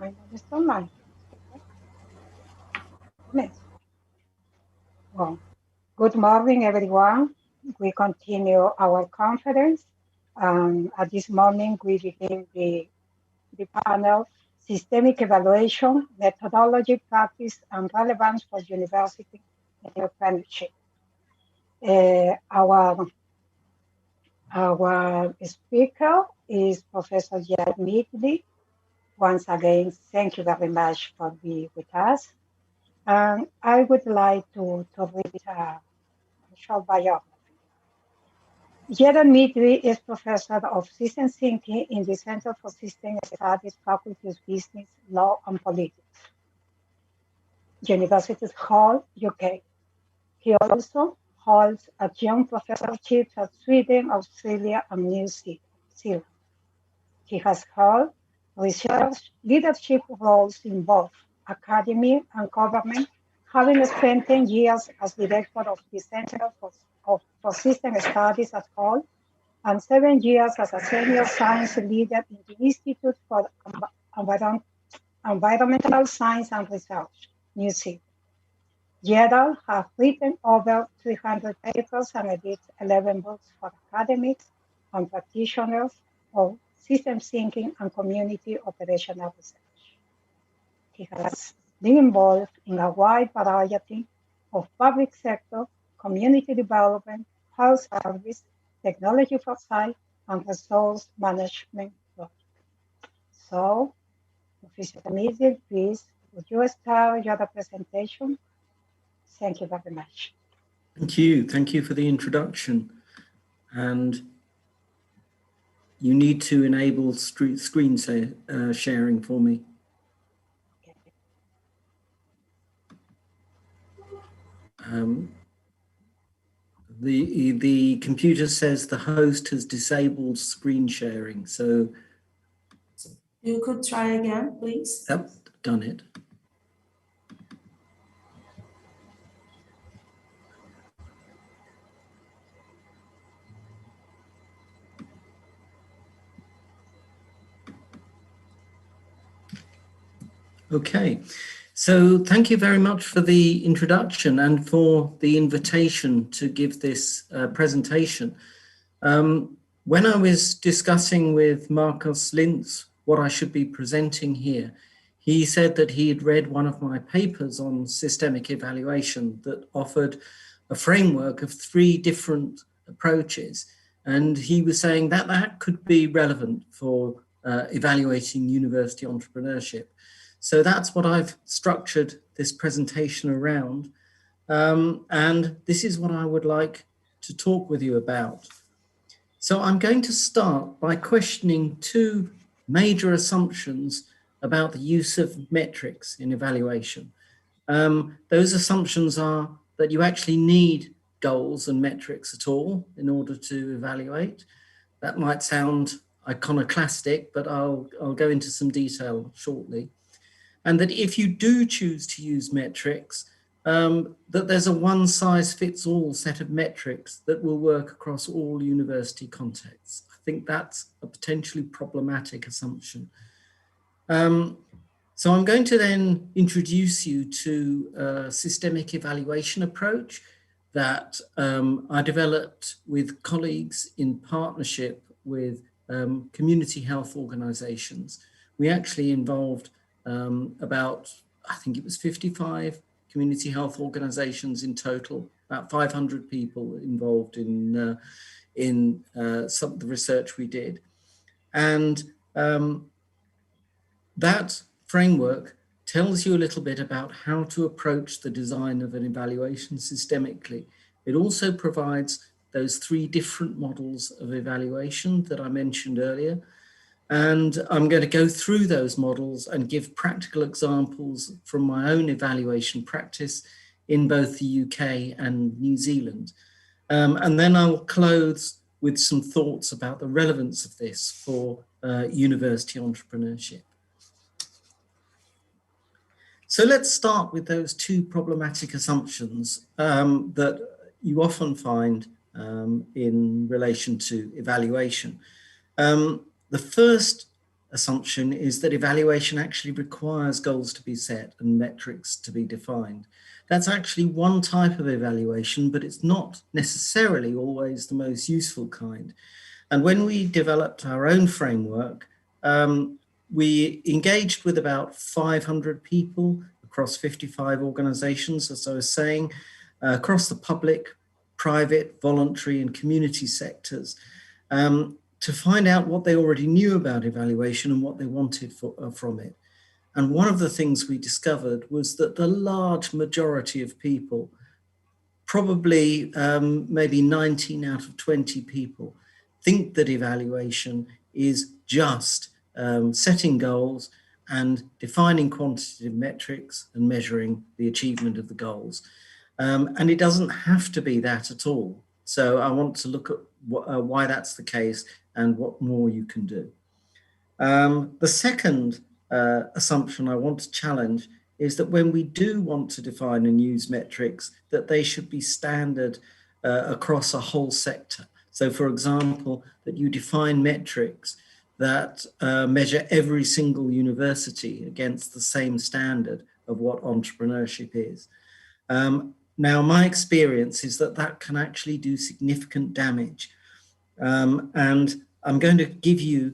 finalist online. Next. Well, good morning, everyone. We continue our conference. At this moment, we begin the panel, Systemic Evaluation, Methodology, Practice, and Relevance for University Entrepreneurship. Our speaker is Professor Jad Midley. Once again, thank you very much for being with us. I would like to read a short biography. Jad Midley is Professor of System Thinking in the Center for System Studies, Faculty of Business, Law and Politics, University Hall, UK. He also holds a GEUM professorship at Sweden, Australia, and New Zealand. He has held research leadership roles in both academia and government, having spent 10 years as director of the Center for System Studies at Hull, and 7 years as a senior science leader in the Institute for Environmental Science and Research, New Zealand. Gerald has written over 300 papers and edited 11 books for academics and practitioners of system thinking and community operational research. He has been involved in a wide variety of public sector, community development, health service, technology foresight, and resource management projects. So, Professor Midley, please, would you start your presentation? Thank you very much. Thank you. Thank you for the introduction. And you need to enable screen sharing for me. The computer says the host has disabled screen sharing. So you could try again, please. Yep, done it. Okay, so thank you very much for the introduction and for the invitation to give this presentation. When I was discussing with Marcus Lintz what I should be presenting here, he said that he had read one of my papers on systemic evaluation that offered a framework of 3 different approaches. And he was saying that that could be relevant for evaluating university entrepreneurship. So that's what I've structured this presentation around. And this is what I would like to talk with you about. So I'm going to start by questioning 2 major assumptions about the use of metrics in evaluation. Those assumptions are that you actually need goals and metrics at all in order to evaluate. That might sound iconoclastic, but I'll go into some detail shortly. And that if you do choose to use metrics, that there's a one-size-fits-all set of metrics that will work across all university contexts. I think that's a potentially problematic assumption. So I'm going to then introduce you to a systemic evaluation approach that I developed with colleagues in partnership with community health organizations. We actually involved about, I think it was 55 community health organizations in total, about 500 people involved in some of the research we did. And that framework tells you a little bit about how to approach the design of an evaluation systemically. It also provides those 3 different models of evaluation that I mentioned earlier. And I'm going to go through those models and give practical examples from my own evaluation practice in both the UK and New Zealand. And then I'll close with some thoughts about the relevance of this for university entrepreneurship. So let's start with those 2 problematic assumptions that you often find in relation to evaluation. The first assumption is that evaluation actually requires goals to be set and metrics to be defined. That's actually one type of evaluation, but it's not necessarily always the most useful kind. And when we developed our own framework, we engaged with about 500 people across 55 organizations, as I was saying, across the public, private, voluntary, and community sectors, to find out what they already knew about evaluation and what they wanted from it. And one of the things we discovered was that the large majority of people, probably maybe 19 out of 20 people, think that evaluation is just setting goals and defining quantitative metrics and measuring the achievement of the goals. And it doesn't have to be that at all. So I want to look at why that's the case and what more you can do. The second assumption I want to challenge is that when we do want to define and use metrics, that they should be standard across a whole sector. So for example, that you define metrics that measure every single university against the same standard of what entrepreneurship is. Now, my experience is that that can actually do significant damage. And I'm going to give you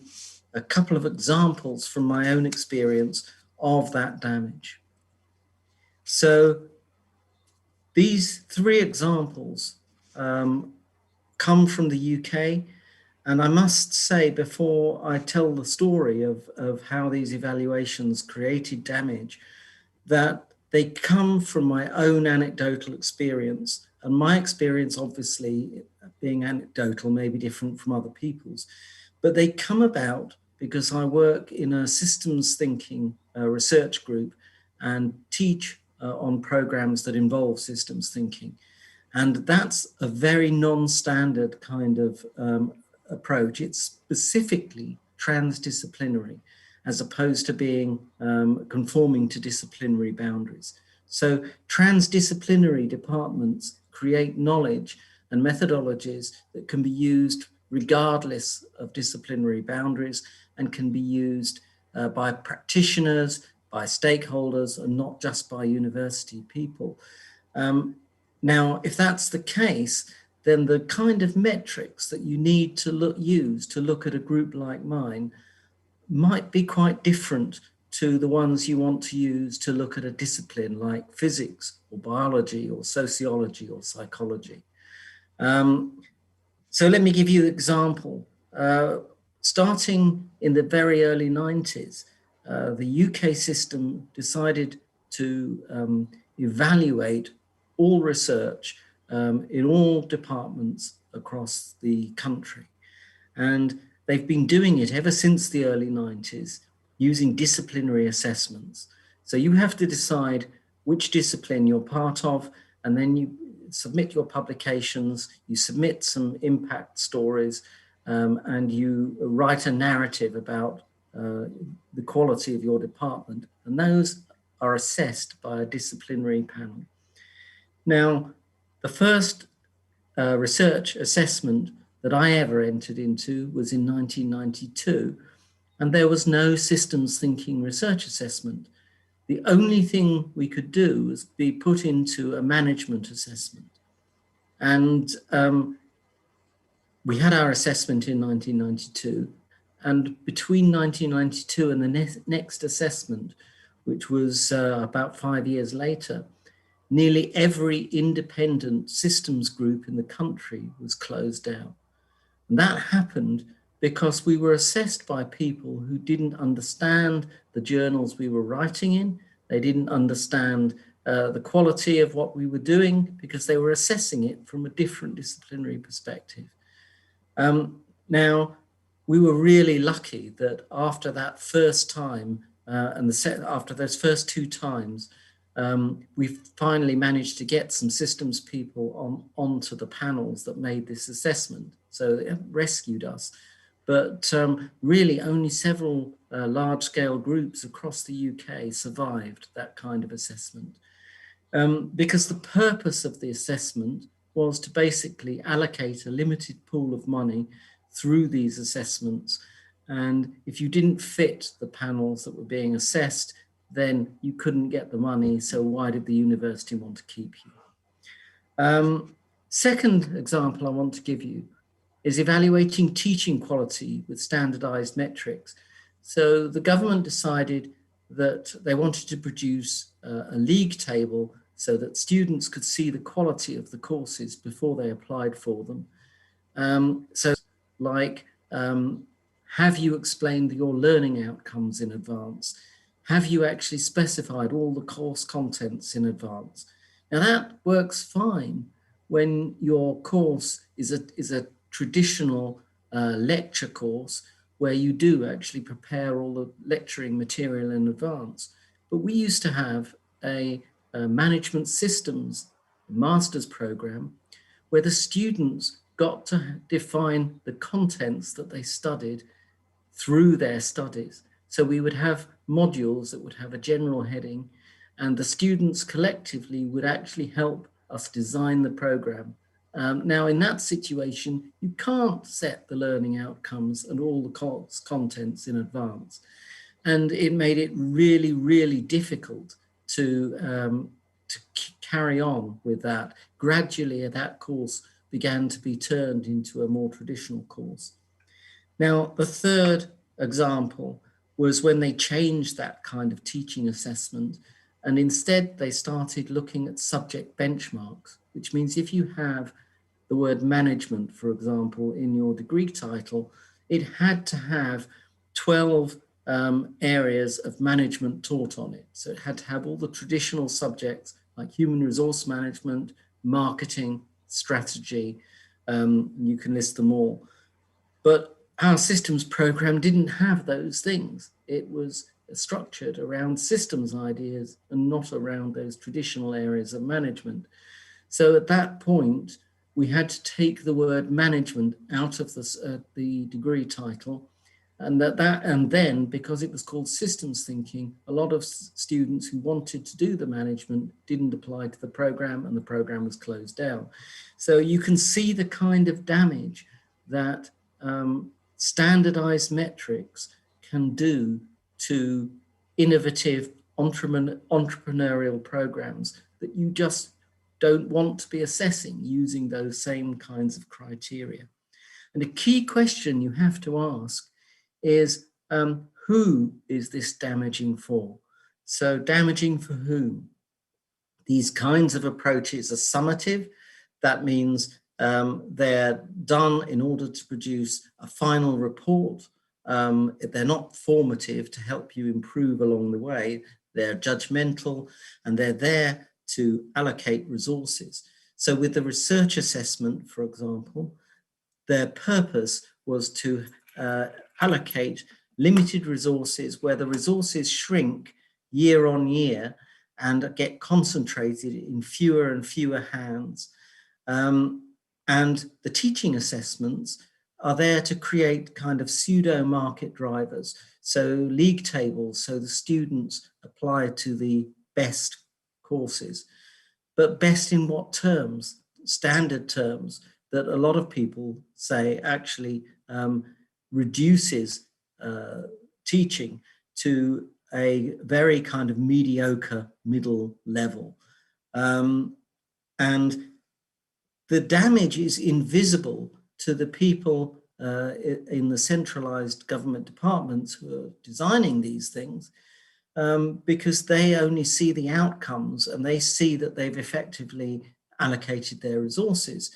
a couple of examples from my own experience of that damage. So these three examples come from the UK. And I must say, before I tell the story of how these evaluations created damage, that they come from my own anecdotal experience. And my experience, obviously, being anecdotal, may be different from other people's, but they come about because I work in a systems thinking research group and teach on programs that involve systems thinking. And that's a very non-standard kind of approach. It's specifically transdisciplinary, as opposed to being conforming to disciplinary boundaries. So transdisciplinary departments create knowledge and methodologies that can be used regardless of disciplinary boundaries and can be used by practitioners, by stakeholders, and not just by university people. Now, if that's the case, then the kind of metrics that you need to use to look at a group like mine might be quite different to the ones you want to use to look at a discipline like physics or biology or sociology or psychology. So let me give you an example. Starting in the very early 90s, the UK system decided to evaluate all research in all departments across the country. And they've been doing it ever since the early 90s using disciplinary assessments. So you have to decide which discipline you're part of, and then you submit your publications, you submit some impact stories, and you write a narrative about the quality of your department. And those are assessed by a disciplinary panel. Now, the first research assessment that I ever entered into was in 1992, and there was no systems thinking research assessment. The only thing we could do was be put into a management assessment. And we had our assessment in 1992, and between 1992 and the next assessment, which was about 5 years later, nearly every independent systems group in the country was closed down. And that happened because we were assessed by people who didn't understand the journals we were writing in. They didn't understand the quality of what we were doing because they were assessing it from a different disciplinary perspective. Now, we were really lucky that after that first time after those first two times, we finally managed to get some systems people onto the panels that made this assessment. So it rescued us. But really only several large-scale groups across the UK survived that kind of assessment. Because the purpose of the assessment was to basically allocate a limited pool of money through these assessments And if you didn't fit the panels that were being assessed, then you couldn't get the money. So why did the university want to keep you? Second example I want to give you is evaluating teaching quality with standardized metrics. So the government decided that they wanted to produce a league table so that students could see the quality of the courses before they applied for them. So like, have you explained your learning outcomes in advance? Have you actually specified all the course contents in advance? Now that works fine when your course is a traditional lecture course where you do actually prepare all the lecturing material in advance. But we used to have a management systems master's program where the students got to define the contents that they studied through their studies. So we would have modules that would have a general heading, and the students collectively would actually help us design the program. Now in that situation, you can't set the learning outcomes and all the contents in advance. And it made it really, really difficult to carry on with that. Gradually, that course began to be turned into a more traditional course. Now, the third example was when they changed that kind of teaching assessment, and instead they started looking at subject benchmarks, which means if you have the word management, for example, in your degree title, it had to have 12 areas of management taught on it. So it had to have all the traditional subjects like human resource management, marketing, strategy, you can list them all. But our systems program didn't have those things. It was structured around systems ideas and not around those traditional areas of management. So at that point, we had to take the word management out of the degree title, and then because it was called systems thinking, a lot of students who wanted to do the management didn't apply to the program, and the program was closed down. So you can see the kind of damage that standardized metrics can do to innovative entrepreneurial programs that you just don't want to be assessing using those same kinds of criteria. And a key question you have to ask is, who is this damaging for? So damaging for whom? These kinds of approaches are summative. That means they're done in order to produce a final report. They're not formative to help you improve along the way. They're judgmental, and they're there to allocate resources. So with the research assessment, for example, their purpose was to allocate limited resources where the resources shrink year on year and get concentrated in fewer and fewer hands. And the teaching assessments are there to create kind of pseudo market drivers. So league tables, so the students apply to the best courses, but best in what terms? Standard terms that a lot of people say actually reduces teaching to a very kind of mediocre middle level. And the damage is invisible to the people in the centralized government departments who are designing these things, because they only see the outcomes and they see that they've effectively allocated their resources,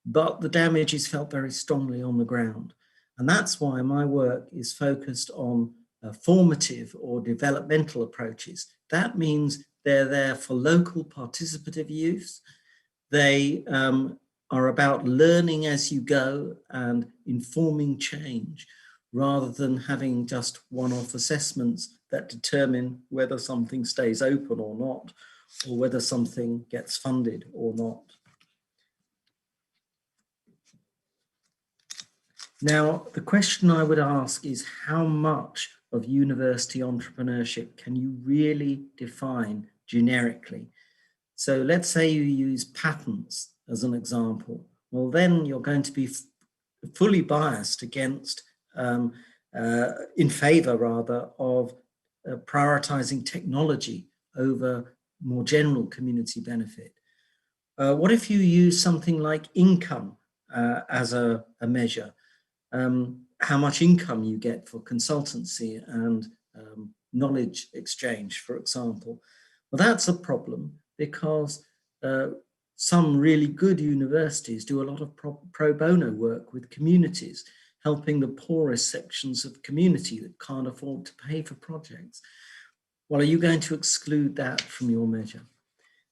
but the damage is felt very strongly on the ground. And that's why my work is focused on formative or developmental approaches. That means they're there for local participative use. They are about learning as you go and informing change, rather than having just one-off assessments that determine whether something stays open or not, or whether something gets funded or not. Now, the question I would ask is, how much of university entrepreneurship can you really define generically? So let's say you use patents as an example. Well, then you're going to be fully biased against in favor rather of prioritizing technology over more general community benefit? What if you use something like income as a measure? How much income you get for consultancy and knowledge exchange, for example. Well, that's a problem because some really good universities do a lot of pro bono work with communities, helping the poorest sections of community that can't afford to pay for projects. Well, are you going to exclude that from your measure?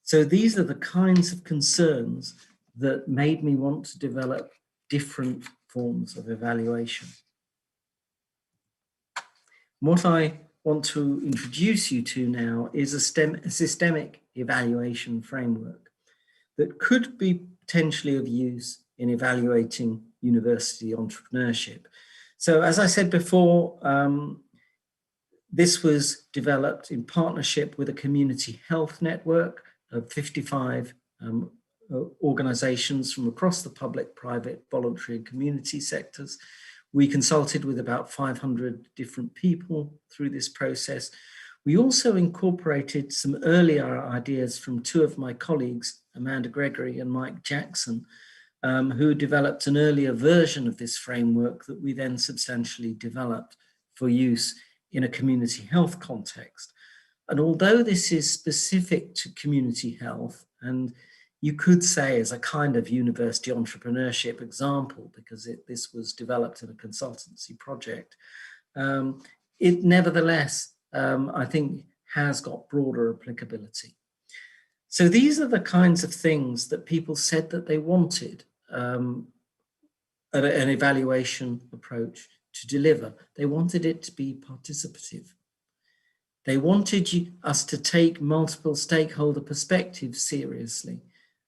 So these are the kinds of concerns that made me want to develop different forms of evaluation. What I want to introduce you to now is a systemic evaluation framework that could be potentially of use in evaluating university entrepreneurship. So as I said before, this was developed in partnership with a community health network of 55 organizations from across the public, private, voluntary and community sectors. We consulted with about 500 different people through this process. We also incorporated some earlier ideas from two of my colleagues, Amanda Gregory and Mike Jackson, who developed an earlier version of this framework that we then substantially developed for use in a community health context. And although this is specific to community health, and you could say as a kind of university entrepreneurship example, because this was developed in a consultancy project, it nevertheless, I think, has got broader applicability. So these are the kinds of things that people said that they wanted an evaluation approach to deliver. They wanted it to be participative. They wanted us to take multiple stakeholder perspectives seriously,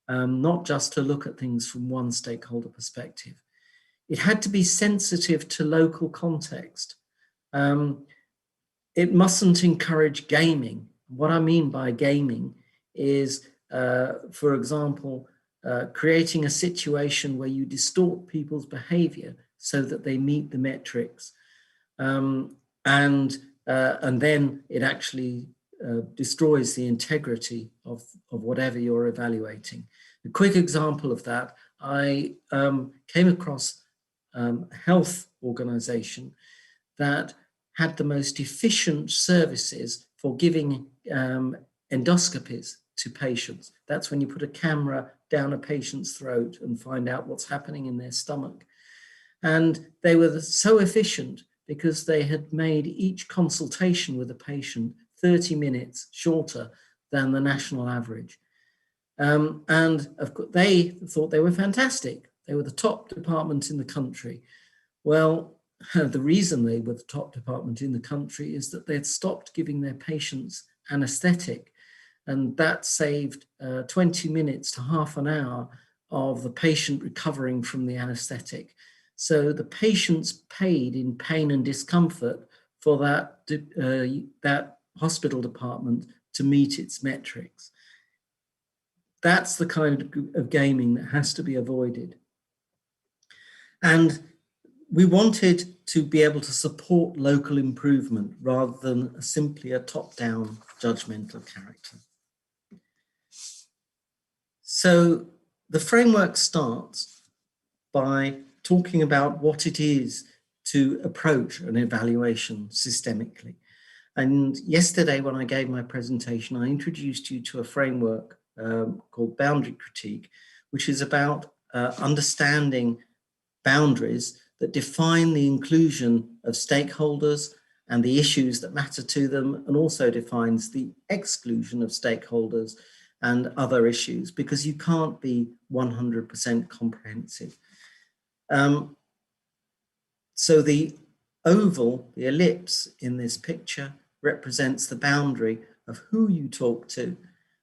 not just to look at things from one stakeholder perspective. It had to be sensitive to local context. It mustn't encourage gaming. What I mean by gaming is, for example, creating a situation where you distort people's behavior so that they meet the metrics. And then it actually destroys the integrity of whatever you're evaluating. A quick example of that, I came across a health organization that had the most efficient services for giving endoscopies to patients. That's when you put a camera down a patient's throat and find out what's happening in their stomach. And they were so efficient because they had made each consultation with a patient 30 minutes shorter than the national average. And of course, they thought they were fantastic. They were the top department in the country. Well, the reason they were the top department in the country is that they had stopped giving their patients anesthetic, and that saved 20 minutes to half an hour of the patient recovering from the anesthetic. So the patients paid in pain and discomfort for that hospital department to meet its metrics. That's the kind of gaming that has to be avoided. And we wanted to be able to support local improvement rather than simply a top-down judgmental character. So the framework starts by talking about what it is to approach an evaluation systemically. And yesterday when I gave my presentation, I introduced you to a framework called boundary critique, which is about understanding boundaries that define the inclusion of stakeholders and the issues that matter to them, and also defines the exclusion of stakeholders and other issues, because you can't be 100% comprehensive. So the oval, the ellipse in this picture, represents the boundary of who you talk to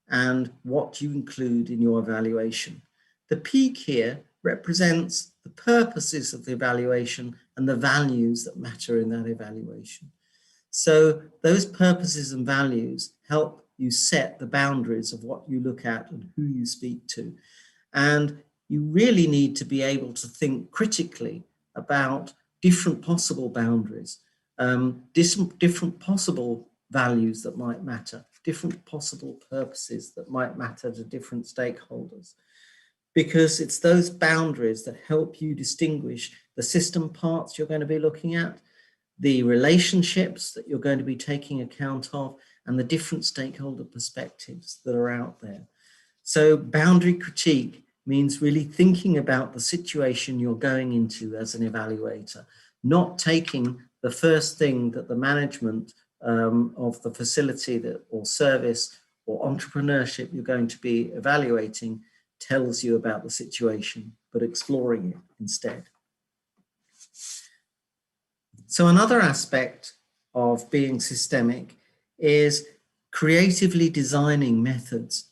and what you include in your evaluation. The peak here represents the purposes of the evaluation and the values that matter in that evaluation. So those purposes and values help you set the boundaries of what you look at and who you speak to. And you really need to be able to think critically about different possible boundaries, different possible values that might matter, different possible purposes that might matter to different stakeholders. Because it's those boundaries that help you distinguish the system parts you're going to be looking at, the relationships that you're going to be taking account of, and the different stakeholder perspectives that are out there. So boundary critique means really thinking about the situation you're going into as an evaluator, not taking the first thing that the management of the facility or service or entrepreneurship you're going to be evaluating tells you about the situation, but exploring it instead. So another aspect of being systemic is creatively designing methods,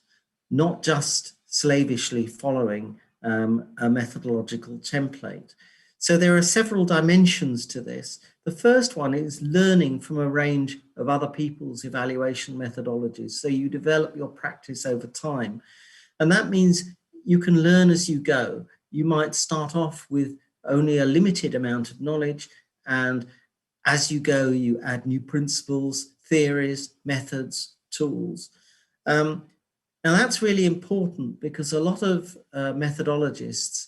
not just slavishly following a methodological template. So there are several dimensions to this. The first one is learning from a range of other people's evaluation methodologies. So you develop your practice over time. And that means you can learn as you go. You might start off with only a limited amount of knowledge, and as you go, you add new principles, theories, methods, tools. Now that's really important because a lot of methodologists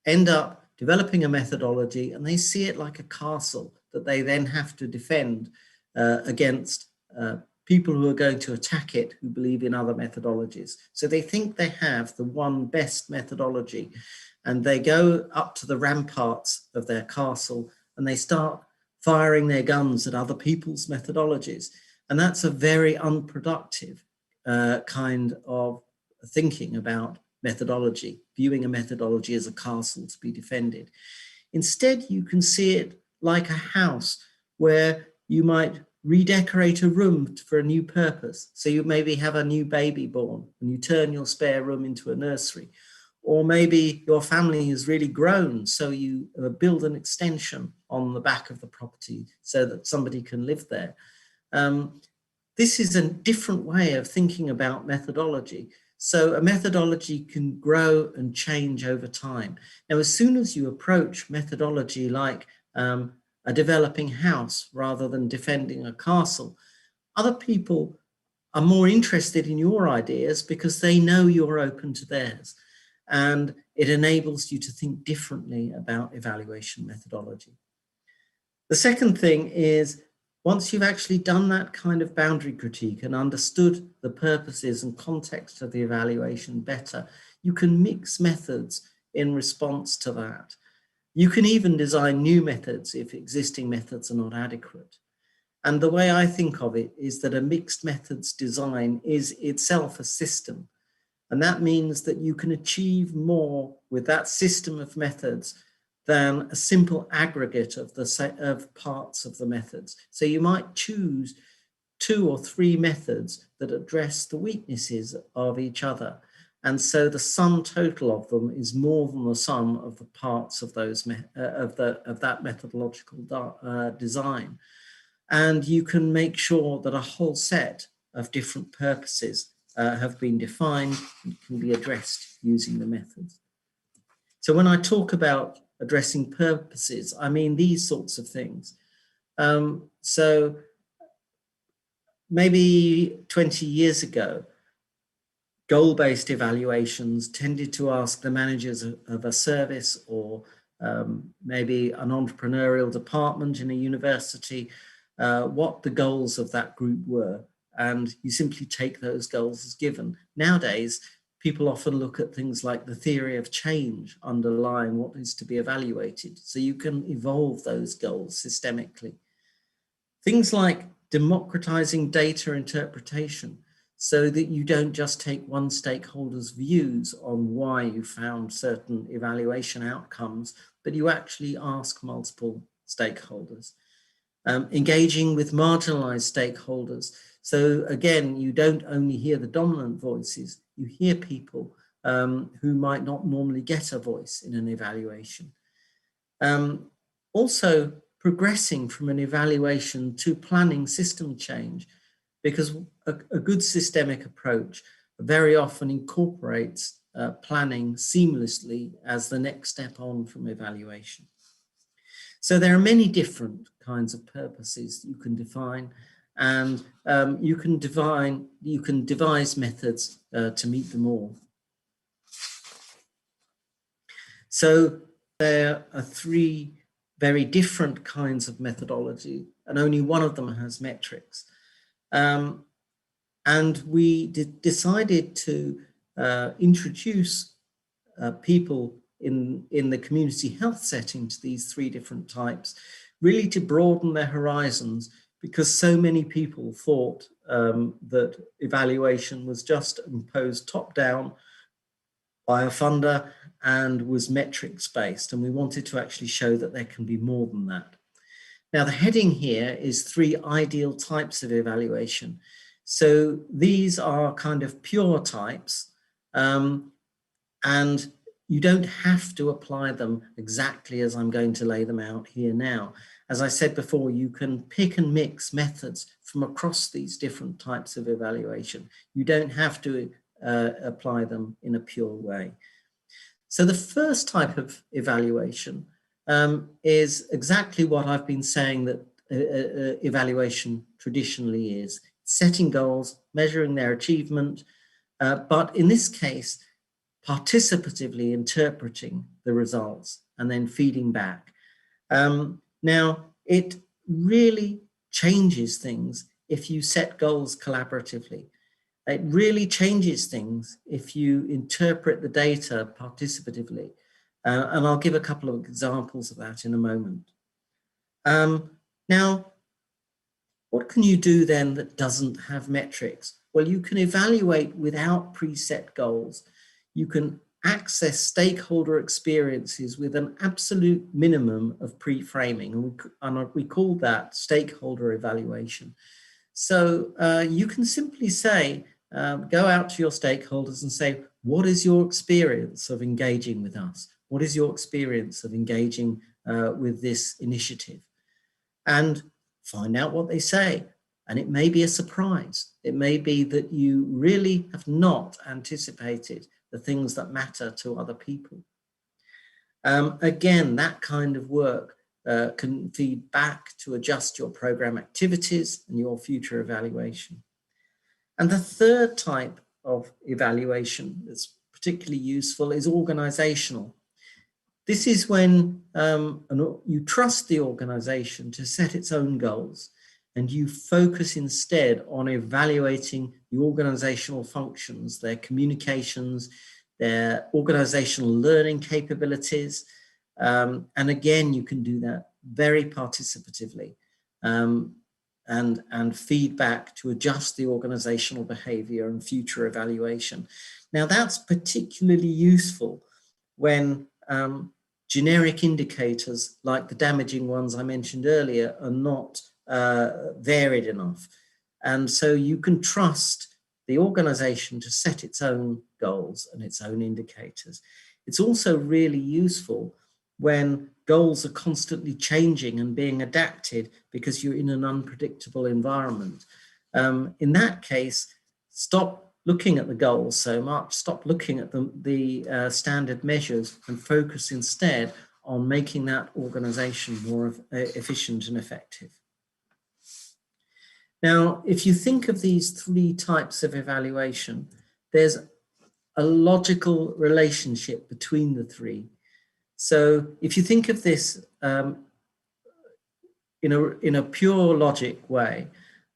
end up developing a methodology and they see it like a castle that they then have to defend against people who are going to attack it who believe in other methodologies. So they think they have the one best methodology, and they go up to the ramparts of their castle and they start firing their guns at other people's methodologies. And that's a very unproductive kind of thinking about methodology, viewing a methodology as a castle to be defended. Instead, you can see it like a house where you might redecorate a room for a new purpose. So you maybe have a new baby born and you turn your spare room into a nursery. Or maybe your family has really grown, so you build an extension on the back of the property so that somebody can live there. This is a different way of thinking about methodology. So a methodology can grow and change over time. Now, as soon as you approach methodology like a developing house rather than defending a castle, other people are more interested in your ideas because they know you're open to theirs. And it enables you to think differently about evaluation methodology. The second thing is, once you've actually done that kind of boundary critique and understood the purposes and context of the evaluation better, you can mix methods in response to that. You can even design new methods if existing methods are not adequate. And the way I think of it is that a mixed methods design is itself a system. And that means that you can achieve more with that system of methods than a simple aggregate of parts of the methods. So you might choose 2 or 3 methods that address the weaknesses of each other. And so the sum total of them is more than the sum of the parts of those of that methodological design. And you can make sure that a whole set of different purposes have been defined and can be addressed using the methods. So when I talk about addressing purposes, I mean these sorts of things. So maybe 20 years ago, goal-based evaluations tended to ask the managers of a service or maybe an entrepreneurial department in a university what the goals of that group were. And you simply take those goals as given. Nowadays, people often look at things like the theory of change underlying what is to be evaluated. So you can evolve those goals systemically. Things like democratizing data interpretation, so that you don't just take one stakeholder's views on why you found certain evaluation outcomes, but you actually ask multiple stakeholders. Engaging with marginalized stakeholders. So again, you don't only hear the dominant voices, you hear people who might not normally get a voice in an evaluation. Also progressing from an evaluation to planning system change, because a good systemic approach very often incorporates planning seamlessly as the next step on from evaluation. So there are many different kinds of purposes you can define, and you can devise methods to meet them all. So there are three very different kinds of methodology, and only one of them has metrics. And we decided to introduce people in the community health setting to these three different types, really to broaden their horizons, because so many people thought that evaluation was just imposed top-down by a funder and was metrics based, and we wanted to actually show that there can be more than that. Now, the heading here is 3 ideal types of evaluation. So these are kind of pure types, and you don't have to apply them exactly as I'm going to lay them out here now. As I said before, you can pick and mix methods from across these different types of evaluation. You don't have to apply them in a pure way. So the first type of evaluation is exactly what I've been saying that evaluation traditionally is: setting goals, measuring their achievement, but in this case, participatively interpreting the results and then feeding back. Now, it really changes things if you set goals collaboratively. It really changes things if you interpret the data participatively. And I'll give a couple of examples of that in a moment. Now, what can you do then that doesn't have metrics? Well, you can evaluate without preset goals. You can access stakeholder experiences with an absolute minimum of pre-framing, and we call that stakeholder evaluation. So you can simply say, go out to your stakeholders and say, what is your experience of engaging with us? What is your experience of engaging with this initiative? And find out what they say. And it may be a surprise. It may be that you really have not anticipated the things that matter to other people. Again, that kind of work can feed back to adjust your program activities and your future evaluation. And the third type of evaluation that's particularly useful is organizational. This is when you trust the organization to set its own goals, and you focus instead on evaluating the organizational functions, their communications, their organizational learning capabilities. And again, you can do that very participatively and feedback to adjust the organizational behavior and future evaluation. Now, that's particularly useful when generic indicators like the damaging ones I mentioned earlier are not varied enough. And so you can trust the organization to set its own goals and its own indicators. It's also really useful when goals are constantly changing and being adapted because you're in an unpredictable environment. In that case, stop looking at the goals so much, stop looking at the standard measures and focus instead on making that organization more efficient and effective. Now, if you think of these 3 types of evaluation, there's a logical relationship between the 3. So if you think of this in a pure logic way,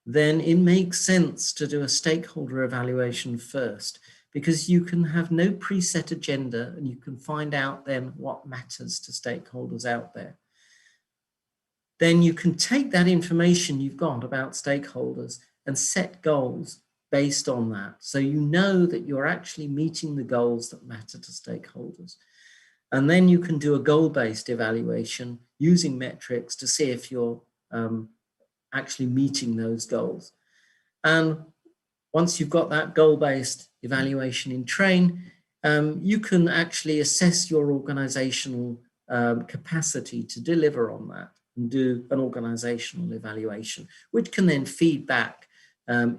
then it makes sense to do a stakeholder evaluation first, because you can have no preset agenda and you can find out then what matters to stakeholders out there. Then you can take that information you've got about stakeholders and set goals based on that. So you know that you're actually meeting the goals that matter to stakeholders. And then you can do a goal-based evaluation using metrics to see if you're actually meeting those goals. And once you've got that goal-based evaluation in train, you can actually assess your organizational capacity to deliver on that and do an organizational evaluation, which can then feed back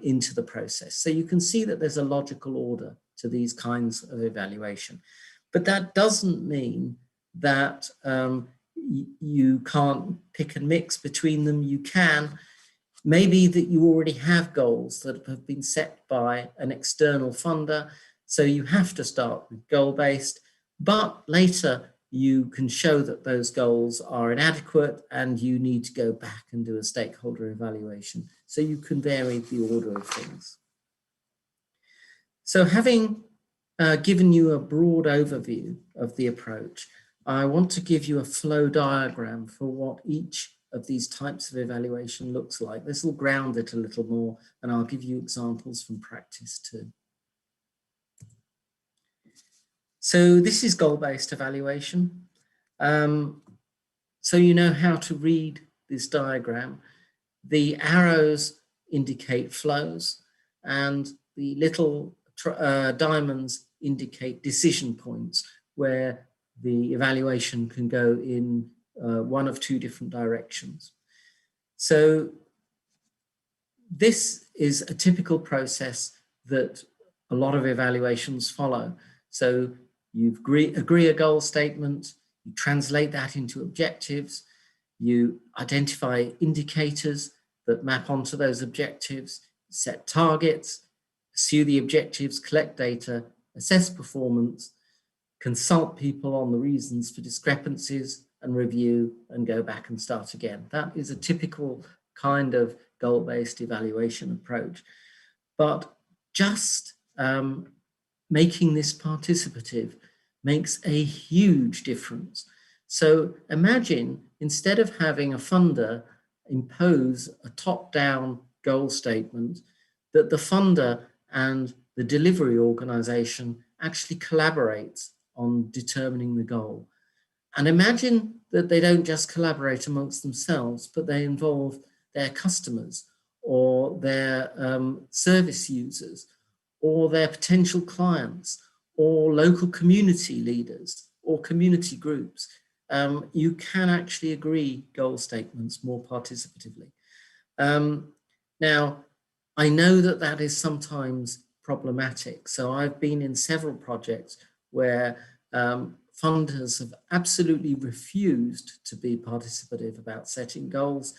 into the process. So you can see that there's a logical order to these kinds of evaluation. But that doesn't mean that you can't pick and mix between them. You can. Maybe that you already have goals that have been set by an external funder, so you have to start with goal-based, but later you can show that those goals are inadequate and you need to go back and do a stakeholder evaluation. So you can vary the order of things. So having given you a broad overview of the approach, I want to give you a flow diagram for what each of these types of evaluation looks like. This will ground it a little more, and I'll give you examples from practice too. So this is goal-based evaluation. So you know how to read this diagram. The arrows indicate flows, and the little diamonds indicate decision points where the evaluation can go in one of two different directions. So this is a typical process that a lot of evaluations follow. So you agree a goal statement, you translate that into objectives, you identify indicators that map onto those objectives, set targets, pursue the objectives, collect data, assess performance, consult people on the reasons for discrepancies, and review and go back and start again. That is a typical kind of goal-based evaluation approach. But just making this participative makes a huge difference. So imagine, instead of having a funder impose a top-down goal statement, that the funder and the delivery organization actually collaborates on determining the goal. And imagine that they don't just collaborate amongst themselves, but they involve their customers or their service users or their potential clients or local community leaders or community groups. You can actually agree goal statements more participatively. Now, I know that that is sometimes problematic. So I've been in several projects where funders have absolutely refused to be participative about setting goals.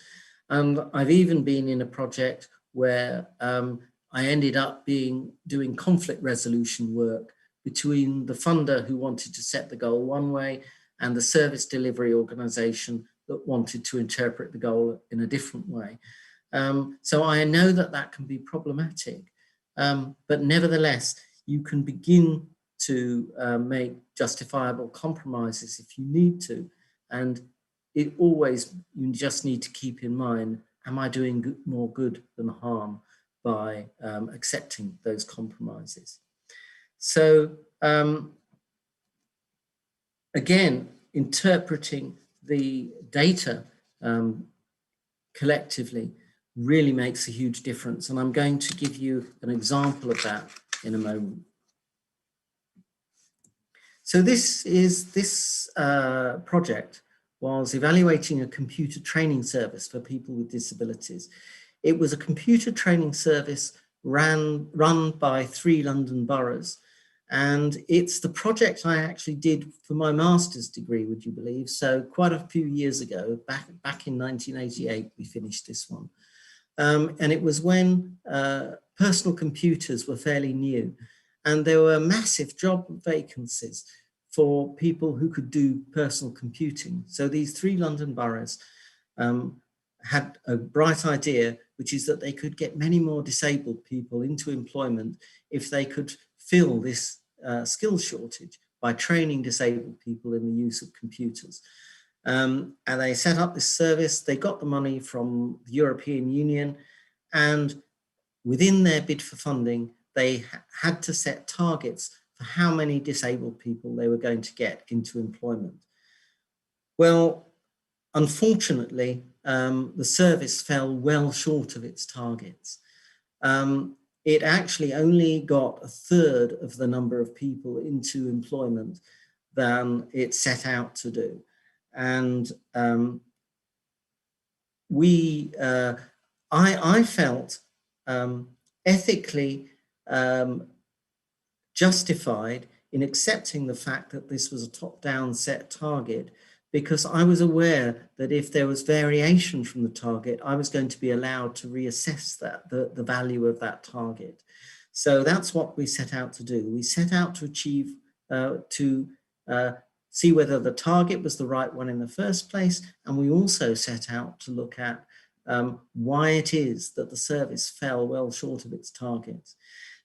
And I've even been in a project where I ended up doing conflict resolution work between the funder who wanted to set the goal one way and the service delivery organization that wanted to interpret the goal in a different way. So I know that that can be problematic, but nevertheless, you can begin to make justifiable compromises if you need to. And you just need to keep in mind, am I doing more good than harm by accepting those compromises? So again, interpreting the data collectively really makes a huge difference. And I'm going to give you an example of that in a moment. So this project was evaluating a computer training service for people with disabilities. It was a computer training service run by 3 London boroughs. And it's the project I actually did for my master's degree, would you believe? So quite a few years ago, back in 1988, we finished this one. And it was when personal computers were fairly new. And there were massive job vacancies for people who could do personal computing. So these 3 London boroughs had a bright idea, which is that they could get many more disabled people into employment if they could fill this skill shortage by training disabled people in the use of computers. And they set up this service. They got the money from the European Union, and within their bid for funding, they had to set targets for how many disabled people they were going to get into employment. Well, unfortunately, the service fell well short of its targets. It actually only got 1/3 of the number of people into employment than it set out to do. And I felt ethically justified in accepting the fact that this was a top-down set target, because I was aware that if there was variation from the target, I was going to be allowed to reassess that, the value of that target. So that's what we set out to do. We set out to achieve, see whether the target was the right one in the first place, and we also set out to look at why it is that the service fell well short of its targets.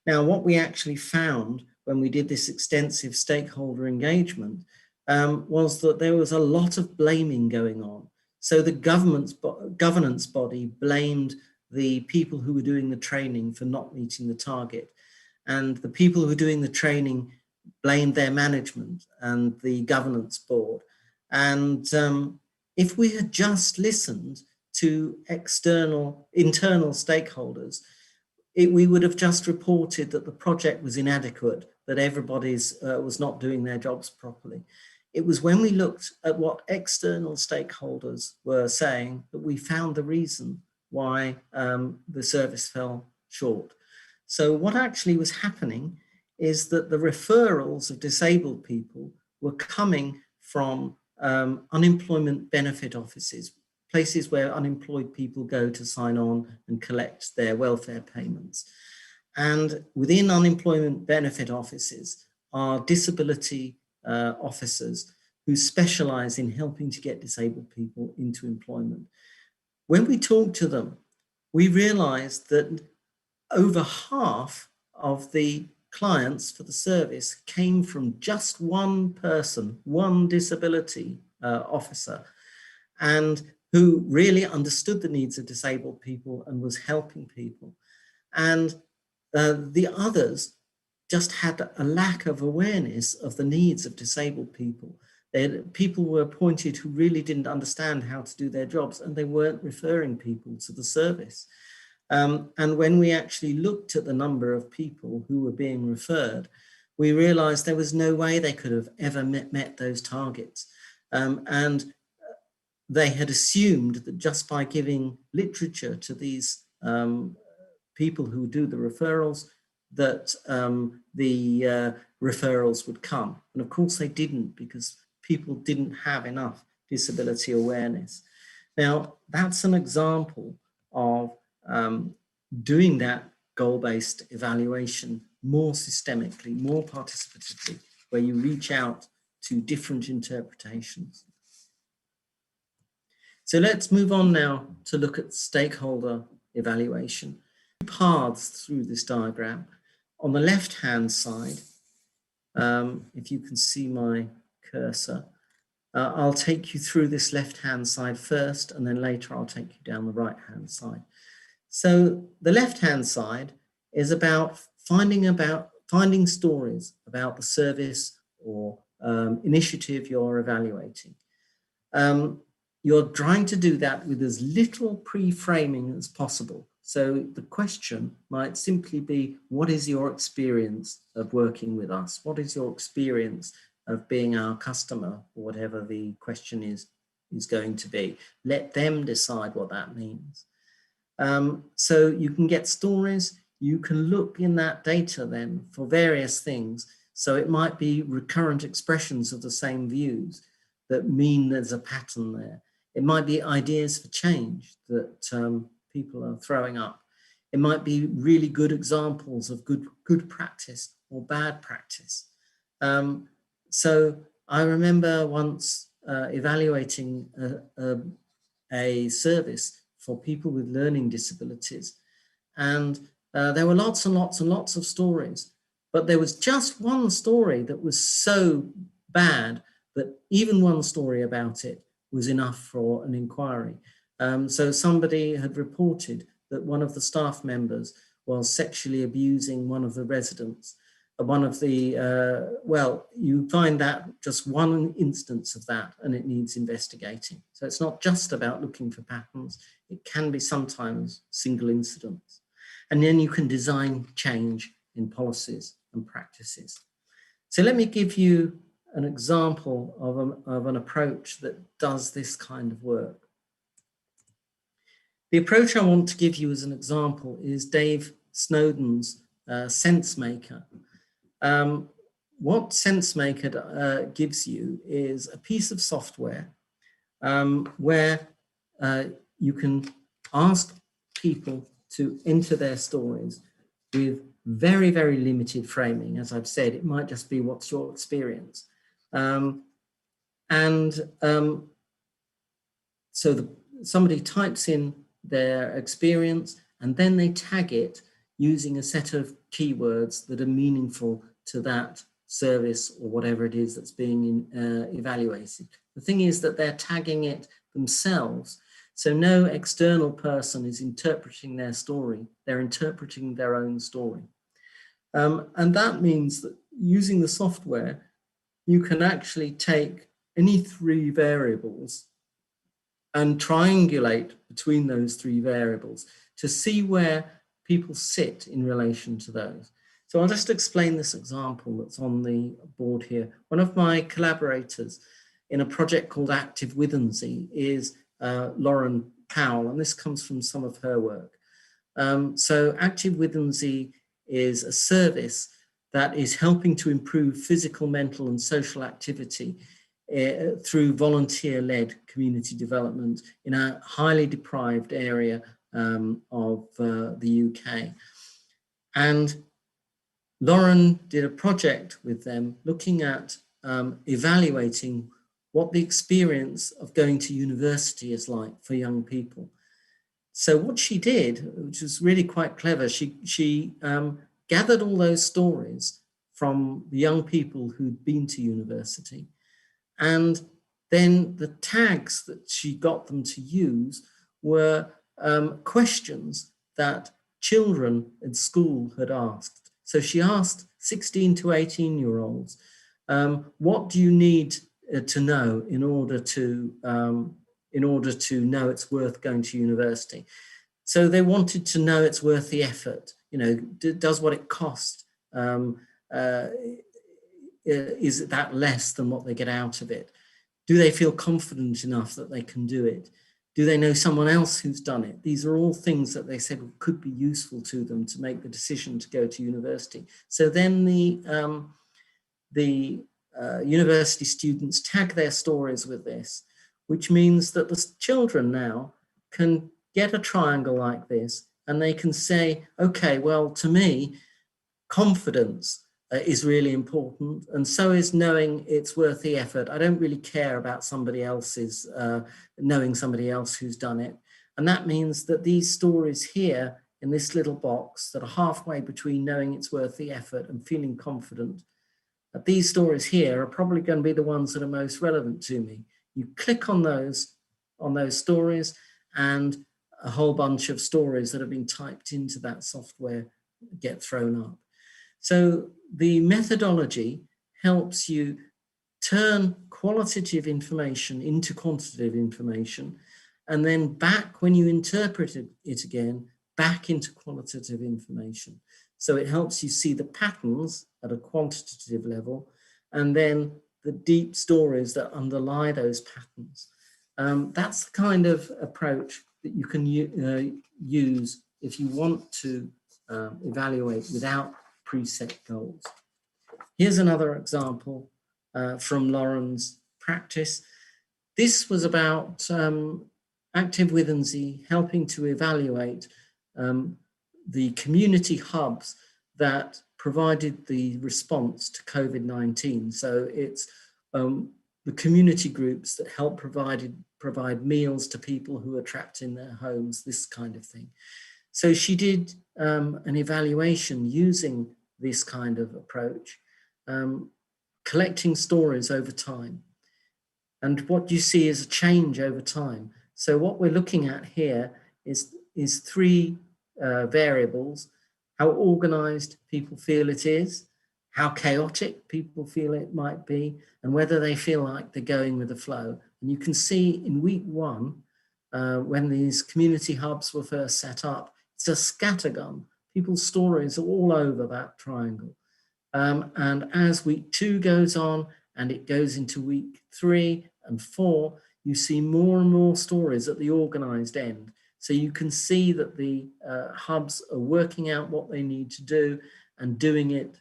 Now, what we actually found when we did this extensive stakeholder engagement was that there was a lot of blaming going on. So the governance body blamed the people who were doing the training for not meeting the target. And the people who were doing the training blamed their management and the governance board. And if we had just listened to internal stakeholders, we would have just reported that the project was inadequate, that everybody was not doing their jobs properly. It was when we looked at what external stakeholders were saying that we found the reason why the service fell short. So what actually was happening is that the referrals of disabled people were coming from unemployment benefit offices, places where unemployed people go to sign on and collect their welfare payments. And within unemployment benefit offices are disability officers who specialize in helping to get disabled people into employment. When we talked to them, we realized that over half of the clients for the service came from just one person, one disability officer, and who really understood the needs of disabled people and was helping people. And the others just had a lack of awareness of the needs of disabled people. People were appointed who really didn't understand how to do their jobs, and they weren't referring people to the service. And when we actually looked at the number of people who were being referred, we realized there was no way they could have ever met those targets. And they had assumed that just by giving literature to these people who do the referrals, that the referrals would come. And of course they didn't, because people didn't have enough disability awareness. Now, that's an example of doing that goal-based evaluation more systemically, more participatively, where you reach out to different interpretations. So let's move on now to look at stakeholder evaluation. Two paths through this diagram. On the left-hand side, if you can see my cursor, I'll take you through this left-hand side first, and then later I'll take you down the right-hand side. So the left-hand side is about finding stories about the service or initiative you're evaluating. You're trying to do that with as little pre-framing as possible. So the question might simply be, what is your experience of working with us? What is your experience of being our customer, or whatever the question is going to be? Let them decide what that means. So you can get stories, you can look in that data then for various things. So it might be recurrent expressions of the same views that mean there's a pattern there. It might be ideas for change that people are throwing up. It might be really good examples of good practice or bad practice. So I remember once evaluating a service for people with learning disabilities, and there were lots and lots and lots of stories, but there was just one story that was so bad that even one story about it was enough for an inquiry. So somebody had reported that one of the staff members was sexually abusing one of the residents. One of the, well, you find that just one instance of that, and it needs investigating. So it's not just about looking for patterns, it can be sometimes single incidents. And then you can design change in policies and practices. So let me give you an example of an approach that does this kind of work. The approach I want to give you as an example is Dave Snowden's SenseMaker. What SenseMaker gives you is a piece of software where you can ask people to enter their stories with very, very limited framing. As I've said, it might just be what's your experience. So somebody types in their experience and then they tag it using a set of keywords that are meaningful to that service or whatever it is that's being evaluated. The thing is that they're tagging it themselves. So no external person is interpreting their story. They're interpreting their own story. And that means that using the software, you can actually take any three variables and triangulate between those three variables to see where people sit in relation to those. So I'll just explain this example that's on the board here. One of my collaborators in a project called Active Withensy is Lauren Powell, and this comes from some of her work. So Active Withensy is a service that is helping to improve physical, mental and social activity through volunteer-led community development in a highly deprived area of the UK. And Lauren did a project with them looking at evaluating what the experience of going to university is like for young people. So what she did, which was really quite clever, she gathered all those stories from the young people who'd been to university. And then the tags that she got them to use were questions that children at school had asked. So she asked 16 to 18-year-olds, what do you need to know in order to know it's worth going to university? So they wanted to know it's worth the effort. You know, does what it cost? Is that less than what they get out of it? Do they feel confident enough that they can do it? Do they know someone else who's done it? These are all things that they said could be useful to them to make the decision to go to university. So then the university students tag their stories with this, which means that the children now can get a triangle like this and they can say, okay, well, to me, confidence is really important, and so is knowing it's worth the effort. I don't really care about somebody else's, knowing somebody else who's done it. And that means that these stories here in this little box that are halfway between knowing it's worth the effort and feeling confident, that these stories here are probably going to be the ones that are most relevant to me. You click on those stories and a whole bunch of stories that have been typed into that software get thrown up. So the methodology helps you turn qualitative information into quantitative information, and then back when you interpret it again, back into qualitative information. So it helps you see the patterns at a quantitative level, and then the deep stories that underlie those patterns. That's the kind of approach that you can use if you want to evaluate without preset goals. Here's another example from Lauren's practice. This was about Active Withensy helping to evaluate the community hubs that provided the response to COVID-19. So it's the community groups that help provide meals to people who are trapped in their homes, this kind of thing. So she did an evaluation using this kind of approach, collecting stories over time. And what you see is a change over time. So what we're looking at here is three variables: how organized people feel it is, how chaotic people feel it might be, and whether they feel like they're going with the flow. And you can see in week one, when these community hubs were first set up, it's a scattergun. People's stories are all over that triangle. And as week 2 goes on and it goes into week 3 and 4, you see more and more stories at the organized end. So you can see that the hubs are working out what they need to do and doing it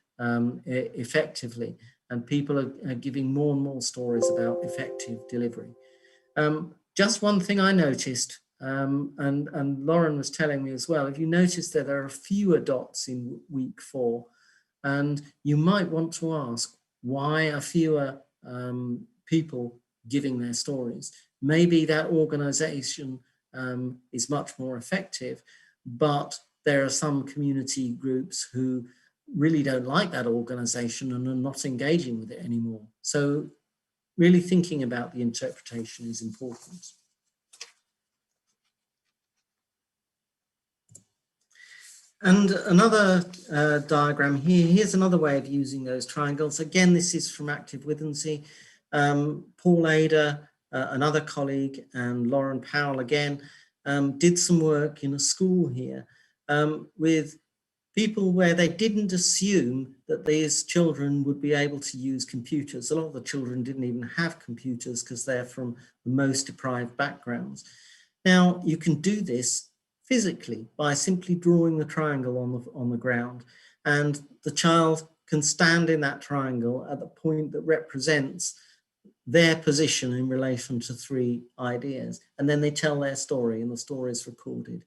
effectively. And people are giving more and more stories about effective delivery. Just one thing I noticed, and Lauren was telling me as well, if you notice that there are fewer dots in week 4, and you might want to ask, why are fewer people giving their stories? Maybe that organization is much more effective, but there are some community groups who really don't like that organization and are not engaging with it anymore. So really thinking about the interpretation is important. And another diagram here, here's another way of using those triangles. Again, this is from Active Withency. Paul Ada, another colleague, and Lauren Powell again, did some work in a school here with people where they didn't assume that these children would be able to use computers. A lot of the children didn't even have computers because they're from the most deprived backgrounds. Now, you can do this physically by simply drawing the triangle on the ground, and the child can stand in that triangle at the point that represents their position in relation to 3 ideas, and then they tell their story and the story is recorded.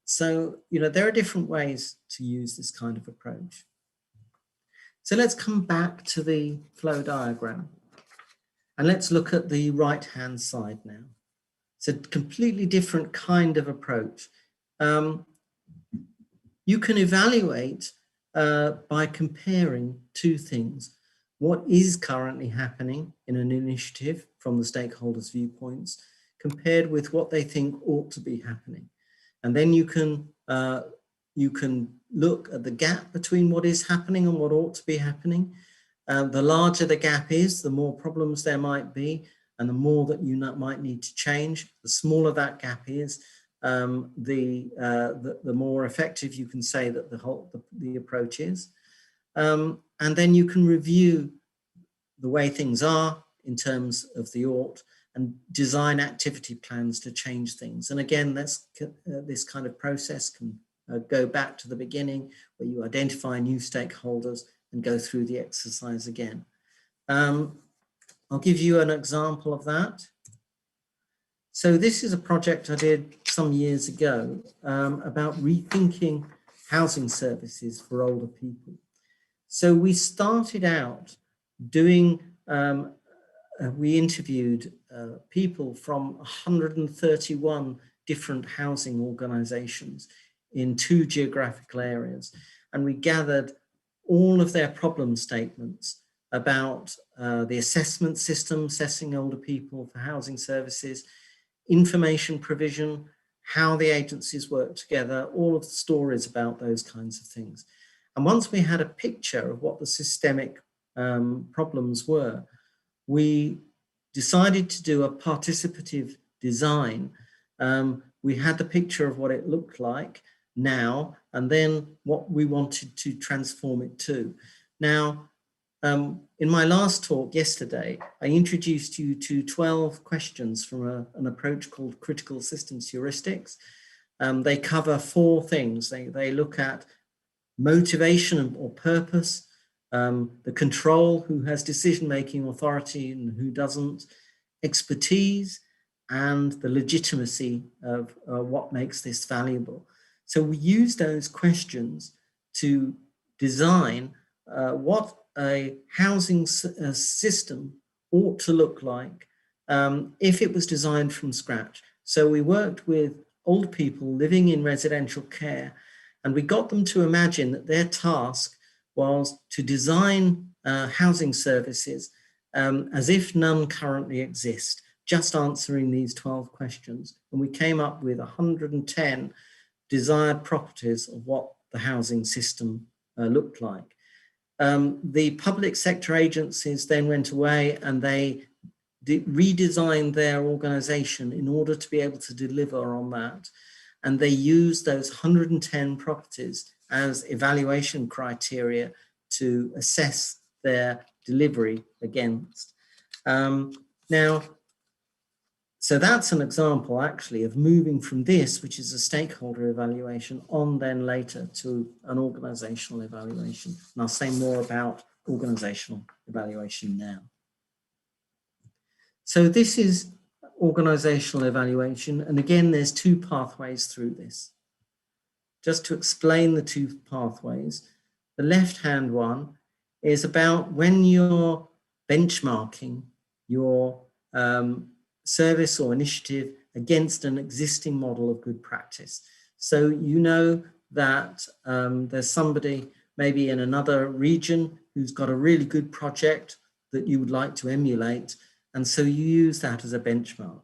So, there are different ways to use this kind of approach. So let's come back to the flow diagram and let's look at the right-hand side now. It's a completely different kind of approach. You can evaluate by comparing 2 things. What is currently happening in an initiative from the stakeholders' viewpoints compared with what they think ought to be happening. And then you can look at the gap between what is happening and what ought to be happening. The larger the gap is, the more problems there might be, and the more that you might need to change. The smaller that gap is, the more effective you can say that the approach is. And then you can review the way things are in terms of the ought and design activity plans to change things. And again, this kind of process can go back to the beginning where you identify new stakeholders and go through the exercise again. I'll give you an example of that. So this is a project I did some years ago about rethinking housing services for older people. So we started out doing, we interviewed people from 131 different housing organizations in 2 geographical areas. And we gathered all of their problem statements about the assessment system, assessing older people for housing services, information provision, how the agencies work together, all of the stories about those kinds of things. And once we had a picture of what the systemic problems were, we decided to do a participative design. We had the picture of what it looked like now, and then what we wanted to transform it to. Now, in my last talk yesterday, I introduced you to 12 questions from an approach called critical systems heuristics. They cover 4 things. They look at motivation or purpose, the control, who has decision-making authority and who doesn't, expertise, and the legitimacy of what makes this valuable. So we use those questions to design what a housing system ought to look like if it was designed from scratch. So we worked with old people living in residential care, and we got them to imagine that their task was to design housing services as if none currently exist, just answering these 12 questions. And we came up with 110 desired properties of what the housing system looked like. The public sector agencies then went away and they redesigned their organization in order to be able to deliver on that. And they used those 110 properties as evaluation criteria to assess their delivery against. Now, so that's an example actually of moving from this, which is a stakeholder evaluation, on then later to an organizational evaluation. And I'll say more about organizational evaluation now. So this is organizational evaluation, and again, there's two pathways through this. Just to explain the two pathways, the left-hand one is about when you're benchmarking your service or initiative against an existing model of good practice. So you know that there's somebody maybe in another region who's got a really good project that you would like to emulate, and so you use that as a benchmark.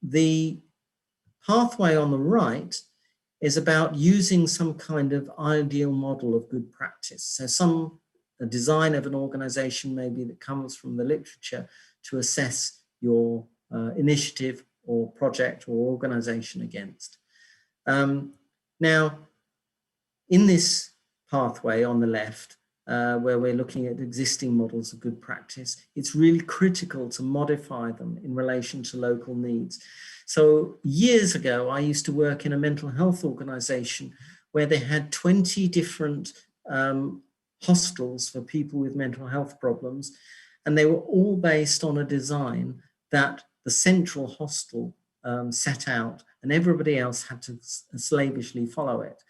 The pathway on the right is about using some kind of ideal model of good practice. So a design of an organization maybe that comes from the literature to assess your initiative or project or organization against. Now, in this pathway on the left, where we're looking at existing models of good practice, it's really critical to modify them in relation to local needs. So years ago, I used to work in a mental health organization where they had 20 different hostels for people with mental health problems, and they were all based on a design that the central hostel set out, and everybody else had to slavishly follow it.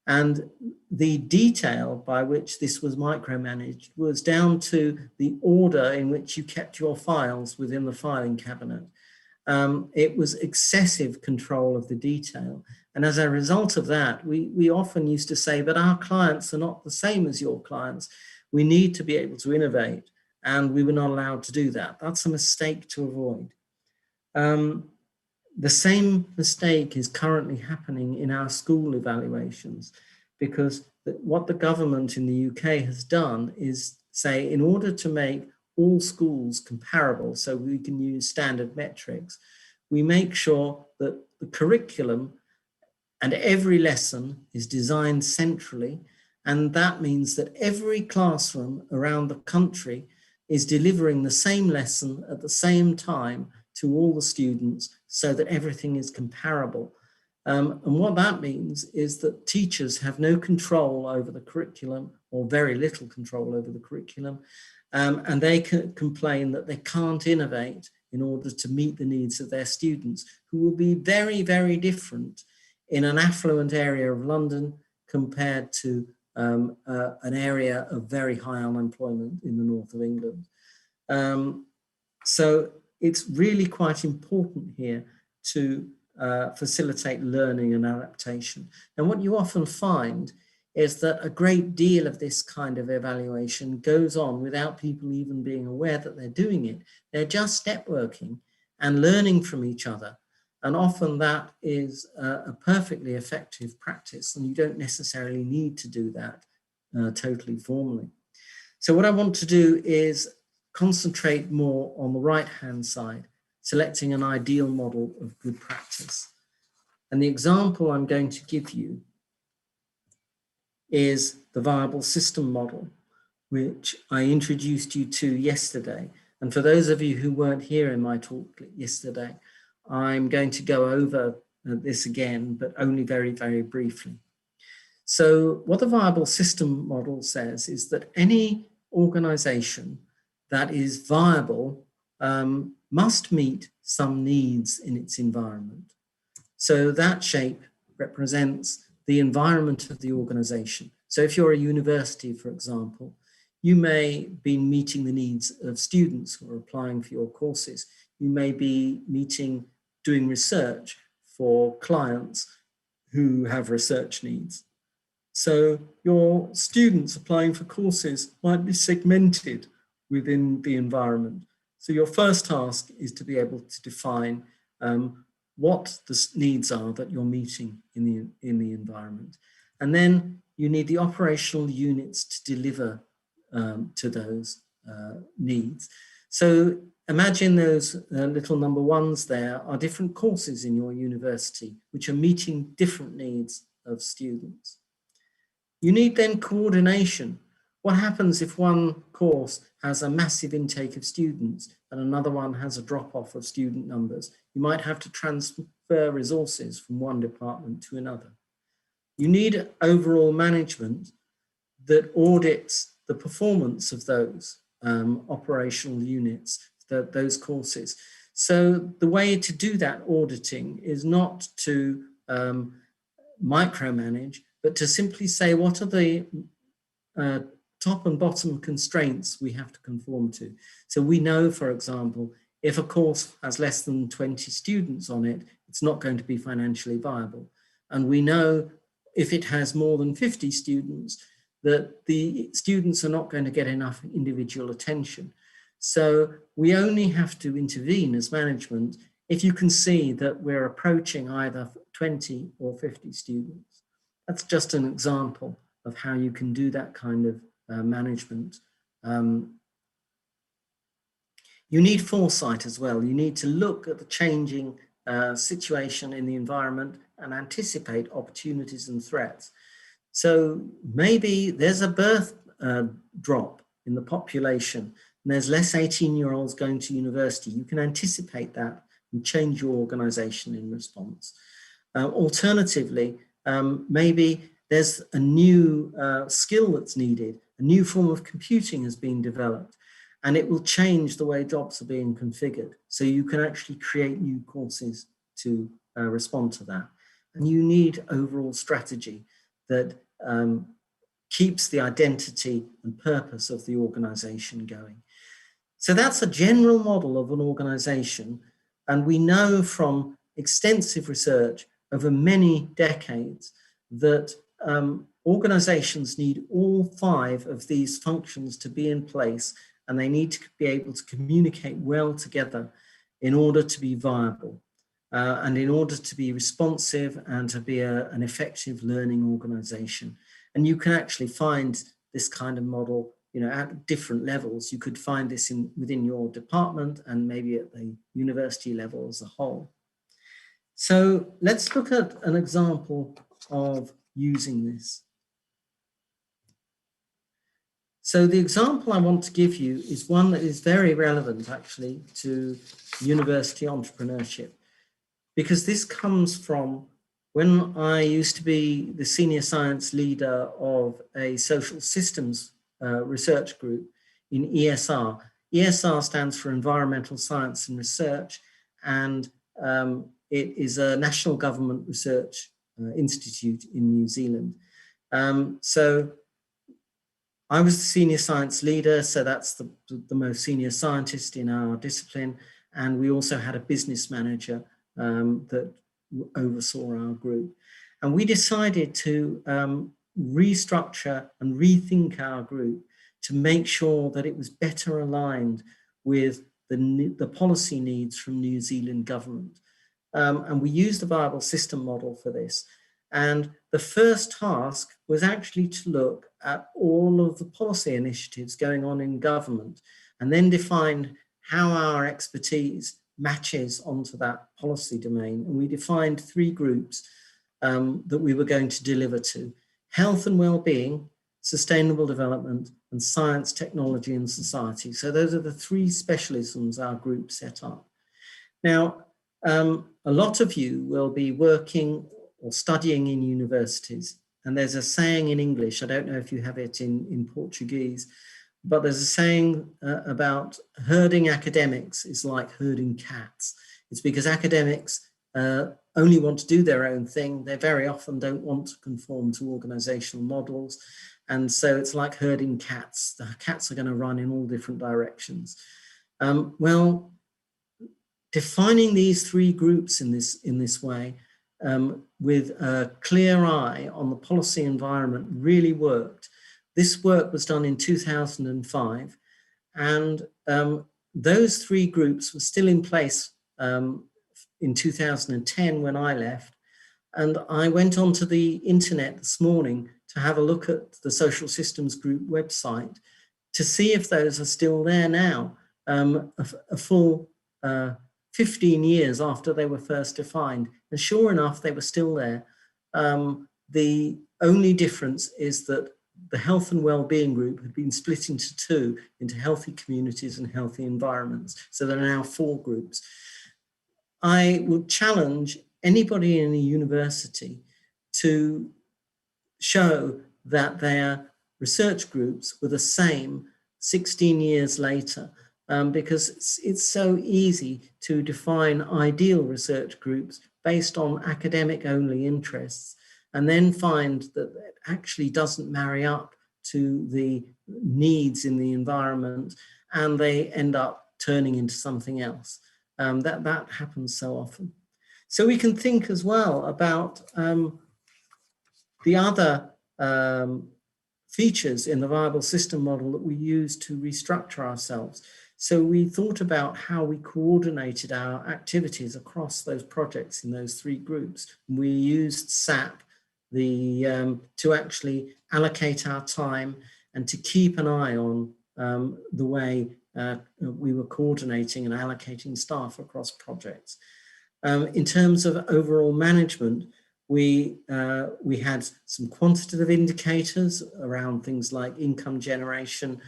And the detail by which this was micromanaged was down to the order in which you kept your files within the filing cabinet. It was excessive control of the detail. And as a result of that, we often used to say, but our clients are not the same as your clients. We need to be able to innovate, and we were not allowed to do that. That's a mistake to avoid. The same mistake is currently happening in our school evaluations, because what the government in the UK has done is say, in order to make all schools comparable so we can use standard metrics, we make sure that the curriculum and every lesson is designed centrally, and that means that every classroom around the country is delivering the same lesson at the same time to all the students so that everything is comparable. And what that means is that teachers have no control over the curriculum, or very little control over the curriculum, and they can complain that they can't innovate in order to meet the needs of their students, who will be very, very different in an affluent area of London compared to an area of very high unemployment in the north of England. So it's really quite important here to facilitate learning and adaptation. And what you often find is that a great deal of this kind of evaluation goes on without people even being aware that they're doing it. They're just networking and learning from each other. And often that is a perfectly effective practice, and you don't necessarily need to do that totally formally. So what I want to do is concentrate more on the right-hand side, selecting an ideal model of good practice. And the example I'm going to give you is the viable system model, which I introduced you to yesterday. And for those of you who weren't here in my talk yesterday, I'm going to go over this again, but only very, very briefly. So what the viable system model says is that any organization that is viable must meet some needs in its environment. So that shape represents the environment of the organization. So if you're a university, for example, you may be meeting the needs of students who are applying for your courses. You may be doing research for clients who have research needs. So your students applying for courses might be segmented within the environment. So your first task is to be able to define what the needs are that you're meeting in the environment. And then you need the operational units to deliver to those needs. So imagine those little number ones there are different courses in your university which are meeting different needs of students. You need then coordination. What happens if one course has a massive intake of students and another one has a drop-off of student numbers? You might have to transfer resources from one department to another. You need overall management that audits the performance of those operational units, those courses. So the way to do that auditing is not to micromanage, but to simply say what are the top and bottom constraints we have to conform to. So we know, for example, if a course has less than 20 students on it, it's not going to be financially viable. And we know if it has more than 50 students, that the students are not going to get enough individual attention. So we only have to intervene as management if you can see that we're approaching either 20 or 50 students. That's just an example of how you can do that kind of management. You need foresight as well. You need to look at the changing situation in the environment and anticipate opportunities and threats. So maybe there's a birth drop in the population and there's less 18-year-olds going to university. You can anticipate that and change your organization in response. Alternatively, maybe there's a new skill that's needed, a new form of computing has been developed, and it will change the way jobs are being configured. So you can actually create new courses to respond to that. And you need overall strategy that keeps the identity and purpose of the organization going. So that's a general model of an organization. And we know from extensive research over many decades that organizations need all 5 of these functions to be in place, and they need to be able to communicate well together in order to be viable and in order to be responsive and to be an effective learning organization. And you can actually find this kind of model, at different levels. You could find this within your department and maybe at the university level as a whole. So let's look at an example of using this. So the example I want to give you is one that is very relevant actually to university entrepreneurship, because this comes from when I used to be the senior science leader of a social systems research group in ESR. ESR stands for Environmental Science and Research, and it is a national government research institute in New Zealand. So I was the senior science leader, so that's the most senior scientist in our discipline, and we also had a business manager that oversaw our group. And we decided to restructure and rethink our group to make sure that it was better aligned with the policy needs from New Zealand government. And we used the viable system model for this. And the first task was actually to look at all of the policy initiatives going on in government and then define how our expertise matches onto that policy domain. And we defined 3 groups that we were going to deliver to: health and well-being, sustainable development, and science, technology, and society. So those are the 3 specialisms our group set up. Now, a lot of you will be working or studying in universities. And there's a saying in English, I don't know if you have it in Portuguese, but there's a saying about herding academics is like herding cats. It's because academics only want to do their own thing. They very often don't want to conform to organizational models. And so it's like herding cats. The cats are going to run in all different directions. Well, defining these 3 groups in this way with a clear eye on the policy environment really worked. This work was done in 2005, and those 3 groups were still in place in 2010 when I left. And I went onto the internet this morning to have a look at the Social Systems Group website to see if those are still there now, a full 15 years after they were first defined. And sure enough, they were still there. The only difference is that the health and well-being group had been split into 2, into healthy communities and healthy environments. So there are now 4 groups. I would challenge anybody in a university to show that their research groups were the same 16 years later. because it's so easy to define ideal research groups based on academic only interests, and then find that it actually doesn't marry up to the needs in the environment, and they end up turning into something else. That happens so often. So we can think as well about the other features in the viable system model that we use to restructure ourselves. So we thought about how we coordinated our activities across those projects in those three groups. We used SAP to actually allocate our time and to keep an eye on the way we were coordinating and allocating staff across projects. In terms of overall management, we had some quantitative indicators around things like income generation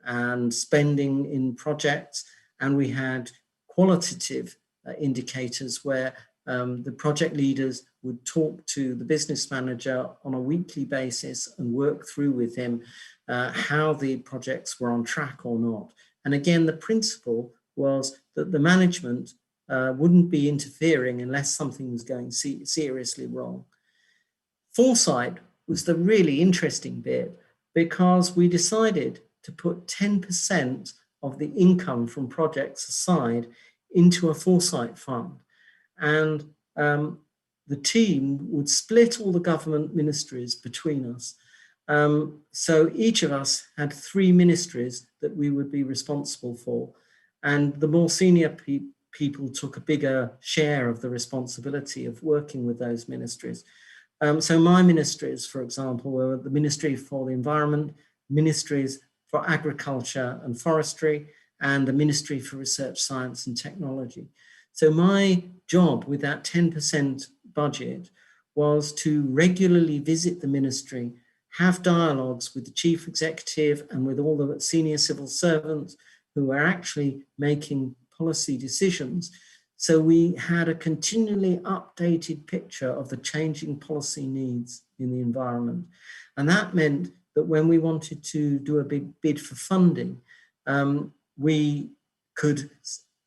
and spending in projects, and we had qualitative indicators where the project leaders would talk to the business manager on a weekly basis and work through with him how the projects were on track or not. And again, the principle was that the management wouldn't be interfering unless something was going seriously wrong. Foresight was the really interesting bit, because we decided to put 10% of the income from projects aside into a foresight fund. And the team would split all the government ministries between us. So each of us had 3 ministries that we would be responsible for. And the more senior people took a bigger share of the responsibility of working with those ministries. So my ministries, for example, were the Ministry for the Environment, Ministries for Agriculture and Forestry, and the Ministry for Research, Science and Technology. So my job with that 10% budget was to regularly visit the ministry, have dialogues with the chief executive and with all the senior civil servants who were actually making policy decisions. So we had a continually updated picture of the changing policy needs in the environment. And that meant that when we wanted to do a big bid for funding, we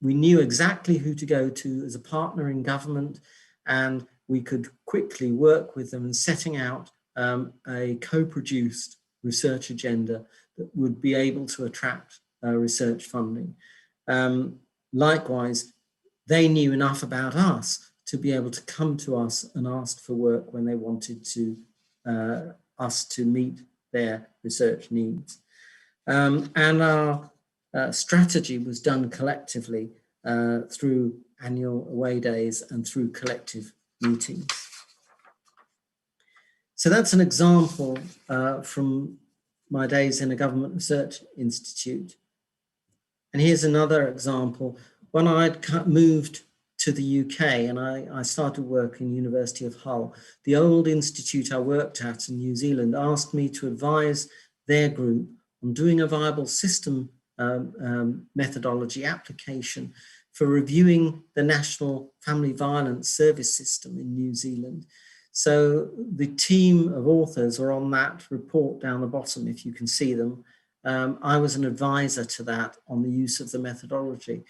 knew exactly who to go to as a partner in government, and we could quickly work with them in setting out a co-produced research agenda that would be able to attract research funding. Likewise, they knew enough about us to be able to come to us and ask for work when they wanted to us to meet their research needs. And our strategy was done collectively through annual away days and through collective meetings. So that's an example from my days in a government research institute. And here's another example. When I'd moved to the UK and I started work in the University of Hull, the old institute I worked at in New Zealand asked me to advise their group on doing a viable system methodology application for reviewing the National Family Violence Service System in New Zealand. So the team of authors are on that report down the bottom, if you can see them. I was an advisor to that on the use of the methodology.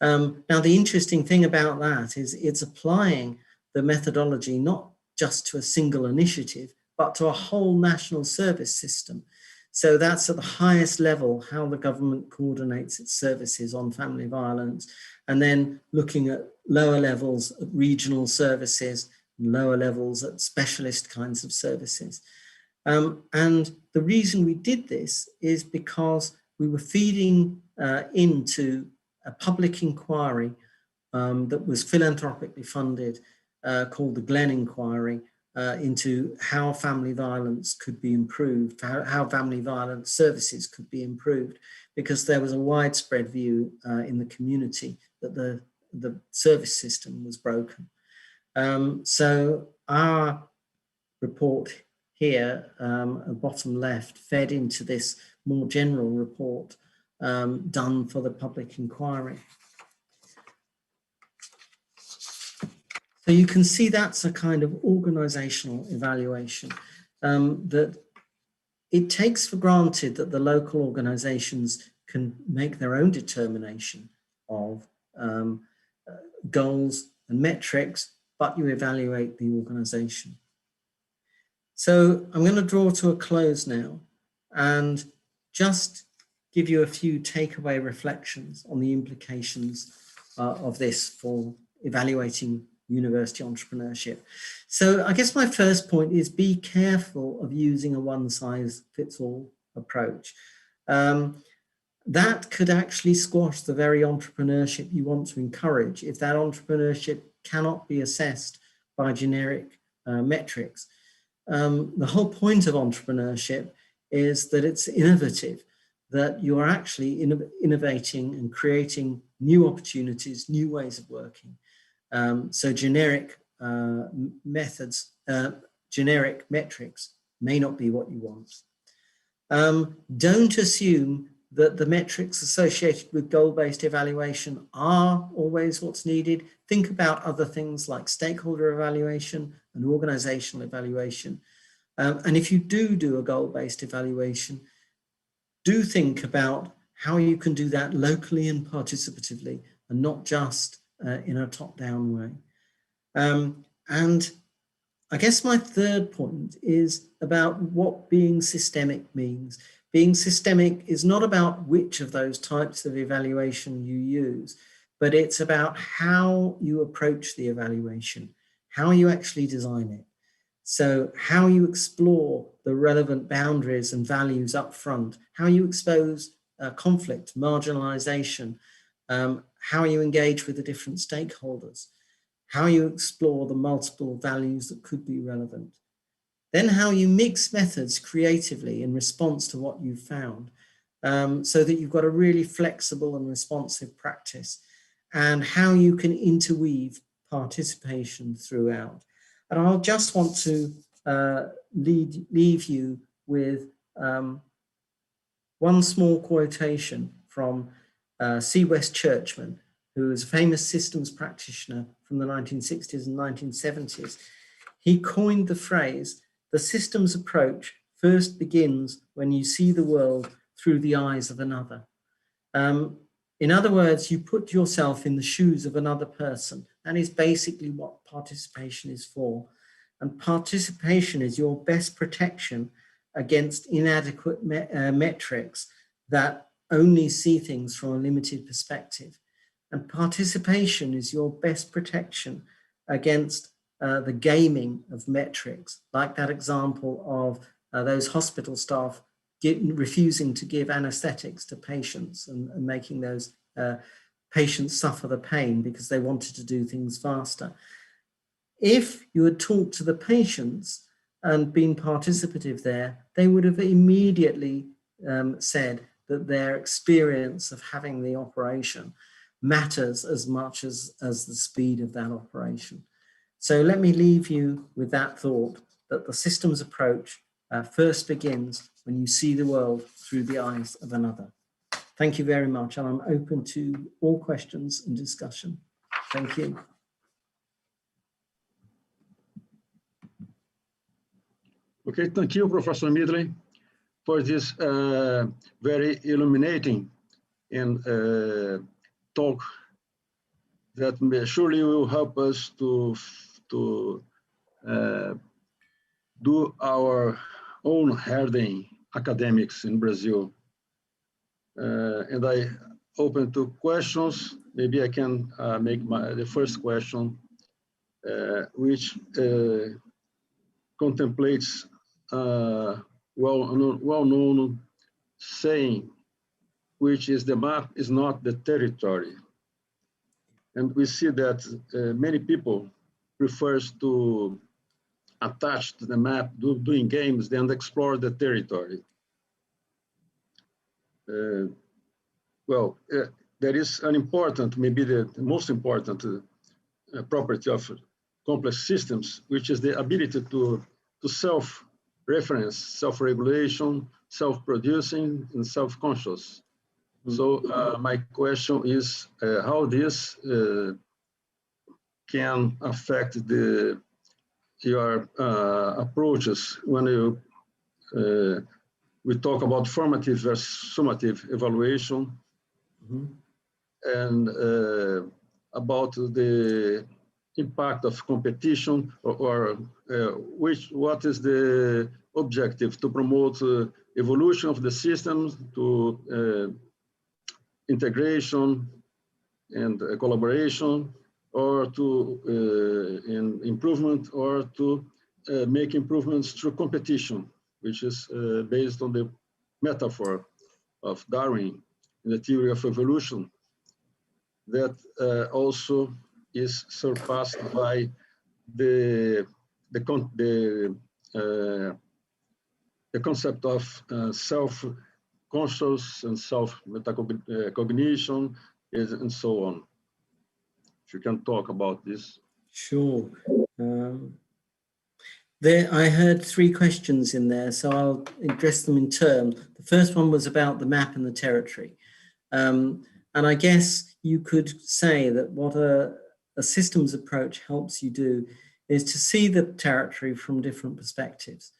Now, the interesting thing about that is it's applying the methodology not just to a single initiative, but to a whole national service system. So that's at the highest level, how the government coordinates its services on family violence, and then looking at lower levels at regional services, lower levels at specialist kinds of services. And the reason we did this is because we were feeding into a public inquiry that was philanthropically funded called the Glenn Inquiry into how family violence could be improved, how family violence services could be improved, because there was a widespread view in the community that the service system was broken. So our report here, bottom left, fed into this more general report done for the public inquiry. So you can see that's a kind of organizational evaluation that it takes for granted that the local organizations can make their own determination of goals and metrics, but you evaluate the organization. So I'm going to draw to a close now and just give you a few takeaway reflections on the implications of this for evaluating university entrepreneurship. So I guess my first point is be careful of using a one-size-fits-all approach. That could actually squash the very entrepreneurship you want to encourage if that entrepreneurship cannot be assessed by generic metrics. The whole point of entrepreneurship is that it's innovative, that you're actually innovating and creating new opportunities, new ways of working. So generic methods, generic metrics may not be what you want. Don't assume that the metrics associated with goal-based evaluation are always what's needed. Think about other things like stakeholder evaluation and organizational evaluation. And if you do a goal-based evaluation, do think about how you can do that locally and participatively and not just in a top-down way. And I guess my third point is about what being systemic means. Being systemic is not about which of those types of evaluation you use, but it's about how you approach the evaluation, how you actually design it. So how you explore the relevant boundaries and values up front, how you expose conflict, marginalization, how you engage with the different stakeholders, how you explore the multiple values that could be relevant. Then how you mix methods creatively in response to what you've found, so that you've got a really flexible and responsive practice, and how you can interweave participation throughout. And I'll just want to leave you with one small quotation from C. West Churchman, who is a famous systems practitioner from the 1960s and 1970s. He coined the phrase, "The systems approach first begins when you see the world through the eyes of another." In other words, you put yourself in the shoes of another person. That is basically what participation is for. And participation is your best protection against inadequate metrics that only see things from a limited perspective. And participation is your best protection against the gaming of metrics, like that example of those hospital staff refusing to give anesthetics to patients and making those patients suffer the pain because they wanted to do things faster. If you had talked to the patients and been participative there, they would have immediately said that their experience of having the operation matters as much as the speed of that operation. So let me leave you with that thought, that the systems approach first begins when you see the world through the eyes of another. Thank you very much, and I'm open to all questions and discussion. Thank you. Okay, thank you, Professor Midley, for this very illuminating and talk that surely will help us to do our own herding academics in Brazil. And I open to questions. Maybe I can make the first question, which contemplates well-known saying, which is the map is not the territory. And we see that many people prefers to attach to the map, doing games, than explore the territory. There is an important, maybe the most important property of complex systems, which is the ability to self-reference, self-regulation, self-producing, and self-conscious. So my question is how this can affect your approaches when you we talk about formative versus summative evaluation, and about the impact of competition, or what is the objective to promote evolution of the systems, to integration and collaboration, or to improvement, or to make improvements through competition, which is based on the metaphor of Darwin in the theory of evolution, that also is surpassed by the concept of self-conscious and self-metacognition, and so on. If you can talk about this. Sure. I heard 3 questions in there, so I'll address them in turn. The first one was about the map and the territory. And I guess you could say that what a systems approach helps you do is to see the territory from different perspectives.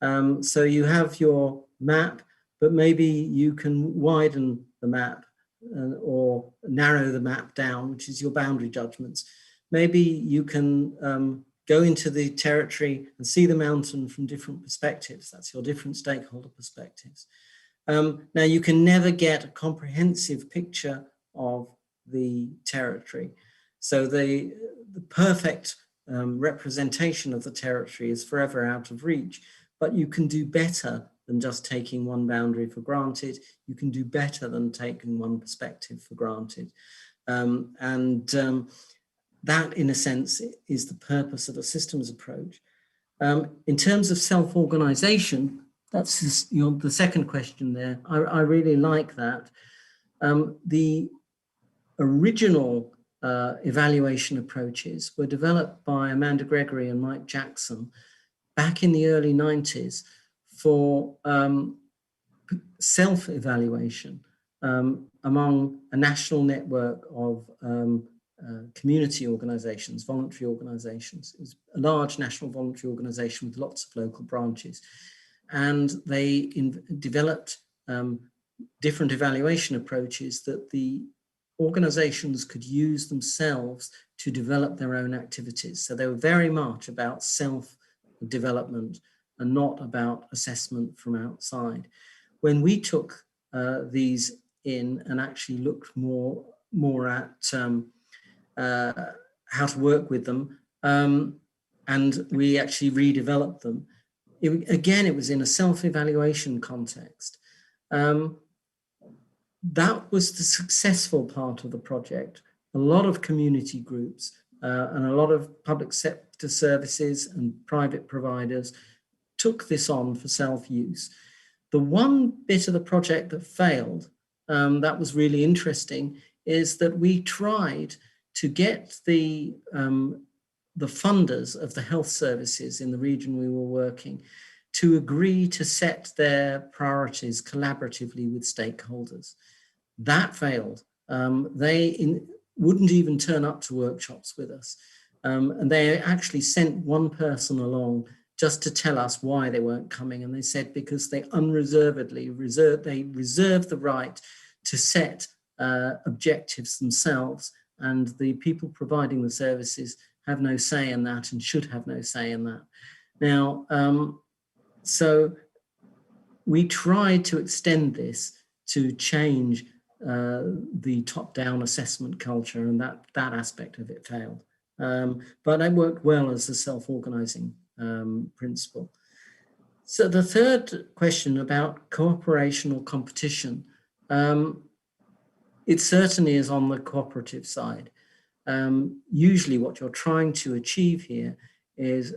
So you have your map, but maybe you can widen the map or narrow the map down, which is your boundary judgments. Maybe you can go into the territory and see the mountain from different perspectives. That's your different stakeholder perspectives. Now, you can never get a comprehensive picture of the territory. So the perfect representation of the territory is forever out of reach, but you can do better than just taking one boundary for granted. You can do better than taking one perspective for granted. That, in a sense, is the purpose of a systems approach. In terms of self-organization, that's the second question there. I really like that. The original evaluation approaches were developed by Amanda Gregory and Mike Jackson back in the early 90s for self-evaluation among a national network of community organizations, voluntary organizations. It was a large national voluntary organization with lots of local branches. And they developed different evaluation approaches that the organizations could use themselves to develop their own activities. So they were very much about self-development and not about assessment from outside. When we took these in and actually looked more at how to work with them, and we actually redeveloped them, it was in a self-evaluation context. That was the successful part of the project. A lot of community groups and a lot of public sector services and private providers took this on for self-use. The one bit of the project that failed, that was really interesting, is that we tried to get the funders of the health services in the region we were working to agree to set their priorities collaboratively with stakeholders. That failed. They wouldn't even turn up to workshops with us. And they actually sent one person along just to tell us why they weren't coming. And they said because they unreservedly reserved the right to set objectives themselves, and the people providing the services have no say in that and should have no say in that. Now, so we tried to extend this to change the top-down assessment culture, and that aspect of it failed. But it worked well as a self-organizing principle. So the third question about cooperation or competition, it certainly is on the cooperative side. Usually what you're trying to achieve here is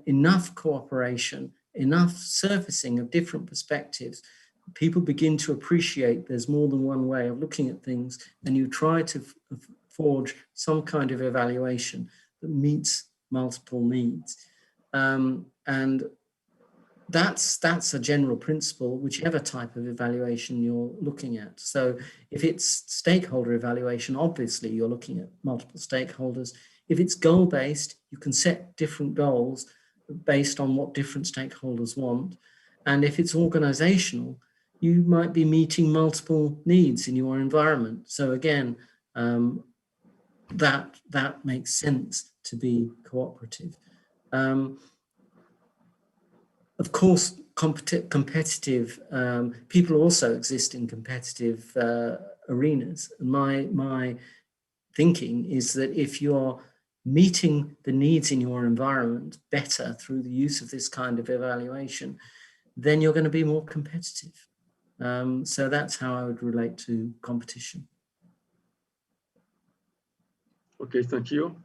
enough cooperation, enough surfacing of different perspectives. People begin to appreciate there's more than one way of looking at things, and you try to forge some kind of evaluation that meets multiple needs. And that's a general principle, whichever type of evaluation you're looking at. So if it's stakeholder evaluation, obviously you're looking at multiple stakeholders. If it's goal-based, you can set different goals based on what different stakeholders want. And if it's organizational, you might be meeting multiple needs in your environment. So again, that makes sense to be cooperative. Of course, competitive people also exist in competitive arenas. And my thinking is that if you're meeting the needs in your environment better through the use of this kind of evaluation, then you're going to be more competitive. So that's how I would relate to competition. Okay, thank you.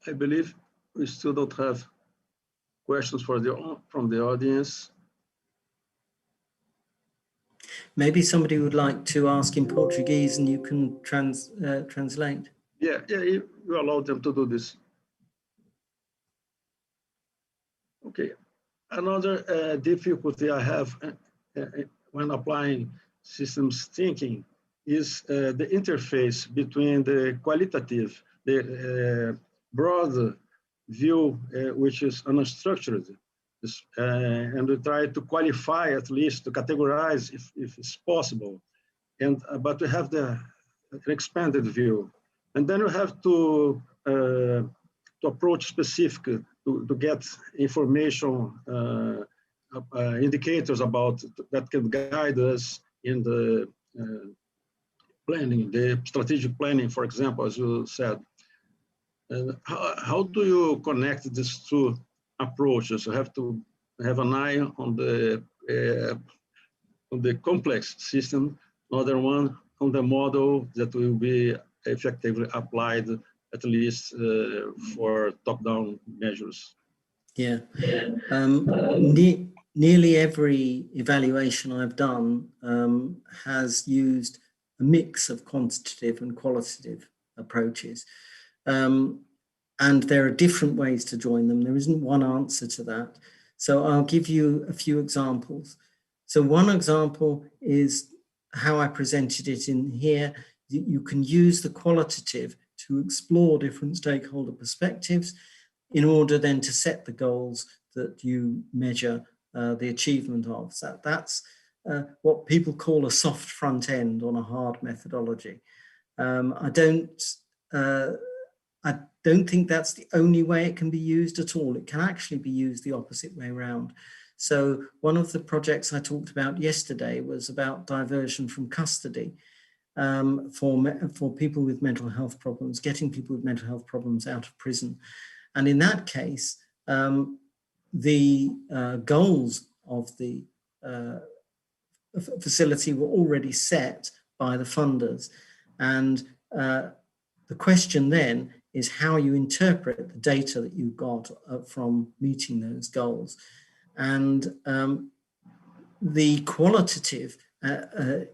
I believe we still don't have questions from the audience. Maybe somebody would like to ask in Portuguese and you can translate. Yeah, you allow them to do this. Okay, another difficulty I have when applying systems thinking is the interface between the qualitative, the broad view, which is unstructured, and we try to qualify, at least to categorize if it's possible, and but we have the expanded view, and then we have to approach specific to get information, indicators about that can guide us in the planning, the strategic planning, for example, as you said. How do you connect these two approaches? You have to have an eye on the complex system, another one on the model that will be effectively applied, at least for top-down measures. Yeah. Nearly every evaluation I've done has used a mix of quantitative and qualitative approaches. And there are different ways to join them. There isn't one answer to that. So I'll give you a few examples. So one example is how I presented it in here. You can use the qualitative to explore different stakeholder perspectives in order then to set the goals that you measure the achievement of. So that's what people call a soft front end on a hard methodology. I don't think that's the only way it can be used at all. It can actually be used the opposite way around. So one of the projects I talked about yesterday was about diversion from custody for people with mental health problems, getting people with mental health problems out of prison. And in that case, the goals of the facility were already set by the funders. And the question then is how you interpret the data that you got from meeting those goals. And the qualitative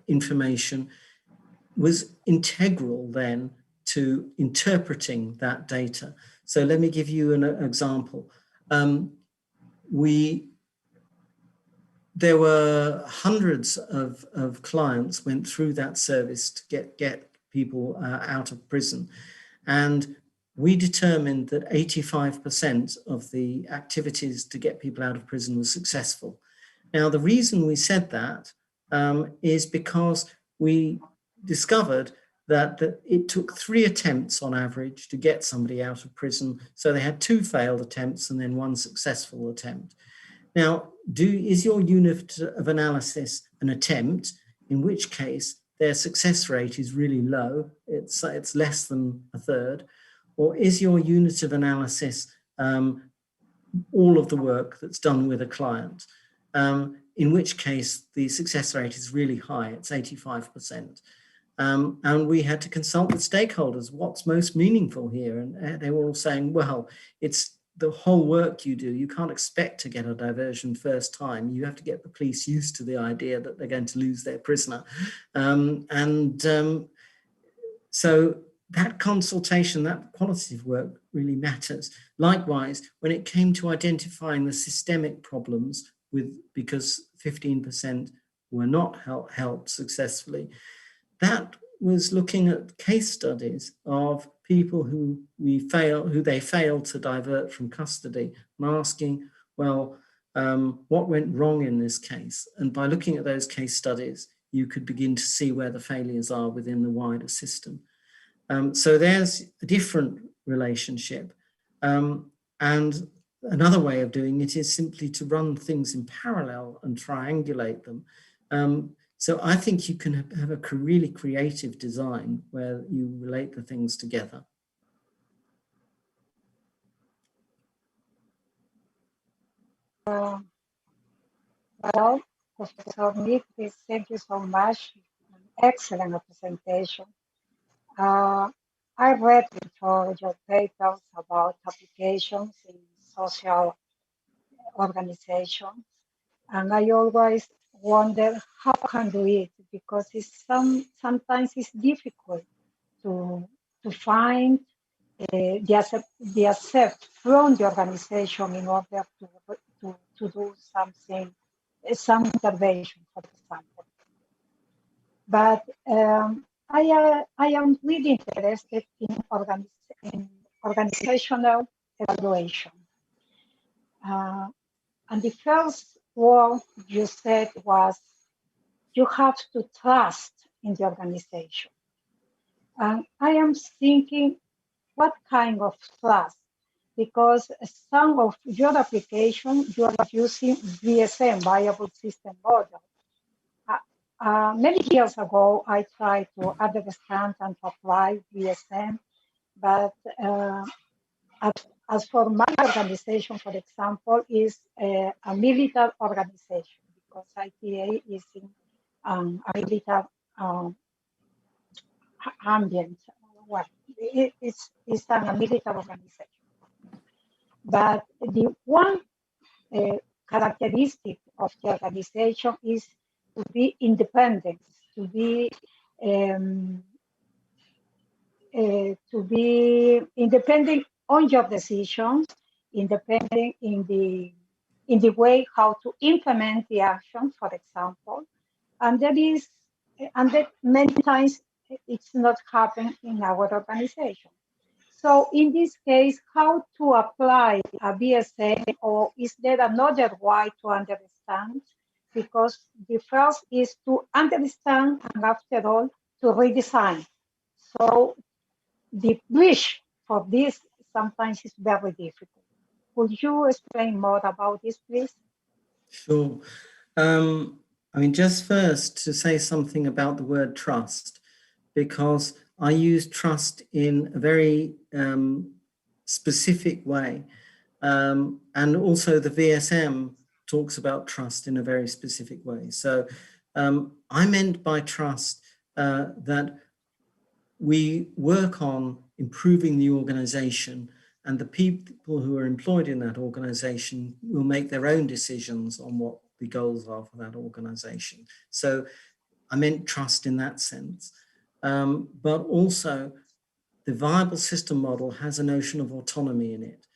information was integral then to interpreting that data. So let me give you an example. There were hundreds of clients went through that service to get people out of prison. And we determined that 85% of the activities to get people out of prison was successful. Now, the reason we said that is because we discovered that it took 3 attempts on average to get somebody out of prison. So they had 2 failed attempts and then 1 successful attempt. Now, is your unit of analysis an attempt, in which case their success rate is really low, it's less than a third, or is your unit of analysis all of the work that's done with a client, in which case the success rate is really high, it's 85%. And we had to consult with stakeholders, what's most meaningful here? And they were all saying, well, it's the whole work you do. You can't expect to get a diversion first time. You have to get the police used to the idea that they're going to lose their prisoner. So that consultation, that qualitative work really matters. Likewise, when it came to identifying the systemic problems because 15% were not helped successfully, that was looking at case studies of people who they failed to divert from custody, and asking, well, what went wrong in this case? And by looking at those case studies, you could begin to see where the failures are within the wider system. So there's a different relationship. And another way of doing it is simply to run things in parallel and triangulate them. So I think you can have a really creative design where you relate the things together. Well, Professor Nick, thank you so much. An excellent presentation. I read before your papers about applications in social organizations, and I always wonder how can do it, because sometimes it's difficult to find the accept from the organization in order to do something, some intervention, for example. But I am really interested in organizational evaluation. And the first word you said was, you have to trust in the organization. And I am thinking, what kind of trust? Because some of your applications, you are using VSM, Viable System Model. Many years ago, I tried to understand and apply VSM, but as for my organization, for example, is a military organization, because ITA is in a military ambient. Well, it's a military organization. But the one characteristic of the organization is to be independent, to be independent on your decisions, independent in the way how to implement the action, for example, and that many times it's not happening in our organization. So in this case, how to apply a BSA, or is there another way to understand? Because the first is to understand, and after all, to redesign. So the bridge for this sometimes is very difficult. Could you explain more about this, please? Sure. I mean, just first to say something about the word trust, because I use trust in a very specific way. And also the VSM talks about trust in a very specific way. So I meant by trust that we work on improving the organization, and the people who are employed in that organization will make their own decisions on what the goals are for that organization. So I meant trust in that sense. But also the viable system model has a notion of autonomy in it,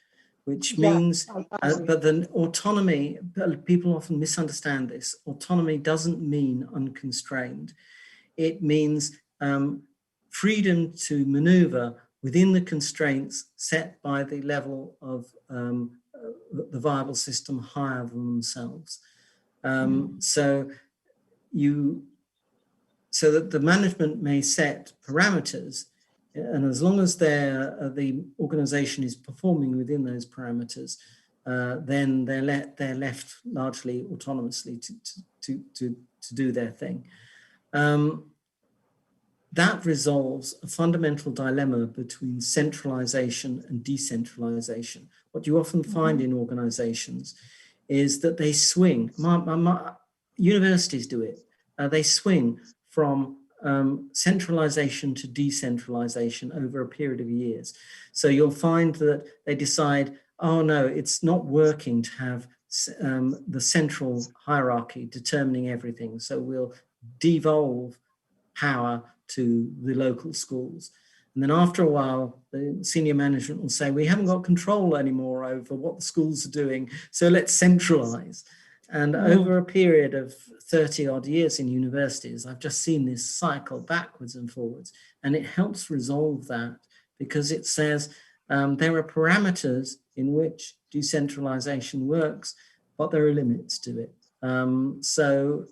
which means, but the autonomy, people often misunderstand this. Autonomy doesn't mean unconstrained. It means freedom to maneuver within the constraints set by the level of the viable system higher than themselves. So that the management may set parameters, and as long as the organization is performing within those parameters, then they're left largely autonomously to do their thing. That resolves a fundamental dilemma between centralization and decentralization. What you often find in organizations is that they swing. Universities do it. They swing from centralization to decentralization over a period of years. So you'll find that they decide, oh no, it's not working to have the central hierarchy determining everything. So we'll devolve power to the local schools. And then after a while, the senior management will say, we haven't got control anymore over what the schools are doing, so let's centralize. And over a period of 30 odd years in universities, I've just seen this cycle backwards and forwards. And it helps resolve that because it says there are parameters in which decentralization works, but there are limits to it. So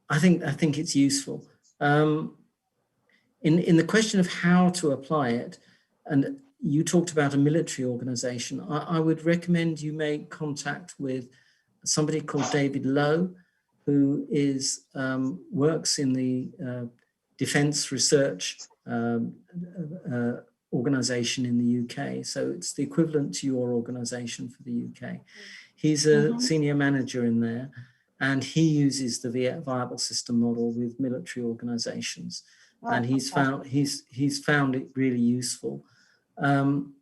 I think it's useful. In the question of how to apply it, and you talked about a military organization, I would recommend you make contact with somebody called David Lowe, who is works in the Defence Research organization in the UK. So it's the equivalent to your organization for the UK. He's a senior manager in there, and he uses the viable system model with military organizations. And he's found it really useful.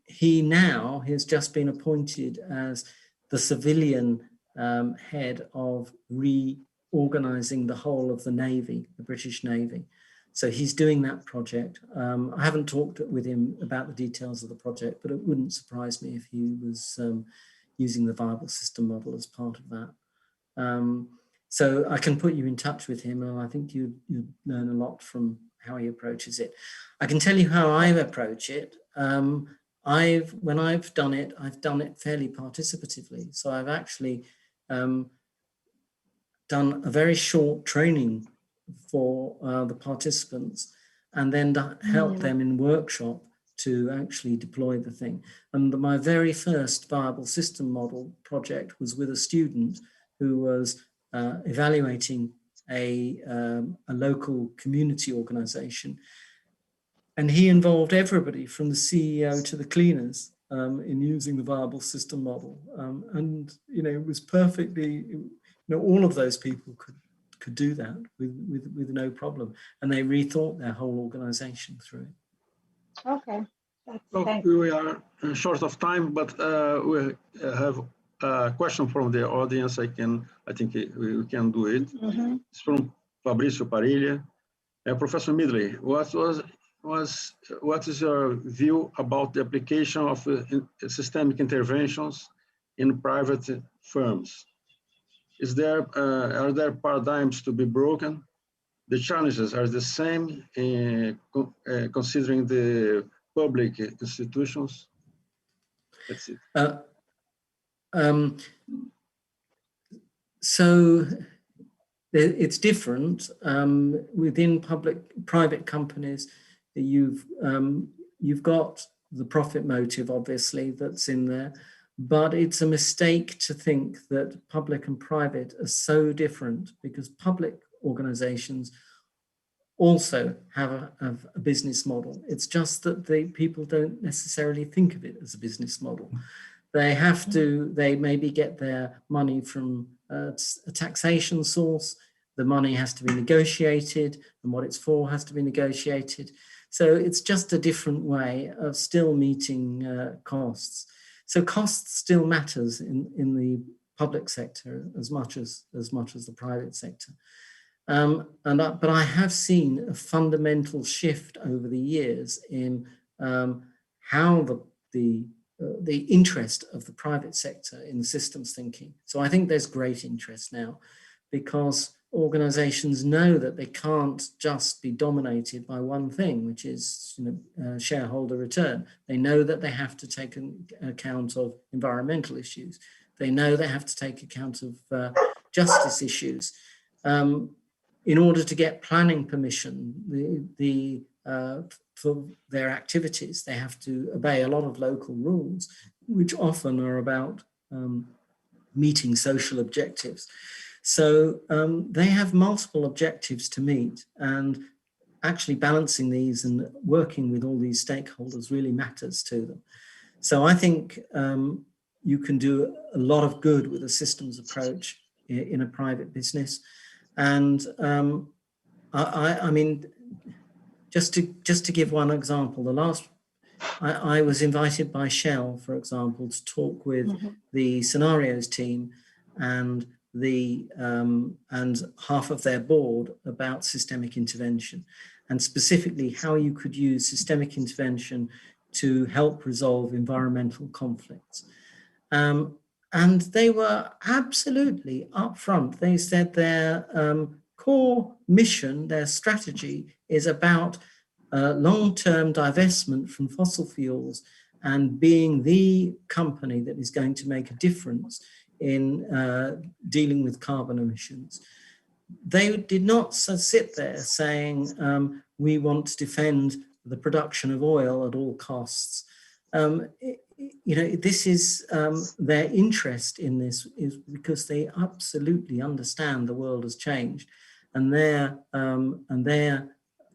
He now has just been appointed as the civilian head of reorganizing the whole of the Navy, the British Navy. So he's doing that project. I haven't talked with him about the details of the project, but it wouldn't surprise me if he was using the viable system model as part of that. So I can put you in touch with him, and I think you'd learn a lot from how he approaches it. I can tell you how I approach it. When I've done it fairly participatively. So I've actually done a very short training for the participants, and then help them in workshop to actually deploy the thing. And my very first viable system model project was with a student who was evaluating a local community organization. And he involved everybody from the CEO to the cleaners in using the viable system model. And, it was perfectly, all of those people could do that with no problem. And they rethought their whole organization through it. Okay. So we are short of time, but we have a question from the audience. I think we can do it. It's from Fabrício Parilla. Professor Midley, what is your view about the application of systemic interventions in private firms? Are there paradigms to be broken? The challenges are the same considering the public institutions? That's it. So it's different within private companies. You've got the profit motive, obviously, that's in there, but it's a mistake to think that public and private are so different, because public organizations also have a business model. It's just that people don't necessarily think of it as a business model. They maybe get their money from a taxation source. The money has to be negotiated, and what it's for has to be negotiated. So it's just a different way of still meeting costs. So cost still matters in the public sector as much as the private sector. But I have seen a fundamental shift over the years in how the interest of the private sector in systems thinking. So I think there's great interest now, because organizations know that they can't just be dominated by one thing, which is shareholder return. They know that they have to take account of environmental issues. They know they have to take account of justice issues. In order to get planning permission, for their activities, they have to obey a lot of local rules, which often are about meeting social objectives. So they have multiple objectives to meet, and actually balancing these and working with all these stakeholders really matters to them. So I think you can do a lot of good with a systems approach in a private business. And I mean, just to give one example, I was invited by Shell, for example, to talk with the scenarios team and and half of their board about systemic intervention, and specifically how you could use systemic intervention to help resolve environmental conflicts. and they were absolutely upfront. They said their core mission, their strategy is about long-term divestment from fossil fuels and being the company that is going to make a difference in dealing with carbon emissions. They did not sit there saying, we want to defend the production of oil at all costs. This is their interest in this is because they absolutely understand the world has changed, and their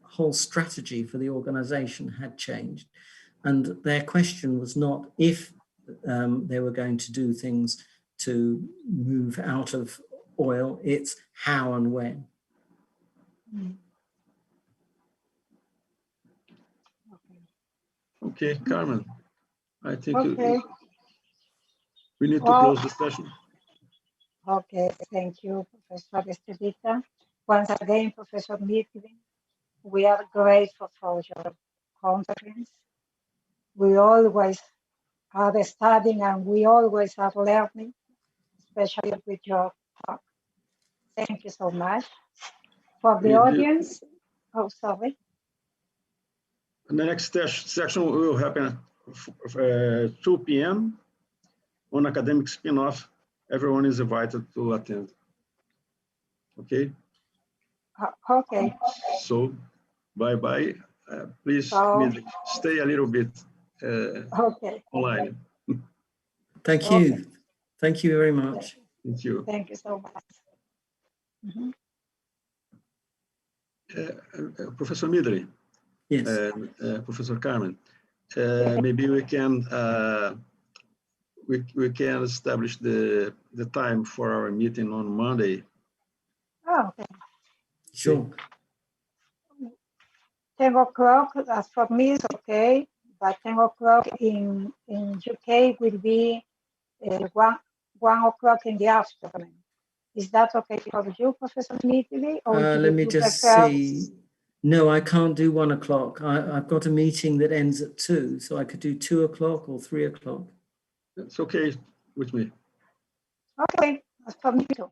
whole strategy for the organization had changed. And their question was not if they were going to do things to move out of oil, it's how and when. Okay, Carmen, I think Okay. we need to close the session. Okay, thank you, Professor Estevita. Once again, Professor Mitlin, we are grateful for your conference. We always are studying and we always are learning, especially with your talk. Thank you so much. For the audience, oh, sorry. The next section will happen at 2 p.m. on academic spin-off. Everyone is invited to attend. Okay? Okay. So, bye-bye. Please stay a little bit online. Thank you. Okay. Thank you very much. Thank you. Thank you so much. Professor Midri. Yes. Professor Carmen. Maybe we can establish the time for our meeting on Monday. Oh, okay. Sure. 10 o'clock, as for me, is okay, but 10 o'clock in UK will be 1 o'clock in the afternoon. Is that okay for you, Professor Mitili? Let me just see. No, I can't do 1 o'clock. I've got a meeting that ends at 2, so I could do 2 o'clock or 3 o'clock. It's okay with me. Okay, as for me too.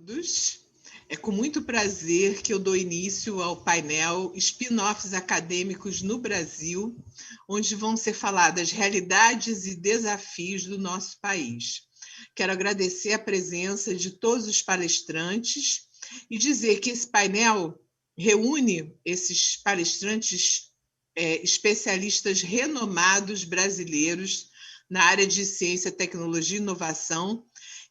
todos. É com muito prazer que eu dou início ao painel Spin-offs Acadêmicos no Brasil, onde vão ser faladas realidades e desafios do nosso país. Quero agradecer a presença de todos os palestrantes e dizer que esse painel reúne esses palestrantes especialistas renomados brasileiros na área de ciência, tecnologia e inovação,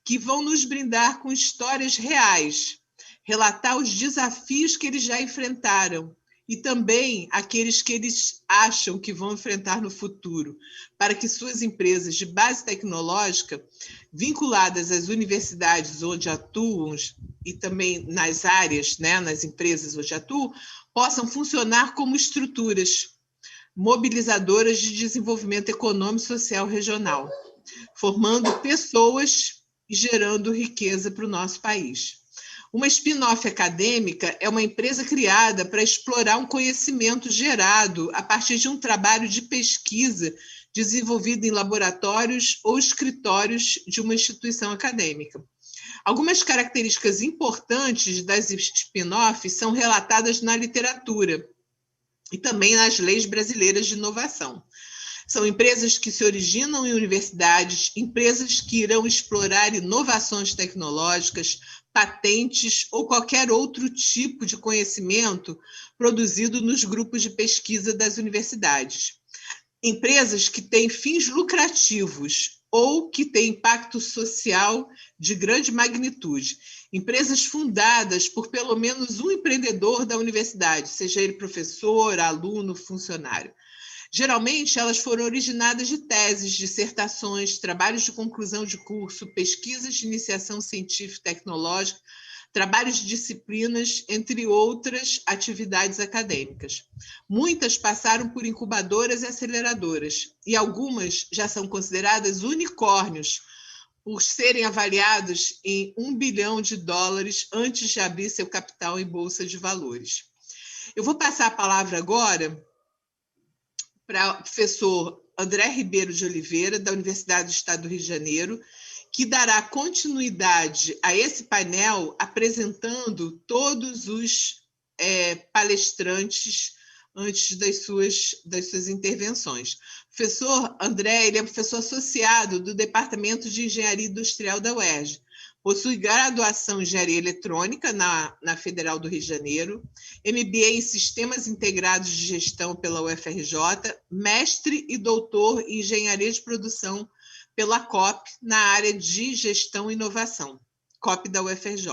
que vão nos brindar com histórias reais, relatar os desafios que eles já enfrentaram e também aqueles que eles acham que vão enfrentar no futuro, para que suas empresas de base tecnológica, vinculadas às universidades onde atuam e também nas áreas, né, nas empresas onde atuam, possam funcionar como estruturas mobilizadoras de desenvolvimento econômico e social regional, formando pessoas e gerando riqueza para o nosso país. Uma spin-off acadêmica é uma empresa criada para explorar um conhecimento gerado a partir de um trabalho de pesquisa desenvolvido em laboratórios ou escritórios de uma instituição acadêmica. Algumas características importantes das spin-offs são relatadas na literatura e também nas leis brasileiras de inovação. São empresas que se originam em universidades, empresas que irão explorar inovações tecnológicas, patentes ou qualquer outro tipo de conhecimento produzido nos grupos de pesquisa das universidades. Empresas que têm fins lucrativos ou que têm impacto social de grande magnitude. Empresas fundadas por pelo menos um empreendedor da universidade, seja ele professor, aluno, funcionário. Geralmente, elas foram originadas de teses, dissertações, trabalhos de conclusão de curso, pesquisas de iniciação científica e tecnológica, trabalhos de disciplinas, entre outras atividades acadêmicas. Muitas passaram por incubadoras e aceleradoras, e algumas já são consideradas unicórnios, por serem avaliados em US$ 1 bilhão antes de abrir seu capital em bolsa de valores. Eu vou passar a palavra agora para o professor André Ribeiro de Oliveira, da Universidade do Estado do Rio de Janeiro, que dará continuidade a esse painel apresentando todos os palestrantes antes das suas intervenções. O professor André, ele é professor associado do Departamento de Engenharia Industrial da UERJ. Possui graduação em Engenharia Eletrônica na Federal do Rio de Janeiro, MBA em Sistemas Integrados de Gestão pela UFRJ, mestre e doutor em Engenharia de Produção pela COP, na área de Gestão e Inovação, COP da UFRJ.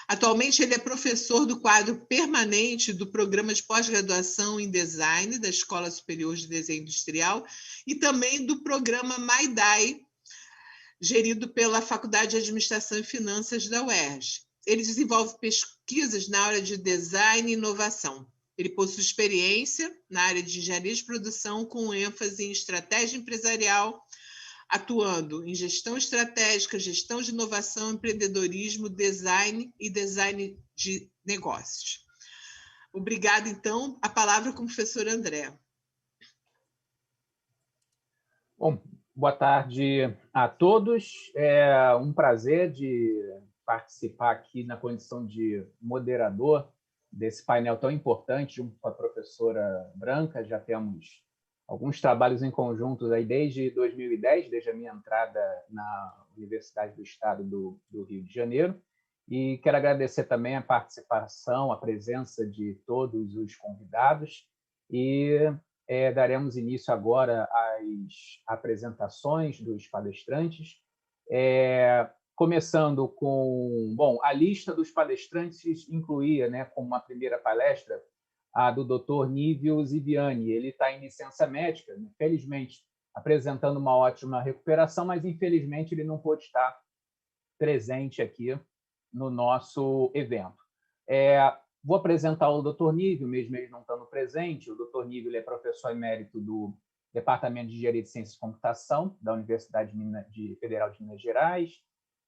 Atualmente, ele é professor do quadro permanente do Programa de Pós-Graduação em Design da Escola Superior de Desenho Industrial e também do Programa MAIDAI, gerido pela Faculdade de Administração e Finanças da UERJ. Ele desenvolve pesquisas na área de design e inovação. Ele possui experiência na área de engenharia de produção com ênfase em estratégia empresarial, atuando em gestão estratégica, gestão de inovação, empreendedorismo, design e design de negócios. Obrigada, então. A palavra com o professor André. Bom, boa tarde a todos. É um prazer de participar aqui na condição de moderador desse painel tão importante, junto com a professora Branca. Já temos alguns trabalhos em conjunto aí desde 2010, desde a minha entrada na Universidade do Estado do Rio de Janeiro. E quero agradecer também a participação, a presença de todos os convidados. E daremos início agora às apresentações dos palestrantes, começando com... Bom, a lista dos palestrantes incluía, né, como uma primeira palestra, a do Dr. Nívio Ziviani. Ele está em licença médica, infelizmente, apresentando uma ótima recuperação, mas, infelizmente, ele não pôde estar presente aqui no nosso evento. Vou apresentar o Dr. Nívio, mesmo ele não estando presente. O Dr. Nívio ele é professor emérito do Departamento de Engenharia de Ciências e Computação da Universidade Federal de Minas Gerais.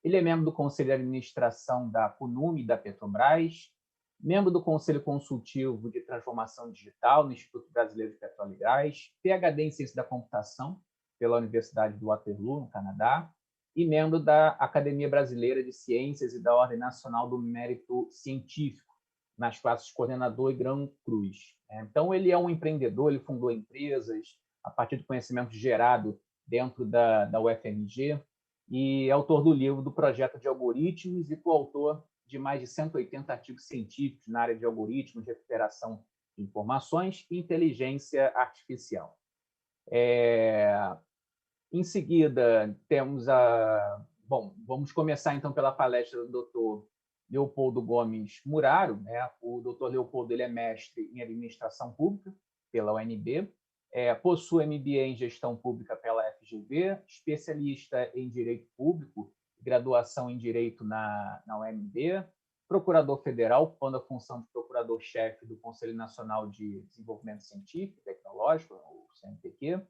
Ele é membro do Conselho de Administração da CUNUM e da Petrobras, membro do Conselho Consultivo de Transformação Digital no Instituto Brasileiro de Petróleo e Gás, PhD em Ciência da Computação pela Universidade do Waterloo, no Canadá, e membro da Academia Brasileira de Ciências e da Ordem Nacional do Mérito Científico, nas classes coordenador e grão cruz. Então, ele é um empreendedor, ele fundou empresas a partir do conhecimento gerado dentro da UFMG e é autor do livro do Projeto de Algoritmos e coautor de mais de 180 artigos científicos na área de algoritmos, recuperação de informações e inteligência artificial. Em seguida, temos Bom, vamos começar, então, pela palestra do Dr. Leopoldo Gomes Muraro. O Dr. Leopoldo ele é mestre em Administração Pública pela UNB, possui MBA em Gestão Pública pela FGV, especialista em Direito Público, graduação em Direito na UNB, procurador federal, ocupando a função de procurador-chefe do Conselho Nacional de Desenvolvimento Científico e Tecnológico, o CNPq,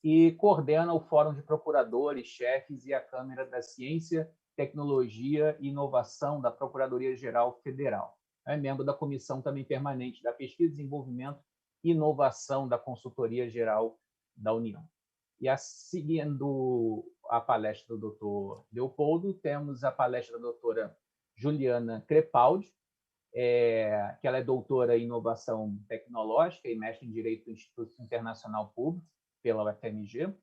e coordena o Fórum de Procuradores, Chefes e a Câmara da Ciência, Tecnologia e Inovação da Procuradoria-Geral Federal. É membro da Comissão também permanente da Pesquisa, Desenvolvimento e Inovação da Consultoria Geral da União. E seguindo a palestra do Dr. Leopoldo, temos a palestra da doutora Juliana Crepaldi, que ela é doutora em Inovação Tecnológica e mestre em Direito do Instituto Internacional Público pela UFMG,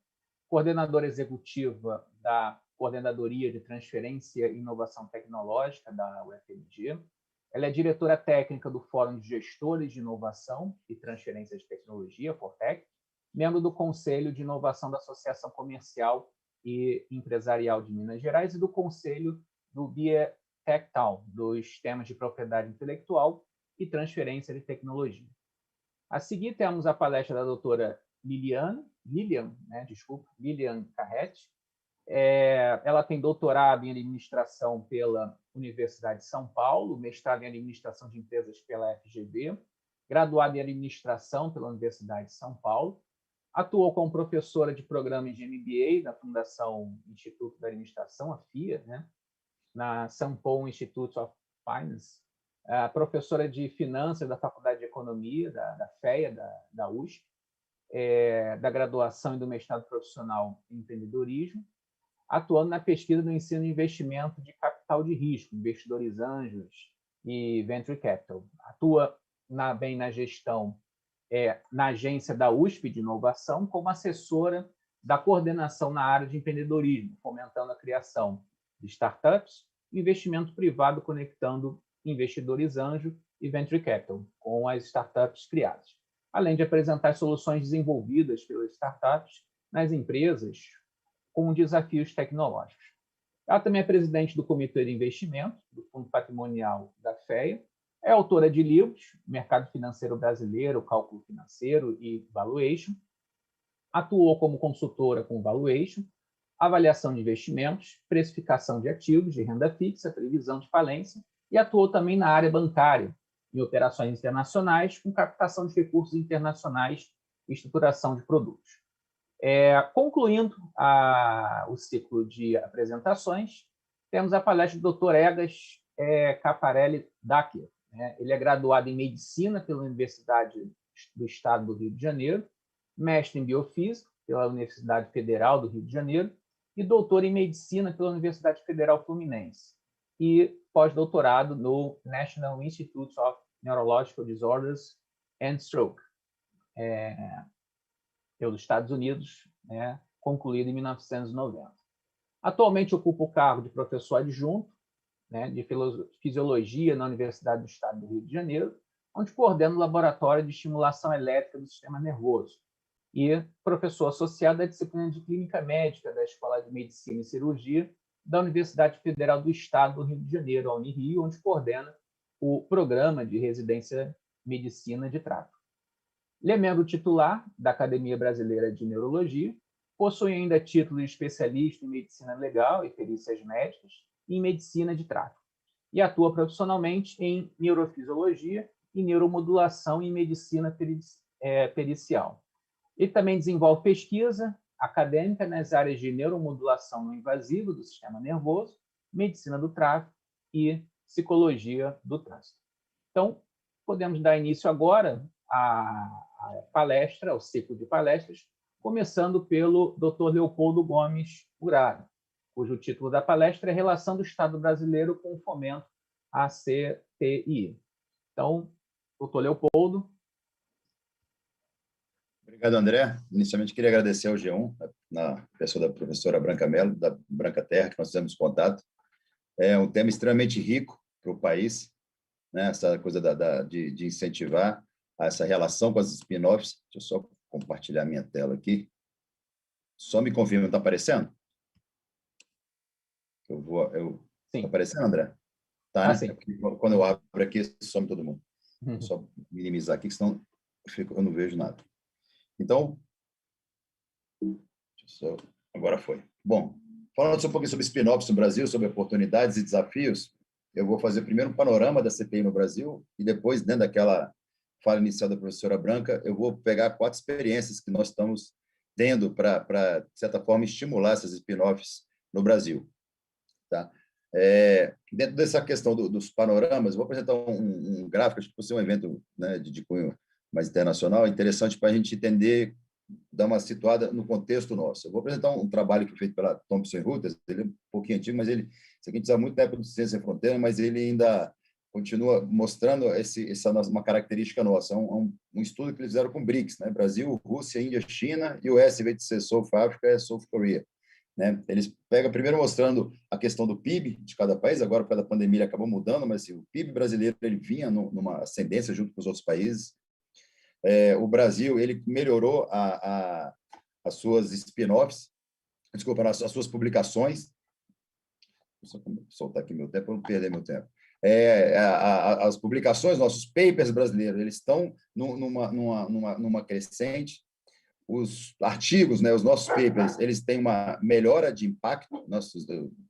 coordenadora executiva da Coordenadoria de Transferência e Inovação Tecnológica da UFMG. Ela é diretora técnica do Fórum de Gestores de Inovação e Transferência de Tecnologia, FORTEC, membro do Conselho de Inovação da Associação Comercial e Empresarial de Minas Gerais e do Conselho do BIETECTAL, dos temas de propriedade intelectual e transferência de tecnologia. A seguir, temos a palestra da doutora Lilian Carretti. Ela tem doutorado em administração pela Universidade de São Paulo, mestrado em administração de empresas pela FGV, graduada em administração pela Universidade de São Paulo, atuou como professora de programas de MBA da Fundação Instituto da Administração, a FIA, na Sampo Institute of Finance, professora de finanças da Faculdade de Economia, da FEA, da USP, da graduação e do mestrado profissional em empreendedorismo, atuando na pesquisa do ensino e investimento de capital de risco, investidores anjos e venture capital. Atua bem na gestão na agência da USP de inovação como assessora da coordenação na área de empreendedorismo, fomentando a criação de startups e investimento privado conectando investidores anjo e venture capital com as startups criadas, além de apresentar soluções desenvolvidas pelas startups nas empresas com desafios tecnológicos. Ela também é presidente do Comitê de Investimento do Fundo Patrimonial da FEA, é autora de livros Mercado Financeiro Brasileiro, Cálculo Financeiro e Valuation, atuou como consultora com Valuation, avaliação de investimentos, precificação de ativos de renda fixa, previsão de falência, e atuou também na área bancária, em operações internacionais, com captação de recursos internacionais e estruturação de produtos. Concluindo o ciclo de apresentações, temos a palestra do Dr. Egas Caparelli Dacker. Ele é graduado em Medicina pela Universidade do Estado do Rio de Janeiro, mestre em Biofísica pela Universidade Federal do Rio de Janeiro e doutor em Medicina pela Universidade Federal Fluminense e pós-doutorado no National Institute of Neurological Disorders and Stroke, pelos Estados Unidos, concluído em 1990. Atualmente ocupa o cargo de professor adjunto de Fisiologia na Universidade do Estado do Rio de Janeiro, onde coordena o Laboratório de Estimulação Elétrica do Sistema Nervoso, e professor associado da disciplina de Clínica Médica da Escola de Medicina e Cirurgia da Universidade Federal do Estado do Rio de Janeiro, a Unirio, onde coordena o Programa de Residência Medicina de Trato. Ele é membro titular da Academia Brasileira de Neurologia, possui ainda título de especialista em Medicina Legal e Perícias Médicas e em Medicina de Trato, e atua profissionalmente em Neurofisiologia e Neuromodulação e Medicina Pericial. Ele também desenvolve pesquisa acadêmica nas áreas de neuromodulação não invasiva do sistema nervoso, medicina do tráfego e psicologia do trânsito. Então, podemos dar início agora à palestra, ao ciclo de palestras, começando pelo Dr. Leopoldo Gomes Muraro. cujo título da palestra é Relação do Estado Brasileiro com o Fomento à CTI. Então, doutor Leopoldo. Obrigado, André. Inicialmente, queria agradecer ao GEUM, na pessoa da professora Branca Mello, da Branca Terra, que nós fizemos contato. É um tema extremamente rico para o país, né? Essa coisa de incentivar essa relação com as spin-offs. Deixa eu só compartilhar minha tela aqui. Só me confirma, está aparecendo? Está aparecendo, André? Tá, né? Sim. Quando eu abro aqui, some todo mundo. Só minimizar aqui, senão eu não vejo nada. Então, agora foi. Bom, falando um pouquinho sobre spin-offs no Brasil, sobre oportunidades e desafios, eu vou fazer primeiro um panorama da CTI no Brasil e depois, dentro daquela fala inicial da professora Branca, eu vou pegar 4 experiências que nós estamos tendo para, de certa forma, estimular essas spin-offs no Brasil. Tá? Dentro dessa questão dos panoramas, eu vou apresentar um gráfico, acho que vai ser um evento, né, de cunho mais internacional, interessante para a gente entender, dar uma situada no contexto nosso. Eu vou apresentar um trabalho que foi feito pela Thomson Reuters, ele é um pouquinho antigo, mas isso aqui a gente usa muito da época do Ciência Sem Fronteira, mas ele ainda continua mostrando uma característica nossa. É um estudo que eles fizeram com BRICS, né? Brasil, Rússia, Índia, China, e o S, em vez de ser South Africa, é South Korea. Né? Eles pegam primeiro mostrando a questão do PIB de cada país, agora por causa da pandemia ele acabou mudando, mas assim, o PIB brasileiro ele vinha numa ascendência junto com os outros países. O Brasil ele melhorou as suas spin-offs, desculpa, as suas publicações. Vou soltar aqui meu tempo para não perder meu tempo. As publicações, nossos papers brasileiros, eles estão numa crescente. Os artigos, né, os nossos papers, eles têm uma melhora de impacto,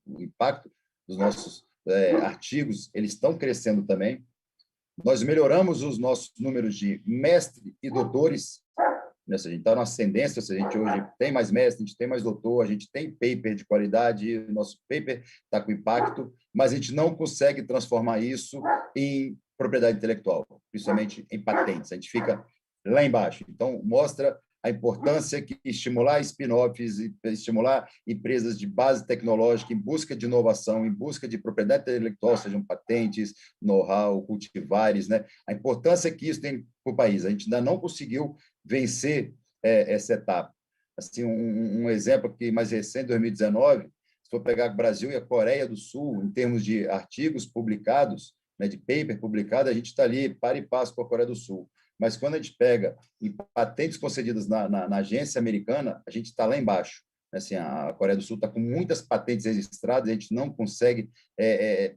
o impacto dos nossos artigos, eles estão crescendo também. Nós melhoramos os nossos números de mestre e doutores, né? A gente está na ascendência, a gente hoje tem mais mestre, a gente tem mais doutor, a gente tem paper de qualidade, o nosso paper está com impacto, mas a gente não consegue transformar isso em propriedade intelectual, principalmente em patentes. A gente fica lá embaixo. Então, mostra a importância que estimular spin-offs e estimular empresas de base tecnológica em busca de inovação, em busca de propriedade intelectual, sejam patentes, know-how, cultivares, né? A importância que isso tem para o país. A gente ainda não conseguiu vencer essa etapa. Assim, um exemplo aqui mais recente, 2019, se for pegar o Brasil e a Coreia do Sul, em termos de artigos publicados, né, de paper publicado, a gente está ali para e passo com a Coreia do Sul. Mas quando a gente pega em patentes concedidas na agência americana, a gente está lá embaixo. Assim, a Coreia do Sul está com muitas patentes registradas, a gente não consegue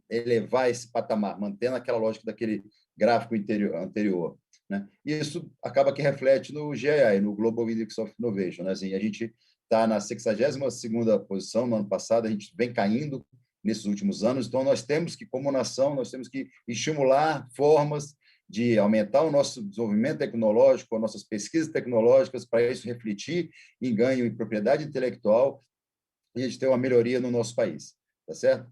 elevar esse patamar, mantendo aquela lógica daquele gráfico anterior. Né? E isso acaba que reflete no GII, no Global Index of Innovation. Né? Assim, a gente está na 62ª posição no ano passado, a gente vem caindo nesses últimos anos, então nós temos que, como nação, nós temos que estimular formas de aumentar o nosso desenvolvimento tecnológico, as nossas pesquisas tecnológicas, para isso refletir em ganho em propriedade intelectual e a gente ter uma melhoria no nosso país, tá certo?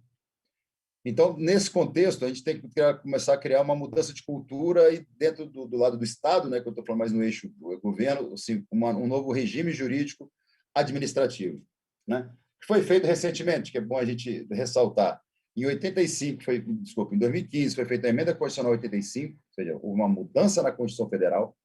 Então, nesse contexto, a gente tem que começar a criar uma mudança de cultura e dentro do lado do Estado, né, que eu estou falando mais no eixo do governo, assim, um novo regime jurídico administrativo, né? Que foi feito recentemente, que é bom a gente ressaltar. Em 2015 foi feita a emenda constitucional 85, ou seja, houve uma mudança na Constituição Federal.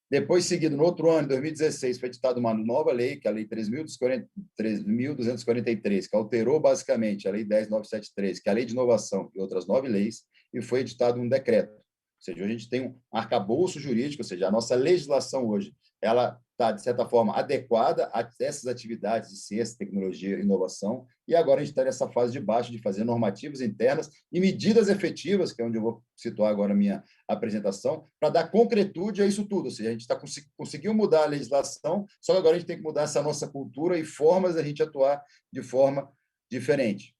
Depois, seguido, no outro ano, em 2016, foi editada uma nova lei, que é a Lei 3.243, que alterou basicamente a Lei 10.973, que é a Lei de Inovação e outras 9 leis, e foi editado um decreto. Ou seja, a gente tem um arcabouço jurídico, ou seja, a nossa legislação hoje, ela está, de certa forma, adequada a essas atividades de ciência, tecnologia e inovação, e agora a gente está nessa fase de baixo de fazer normativas internas e medidas efetivas, que é onde eu vou situar agora a minha apresentação, para dar concretude a isso tudo. Ou seja, a gente conseguiu mudar a legislação, só que agora a gente tem que mudar essa nossa cultura e formas da gente atuar de forma diferente.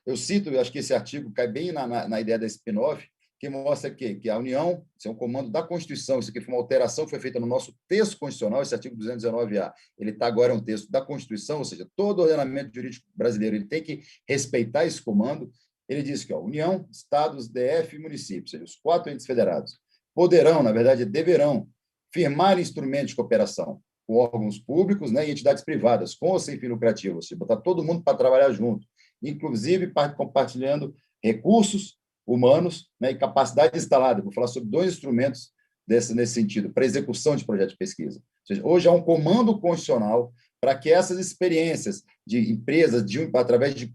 Eu cito, eu acho que esse artigo cai bem na ideia da spin-off, que mostra que a União, isso é um comando da Constituição, isso aqui foi uma alteração que foi feita no nosso texto constitucional, esse artigo 219A, ele está agora um texto da Constituição, ou seja, todo o ordenamento jurídico brasileiro ele tem que respeitar esse comando. Ele diz que União, Estados, DF e municípios, ou seja, os 4 entes federados, poderão, na verdade, deverão firmar instrumentos de cooperação com órgãos públicos, né, e entidades privadas, com ou sem fim lucrativo, ou seja, botar todo mundo para trabalhar junto, inclusive compartilhando recursos humanos, né, e capacidade instalada. Vou falar sobre 2 instrumentos nesse sentido, para execução de projetos de pesquisa. Ou seja, hoje há um comando constitucional para que essas experiências de empresas, através de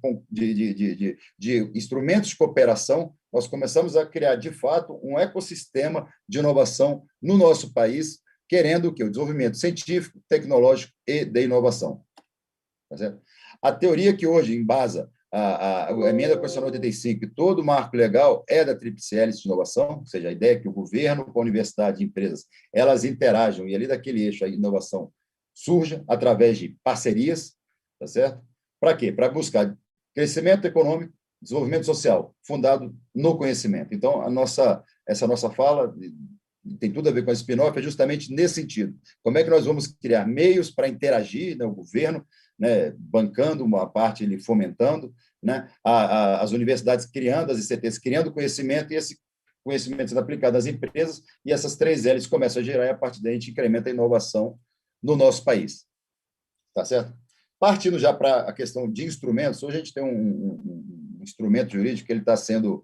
instrumentos de cooperação, nós começamos a criar, de fato, um ecossistema de inovação no nosso país, querendo o quê? O desenvolvimento científico, tecnológico e de inovação. Tá certo? A teoria que hoje embasa a emenda constitucional 85 e todo o marco legal é da tríplice hélice de inovação, ou seja, a ideia é que o governo, com a universidade e empresas, elas interajam, e ali daquele eixo a inovação surja através de parcerias, tá certo? Para quê? Para buscar crescimento econômico, desenvolvimento social, fundado no conhecimento. Então, essa nossa fala tem tudo a ver com a spin-off, é justamente nesse sentido. Como é que nós vamos criar meios para interagir, né, o governo, né, bancando uma parte, ele fomentando, né, as universidades criando, as ICTs criando conhecimento, e esse conhecimento sendo aplicado às empresas, e essas 3 L's começam a gerar, e a partir daí a gente incrementa a inovação no nosso país. Tá certo? Partindo já para a questão de instrumentos, hoje a gente tem um instrumento jurídico que ele está sendo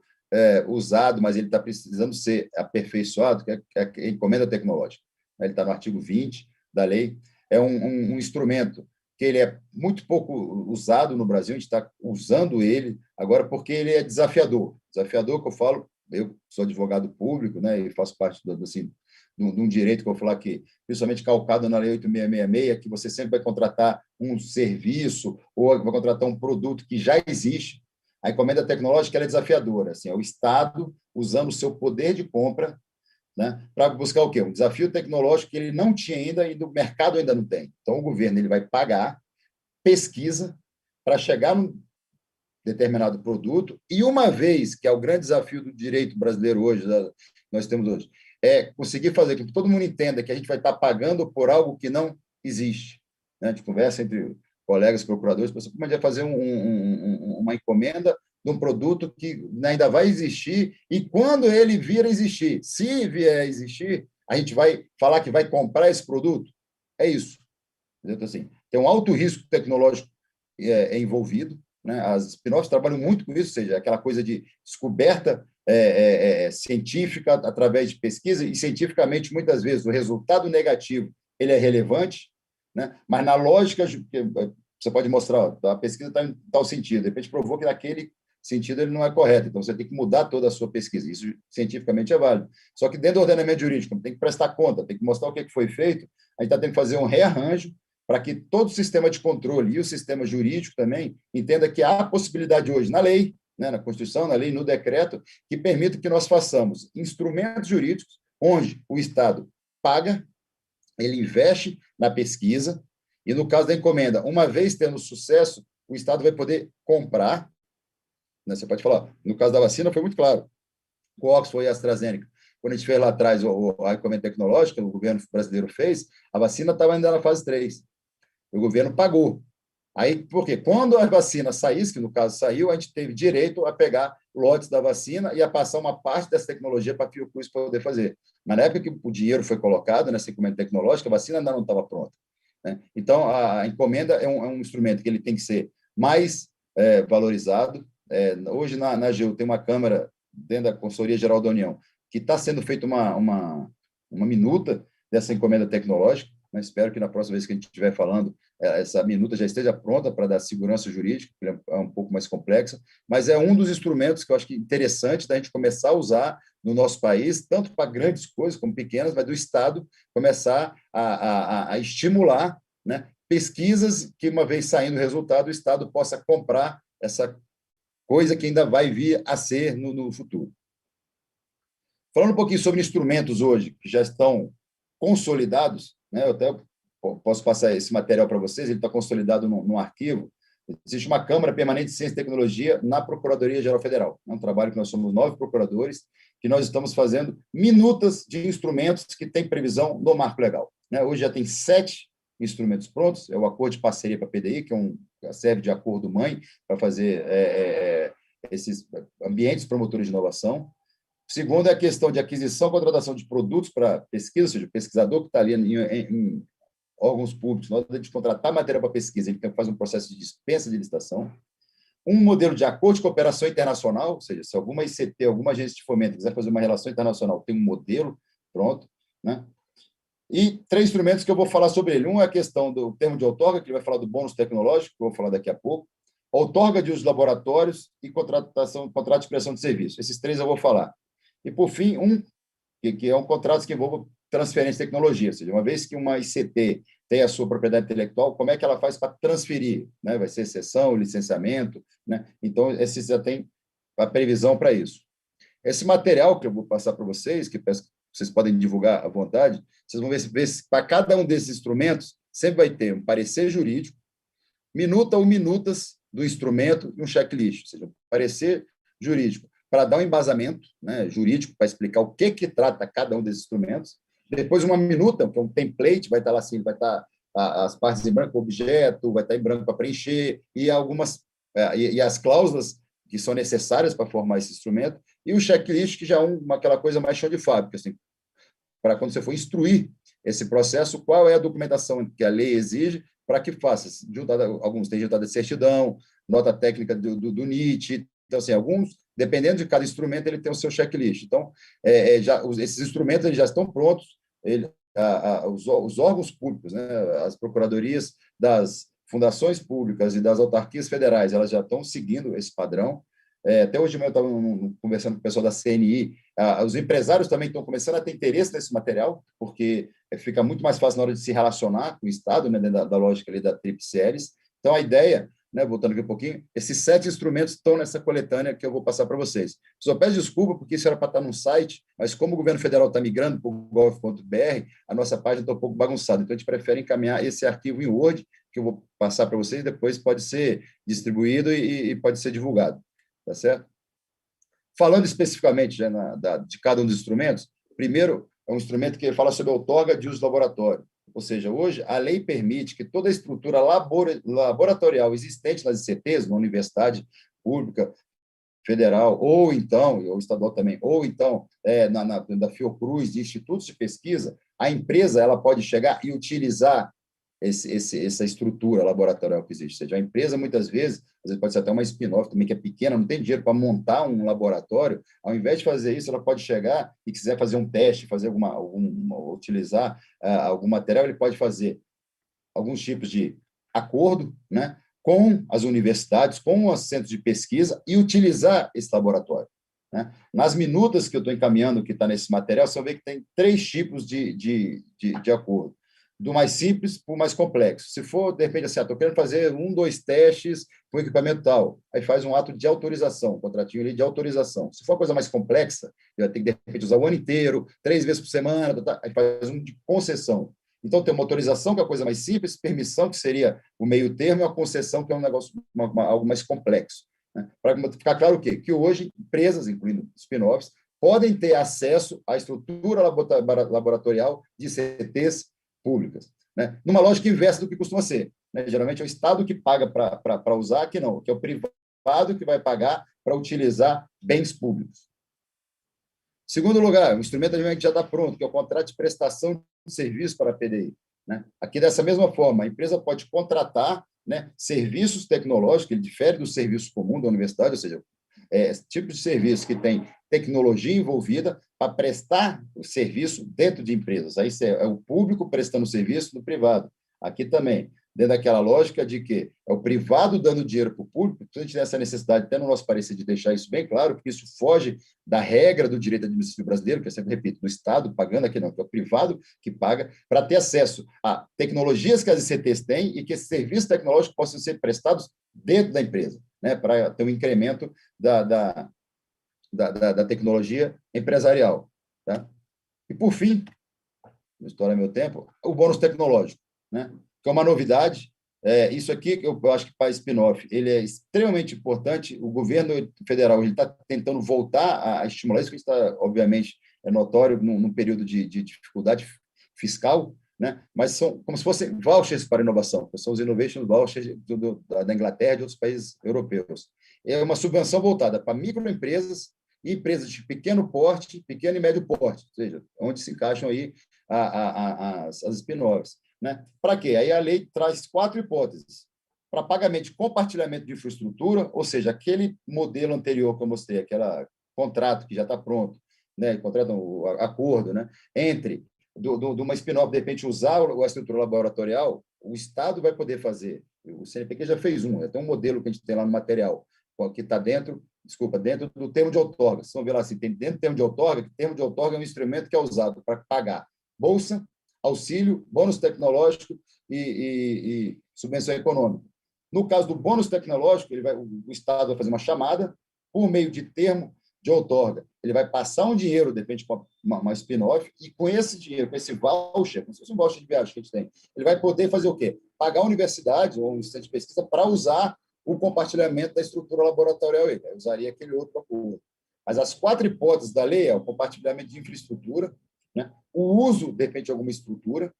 usado, mas ele está precisando ser aperfeiçoado, que é a encomenda tecnológica. Ele está no artigo 20 da lei. É um instrumento que ele é muito pouco usado no Brasil, a gente está usando ele agora porque ele é desafiador. Desafiador que eu falo, eu sou advogado público, né, e faço parte de um direito que eu vou falar que, principalmente calcado na Lei 8666, que você sempre vai contratar um serviço ou vai contratar um produto que já existe. A encomenda tecnológica ela é desafiadora. Assim, é o Estado usando o seu poder de compra, né, para buscar o quê? Um desafio tecnológico que ele não tinha ainda e o mercado ainda não tem. Então, o governo ele vai pagar pesquisa para chegar num determinado produto, e uma vez, que é o grande desafio do direito brasileiro hoje, nós temos hoje, é conseguir fazer com que todo mundo entenda que a gente vai estar pagando por algo que não existe. Né? A gente conversa entre colegas, procuradores, como a gente vai fazer uma encomenda de um produto que ainda vai existir, e quando ele vir a existir, se vier a existir, a gente vai falar que vai comprar esse produto? É isso. Então, assim, tem um alto risco tecnológico envolvido, né? As spin-offs trabalham muito com isso, ou seja, aquela coisa de descoberta científica através de pesquisa, e cientificamente, muitas vezes, o resultado negativo ele é relevante, né? Mas na lógica, você pode mostrar, ó, a pesquisa está em tal sentido, de repente provou que naquele sentido ele não é correto, então você tem que mudar toda a sua pesquisa, isso cientificamente é válido. Só que dentro do ordenamento jurídico, tem que prestar conta, tem que mostrar o que foi feito, a gente tem que fazer um rearranjo para que todo o sistema de controle e o sistema jurídico também entenda que há a possibilidade hoje na lei, né, na Constituição, na lei, no decreto, que permita que nós façamos instrumentos jurídicos onde o Estado paga, ele investe na pesquisa, e no caso da encomenda, uma vez tendo sucesso, o Estado vai poder comprar, né, você pode falar, no caso da vacina foi muito claro, com o Oxford e a AstraZeneca, quando a gente fez lá atrás a encomenda tecnológica, o governo brasileiro fez, a vacina estava ainda na fase 3, o governo pagou. Aí, por quê? Quando a vacina saísse, que no caso saiu, a gente teve direito a pegar lotes da vacina e a passar uma parte dessa tecnologia para a Fiocruz poder fazer. Mas na época que o dinheiro foi colocado nessa encomenda tecnológica, a vacina ainda não estava pronta, né? Então, a encomenda é um instrumento que ele tem que ser mais valorizado. Hoje, na GEUM, tem uma Câmara, dentro da Consultoria Geral da União, que está sendo feita uma minuta dessa encomenda tecnológica. Mas espero que na próxima vez que a gente estiver falando, essa minuta já esteja pronta para dar segurança jurídica, que é um pouco mais complexa, mas é um dos instrumentos que eu acho que é interessante da gente começar a usar no nosso país, tanto para grandes coisas como pequenas, mas do Estado começar a estimular, né, pesquisas que, uma vez saindo o resultado, o Estado possa comprar essa coisa que ainda vai vir a ser no futuro. Falando um pouquinho sobre instrumentos hoje, que já estão consolidados, né? Eu até posso passar esse material para vocês, ele está consolidado num arquivo. Existe uma Câmara Permanente de Ciência e Tecnologia na Procuradoria-Geral Federal. É um trabalho que nós somos 9 procuradores, que nós estamos fazendo minutas de instrumentos que têm previsão no marco legal, né? Hoje já tem 7 instrumentos prontos, é o acordo de parceria para a PDI, que serve de acordo-mãe para fazer esses ambientes promotores de inovação. Segundo é a questão de aquisição e contratação de produtos para pesquisa, ou seja, o pesquisador que está ali órgãos públicos, na hora de contratar matéria para pesquisa, ele tem que fazer um processo de dispensa de licitação. Um modelo de acordo de cooperação internacional, ou seja, se alguma ICT, alguma agência de fomento quiser fazer uma relação internacional, tem um modelo pronto, né? E 3 instrumentos que eu vou falar sobre ele. Um é a questão do termo de outorga, que ele vai falar do bônus tecnológico, que eu vou falar daqui a pouco, outorga de uso de laboratórios e contrato de prestação de serviço. Esses 3 eu vou falar. E, por fim, que é um contrato que envolve transferência de tecnologia, ou seja, uma vez que uma ICT tem a sua propriedade intelectual, como é que ela faz para transferir? Né? Vai ser cessão, licenciamento, né? Então, esse já tem a previsão para isso. Esse material que eu vou passar para vocês, que vocês podem divulgar à vontade, vocês vão ver para cada um desses instrumentos, sempre vai ter um parecer jurídico, minuta ou minutas do instrumento e um checklist, ou seja, um parecer jurídico, para dar um embasamento, né, jurídico, para explicar o que trata cada um desses instrumentos. Depois, uma minuta, que é um template, vai estar lá assim, vai estar as partes em branco, objeto, vai estar em branco para preencher, e as cláusulas que são necessárias para formar esse instrumento, e o checklist, que já é aquela coisa mais chão de fábrica, assim, para quando você for instruir esse processo, qual é a documentação que a lei exige para que faça. Alguns têm juntada de certidão, nota técnica do NIT, então, assim, alguns, dependendo de cada instrumento, ele tem o seu checklist. Então, esses instrumentos eles já estão prontos, os órgãos públicos, né, as procuradorias das fundações públicas e das autarquias federais, elas já estão seguindo esse padrão. Até hoje eu estava conversando com o pessoal da CNI, os empresários também estão começando a ter interesse nesse material, porque fica muito mais fácil na hora de se relacionar com o Estado, né, dentro da lógica ali da tríplice hélice. Então, a ideia, né, voltando aqui um pouquinho, esses 7 instrumentos estão nessa coletânea que eu vou passar para vocês. Só peço desculpa, porque isso era para estar num site, mas como o governo federal está migrando para o gov.br, a nossa página está um pouco bagunçada, então a gente prefere encaminhar esse arquivo em Word, que eu vou passar para vocês, depois pode ser distribuído e pode ser divulgado. Tá certo? Falando especificamente de cada um dos instrumentos, primeiro é um instrumento que fala sobre a outorga de uso do laboratório. Ou seja, hoje a lei permite que toda a estrutura laboratorial existente nas ICTs, na universidade pública, federal, ou estadual também, ou então da Fiocruz, de institutos de pesquisa, a empresa ela pode chegar e utilizar essa estrutura laboratorial que existe. Ou seja, a empresa, muitas vezes, às vezes pode ser até uma spin-off também, que é pequena, não tem dinheiro para montar um laboratório, ao invés de fazer isso, ela pode chegar e quiser fazer um teste, fazer utilizar algum material, ele pode fazer alguns tipos de acordo, né, com as universidades, com os centros de pesquisa e utilizar esse laboratório. Né? Nas minutas que eu estou encaminhando, que está nesse material, você vai ver que tem 3 tipos de acordo. Do mais simples para o mais complexo. Se for, de repente, assim, estou querendo fazer 1, 2 testes com equipamento tal, aí faz um ato de autorização, um contratinho ali de autorização. Se for uma coisa mais complexa, vai ter que, de repente, usar o ano inteiro, 3 vezes por semana, aí faz um de concessão. Então, tem uma autorização, que é a coisa mais simples, permissão, que seria o meio termo, e uma concessão, que é um negócio, algo mais complexo. Né? Para ficar claro o quê? Que hoje, empresas, incluindo spin-offs, podem ter acesso à estrutura laboratorial de CTs públicas, né? Numa lógica inversa do que costuma ser. Né? Geralmente é o Estado que paga para usar, que não, que é o privado que vai pagar para utilizar bens públicos. Segundo lugar, o instrumento que já está pronto, que é o contrato de prestação de serviço para a PDI. Né? Aqui, dessa mesma forma, a empresa pode contratar, né, serviços tecnológicos, ele difere do serviço comum da universidade, ou seja, tipo de serviço que tem tecnologia envolvida para prestar o serviço dentro de empresas. Aí é o público prestando serviço do privado. Aqui também, dentro daquela lógica de que é o privado dando dinheiro para o público, a gente tem essa necessidade, até no nosso parecer, de deixar isso bem claro, porque isso foge da regra do direito administrativo brasileiro, que eu sempre repito, do Estado pagando, aqui não, que é o privado que paga, para ter acesso a tecnologias que as ICTs têm e que esses serviços tecnológicos possam ser prestados dentro da empresa, né, para ter um incremento da tecnologia empresarial. Tá? E, por fim, não estoura meu tempo, o bônus tecnológico, né? Que é uma novidade. Isso aqui, eu acho que para spin-off, ele é extremamente importante. O governo federal está tentando voltar a estimular isso, que está, obviamente, é notório num período de dificuldade fiscal, né? Mas são como se fossem vouchers para inovação, que são os innovation vouchers da Inglaterra e de outros países europeus. É uma subvenção voltada para microempresas e empresas de pequeno porte, pequeno e médio porte, ou seja, onde se encaixam aí as spin-offs. né? Para quê? Aí a lei traz 4 hipóteses. Para pagamento de compartilhamento de infraestrutura, ou seja, aquele modelo anterior que eu mostrei, aquele contrato que já está pronto, né? Contrato, o acordo, né? Entre de uma spin-off, de repente, usar a estrutura laboratorial, o Estado vai poder fazer. O CNPq já fez tem um modelo que a gente tem lá no material, que está dentro do termo de outorga. Vocês vão ver lá assim, tem dentro do termo de outorga, que termo de outorga é um instrumento que é usado para pagar bolsa, auxílio, bônus tecnológico e subvenção econômica. No caso do bônus tecnológico, o Estado vai fazer uma chamada por meio de termo de outorga. Ele vai passar um dinheiro, de repente, para uma spin-off, e com esse dinheiro, com esse voucher, como se fosse um voucher de viagem que a gente tem, ele vai poder fazer o quê? Pagar a universidade ou um centro de pesquisa para usar o compartilhamento da estrutura laboratorial. Ele usaria aquele outro acordo. Mas as 4 hipóteses da lei é o compartilhamento de infraestrutura, né? O uso, de repente, de alguma estrutura,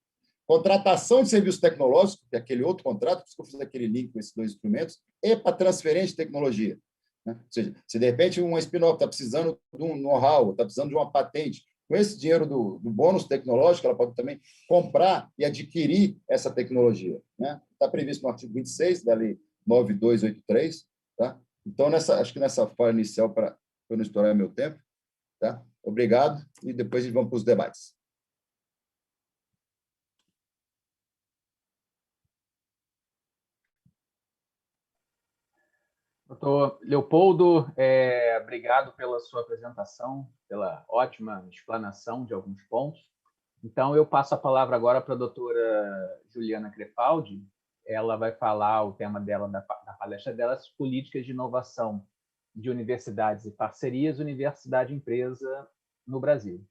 contratação de serviços tecnológicos, que é aquele outro contrato, por isso que eu fiz aquele link com esses 2 instrumentos, e para transferência de tecnologia. Né? Ou seja, se de repente uma spin-off está precisando de um know-how, está precisando de uma patente, com esse dinheiro do bônus tecnológico, ela pode também comprar e adquirir essa tecnologia. Né? Está previsto no artigo 26 da Lei 9283. Tá? Então, acho que nessa fala inicial, para eu não estourar meu tempo, tá? Obrigado, e depois vamos para os debates. Doutor Leopoldo, obrigado pela sua apresentação, pela ótima explanação de alguns pontos. Então, eu passo a palavra agora para a doutora Juliana Crepaldi. Ela vai falar o tema dela, da palestra dela, as políticas de inovação de universidades e parcerias, universidade e empresa no Brasil.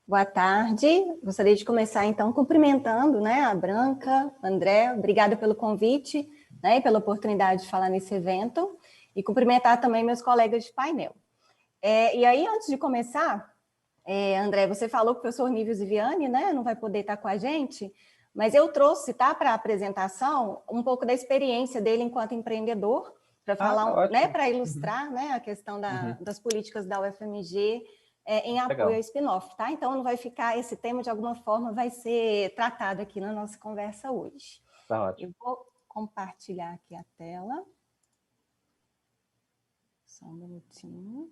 Boa tarde. Gostaria de começar, então, cumprimentando, né, a Branca, André, obrigada pelo convite, né, e pela oportunidade de falar nesse evento, e cumprimentar também meus colegas de painel. E aí, antes de começar, André, você falou que o professor Nível Ziviani, né, não vai poder estar com a gente, mas eu trouxe, tá, para a apresentação, um pouco da experiência dele enquanto empreendedor, para falar, né, para ilustrar, né, a questão das políticas da UFMG em apoio ao spin-off, tá? Então, não vai ficar, esse tema, de alguma forma, vai ser tratado aqui na nossa conversa hoje. Tá ótimo. Eu vou compartilhar aqui a tela. Só um minutinho.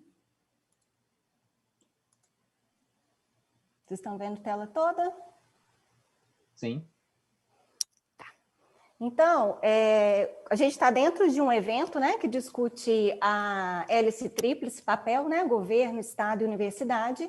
Vocês estão vendo a tela toda? Sim. Então, a gente está dentro de um evento, né, que discute a hélice tríplice, papel, né, governo, Estado e universidade,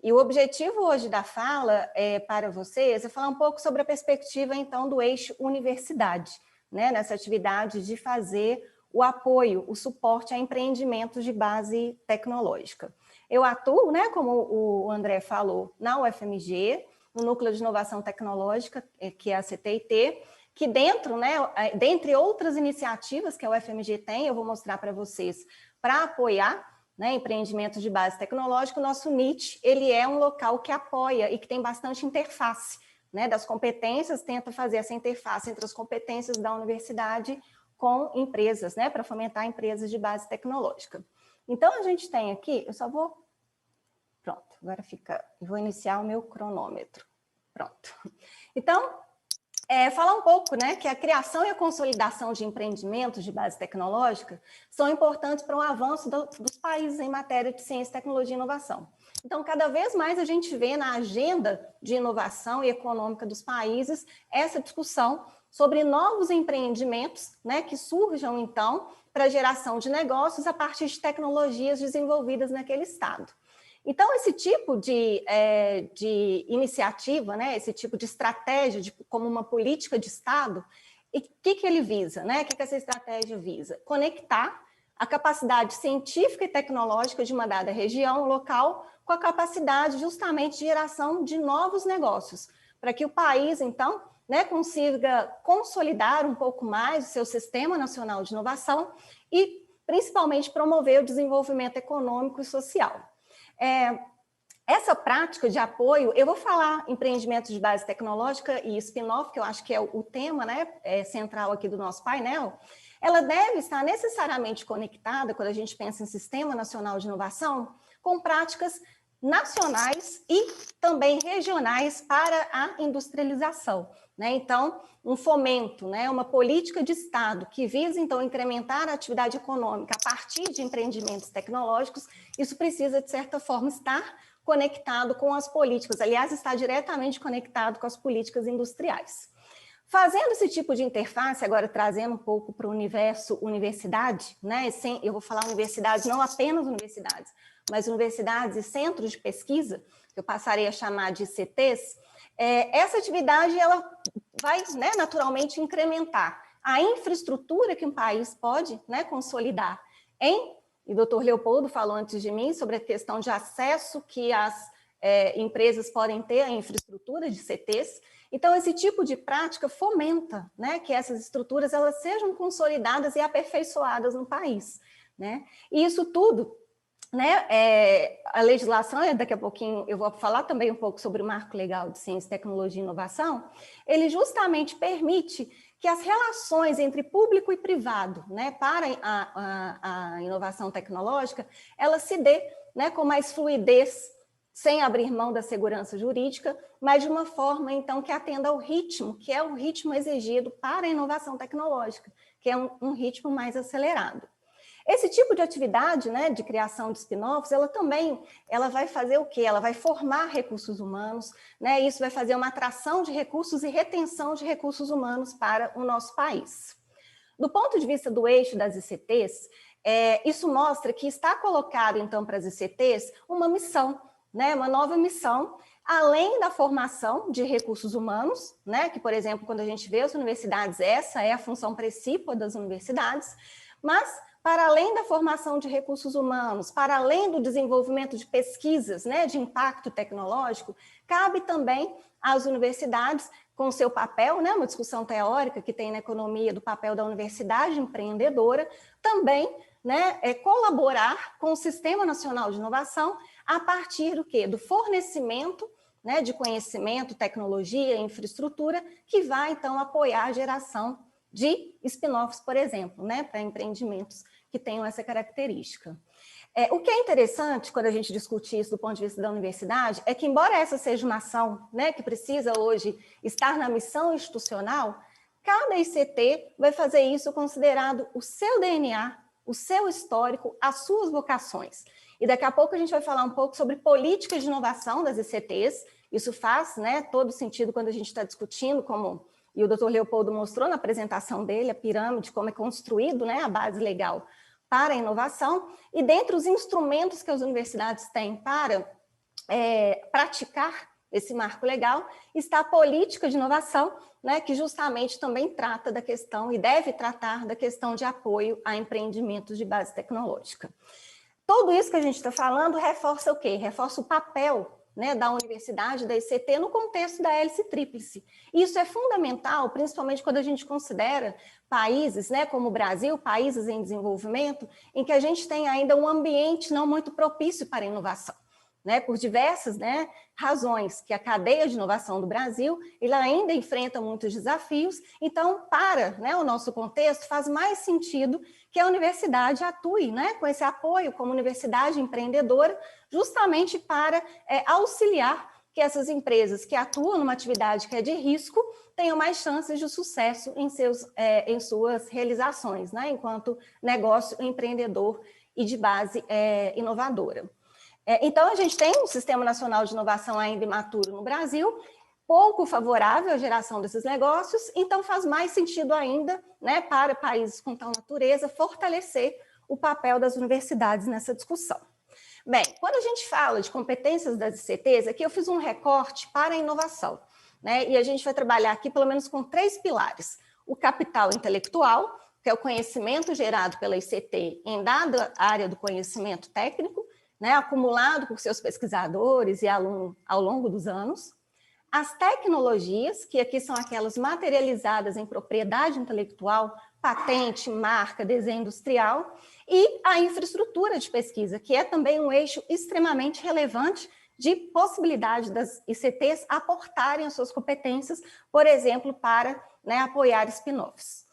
e o objetivo hoje da fala para vocês é falar um pouco sobre a perspectiva, então, do eixo universidade, né, nessa atividade de fazer o apoio, o suporte a empreendimentos de base tecnológica. Eu atuo, né, como o André falou, na UFMG, no Núcleo de Inovação Tecnológica, que é a CTIT, que dentro, né, dentre outras iniciativas que a UFMG tem, eu vou mostrar para vocês, para apoiar, né, empreendimentos de base tecnológica, o nosso NIT, ele é um local que apoia e que tem bastante interface, né, das competências, tenta fazer essa interface entre as competências da universidade com empresas, né, para fomentar empresas de base tecnológica. Então, a gente tem aqui, eu só vou... Pronto, agora fica... Vou iniciar o meu cronômetro. Pronto. Então... falar um pouco, né, que a criação e a consolidação de empreendimentos de base tecnológica são importantes para o avanço dos países em matéria de ciência, tecnologia e inovação. Então, cada vez mais a gente vê na agenda de inovação e econômica dos países essa discussão sobre novos empreendimentos, né, que surjam, então, para a geração de negócios a partir de tecnologias desenvolvidas naquele estado. Então, esse tipo de iniciativa, né, esse tipo de estratégia, como uma política de Estado, e o que ele visa? Né? O que essa estratégia visa? Conectar a capacidade científica e tecnológica de uma dada região, local, com a capacidade justamente de geração de novos negócios, para que o país, então, né, consiga consolidar um pouco mais o seu Sistema Nacional de Inovação e, principalmente, promover o desenvolvimento econômico e social. Essa prática de apoio, eu vou falar empreendimentos de base tecnológica e spin-off, que eu acho que é o tema, né, central aqui do nosso painel, ela deve estar necessariamente conectada, quando a gente pensa em Sistema Nacional de Inovação, com práticas nacionais e também regionais para a industrialização, né? Então, um fomento, né? Uma política de Estado que visa, então, incrementar a atividade econômica a partir de empreendimentos tecnológicos, isso precisa, de certa forma, estar conectado com as políticas, aliás, está diretamente conectado com as políticas industriais. Fazendo esse tipo de interface, agora trazendo um pouco para o universo universidade, né? Eu vou falar universidades, não apenas universidades, mas universidades e centros de pesquisa, que eu passarei a chamar de ICTs, essa atividade ela vai, né, naturalmente incrementar a infraestrutura que um país pode, né, consolidar e o doutor Leopoldo falou antes de mim sobre a questão de acesso que as empresas podem ter à infraestrutura de CTs. Então, esse tipo de prática fomenta, né, que essas estruturas elas sejam consolidadas e aperfeiçoadas no país, né? E isso tudo, né, a legislação, daqui a pouquinho eu vou falar também um pouco sobre o Marco Legal de Ciência, Tecnologia e Inovação, ele justamente permite que as relações entre público e privado, né, para a inovação tecnológica, ela se dê, né, com mais fluidez, sem abrir mão da segurança jurídica, mas de uma forma, então, que atenda ao ritmo, que é o ritmo exigido para a inovação tecnológica, que é um ritmo mais acelerado. Esse tipo de atividade, né, de criação de spin-offs, ela vai fazer o quê? Ela vai formar recursos humanos, né, isso vai fazer uma atração de recursos e retenção de recursos humanos para o nosso país. Do ponto de vista do eixo das ICTs, isso mostra que está colocado, então, para as ICTs uma missão, né, uma nova missão, além da formação de recursos humanos, né, que, por exemplo, quando a gente vê as universidades, essa é a função principal das universidades, mas para além da formação de recursos humanos, para além do desenvolvimento de pesquisas, né, de impacto tecnológico, cabe também às universidades, com o seu papel, né, uma discussão teórica que tem na economia do papel da universidade empreendedora, também, né, colaborar com o Sistema Nacional de Inovação a partir do quê? Do fornecimento, né, de conhecimento, tecnologia, infraestrutura, que vai, então, apoiar a geração de spin-offs, por exemplo, né, para empreendimentos que tenham essa característica. O que é interessante, quando a gente discute isso do ponto de vista da universidade, é que, embora essa seja uma ação, né, que precisa hoje estar na missão institucional, cada ICT vai fazer isso considerado o seu DNA, o seu histórico, as suas vocações. E daqui a pouco a gente vai falar um pouco sobre políticas de inovação das ICTs. Isso faz, né, todo sentido quando a gente está discutindo, como e o doutor Leopoldo mostrou na apresentação dele, a pirâmide, como é construído, né, a base legal para a inovação, e dentre os instrumentos que as universidades têm para praticar esse marco legal, está a política de inovação, né, que justamente também trata da questão, e deve tratar da questão de apoio a empreendimentos de base tecnológica. Tudo isso que a gente está falando reforça o quê? Reforça o papel, né, da universidade, da ICT, no contexto da hélice tríplice. Isso é fundamental, principalmente quando a gente considera países, né, como o Brasil, países em desenvolvimento, em que a gente tem ainda um ambiente não muito propício para a inovação, né, por diversas, né, razões, que a cadeia de inovação do Brasil ele ainda enfrenta muitos desafios. Então, para, né, o nosso contexto, faz mais sentido que a universidade atue, né, com esse apoio como universidade empreendedora, justamente para auxiliar que essas empresas que atuam numa atividade que é de risco tenham mais chances de sucesso em suas realizações, né, enquanto negócio empreendedor e de base inovadora. Então, a gente tem um Sistema Nacional de Inovação ainda imaturo no Brasil, pouco favorável à geração desses negócios, então faz mais sentido ainda, né, para países com tal natureza, fortalecer o papel das universidades nessa discussão. Bem, quando a gente fala de competências das ICTs, aqui eu fiz um recorte para a inovação, né, e a gente vai trabalhar aqui pelo menos com 3 pilares. O capital intelectual, que é o conhecimento gerado pela ICT em dada área do conhecimento técnico, né, acumulado por seus pesquisadores e alunos ao longo dos anos. As tecnologias, que aqui são aquelas materializadas em propriedade intelectual, patente, marca, desenho industrial, e a infraestrutura de pesquisa, que é também um eixo extremamente relevante de possibilidade das ICTs aportarem as suas competências, por exemplo, para, né, apoiar spin-offs.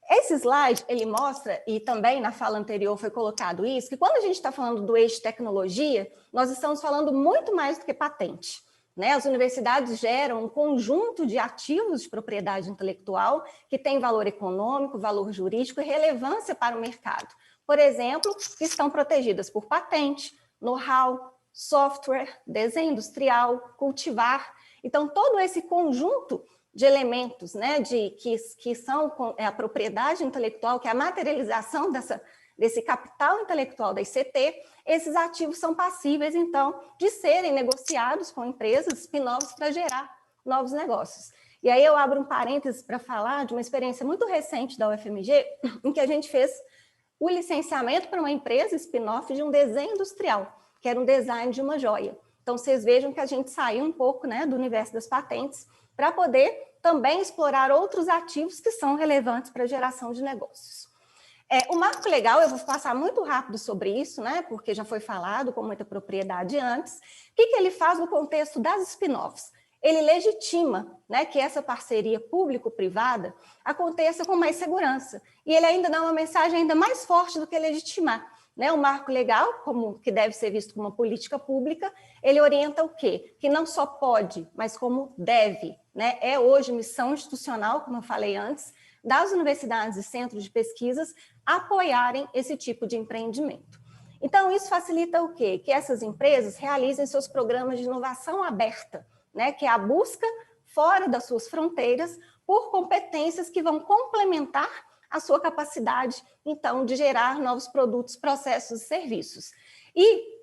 Esse slide, ele mostra, e também na fala anterior foi colocado isso, que quando a gente está falando do eixo tecnologia, nós estamos falando muito mais do que patente, né? As universidades geram um conjunto de ativos de propriedade intelectual que tem valor econômico, valor jurídico e relevância para o mercado. Por exemplo, que estão protegidas por patente, know-how, software, desenho industrial, cultivar. Então, todo esse conjunto de elementos, né, que são a propriedade intelectual, que é a materialização desse capital intelectual da ICT, esses ativos são passíveis, então, de serem negociados com empresas, spin-offs, para gerar novos negócios. E aí eu abro um parênteses para falar de uma experiência muito recente da UFMG, em que a gente fez o licenciamento para uma empresa spin-off de um desenho industrial, que era um design de uma joia. Então, vocês vejam que a gente saiu um pouco, né, do universo das patentes para poder também explorar outros ativos que são relevantes para a geração de negócios. O marco legal, eu vou passar muito rápido sobre isso, né, porque já foi falado com muita propriedade antes. O que ele faz no contexto das spin-offs? Ele legitima, né, que essa parceria público-privada aconteça com mais segurança. E ele ainda dá uma mensagem ainda mais forte do que legitimar. Né, o marco legal, que deve ser visto como uma política pública, ele orienta o quê? Que não só pode, mas como deve. Né? É hoje missão institucional, como eu falei antes, das universidades e centros de pesquisas apoiarem esse tipo de empreendimento. Então, isso facilita o quê? Que essas empresas realizem seus programas de inovação aberta, né? Que é a busca fora das suas fronteiras por competências que vão complementar a sua capacidade, então, de gerar novos produtos, processos e serviços. E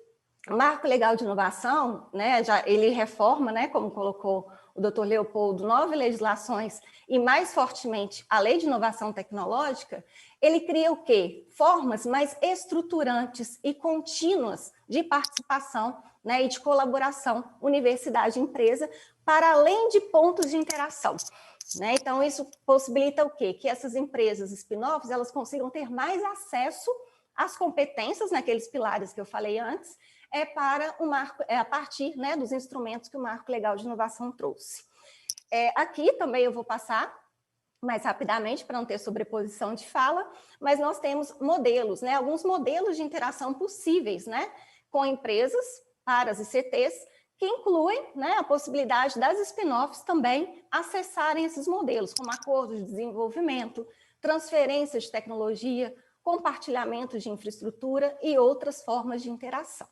o Marco Legal de Inovação, né, ele reforma, né, como colocou o doutor Leopoldo, 9 legislações e, mais fortemente, a Lei de Inovação Tecnológica. Ele cria o quê? Formas mais estruturantes e contínuas de participação, né, e de colaboração universidade-empresa, para além de pontos de interação. Né? Então, isso possibilita o quê? Que essas empresas spin-offs, elas consigam ter mais acesso às competências naqueles pilares que eu falei antes, para o marco, a partir, né, dos instrumentos que o Marco Legal de Inovação trouxe. Aqui também eu vou passar mais rapidamente para não ter sobreposição de fala, mas nós temos modelos, né, alguns modelos de interação possíveis, né, com empresas para as ICTs, que incluem, né, a possibilidade das spin-offs também acessarem esses modelos, como acordos de desenvolvimento, transferências de tecnologia, compartilhamento de infraestrutura e outras formas de interação.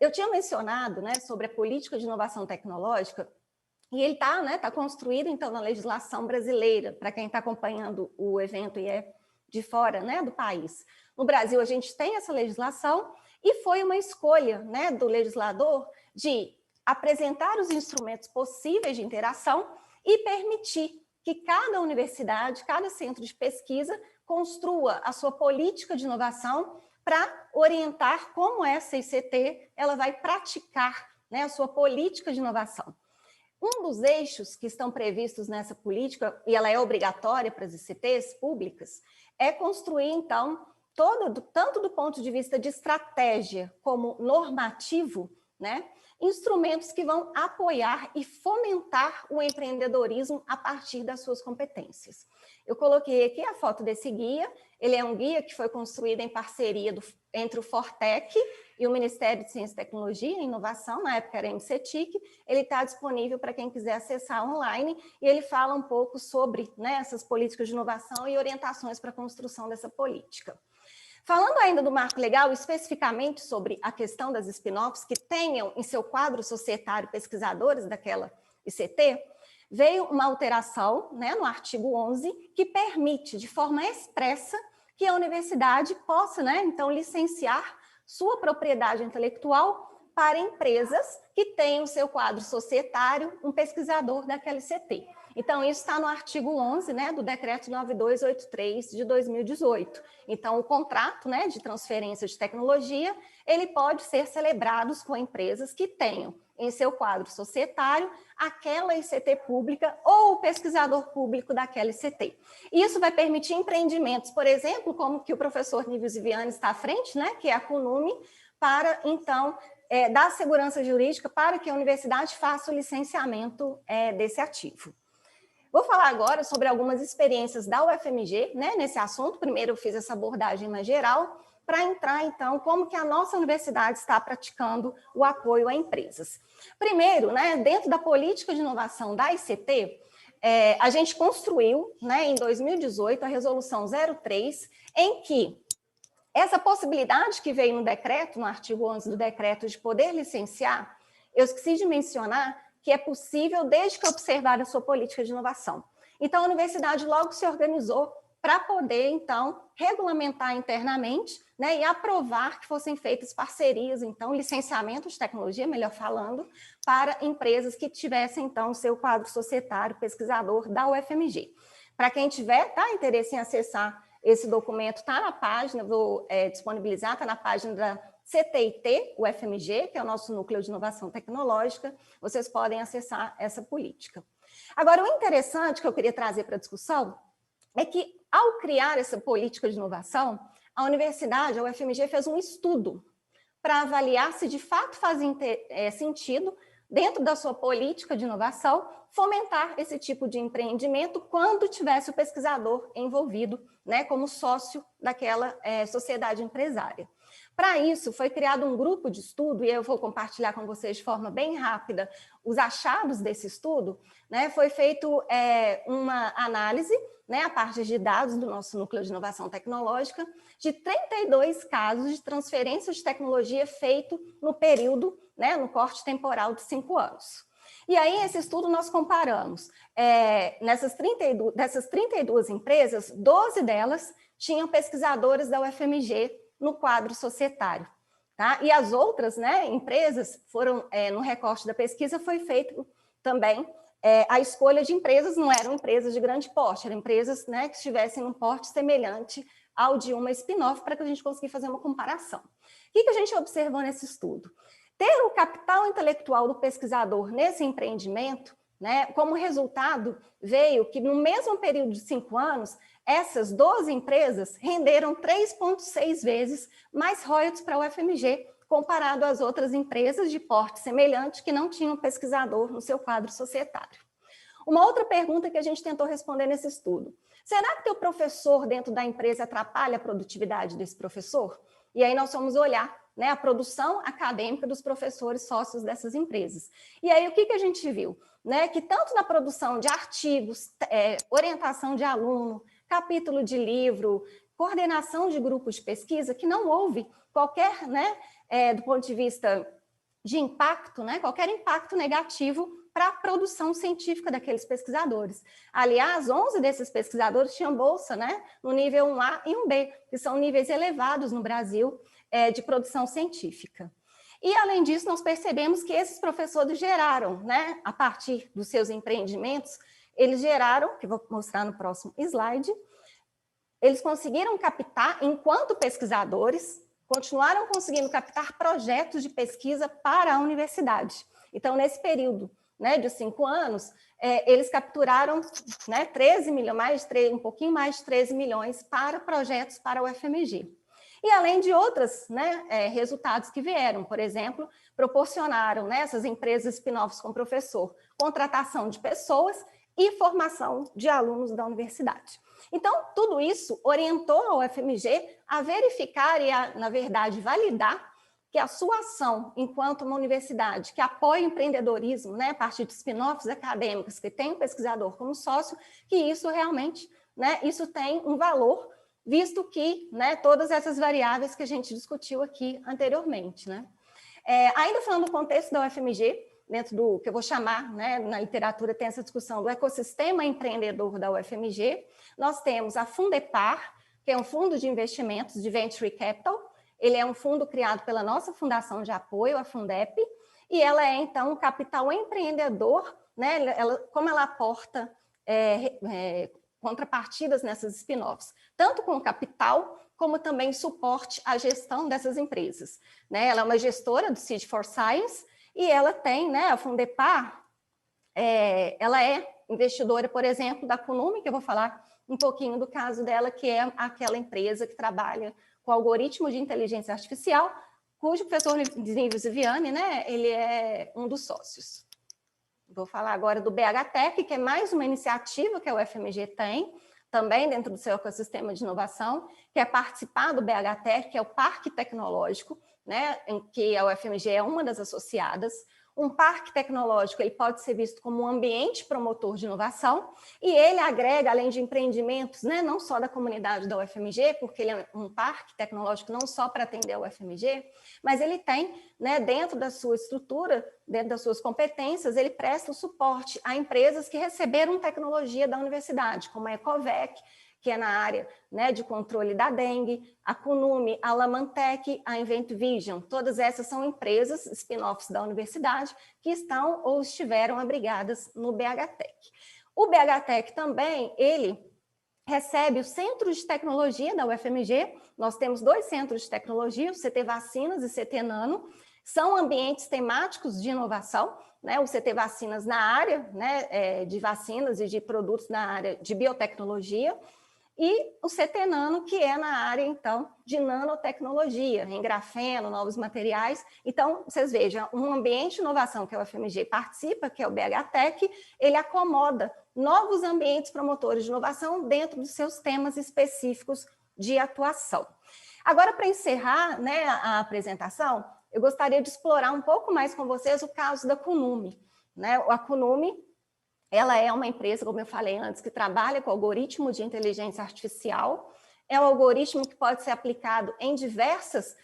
Eu tinha mencionado, né, sobre a política de inovação tecnológica, e ele está, né, construído, então, na legislação brasileira, para quem está acompanhando o evento e é de fora, né, do país. No Brasil, a gente tem essa legislação, e foi uma escolha, né, do legislador de apresentar os instrumentos possíveis de interação e permitir que cada universidade, cada centro de pesquisa construa a sua política de inovação para orientar como essa ICT ela vai praticar, né, a sua política de inovação. Um dos eixos que estão previstos nessa política, e ela é obrigatória para as ICTs públicas, é construir, então, tanto do ponto de vista de estratégia como normativo, né, instrumentos que vão apoiar e fomentar o empreendedorismo a partir das suas competências. Eu coloquei aqui a foto desse guia. Ele é um guia que foi construído em parceria entre o Fortec e o Ministério de Ciência, Tecnologia e Inovação, na época era MCTIC. Ele está disponível para quem quiser acessar online, e ele fala um pouco sobre, né, essas políticas de inovação e orientações para a construção dessa política. Falando ainda do marco legal, especificamente sobre a questão das spin-offs que tenham em seu quadro societário pesquisadores daquela ICT, veio uma alteração, né, no artigo 11, que permite, de forma expressa, que a universidade possa, né, então, licenciar sua propriedade intelectual para empresas que tenham seu quadro societário um pesquisador daquela ICT. Então, isso está no artigo 11, né, do Decreto 9283 de 2018. Então, o contrato, né, de transferência de tecnologia, ele pode ser celebrado com empresas que tenham em seu quadro societário aquela ICT pública ou o pesquisador público daquela ICT. Isso vai permitir empreendimentos, por exemplo, como que o professor Nívio Ziviani está à frente, né, que é a CUNUME, para, então, dar segurança jurídica para que a universidade faça o licenciamento desse ativo. Vou falar agora sobre algumas experiências da UFMG, né, nesse assunto. Primeiro eu fiz essa abordagem mais geral, para entrar, então, como que a nossa universidade está praticando o apoio a empresas. Primeiro, né, dentro da política de inovação da ICT, a gente construiu, né, em 2018, a resolução 03, em que essa possibilidade que veio no decreto, no artigo 11 do decreto, de poder licenciar, eu esqueci de mencionar que é possível desde que observar a sua política de inovação. Então, a universidade logo se organizou para poder, então, regulamentar internamente, né, e aprovar que fossem feitas parcerias, então, licenciamento de tecnologia, melhor falando, para empresas que tivessem, então, o seu quadro societário pesquisador da UFMG. Para quem tiver interesse em acessar esse documento, está na página, vou disponibilizar, está na página da CTIT, UFMG, que é o nosso núcleo de inovação tecnológica, vocês podem acessar essa política. Agora, o interessante que eu queria trazer para a discussão é que, ao criar essa política de inovação, a universidade, a UFMG, fez um estudo para avaliar se de fato fazia sentido, dentro da sua política de inovação, fomentar esse tipo de empreendimento quando tivesse o pesquisador envolvido, né, como sócio daquela sociedade empresária. Para isso, foi criado um grupo de estudo, e eu vou compartilhar com vocês de forma bem rápida os achados desse estudo, né? Foi feito uma análise, né, a partir de dados do nosso núcleo de inovação tecnológica, de 32 casos de transferência de tecnologia feito no período, né, no corte temporal de 5 anos. E aí, esse estudo nós comparamos, dessas 32 empresas, 12 delas tinham pesquisadores da UFMG no quadro societário. Tá? E as outras, né, empresas foram, no recorte da pesquisa, foi feito também a escolha de empresas, não eram empresas de grande porte, eram empresas, né, que estivessem num porte semelhante ao de uma spin-off, para que a gente conseguisse fazer uma comparação. O que a gente observou nesse estudo? Ter o capital intelectual do pesquisador nesse empreendimento, né, como resultado, veio que no mesmo período de 5 anos, essas 12 empresas renderam 3,6 vezes mais royalties para a UFMG, comparado às outras empresas de porte semelhante que não tinham pesquisador no seu quadro societário. Uma outra pergunta que a gente tentou responder nesse estudo: será que o professor dentro da empresa atrapalha a produtividade desse professor? E aí nós fomos olhar, né, a produção acadêmica dos professores sócios dessas empresas. E aí o que a gente viu? Né, que tanto na produção de artigos, orientação de aluno, capítulo de livro, coordenação de grupos de pesquisa, que não houve qualquer, né, do ponto de vista de impacto, né, qualquer impacto negativo para a produção científica daqueles pesquisadores. Aliás, 11 desses pesquisadores tinham bolsa, né, no nível 1A e 1B, que são níveis elevados no Brasil de produção científica. E, além disso, nós percebemos que esses professores geraram, né, a partir dos seus empreendimentos, eles geraram, que vou mostrar no próximo slide, eles conseguiram captar, enquanto pesquisadores, continuaram conseguindo captar projetos de pesquisa para a universidade. Então, nesse período, né, de 5 anos, eles capturaram, né, 13 milhões, um pouquinho mais de 13 milhões para projetos para a UFMG. E além de outros, né, resultados que vieram, por exemplo, proporcionaram, né, essas empresas spin-offs com professor, contratação de pessoas e formação de alunos da universidade. Então, tudo isso orientou a UFMG a verificar e, na verdade, validar que a sua ação enquanto uma universidade que apoia o empreendedorismo, né, a partir de spin-offs acadêmicos que tem um pesquisador como sócio, que isso realmente, né, isso tem um valor, visto que, né, todas essas variáveis que a gente discutiu aqui anteriormente, né. Ainda falando do contexto da UFMG, dentro do que eu vou chamar, né, na literatura tem essa discussão do ecossistema empreendedor da UFMG, nós temos a Fundepar, que é um fundo de investimentos de Venture Capital. Ele é um fundo criado pela nossa fundação de apoio, a Fundep, e ela é, então, um capital empreendedor, né, como ela aporta contrapartidas nessas spin-offs, tanto com capital, como também suporte à gestão dessas empresas. Né? Ela é uma gestora do Seed for Science, e ela tem, né, a Fundepar, ela é investidora, por exemplo, da Kunume, que eu vou falar um pouquinho do caso dela, que é aquela empresa que trabalha com algoritmo de inteligência artificial, cujo professor Nível Ziviani, né, ele é um dos sócios. Vou falar agora do BHTEC, que é mais uma iniciativa que a UFMG tem, também dentro do seu ecossistema de inovação, que é participar do BHTEC, que é o Parque Tecnológico, né, em que a UFMG é uma das associadas. Um parque tecnológico ele pode ser visto como um ambiente promotor de inovação e ele agrega, além de empreendimentos, né, não só da comunidade da UFMG, porque ele é um parque tecnológico não só para atender a UFMG, mas ele tem, né, dentro da sua estrutura, dentro das suas competências, ele presta o suporte a empresas que receberam tecnologia da universidade, como a Ecovec, que é na área, né, de controle da dengue, a Kunume, a Lamantec, a Invent Vision. Todas essas são empresas, spin-offs da universidade, que estão ou estiveram abrigadas no BHTEC. O BHTEC também, ele recebe o Centro de Tecnologia da UFMG. Nós temos 2 centros de tecnologia, o CT Vacinas e CT Nano. São ambientes temáticos de inovação, né? O CT Vacinas na área, né, de vacinas e de produtos na área de biotecnologia, e o CT Nano, que é na área, então, de nanotecnologia, em grafeno, novos materiais. Então, vocês vejam, um ambiente de inovação que a UFMG participa, que é o BHTEC, ele acomoda novos ambientes promotores de inovação dentro dos seus temas específicos de atuação. Agora, para encerrar, né, a apresentação, eu gostaria de explorar um pouco mais com vocês o caso da Kunume, né? A Kunume, ela é uma empresa, como eu falei antes, que trabalha com algoritmo de inteligência artificial. É um algoritmo que pode ser aplicado em diversas,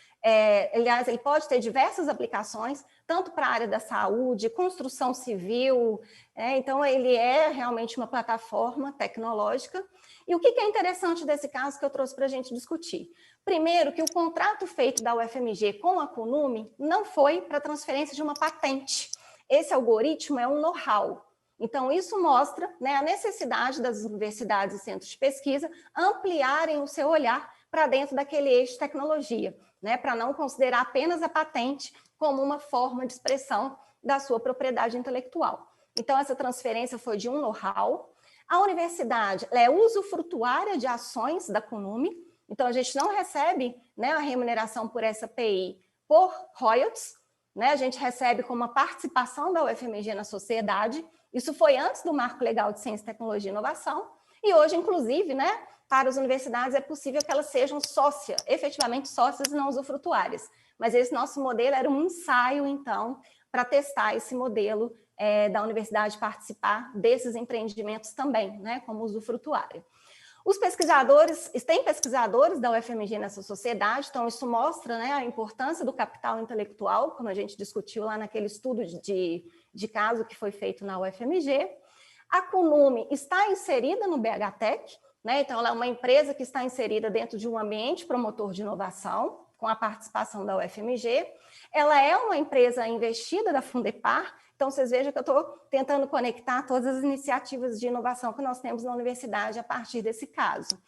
aliás, ele pode ter diversas aplicações, tanto para a área da saúde, construção civil, então ele é realmente uma plataforma tecnológica. E o que é interessante desse caso que eu trouxe para a gente discutir? Primeiro, que o contrato feito da UFMG com a Kunume não foi para transferência de uma patente. Esse algoritmo é um know-how. Então, isso mostra, né, a necessidade das universidades e centros de pesquisa ampliarem o seu olhar para dentro daquele eixo de tecnologia, né, para não considerar apenas a patente como uma forma de expressão da sua propriedade intelectual. Então, essa transferência foi de um know-how. A universidade é usufrutuária de ações da Kunume, então a gente não recebe, né, a remuneração por essa PI por royalties, né, a gente recebe como uma participação da UFMG na sociedade. Isso foi antes do Marco Legal de Ciência, Tecnologia e Inovação, e hoje, inclusive, né, para as universidades é possível que elas sejam efetivamente sócias e não usufrutuárias. Mas esse nosso modelo era um ensaio, então, para testar esse modelo da universidade participar desses empreendimentos também, né, como usufrutuária. Os pesquisadores, tem pesquisadores da UFMG nessa sociedade, então isso mostra, né, a importância do capital intelectual, como a gente discutiu lá naquele estudo de caso que foi feito na UFMG. A Kunume está inserida no BHTEC, né, então ela é uma empresa que está inserida dentro de um ambiente promotor de inovação, com a participação da UFMG. Ela é uma empresa investida da Fundepar, então vocês vejam que eu estou tentando conectar todas as iniciativas de inovação que nós temos na universidade a partir desse caso.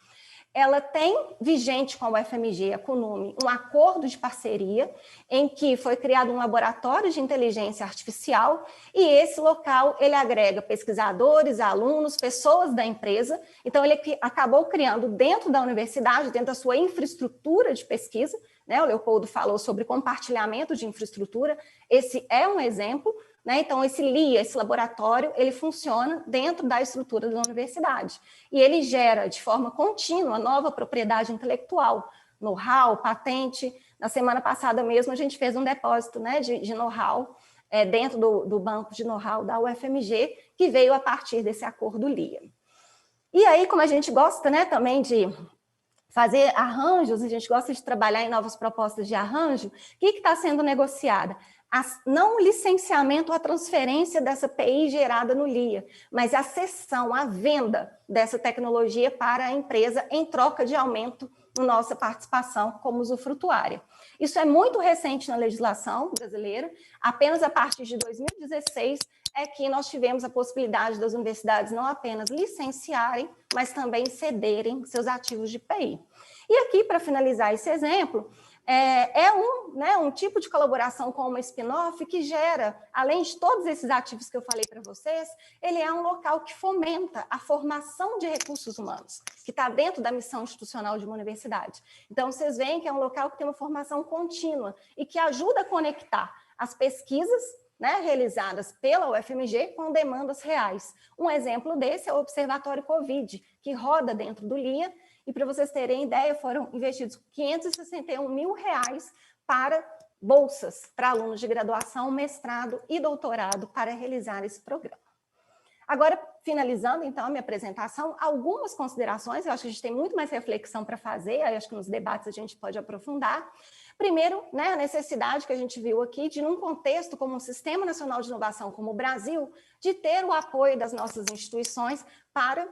Ela tem vigente com a UFMG, a Kunume, um acordo de parceria em que foi criado um laboratório de inteligência artificial e esse local ele agrega pesquisadores, alunos, pessoas da empresa. Então ele acabou criando dentro da universidade, dentro da sua infraestrutura de pesquisa, né? O Leopoldo falou sobre compartilhamento de infraestrutura, esse é um exemplo, né? Então, esse LIA, esse laboratório, ele funciona dentro da estrutura da universidade. E ele gera, de forma contínua, nova propriedade intelectual, know-how, patente. Na semana passada mesmo, a gente fez um depósito, né, de know-how dentro do banco de know-how da UFMG, que veio a partir desse acordo LIA. E aí, como a gente gosta, né, também de fazer arranjos, a gente gosta de trabalhar em novas propostas de arranjo, o que está sendo negociada? Não o licenciamento ou a transferência dessa PI gerada no LIA, mas a cessão, a venda dessa tecnologia para a empresa em troca de aumento na nossa participação como usufrutuária. Isso é muito recente na legislação brasileira, apenas a partir de 2016 é que nós tivemos a possibilidade das universidades não apenas licenciarem, mas também cederem seus ativos de PI. E aqui, para finalizar esse exemplo, um tipo de colaboração com uma spin-off que gera, além de todos esses ativos que eu falei para vocês, ele é um local que fomenta a formação de recursos humanos, que está dentro da missão institucional de uma universidade. Então, vocês veem que é um local que tem uma formação contínua e que ajuda a conectar as pesquisas, né, realizadas pela UFMG com demandas reais. Um exemplo desse é o Observatório Covid, que roda dentro do LIA, e para vocês terem ideia, foram investidos R$561 mil para bolsas para alunos de graduação, mestrado e doutorado para realizar esse programa. Agora, finalizando, então, a minha apresentação, algumas considerações, eu acho que a gente tem muito mais reflexão para fazer, aí acho que nos debates a gente pode aprofundar. Primeiro, né, a necessidade que a gente viu aqui de, num contexto como um Sistema Nacional de Inovação como o Brasil, de ter o apoio das nossas instituições para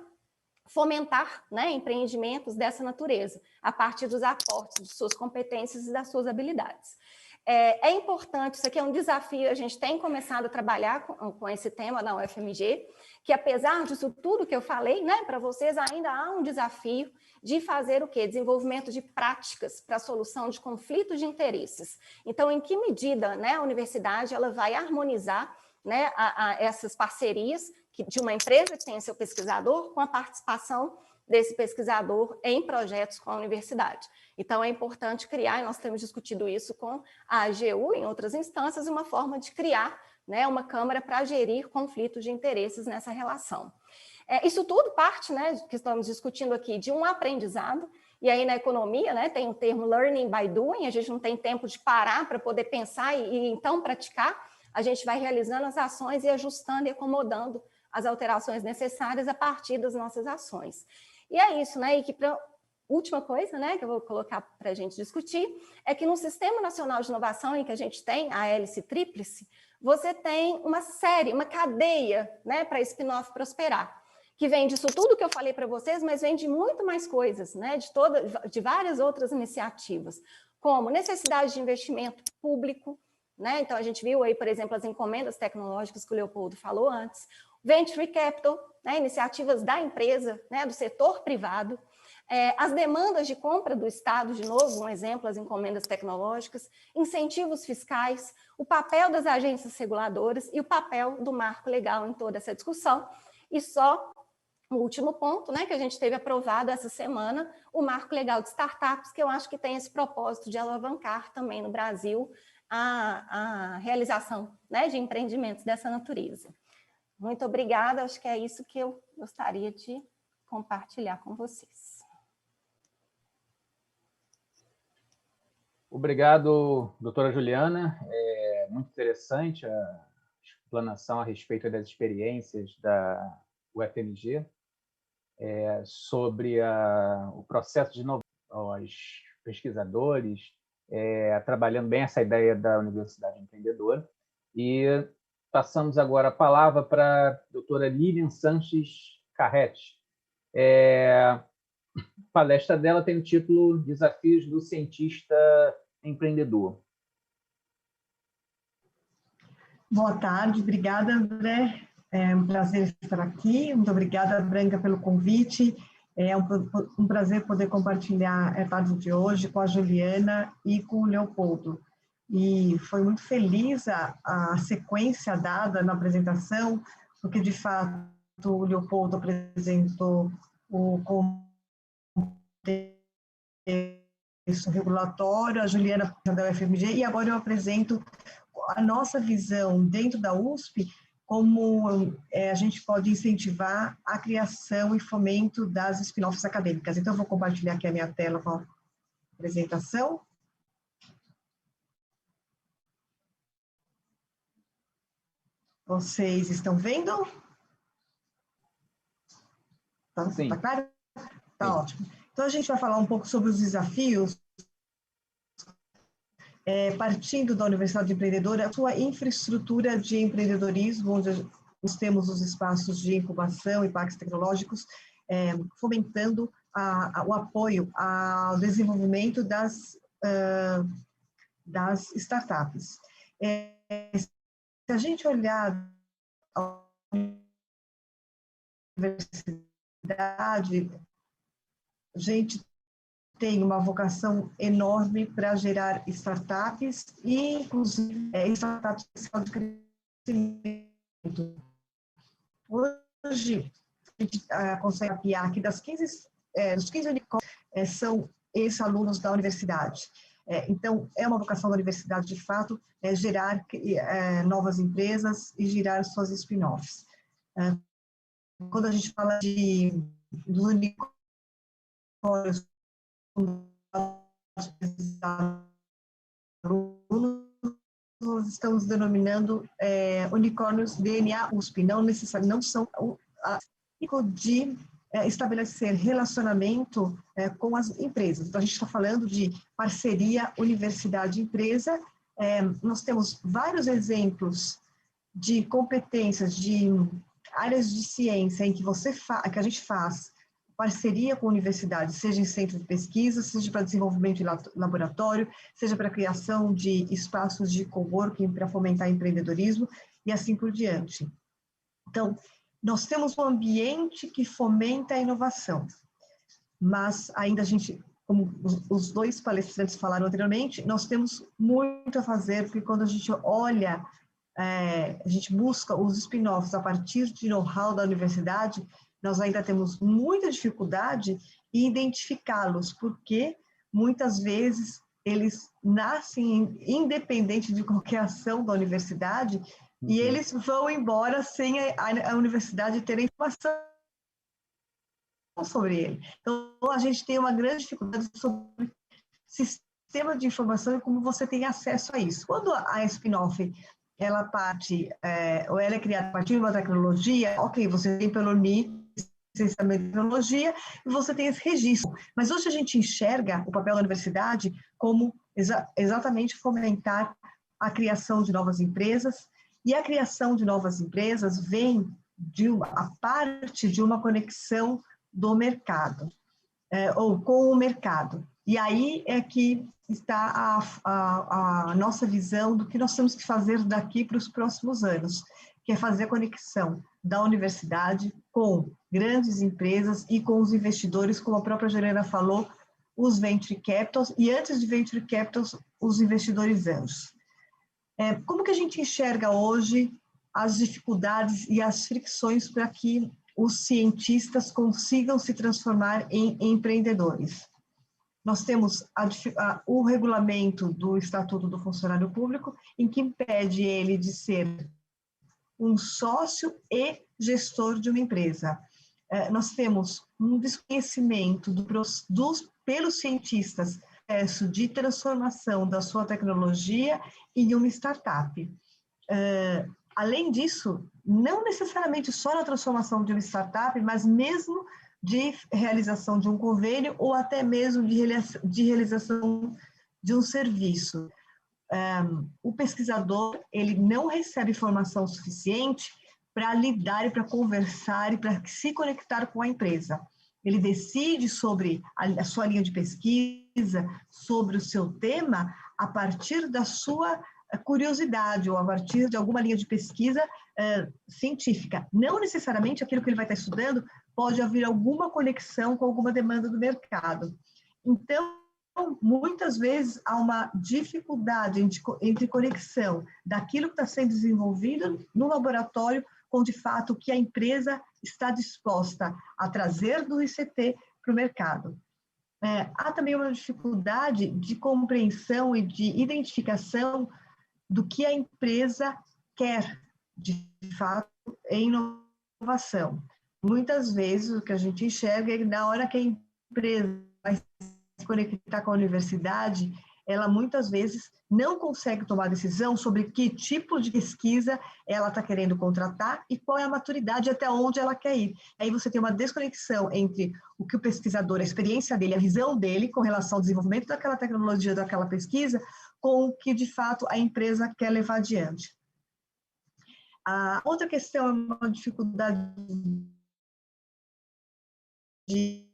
fomentar, né, empreendimentos dessa natureza, a partir dos aportes de suas competências e das suas habilidades. É importante, isso aqui é um desafio, a gente tem começado a trabalhar com esse tema na UFMG, que apesar disso tudo que eu falei, né, para vocês ainda há um desafio de fazer o quê? Desenvolvimento de práticas para a solução de conflitos de interesses. Então, em que medida, né, a universidade ela vai harmonizar, né, essas parcerias de uma empresa que tem seu pesquisador com a participação desse pesquisador em projetos com a universidade. Então, é importante criar, e nós temos discutido isso com a AGU em outras instâncias, uma forma de criar, né, uma câmara para gerir conflitos de interesses nessa relação. Isso tudo parte, né, que estamos discutindo aqui, de um aprendizado, e aí na economia, né, tem o termo learning by doing, a gente não tem tempo de parar para poder pensar e então praticar, a gente vai realizando as ações e ajustando e acomodando as alterações necessárias a partir das nossas ações. E é isso, né? E que última coisa, né, que eu vou colocar para a gente discutir, é que no Sistema Nacional de Inovação, em que a gente tem a hélice tríplice, você tem uma série, uma cadeia, né, para spin-off prosperar, que vem disso tudo que eu falei para vocês, mas vem de muito mais coisas, né, de várias outras iniciativas, como necessidade de investimento público, né? Então a gente viu aí, por exemplo, as encomendas tecnológicas que o Leopoldo falou antes, Venture Capital, né, iniciativas da empresa, né, do setor privado, as demandas de compra do Estado, de novo, um exemplo, as encomendas tecnológicas, incentivos fiscais, o papel das agências reguladoras e o papel do marco legal em toda essa discussão. E só o último ponto, né, que a gente teve aprovado essa semana, o marco legal de startups, que eu acho que tem esse propósito de alavancar também no Brasil a realização, né, de empreendimentos dessa natureza. Muito obrigada, acho que é isso que eu gostaria de compartilhar com vocês. Obrigado, doutora Juliana. É muito interessante a explanação a respeito das experiências da UFMG sobre o processo de inovação, os pesquisadores, trabalhando bem essa ideia da Universidade Empreendedora. E passamos agora a palavra para a doutora Lilian Sanches Carrete. A palestra dela tem o título Desafios do Cientista Empreendedor. Boa tarde, obrigada, André. É um prazer estar aqui. Muito obrigada, Branca, pelo convite. É um prazer poder compartilhar a tarde de hoje com a Juliana e com o Leopoldo. E foi muito feliz a sequência dada na apresentação, porque, de fato, o Leopoldo apresentou o contexto regulatório, a Juliana da UFMG, e agora eu apresento a nossa visão dentro da USP, como a gente pode incentivar a criação e fomento das spin-offs acadêmicas. Então, eu vou compartilhar aqui a minha tela com a apresentação. Vocês estão vendo? Tá claro? Tá ótimo. Então, a gente vai falar um pouco sobre os desafios, partindo da Universidade Empreendedora, a sua infraestrutura de empreendedorismo, onde nós temos os espaços de incubação e parques tecnológicos, fomentando o apoio ao desenvolvimento das startups. Se a gente olhar a universidade, a gente tem uma vocação enorme para gerar startups e, inclusive, startups de crescimento. Hoje, a gente consegue mapear que dos 15 unicórnios são ex-alunos da universidade. Então, é uma vocação da universidade, de fato, gerar novas empresas e gerar suas spin-offs. Quando a gente fala dos unicórnios, nós estamos denominando unicórnios DNA USP, não são de estabelecer relacionamento com as empresas. Então, a gente está falando de parceria universidade-empresa. Nós temos vários exemplos de competências, de áreas de ciência em que que a gente faz parceria com universidades, seja em centro de pesquisa, seja para desenvolvimento de laboratório, seja para a criação de espaços de coworking para fomentar empreendedorismo e assim por diante. Então, nós temos um ambiente que fomenta a inovação, mas ainda como os dois palestrantes falaram anteriormente, nós temos muito a fazer, porque quando a gente olha, a gente busca os spin-offs a partir de know-how da universidade, nós ainda temos muita dificuldade em identificá-los, porque muitas vezes eles nascem independente de qualquer ação da universidade, e eles vão embora sem a universidade ter informação sobre ele. Então, a gente tem uma grande dificuldade sobre sistema de informação e como você tem acesso a isso. Quando a spin-off, ela parte, ou ela é criada a partir de uma tecnologia, ok, você tem pelo NIT, licenciamento em tecnologia, e você tem esse registro. Mas hoje a gente enxerga o papel da universidade como exatamente fomentar a criação de novas empresas, e a criação de novas empresas vem a parte de uma conexão do mercado, ou com o mercado. E aí é que está a nossa visão do que nós temos que fazer daqui para os próximos anos, que é fazer a conexão da universidade com grandes empresas e com os investidores, como a própria Juliana falou, os venture capitals, e antes de venture capitals, os investidores anjos. Como que a gente enxerga hoje as dificuldades e as fricções para que os cientistas consigam se transformar em empreendedores? Nós temos o regulamento do Estatuto do Funcionário Público, em que impede ele de ser um sócio e gestor de uma empresa. Nós temos um desconhecimento pelos cientistas de transformação da sua tecnologia em uma startup. Além disso, não necessariamente só na transformação de uma startup, mas mesmo de realização de um convênio ou até mesmo de realização de um serviço. O pesquisador, ele não recebe informação suficiente para lidar e para conversar e para se conectar com a empresa. Ele decide sobre a sua linha de pesquisa, sobre o seu tema, a partir da sua curiosidade ou a partir de alguma linha de pesquisa científica. Não necessariamente aquilo que ele vai estar estudando pode haver alguma conexão com alguma demanda do mercado. Então, muitas vezes há uma dificuldade entre conexão daquilo que está sendo desenvolvido no laboratório com, de fato, o que a empresa está disposta a trazer do ICT para o mercado. Há também uma dificuldade de compreensão e de identificação do que a empresa quer, de fato, em inovação. Muitas vezes, o que a gente enxerga é que na hora que a empresa vai se conectar com a universidade, ela muitas vezes não consegue tomar decisão sobre que tipo de pesquisa ela está querendo contratar e qual é a maturidade até onde ela quer ir. Aí você tem uma desconexão entre o que o pesquisador, a experiência dele, a visão dele com relação ao desenvolvimento daquela tecnologia, daquela pesquisa, com o que de fato a empresa quer levar adiante. A outra questão é uma dificuldade de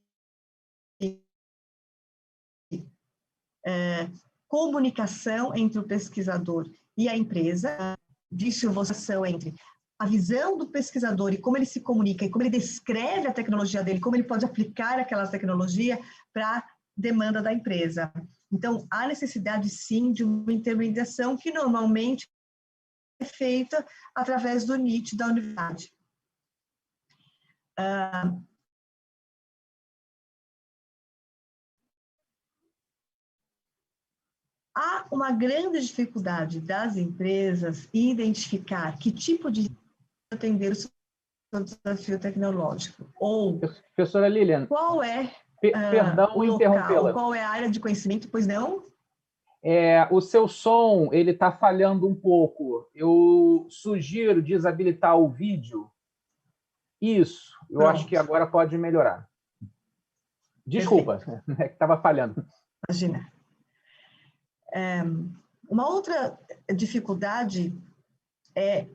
comunicação entre o pesquisador e a empresa, dissociação entre a visão do pesquisador e como ele se comunica e como ele descreve a tecnologia dele, como ele pode aplicar aquela tecnologia para a demanda da empresa. Então, há necessidade, sim, de uma intermediação que normalmente é feita através do NIT da universidade. há uma grande dificuldade das empresas em identificar que tipo de atender o seu desafio tecnológico, ou Professora Lilian, qual é perdão o interrompê-la. local, qual é a área de conhecimento, pois não? O seu som ele está falhando um pouco. Eu sugiro desabilitar o vídeo. Isso, eu Pronto. acho que agora pode melhorar. Desculpa, é que estava falhando. Imagina. Uma outra dificuldade é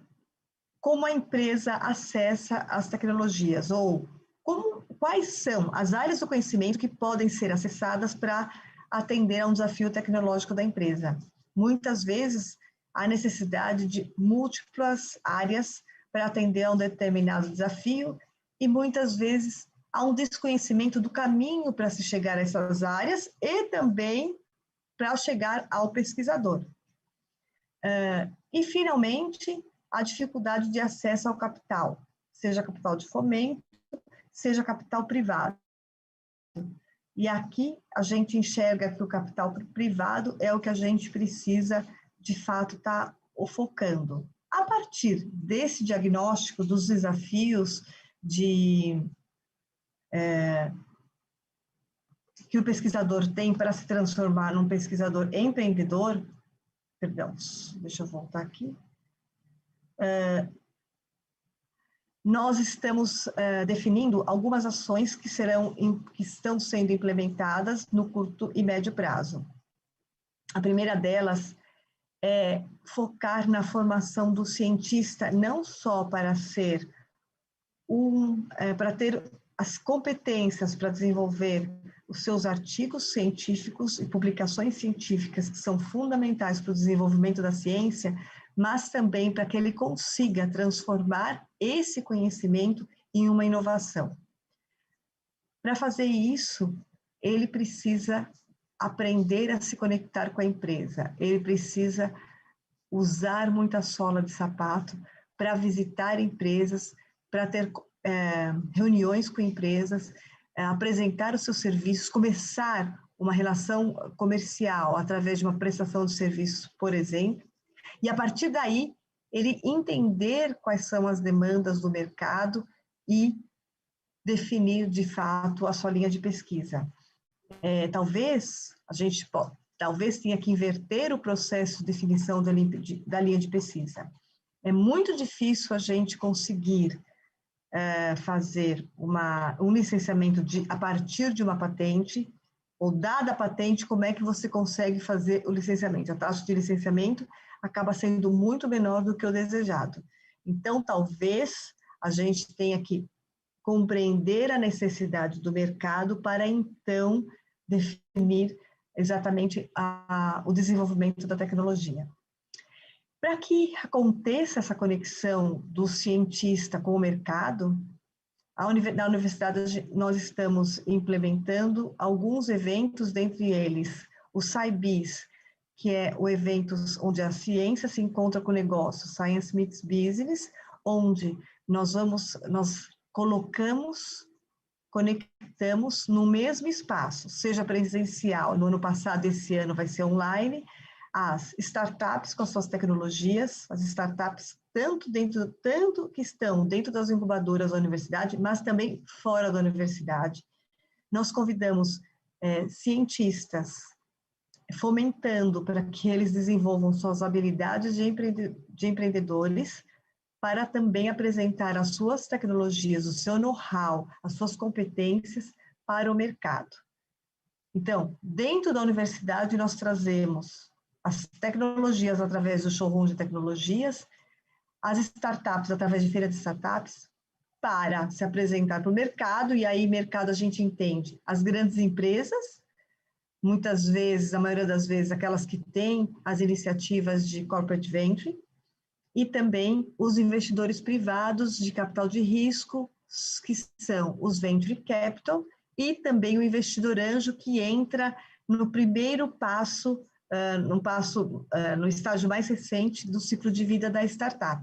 como a empresa acessa as tecnologias, ou quais são as áreas do conhecimento que podem ser acessadas para atender a um desafio tecnológico da empresa. Muitas vezes, há necessidade de múltiplas áreas para atender a um determinado desafio, e muitas vezes há um desconhecimento do caminho para se chegar a essas áreas e também para chegar ao pesquisador. E, finalmente, a dificuldade de acesso ao capital, seja capital de fomento, seja capital privado. E aqui a gente enxerga que o capital privado é o que a gente precisa, de fato, estar focando. A partir desse diagnóstico dos desafios que o pesquisador tem para se transformar num pesquisador empreendedor, perdão, deixa eu voltar aqui. Nós estamos definindo algumas ações que estão sendo implementadas no curto e médio prazo. A primeira delas é focar na formação do cientista, não só para para ter as competências para desenvolver os seus artigos científicos e publicações científicas que são fundamentais para o desenvolvimento da ciência, mas também para que ele consiga transformar esse conhecimento em uma inovação. Para fazer isso, ele precisa aprender a se conectar com a empresa, ele precisa usar muita sola de sapato para visitar empresas, para ter reuniões com empresas, apresentar os seus serviços, começar uma relação comercial através de uma prestação de serviços, por exemplo, e a partir daí ele entender quais são as demandas do mercado e definir de fato a sua linha de pesquisa. Talvez tenha que inverter o processo de definição da linha de pesquisa. É muito difícil a gente conseguir fazer um licenciamento a partir de uma patente, ou dada a patente, como é que você consegue fazer o licenciamento? A taxa de licenciamento acaba sendo muito menor do que o desejado. Então, talvez a gente tenha que compreender a necessidade do mercado para, então, definir exatamente o desenvolvimento da tecnologia. Para que aconteça essa conexão do cientista com o mercado, na Universidade nós estamos implementando alguns eventos, dentre eles o SciBiz, que é o evento onde a ciência se encontra com o negócio, Science Meets Business, onde nós conectamos no mesmo espaço, seja presencial, no ano passado, esse ano vai ser online, as startups com as suas tecnologias, as startups tanto que estão dentro das incubadoras da universidade, mas também fora da universidade. Nós convidamos cientistas, fomentando para que eles desenvolvam suas habilidades de empreendedores, para também apresentar as suas tecnologias, o seu know-how, as suas competências para o mercado. Então, dentro da universidade, nós trazemos as tecnologias através do showroom de tecnologias, as startups através de feira de startups, para se apresentar para o mercado, e aí mercado a gente entende as grandes empresas, muitas vezes, a maioria das vezes, aquelas que têm as iniciativas de corporate venture, e também os investidores privados de capital de risco, que são os venture capital, e também o investidor anjo, que entra no primeiro passo, no estágio mais recente do ciclo de vida da startup.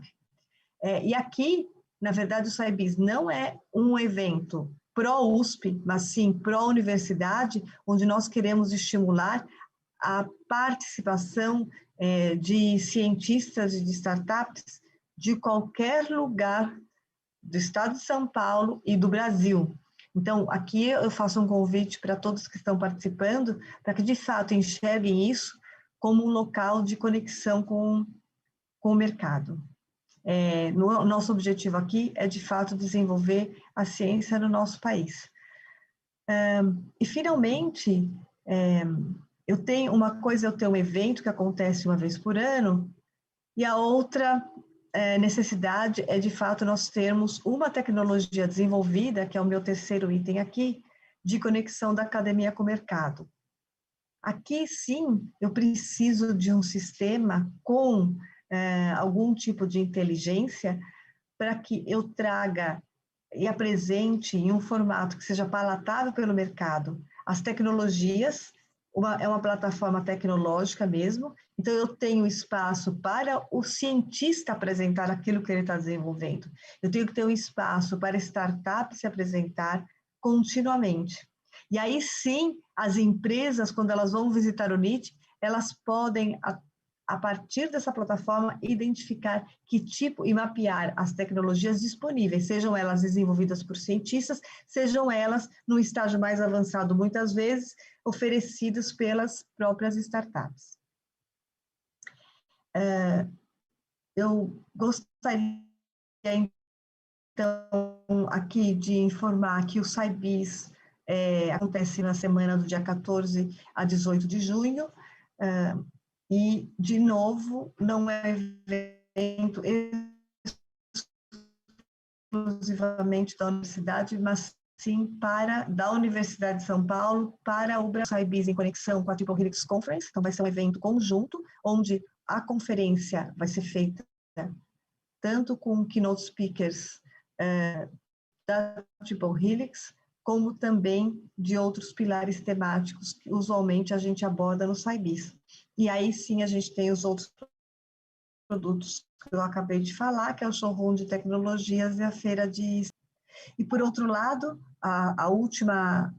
E aqui, na verdade, o SciBiz não é um evento pró-USP, mas sim pró-universidade, onde nós queremos estimular a participação de cientistas e de startups de qualquer lugar do estado de São Paulo e do Brasil. Então, aqui eu faço um convite para todos que estão participando, para que, de fato, enxerguem isso como um local de conexão com o mercado. Nosso objetivo aqui é, de fato, desenvolver a ciência no nosso país. E, finalmente, eu tenho um evento que acontece uma vez por ano, e a outra necessidade é, de fato, nós termos uma tecnologia desenvolvida, que é o meu terceiro item aqui, de conexão da academia com o mercado. Aqui, sim, eu preciso de um sistema com algum tipo de inteligência para que eu traga e apresente em um formato que seja palatável pelo mercado as tecnologias. É uma plataforma tecnológica mesmo, então eu tenho espaço para o cientista apresentar aquilo que ele está desenvolvendo. Eu tenho que ter um espaço para startup se apresentar continuamente. E aí sim, as empresas, quando elas vão visitar o NIT, elas podem, a partir dessa plataforma, identificar que tipo e mapear as tecnologias disponíveis, sejam elas desenvolvidas por cientistas, sejam elas, no estágio mais avançado, muitas vezes, oferecidas pelas próprias startups. Eu gostaria, então, aqui de informar que o SciBiz acontece na semana do dia 14 a 18 de junho, e, de novo, não é evento exclusivamente da Universidade, mas sim da Universidade de São Paulo para o Brasil SciBiz em conexão com a Triple Helix Conference. Então, vai ser um evento conjunto, onde a conferência vai ser feita tanto com keynote speakers da Triple Helix, como também de outros pilares temáticos que usualmente a gente aborda no SciBiz. E aí sim a gente tem os outros produtos que eu acabei de falar, que é o showroom de tecnologias e a feira de... E por outro lado, a última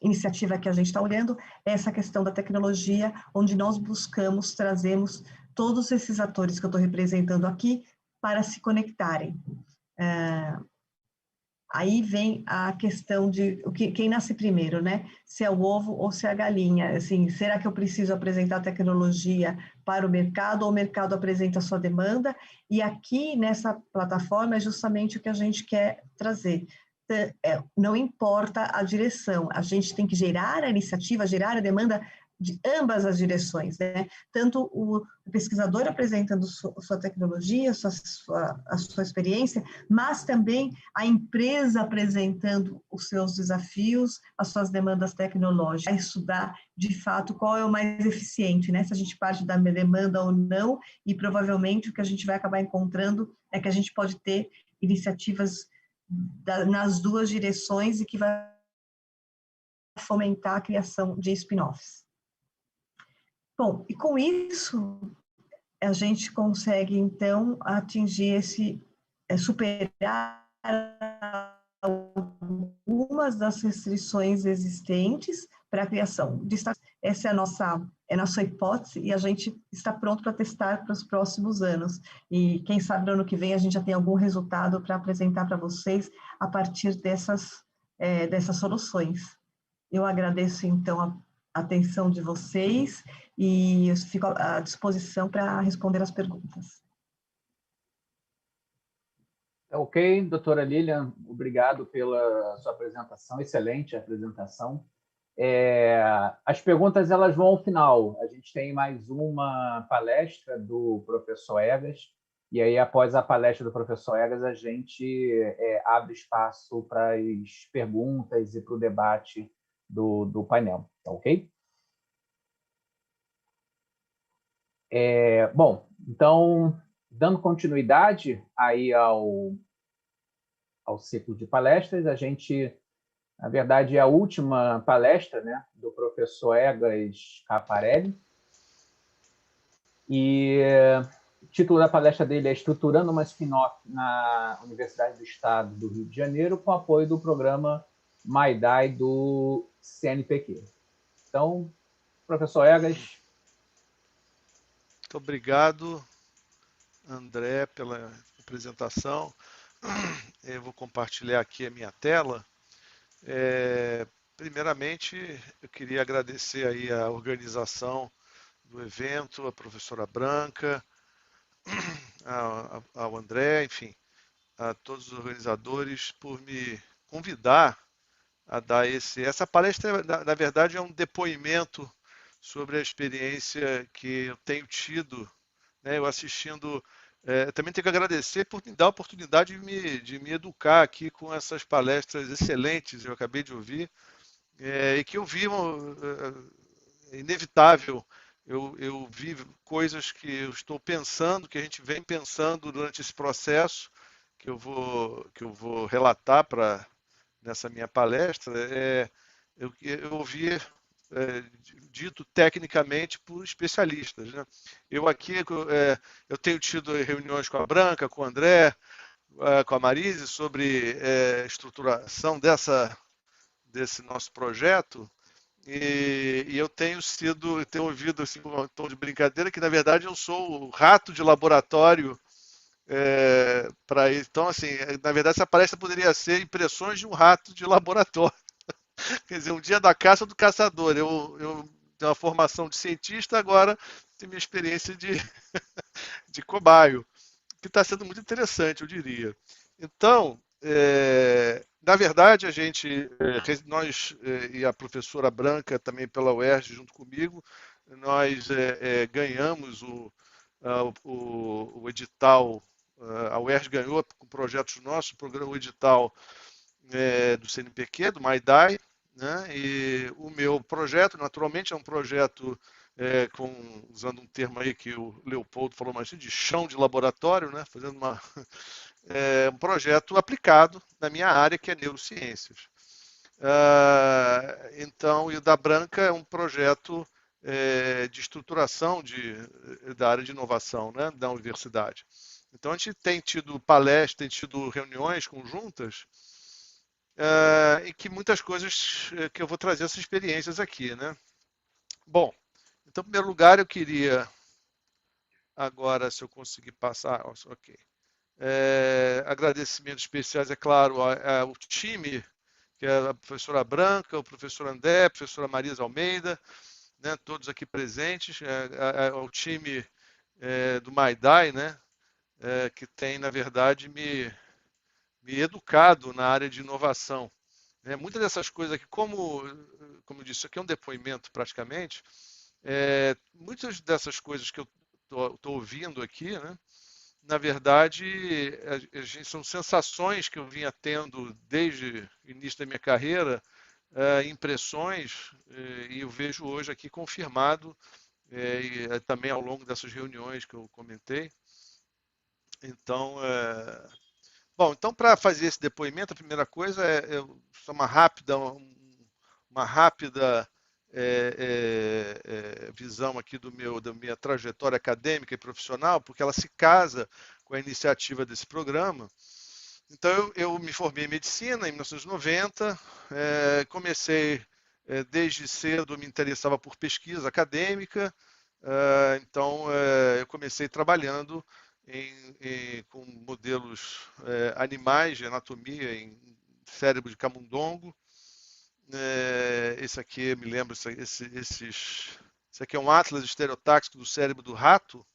iniciativa que a gente está olhando é essa questão da tecnologia, onde nós trazemos todos esses atores que eu estou representando aqui para se conectarem. Aí vem a questão de quem nasce primeiro, né? Se é o ovo ou se é a galinha. Assim, será que eu preciso apresentar tecnologia para o mercado ou o mercado apresenta a sua demanda? E aqui nessa plataforma é justamente o que a gente quer trazer. Não importa a direção, a gente tem que gerar a iniciativa, gerar a demanda de ambas as direções, né? Tanto o pesquisador apresentando sua tecnologia, a sua experiência, mas também a empresa apresentando os seus desafios, as suas demandas tecnológicas, a estudar de fato qual é o mais eficiente, né? Se a gente parte da demanda ou não, e provavelmente o que a gente vai acabar encontrando é que a gente pode ter iniciativas nas duas direções e que vai fomentar a criação de spin-offs. Bom, e com isso, a gente consegue, então, atingir superar algumas das restrições existentes para a criação de startups. Essa é a nossa hipótese e a gente está pronto para testar para os próximos anos. E quem sabe no ano que vem a gente já tem algum resultado para apresentar para vocês a partir dessas soluções. Eu agradeço, então, a atenção de vocês e eu fico à disposição para responder as perguntas. Ok, doutora Lilian, obrigado pela sua apresentação, excelente apresentação. As perguntas elas vão ao final. A gente tem mais uma palestra do professor Egas, e aí, após a palestra do professor Egas, a gente abre espaço para as perguntas e para o debate do painel, tá ok? Bom, então, dando continuidade aí ao ciclo de palestras, a gente, na verdade, é a última palestra, né, do professor Egas Caparelli, e o título da palestra dele é Estruturando uma Spin-off na Universidade do Estado do Rio de Janeiro, com apoio do programa MyDai do CNPq. Então, Professor Egas. Muito obrigado, André, pela apresentação. Eu vou compartilhar aqui a minha tela. Primeiramente, eu queria agradecer aí a organização do evento, a professora Branca, ao André, enfim, a todos os organizadores por me convidar a dar essa palestra. Na verdade, é um depoimento sobre a experiência que eu tenho tido, né, eu assistindo. Também tenho que agradecer por me dar a oportunidade de me educar aqui com essas palestras excelentes que eu acabei de ouvir, e que eu vi inevitável. Eu vi coisas que eu estou pensando, que a gente vem pensando durante esse processo, que eu vou relatar nessa minha palestra. Eu ouvi dito tecnicamente por especialistas, né? Eu aqui eu tenho tido reuniões com a Branca, com o André, com a Marise sobre estruturação desse nosso projeto, e eu tenho ouvido assim, com um tom de brincadeira, que na verdade eu sou o rato de laboratório para isso. Então, assim, na verdade essa palestra poderia ser impressões de um rato de laboratório. Quer dizer, um dia da caça do caçador. Eu tenho uma formação de cientista, agora tenho minha experiência de cobaio, que está sendo muito interessante, eu diria. Então, na verdade, nós e a professora Branca, também pela UERJ, junto comigo, nós ganhamos o edital, a UERJ ganhou com projetos nossos, o edital do CNPq, do MyDai, né? E o meu projeto, naturalmente, é um projeto usando um termo aí que o Leopoldo falou mais de chão de laboratório, né? Fazendo um projeto aplicado na minha área, que é neurociências. Então, e o da Branca é um projeto de estruturação da área de inovação, né, da universidade. Então, a gente tem tido palestras, tem tido reuniões conjuntas, e que muitas coisas que eu vou trazer essas experiências aqui, né? Bom, então, em primeiro lugar, eu queria agora, se eu conseguir passar, ok. Agradecimentos especiais, é claro, ao time, que é a professora Branca, o professor André, a professora Marisa Almeida, né, todos aqui presentes, ao time do MyDai, né, que tem, na verdade, me educado na área de inovação. Muitas dessas coisas aqui, como eu disse, isso aqui é um depoimento praticamente, muitas dessas coisas que eu estou ouvindo aqui, né, na verdade, são sensações que eu vinha tendo desde o início da minha carreira, impressões, e eu vejo hoje aqui confirmado, e também ao longo dessas reuniões que eu comentei. Então, bom, então para fazer esse depoimento, a primeira coisa é uma rápida visão aqui da minha trajetória acadêmica e profissional, porque ela se casa com a iniciativa desse programa. Então, eu me formei em medicina em 1990, comecei desde cedo, me interessava por pesquisa acadêmica, então eu comecei trabalhando com modelos animais de anatomia em cérebro de camundongo. Esse aqui, eu me lembro, esse aqui é um atlas estereotáxico do cérebro do rato.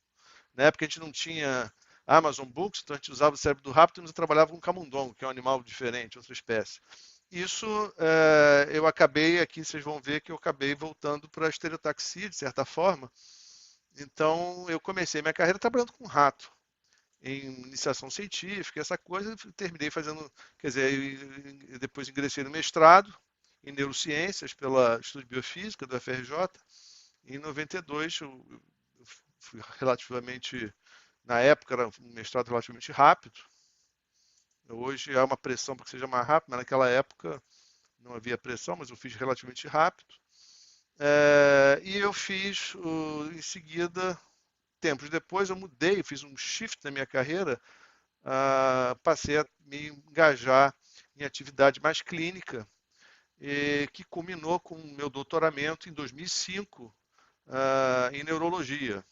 Na época a gente não tinha Amazon Books, então a gente usava o cérebro do rato e nós trabalhava com camundongo, que é um animal diferente, outra espécie. Isso eu acabei, aqui vocês vão ver que eu acabei voltando para a estereotaxia, de certa forma. Então eu comecei minha carreira trabalhando com rato, em iniciação científica, essa coisa, terminei fazendo, quer dizer, depois ingressei no mestrado em neurociências pela Instituto de Biofísica do UFRJ. Em 92 eu fui relativamente, na época era um mestrado relativamente rápido. Hoje há uma pressão para que seja mais rápido, mas naquela época não havia pressão, mas eu fiz relativamente rápido. E eu fiz, em seguida, tempos depois, eu mudei, fiz um shift na minha carreira, passei a me engajar em atividade mais clínica, que culminou com o meu doutoramento em 2005 em neurologia.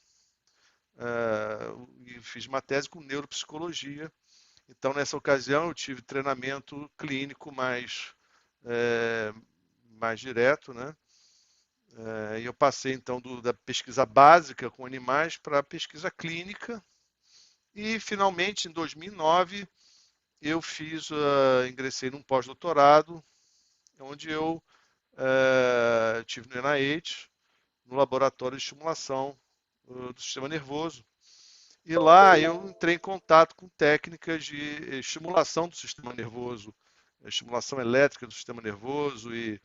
E fiz uma tese com neuropsicologia. Então, nessa ocasião, eu tive treinamento clínico mais direto, né? E eu passei, então, da pesquisa básica com animais para a pesquisa clínica. E, finalmente, em 2009, eu ingressei num pós-doutorado, onde eu estive no NIH, no laboratório de estimulação do sistema nervoso. E lá eu entrei em contato com técnicas de estimulação do sistema nervoso, estimulação elétrica do sistema nervoso, e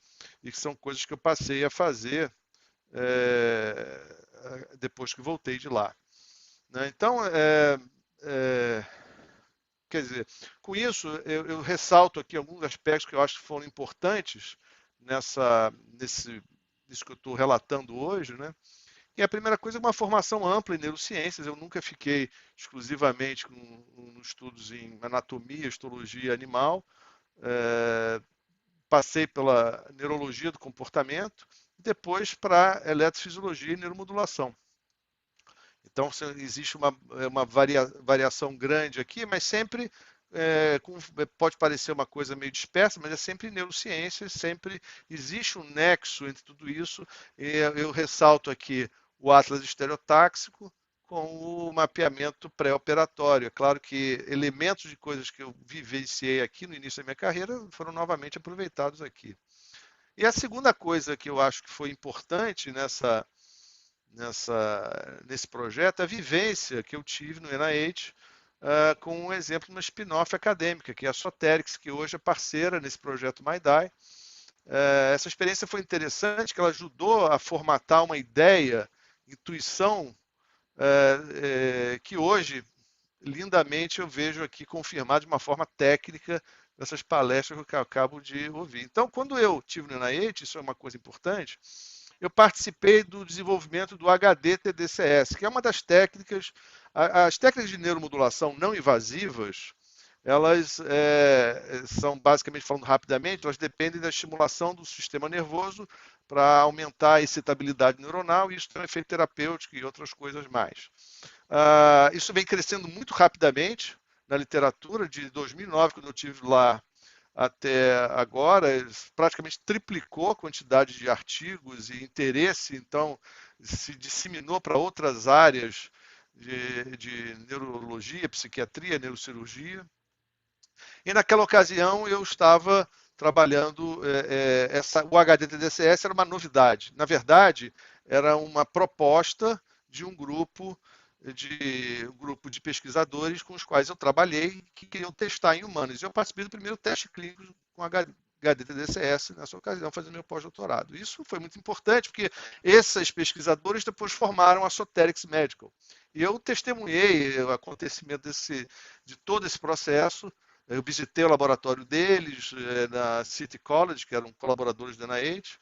que são coisas que eu passei a fazer depois que voltei de lá. Né? Então, quer dizer, com isso, eu ressalto aqui alguns aspectos que eu acho que foram importantes nisso que eu estou relatando hoje, né? E a primeira coisa é uma formação ampla em neurociências. Eu nunca fiquei exclusivamente com estudos em anatomia, histologia animal. Passei pela neurologia do comportamento e depois para eletrofisiologia e neuromodulação. Então, existe uma variação grande aqui, mas sempre pode parecer uma coisa meio dispersa, mas é sempre neurociência, sempre existe um nexo entre tudo isso. E eu ressalto aqui o atlas estereotáxico com o mapeamento pré-operatório. É claro que elementos de coisas que eu vivenciei aqui no início da minha carreira foram novamente aproveitados aqui. E a segunda coisa que eu acho que foi importante nesse projeto é a vivência que eu tive no NIH com um exemplo de uma spin-off acadêmica, que é a Soterix, que hoje é parceira nesse projeto MyDai. Essa experiência foi interessante, que ela ajudou a formatar uma ideia, intuição, que hoje, lindamente, eu vejo aqui confirmado de uma forma técnica nessas palestras que eu acabo de ouvir. Então, quando eu estive no NIH, isso é uma coisa importante, eu participei do desenvolvimento do HD-TDCS, que é uma das técnicas, as técnicas de neuromodulação não invasivas, elas são, basicamente falando rapidamente, elas dependem da estimulação do sistema nervoso para aumentar a excitabilidade neuronal, e isso tem um efeito terapêutico e outras coisas mais. Isso vem crescendo muito rapidamente na literatura, de 2009, quando eu estive lá, até agora, praticamente triplicou a quantidade de artigos e interesse, então se disseminou para outras áreas de neurologia, psiquiatria, neurocirurgia. E naquela ocasião eu estava trabalhando, o HD-TDCS era uma novidade. Na verdade, era uma proposta de um grupo de pesquisadores com os quais eu trabalhei, que queriam testar em humanos. Eu participei do primeiro teste clínico com HD-TDCS nessa ocasião, fazendo meu pós-doutorado. Isso foi muito importante, porque esses pesquisadores depois formaram a Soterix Medical. E eu testemunhei o acontecimento de todo esse processo. Eu visitei o laboratório deles na City College, que eram colaboradores da NIH.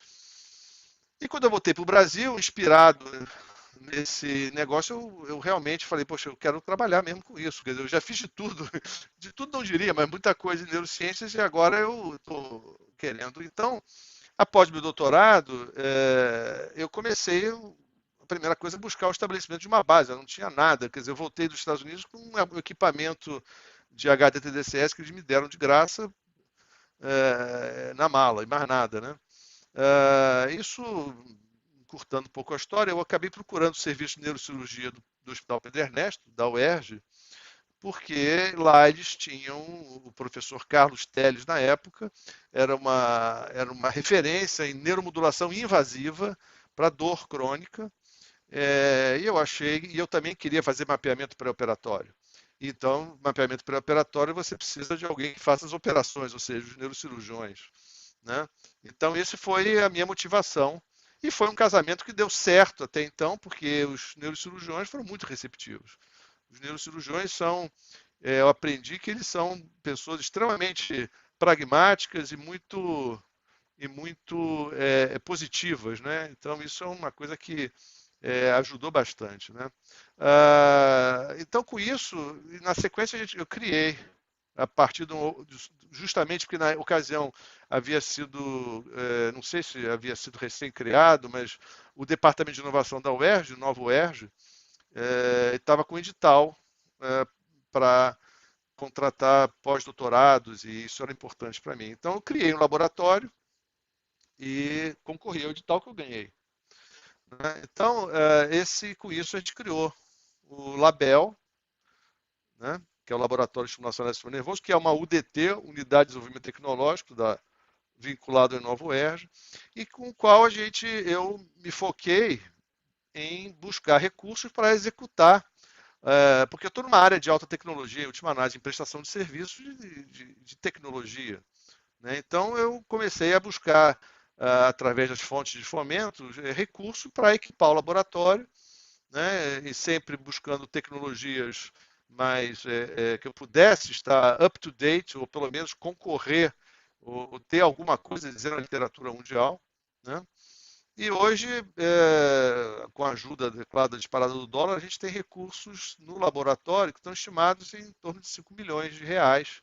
E quando eu voltei para o Brasil, inspirado nesse negócio, eu realmente falei, poxa, eu quero trabalhar mesmo com isso. Quer dizer, eu já fiz de tudo não diria, mas muita coisa em neurociências, e agora eu estou querendo. Então, após meu doutorado, eu comecei, a primeira coisa, a buscar o estabelecimento de uma base. Eu não tinha nada, quer dizer, eu voltei dos Estados Unidos com um equipamento de HD-TDCS que eles me deram de graça na mala, e mais nada, né? Isso, encurtando um pouco a história, eu acabei procurando o serviço de neurocirurgia do Hospital Pedro Ernesto, da UERJ, porque lá eles tinham o professor Carlos Teles, na época, era uma referência em neuromodulação invasiva para dor crônica, e eu também queria fazer mapeamento pré-operatório. Então, mapeamento pré-operatório, você precisa de alguém que faça as operações, ou seja, os neurocirurgiões, né? Então, essa foi a minha motivação. E foi um casamento que deu certo até então, porque os neurocirurgiões foram muito receptivos. Os neurocirurgiões eu aprendi que eles são pessoas extremamente pragmáticas e muito positivas, né? Então, isso é uma coisa que ajudou bastante, né? Então, com isso, na sequência, eu criei, a partir justamente porque na ocasião havia sido, não sei se havia sido recém-criado, mas o Departamento de Inovação da UERJ, o novo UERJ, estava com edital para contratar pós-doutorados, e isso era importante para mim. Então, eu criei um laboratório e concorri ao edital que eu ganhei. Né? Então, com isso a gente criou o Label, né? Que é o Laboratório de Estimulação do Sistema Nervoso, que é uma UDT, Unidade de Desenvolvimento Tecnológico, vinculado ao novo UERJ, e com o qual eu me foquei em buscar recursos para executar, porque eu estou numa área de alta tecnologia, em última análise, em prestação de serviços de tecnologia. Né? Então, eu comecei a buscar, através das fontes de fomento, recursos para equipar o laboratório, né? E sempre buscando tecnologias mais que eu pudesse estar up to date, ou pelo menos concorrer, ou ter alguma coisa a dizer na literatura mundial. Né? E hoje, com a ajuda, claro, da disparada do dólar, a gente tem recursos no laboratório que estão estimados em torno de 5 milhões de reais,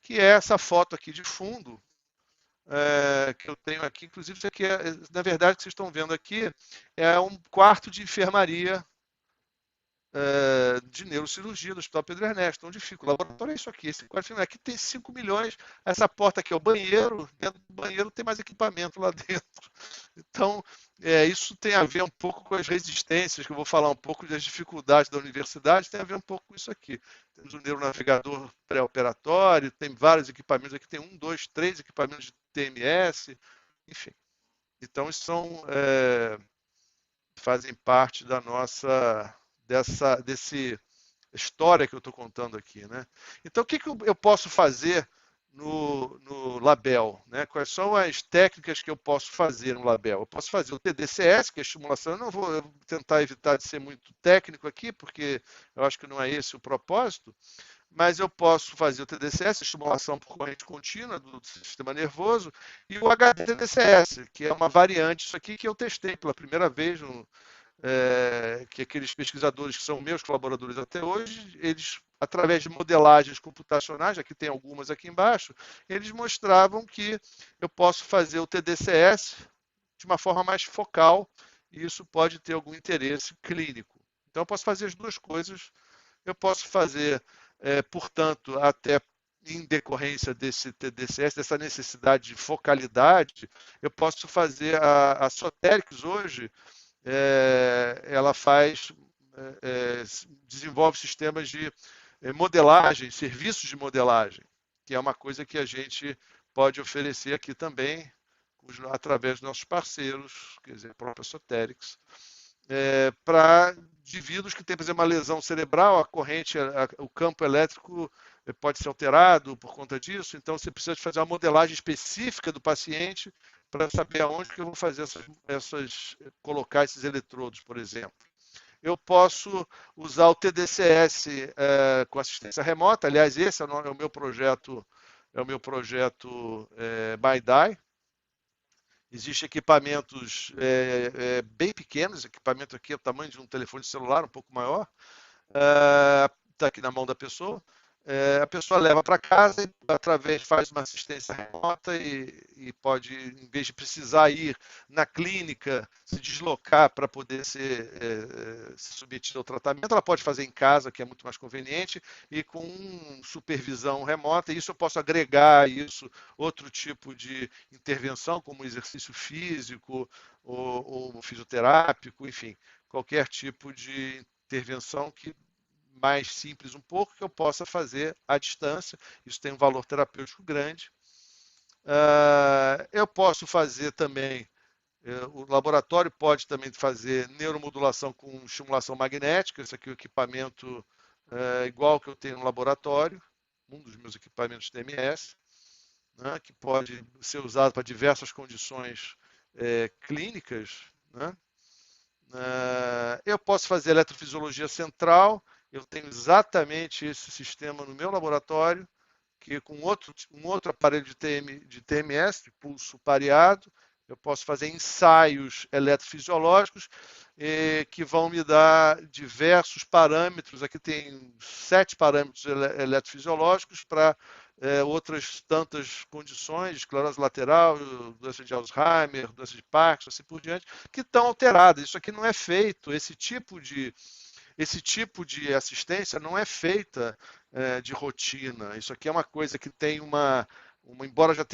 que é essa foto aqui de fundo, que eu tenho aqui. Inclusive, isso aqui, na verdade, o que vocês estão vendo aqui é um quarto de enfermaria de neurocirurgia do Hospital Pedro Ernesto, onde fica o laboratório. É isso aqui, esse quarto de enfermaria. Aqui tem 5 milhões, essa porta aqui é o banheiro, dentro do banheiro tem mais equipamento lá dentro. Então, isso tem a ver um pouco com as resistências, que eu vou falar um pouco das dificuldades da universidade, tem a ver um pouco com isso aqui. Temos um neuronavegador pré-operatório, tem vários equipamentos aqui, tem 1, 2, 3 equipamentos de TMS, enfim. Então, isso fazem parte da nossa, desse história que eu estou contando aqui. Né? Então, o que eu posso fazer no Label? Né? Quais são as técnicas que eu posso fazer no Label? Eu posso fazer o TDCS, que é estimulação. Eu vou tentar evitar de ser muito técnico aqui, porque eu acho que não é esse o propósito, mas eu posso fazer o TDCS, estimulação por corrente contínua do sistema nervoso, e o HDTDCS, que é uma variante disso aqui que eu testei pela primeira vez, que aqueles pesquisadores que são meus colaboradores até hoje, eles, através de modelagens computacionais, aqui tem algumas aqui embaixo, eles mostravam que eu posso fazer o TDCS de uma forma mais focal, e isso pode ter algum interesse clínico. Então, eu posso fazer as duas coisas. Eu posso fazer, portanto, até em decorrência desse TDCS, dessa necessidade de focalidade, eu posso fazer a Soterix hoje, ela desenvolve sistemas de modelagem, serviços de modelagem, que é uma coisa que a gente pode oferecer aqui também, através dos nossos parceiros, quer dizer, a própria Soterix, para indivíduos que têm, por exemplo, uma lesão cerebral, a corrente, o campo elétrico pode ser alterado por conta disso, então você precisa fazer uma modelagem específica do paciente para saber aonde que eu vou fazer colocar esses eletrodos, por exemplo. Eu posso usar o TDCS com assistência remota. Aliás, esse é o meu projeto, ByDye. Existem equipamentos bem pequenos, equipamento aqui é o tamanho de um telefone celular, um pouco maior, está aqui na mão da pessoa. A pessoa leva para casa e faz uma assistência remota e pode, em vez de precisar ir na clínica, se deslocar para poder ser submetida ao tratamento, ela pode fazer em casa, que é muito mais conveniente, e com supervisão remota. Isso eu posso agregar outro tipo de intervenção, como exercício físico ou fisioterápico, enfim, qualquer tipo de intervenção que mais simples um pouco, que eu possa fazer à distância. Isso tem um valor terapêutico grande. Eu posso fazer também, o laboratório pode também fazer neuromodulação com estimulação magnética. Esse aqui é o equipamento igual que eu tenho no laboratório, um dos meus equipamentos TMS, né, que pode ser usado para diversas condições clínicas. Né? Eu posso fazer eletrofisiologia central. Eu tenho exatamente esse sistema no meu laboratório, que com um outro aparelho de TMS, de pulso pareado, eu posso fazer ensaios eletrofisiológicos que vão me dar diversos parâmetros. Aqui tem 7 parâmetros eletrofisiológicos para outras tantas condições, esclerose lateral, doença de Alzheimer, doença de Parkinson, assim por diante, que estão alteradas. Isso aqui não é feito, esse tipo de assistência não é feita de rotina. Isso aqui é uma coisa que tem embora já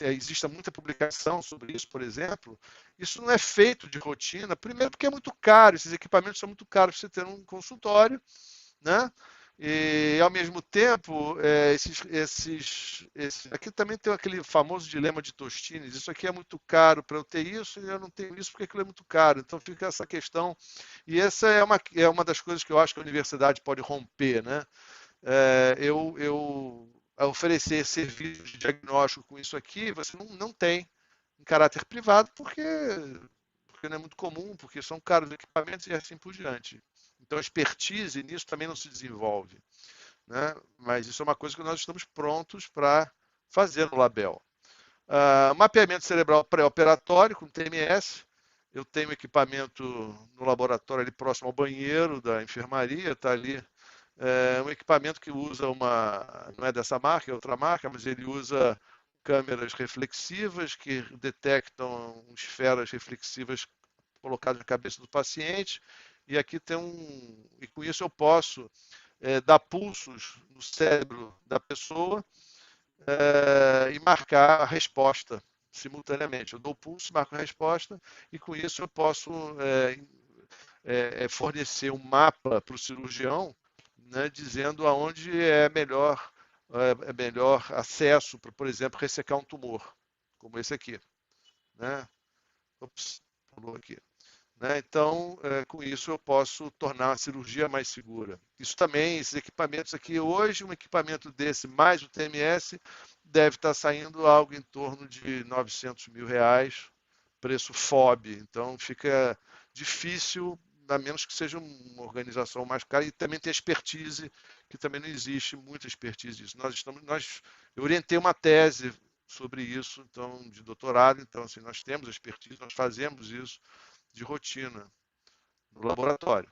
exista muita publicação sobre isso, por exemplo, isso não é feito de rotina, primeiro porque é muito caro, esses equipamentos são muito caros para você ter um consultório, né? E, ao mesmo tempo, aqui também tem aquele famoso dilema de Tostines, isso aqui é muito caro para eu ter isso e eu não tenho isso porque aquilo é muito caro. Então fica essa questão, e essa é uma das coisas que eu acho que a universidade pode romper, né? Eu oferecer serviço de diagnóstico com isso aqui, você não tem em caráter privado porque não é muito comum, porque são caros equipamentos e assim por diante. Então, a expertise nisso também não se desenvolve, né? Mas isso é uma coisa que nós estamos prontos para fazer no Label. Mapeamento cerebral pré-operatório com TMS. Eu tenho equipamento no laboratório ali próximo ao banheiro da enfermaria, está ali. Um equipamento que usa não é dessa marca, é outra marca, mas ele usa câmeras reflexivas que detectam esferas reflexivas colocadas na cabeça do paciente. E aqui e com isso eu posso dar pulsos no cérebro da pessoa e marcar a resposta simultaneamente. Eu dou o pulso, marco a resposta, e com isso eu posso fornecer um mapa para o cirurgião, né, dizendo aonde é melhor acesso para, por exemplo, ressecar um tumor, como esse aqui. Né? Ops, pulou aqui. Então, com isso eu posso tornar a cirurgia mais segura. Isso também, esses equipamentos aqui, hoje um equipamento desse mais o TMS deve estar saindo algo em torno de R$900 mil, preço FOB. Então fica difícil, a menos que seja uma organização mais cara, e também tem expertise, que também não existe muita expertise disso. Eu orientei uma tese sobre isso, então, de doutorado, então assim, nós temos expertise, nós fazemos isso de rotina no laboratório.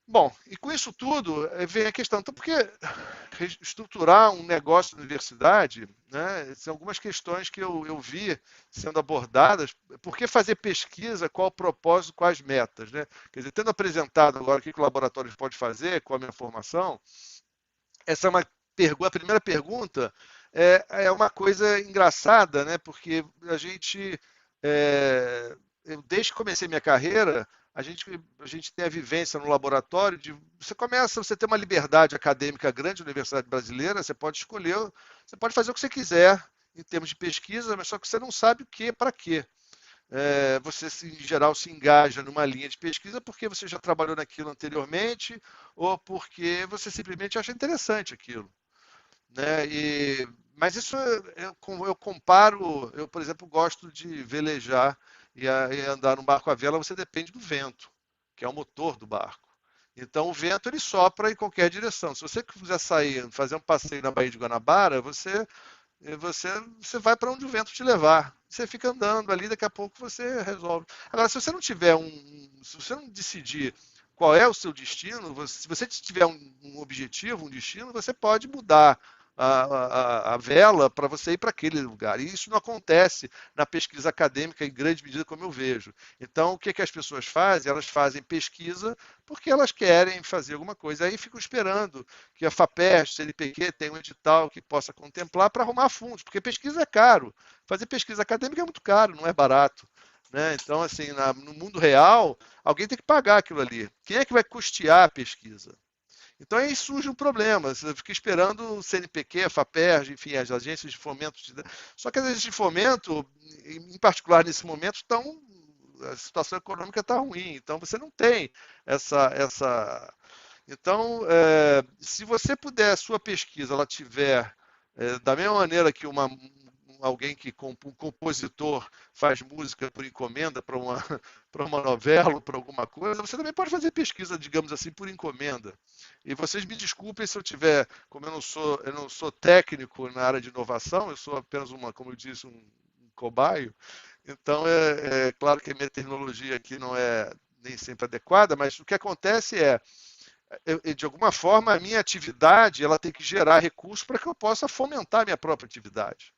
Bom, e com isso tudo vem a questão, então por que estruturar um negócio na universidade, né? São algumas questões que eu vi sendo abordadas. Por que fazer pesquisa, qual o propósito, quais metas, né? Quer dizer, tendo apresentado agora o que o laboratório pode fazer, qual a minha formação, essa é a primeira pergunta é uma coisa engraçada, né? Porque a gente desde que comecei minha carreira, a gente tem a vivência no laboratório você ter uma liberdade acadêmica grande na Universidade Brasileira, você pode escolher, você pode fazer o que você quiser em termos de pesquisa, mas só que você não sabe o que, para quê. Você, em geral, se engaja numa linha de pesquisa porque você já trabalhou naquilo anteriormente ou porque você simplesmente acha interessante aquilo. Né? Mas isso eu comparo, eu, por exemplo, gosto de velejar e andar num barco à vela, você depende do vento, que é o motor do barco. Então o vento ele sopra em qualquer direção. Se você quiser sair, fazer um passeio na Baía de Guanabara, você vai para onde o vento te levar. Você fica andando ali, daqui a pouco você resolve. Agora, se você não tiver se você não decidir qual é o seu destino, se você tiver um objetivo, um destino, você pode mudar a vela para você ir para aquele lugar. E isso não acontece na pesquisa acadêmica em grande medida, como eu vejo. Então, o que as pessoas fazem? Elas fazem pesquisa porque elas querem fazer alguma coisa. Aí ficam esperando que a FAPESP, CNPq, tenha um edital que possa contemplar para arrumar fundos, porque pesquisa é caro. Fazer pesquisa acadêmica é muito caro, não é barato. Né? Então, assim, no mundo real, alguém tem que pagar aquilo ali. Quem é que vai custear a pesquisa? Então aí surge um problema, você fica esperando o CNPq, a FAPERJ, enfim, as agências de fomento. Só que as agências de fomento, em particular nesse momento, a situação econômica está ruim, então você não tem essa... Então, se você puder, a sua pesquisa, ela tiver, da mesma maneira que alguém um compositor faz música por encomenda para uma novela ou para alguma coisa, você também pode fazer pesquisa, digamos assim, por encomenda. E vocês me desculpem se eu tiver, como eu não sou técnico na área de inovação, eu sou apenas como eu disse, um cobaio. Então é claro que a minha terminologia aqui não é nem sempre adequada, mas o que acontece de alguma forma, a minha atividade ela tem que gerar recursos para que eu possa fomentar a minha própria atividade.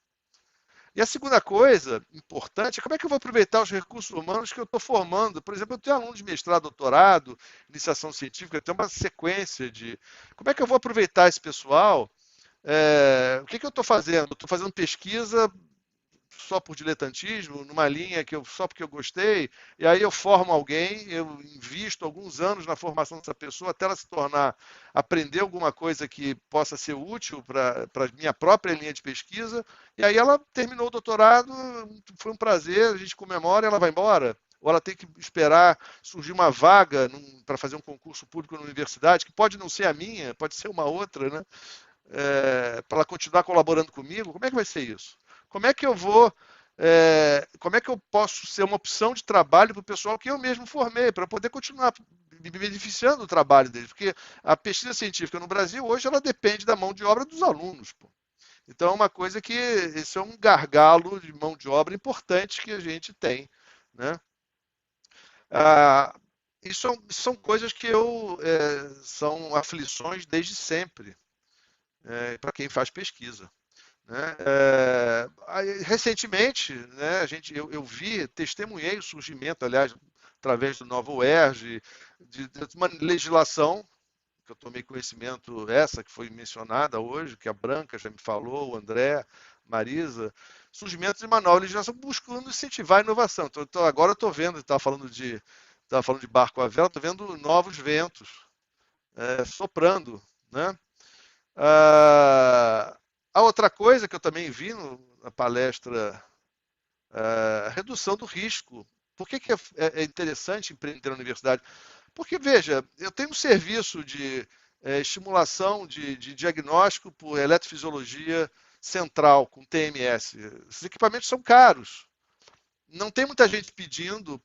E a segunda coisa importante é como é que eu vou aproveitar os recursos humanos que eu estou formando. Por exemplo, eu tenho alunos de mestrado, doutorado, iniciação científica, eu tenho uma sequência de... Como é que eu vou aproveitar esse pessoal? O que eu estou fazendo? Estou fazendo pesquisa só por diletantismo, numa linha que só porque eu gostei, e aí eu formo alguém, eu invisto alguns anos na formação dessa pessoa até ela se tornar, aprender alguma coisa que possa ser útil para a minha própria linha de pesquisa, e aí ela terminou o doutorado, foi um prazer, a gente comemora e ela vai embora. Ou ela tem que esperar surgir uma vaga para fazer um concurso público na universidade, que pode não ser a minha, pode ser uma outra, né? Para ela continuar colaborando comigo. Como é que vai ser isso? Como é que eu vou, como é que eu posso ser uma opção de trabalho para o pessoal que eu mesmo formei, para poder continuar me beneficiando do trabalho deles? Porque a pesquisa científica no Brasil hoje ela depende da mão de obra dos alunos. Pô. Então é uma coisa que esse é um gargalo de mão de obra importante que a gente tem, né? Isso são coisas que são aflições desde sempre, para quem faz pesquisa. Né? Recentemente, né, eu testemunhei o surgimento, aliás, através do novo UERJ, de uma legislação, que eu tomei conhecimento, essa que foi mencionada hoje, que a Branca já me falou, o André, Marisa, surgimento de uma nova legislação buscando incentivar a inovação. Então agora eu estou vendo, estava falando de barco à vela, estou vendo novos ventos soprando, né? A outra coisa que eu também vi na palestra, a redução do risco. Por que é interessante empreender na universidade? Porque, veja, eu tenho um serviço de estimulação de diagnóstico por eletrofisiologia central, com TMS. Esses equipamentos são caros. Não tem muita gente pedindo,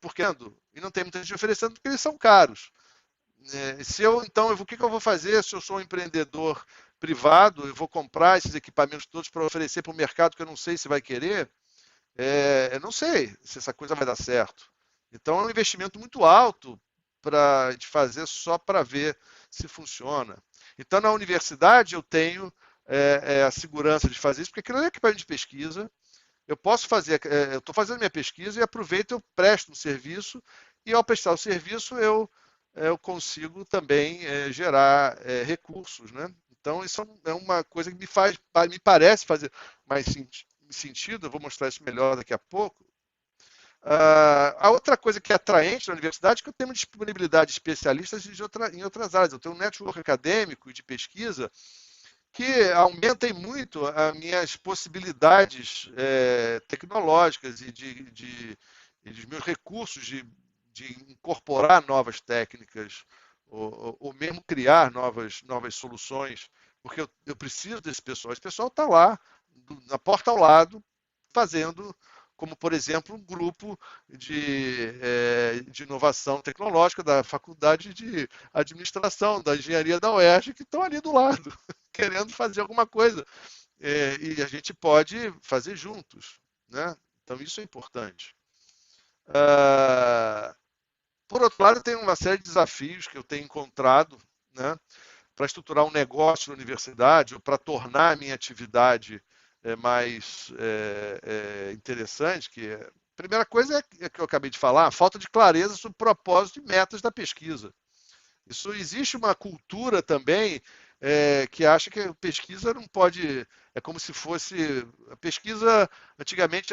e não tem muita gente oferecendo, porque eles são caros. Então, o que eu vou fazer se eu sou um empreendedor privado, eu vou comprar esses equipamentos todos para oferecer para o mercado que eu não sei se vai querer? Eu não sei se essa coisa vai dar certo. Então, é um investimento muito alto para de fazer só para ver se funciona. Então, na universidade, eu tenho a segurança de fazer isso, porque aquilo é equipamento de pesquisa. Eu posso fazer, eu estou fazendo minha pesquisa e aproveito, eu presto um serviço, e ao prestar o serviço, eu consigo também gerar recursos, né? Então, isso é uma coisa que me parece fazer mais sentido, eu vou mostrar isso melhor daqui a pouco. A outra coisa que é atraente na universidade é que eu tenho uma disponibilidade de especialistas em outras áreas. Eu tenho um network acadêmico e de pesquisa que aumentem muito as minhas possibilidades tecnológicas e dos meus recursos de incorporar novas técnicas ou mesmo criar novas soluções, porque eu preciso desse pessoal. Esse pessoal está lá, na porta ao lado, fazendo, como, por exemplo, um grupo de inovação tecnológica da Faculdade de Administração, da Engenharia da UERJ, que estão ali do lado, querendo fazer alguma coisa. E a gente pode fazer juntos, né? Então, isso é importante. Por outro lado, tem uma série de desafios que eu tenho encontrado, né, para estruturar um negócio na universidade ou para tornar a minha atividade mais interessante. A primeira coisa é que eu acabei de falar, a falta de clareza sobre o propósito e metas da pesquisa. Existe uma cultura também que acha que a pesquisa não pode... É como se fosse... A pesquisa, antigamente,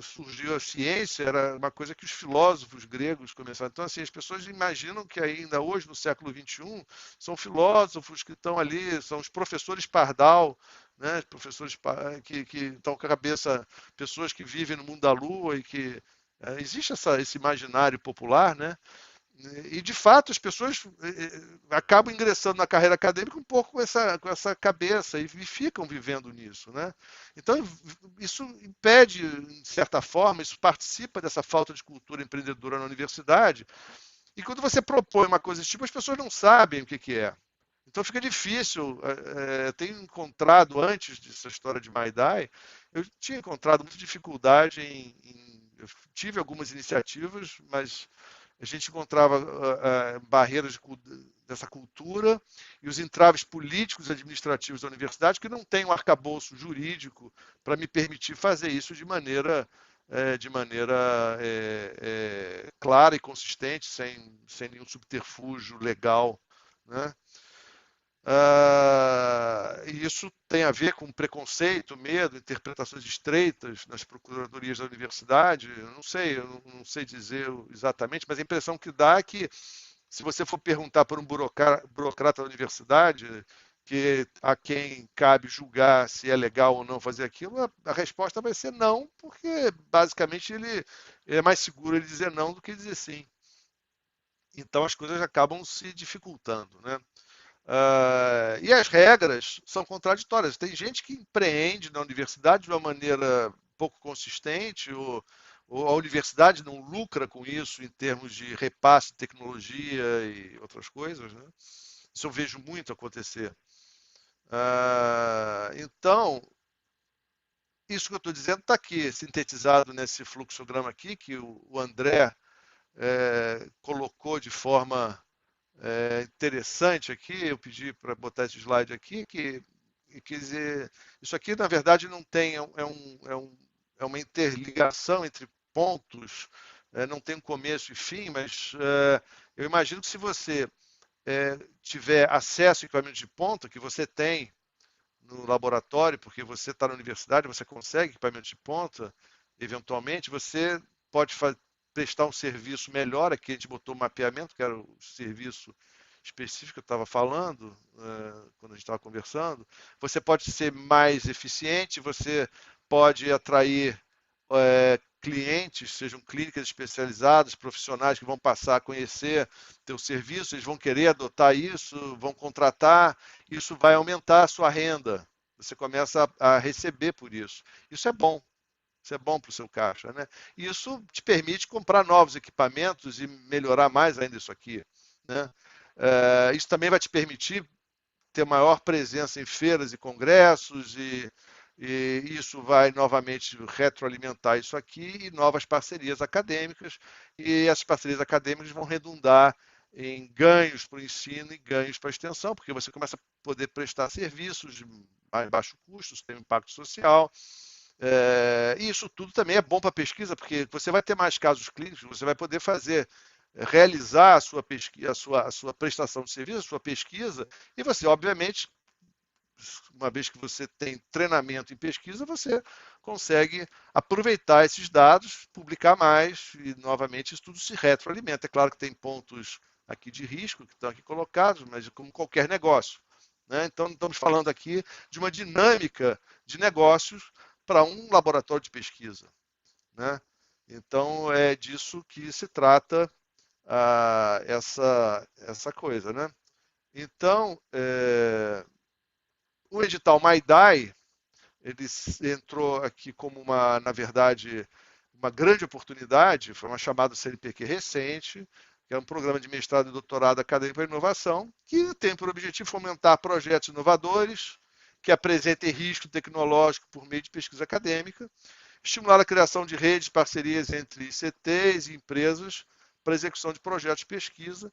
surgiu a ciência, era uma coisa que os filósofos gregos começaram. Então, assim, as pessoas imaginam que ainda hoje, no século XXI, são filósofos que estão ali, são os professores pardal, né? Professores que estão com a cabeça... Pessoas que vivem no mundo da lua e que... existe esse imaginário popular, né? E, de fato, as pessoas acabam ingressando na carreira acadêmica um pouco com essa cabeça e ficam vivendo nisso, né? Então, isso impede, de certa forma, isso participa dessa falta de cultura empreendedora na universidade. E quando você propõe uma coisa desse tipo, as pessoas não sabem o que é. Então, fica difícil. Eu tenho encontrado, antes dessa história de Maidai, eu tinha encontrado muita dificuldade eu tive algumas iniciativas, mas... a gente encontrava barreiras dessa cultura e os entraves políticos e administrativos da universidade, que não tem um arcabouço jurídico para me permitir fazer isso de maneira clara e consistente, sem nenhum subterfúgio legal, né? E isso tem a ver com preconceito, medo, interpretações estreitas nas procuradorias da universidade. Eu não sei dizer exatamente, mas a impressão que dá é que, se você for perguntar para um burocrata da universidade, a quem cabe julgar se é legal ou não fazer aquilo, a resposta vai ser não, porque basicamente ele é mais seguro ele dizer não do que dizer sim. Então as coisas acabam se dificultando, né? E as regras são contraditórias. Tem gente que empreende na universidade de uma maneira pouco consistente, ou a universidade não lucra com isso em termos de repasse de tecnologia e outras coisas, né? Isso eu vejo muito acontecer. Então, isso que eu estou dizendo está aqui, sintetizado nesse fluxograma aqui, que o André colocou de forma interessante aqui. Eu pedi para botar esse slide aqui, que quer dizer, isso aqui na verdade não tem, é uma interligação entre pontos, não tem um começo e fim, mas eu imagino que se você tiver acesso a equipamento de ponta, que você tem no laboratório, porque você está na universidade, você consegue equipamento de ponta, eventualmente, você pode prestar um serviço melhor. Aqui a gente botou o mapeamento, que era o serviço específico que eu estava falando, quando a gente estava conversando. Você pode ser mais eficiente, você pode atrair clientes, sejam clínicas especializadas, profissionais que vão passar a conhecer teu serviço, eles vão querer adotar isso, vão contratar, isso vai aumentar a sua renda. Você começa a receber por isso. Isso é bom. Isso é bom para o seu caixa, né? Isso te permite comprar novos equipamentos e melhorar mais ainda isso aqui, né? Isso também vai te permitir ter maior presença em feiras e congressos, e isso vai novamente retroalimentar isso aqui e novas parcerias acadêmicas, e essas parcerias acadêmicas vão redundar em ganhos para o ensino e ganhos para a extensão, porque você começa a poder prestar serviços de mais baixo custo, tem um impacto social. E isso tudo também é bom para a pesquisa, porque você vai ter mais casos clínicos, você vai poder realizar a sua pesquisa, a sua prestação de serviço, a sua pesquisa, e você, obviamente, uma vez que você tem treinamento em pesquisa, você consegue aproveitar esses dados, publicar mais, e novamente isso tudo se retroalimenta. É claro que tem pontos aqui de risco que estão aqui colocados, mas como qualquer negócio, né? Então, estamos falando aqui de uma dinâmica de negócios para um laboratório de pesquisa, né? Então, é disso que se trata essa coisa, né? Então, o edital MyDai, ele entrou aqui como na verdade, uma grande oportunidade. Foi uma chamada do CNPq recente, que é um programa de mestrado e doutorado acadêmico para inovação, que tem por objetivo fomentar projetos inovadores, que apresentem risco tecnológico por meio de pesquisa acadêmica, estimular a criação de redes, parcerias entre ICTs e empresas para execução de projetos de pesquisa,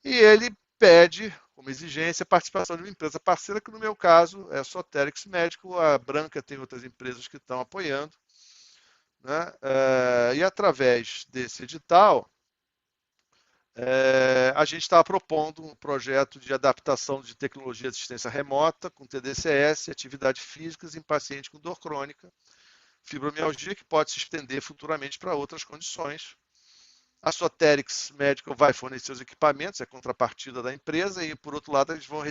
e ele pede, como exigência, a participação de uma empresa parceira, que no meu caso é a Soterix Médico, a Branca tem outras empresas que estão apoiando, né? E através desse edital, a gente estava propondo um projeto de adaptação de tecnologia de assistência remota com TDCS, atividades físicas em pacientes com dor crônica, fibromialgia, que pode se estender futuramente para outras condições. A Soterix Medical vai fornecer os equipamentos, é contrapartida da empresa, e por outro lado eles vão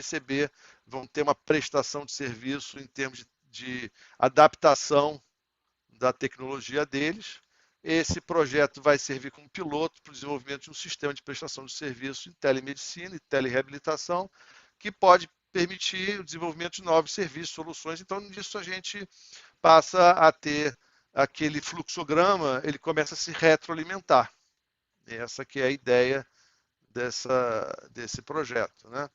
ter uma prestação de serviço em termos de adaptação da tecnologia deles. Esse projeto vai servir como piloto para o desenvolvimento de um sistema de prestação de serviço em telemedicina e telereabilitação, que pode permitir o desenvolvimento de novos serviços, soluções. Então, nisso a gente passa a ter aquele fluxograma, ele começa a se retroalimentar. Essa que é a ideia desse projeto, né?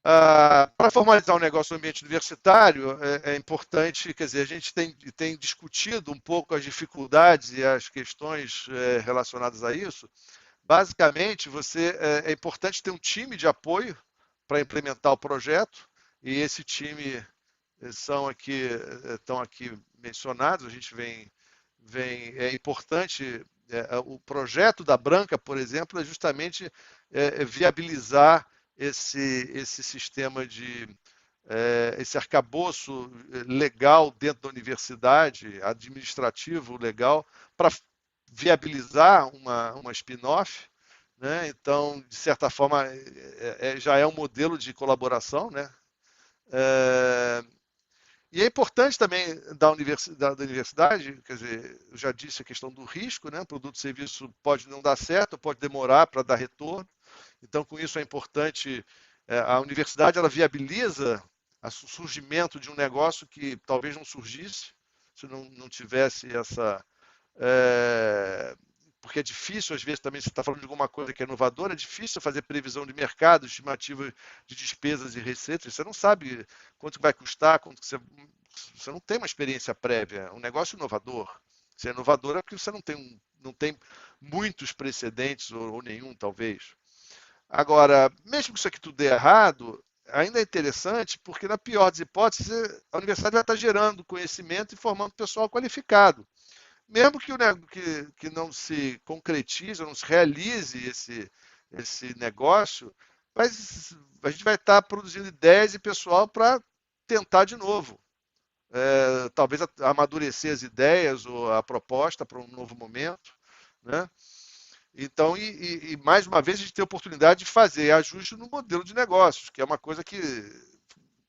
Para formalizar um negócio no ambiente universitário, é importante, quer dizer, a gente tem discutido um pouco as dificuldades e as questões relacionadas a isso, Basicamente, é importante ter um time de apoio para implementar o projeto, e esse time estão aqui mencionados. A gente é importante, o projeto da Branca, por exemplo, é justamente viabilizar esse sistema esse arcabouço legal dentro da universidade, administrativo, legal, para viabilizar uma spin-off, né? Então, de certa forma, já é um modelo de colaboração, né? E é importante também da universidade, quer dizer, eu já disse a questão do risco, né? O produto e serviço pode não dar certo, pode demorar para dar retorno. Então, com isso é importante, a universidade ela viabiliza o surgimento de um negócio que talvez não surgisse se não tivesse essa... porque é difícil, às vezes, também, se você está falando de alguma coisa que é inovadora, é difícil fazer previsão de mercado, estimativa de despesas e receitas. Você não sabe quanto vai custar, você não tem uma experiência prévia. É um negócio inovador. Se é inovador é porque você não tem muitos precedentes, ou nenhum, talvez. Agora, mesmo que isso aqui tudo dê errado, ainda é interessante, porque, na pior das hipóteses, a universidade vai estar gerando conhecimento e formando pessoal qualificado. Mesmo que não se concretize, não se realize esse negócio, mas a gente vai estar produzindo ideias e pessoal para tentar de novo. Talvez amadurecer as ideias ou a proposta para um novo momento, né? Então, mais uma vez, a gente tem a oportunidade de fazer ajuste no modelo de negócios, que é uma coisa que,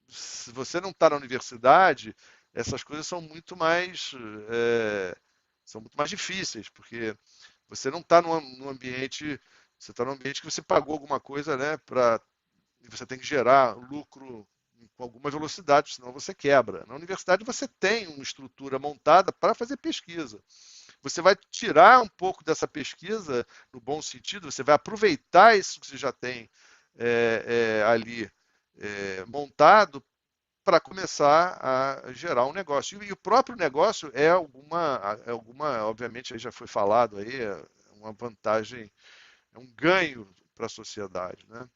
se você não está na universidade, essas coisas são muito mais difíceis, porque você não está num ambiente, você está num ambiente que você pagou alguma coisa, né, e você tem que gerar lucro com alguma velocidade, senão você quebra. Na universidade você tem uma estrutura montada para fazer pesquisa. Você vai tirar um pouco dessa pesquisa, no bom sentido, você vai aproveitar isso que você já tem ali montado para começar a gerar um negócio. E o próprio negócio é obviamente, aí já foi falado aí, uma vantagem, é um ganho para a sociedade, né?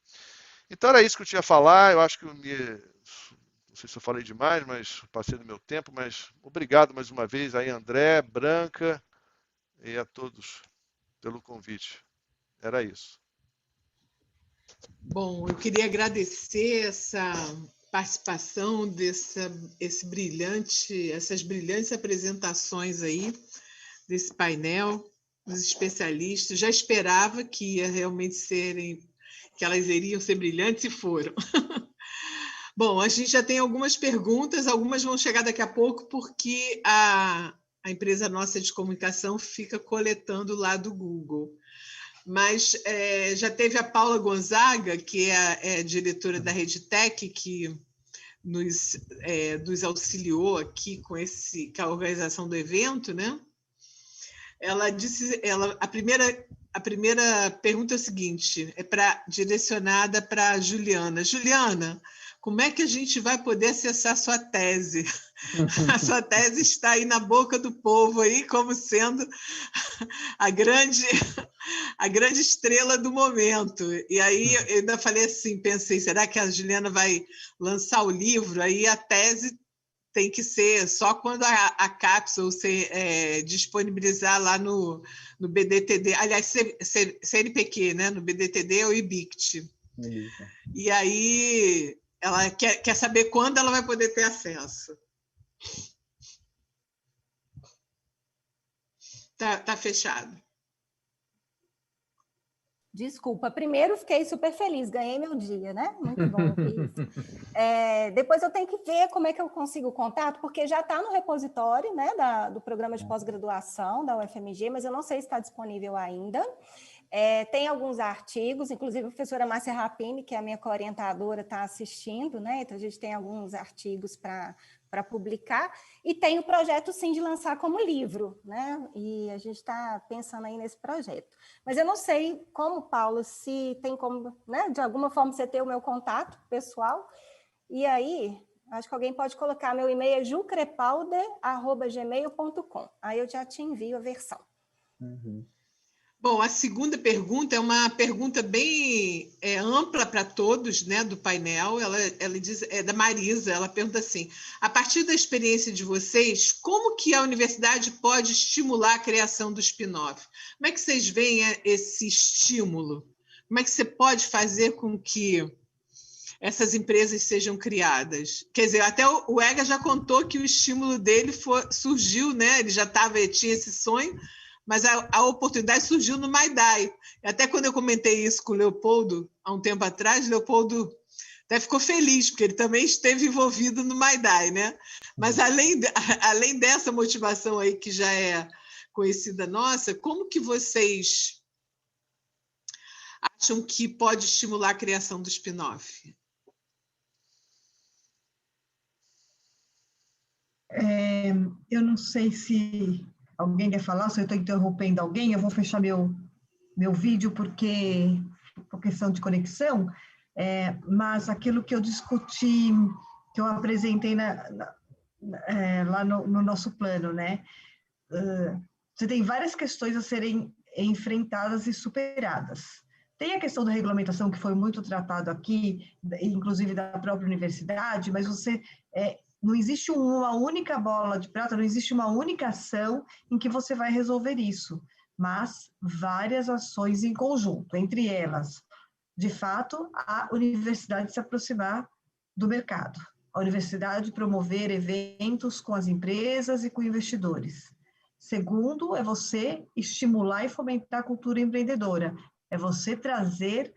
Então era isso que eu tinha a falar. Eu acho que não sei se eu falei demais, mas passei do meu tempo, mas obrigado mais uma vez aí, André, Branca, e a todos pelo convite. Era isso. Bom, eu queria agradecer essa participação essas brilhantes apresentações aí desse painel dos especialistas. Já esperava que elas iriam ser brilhantes e foram. Bom, a gente já tem algumas perguntas, algumas vão chegar daqui a pouco, porque a empresa nossa de comunicação fica coletando lá do Google. Mas já teve a Paula Gonzaga, que é diretora da Rede Tech, que nos auxiliou aqui com a organização do evento, né? Ela disse, a primeira pergunta é a seguinte, direcionada para a Juliana. Juliana, como é que a gente vai poder acessar a sua tese? A sua tese está aí na boca do povo, aí, como sendo a grande estrela do momento. E aí eu ainda falei assim, pensei, será que a Juliana vai lançar o livro? Aí a tese tem que ser só quando a cápsula se disponibilizar lá no BDTD, aliás, CNPq, né? No BDTD ou IBICT. E aí ela quer saber quando ela vai poder ter acesso. Tá fechado. Desculpa, primeiro fiquei super feliz, ganhei meu dia, né? Muito bom, depois eu tenho que ver como é que eu consigo o contato, porque já está no repositório, né, do programa de pós-graduação da UFMG, mas eu não sei se está disponível ainda. Tem alguns artigos, inclusive a professora Márcia Rapini, que é a minha co-orientadora, está assistindo, né? Então a gente tem alguns artigos para publicar, e tem o projeto, sim, de lançar como livro, né? E a gente está pensando aí nesse projeto. Mas eu não sei como, Paulo, se tem como, né, de alguma forma, você ter o meu contato pessoal, e aí, acho que alguém pode colocar, meu e-mail é jucrepalder@gmail.com, aí eu já te envio a versão. Bom, a segunda pergunta é uma pergunta bem ampla para todos, né, do painel. Ela diz, é da Marisa, ela pergunta assim: a partir da experiência de vocês, como que a universidade pode estimular a criação do spin-off? Como é que vocês veem esse estímulo? Como é que você pode fazer com que essas empresas sejam criadas? Quer dizer, até o Ega já contou que o estímulo dele surgiu, né? Ele já tinha esse sonho, mas a oportunidade surgiu no MyDai. Até quando eu comentei isso com o Leopoldo, há um tempo atrás, Leopoldo até ficou feliz, porque ele também esteve envolvido no MyDai, né? Mas além dessa motivação aí, que já é conhecida nossa, como que vocês acham que pode estimular a criação do spin-off? Eu não sei se alguém quer falar, se eu estou interrompendo alguém, eu vou fechar meu vídeo por questão de conexão, mas aquilo que eu discuti, que eu apresentei lá no nosso plano, né? Você tem várias questões a serem enfrentadas e superadas. Tem a questão da regulamentação, que foi muito tratado aqui, inclusive da própria universidade, mas não existe uma única bola de prata, não existe uma única ação em que você vai resolver isso, mas várias ações em conjunto, entre elas, de fato, a universidade se aproximar do mercado, a universidade promover eventos com as empresas e com investidores. Segundo, é você estimular e fomentar a cultura empreendedora, é você trazer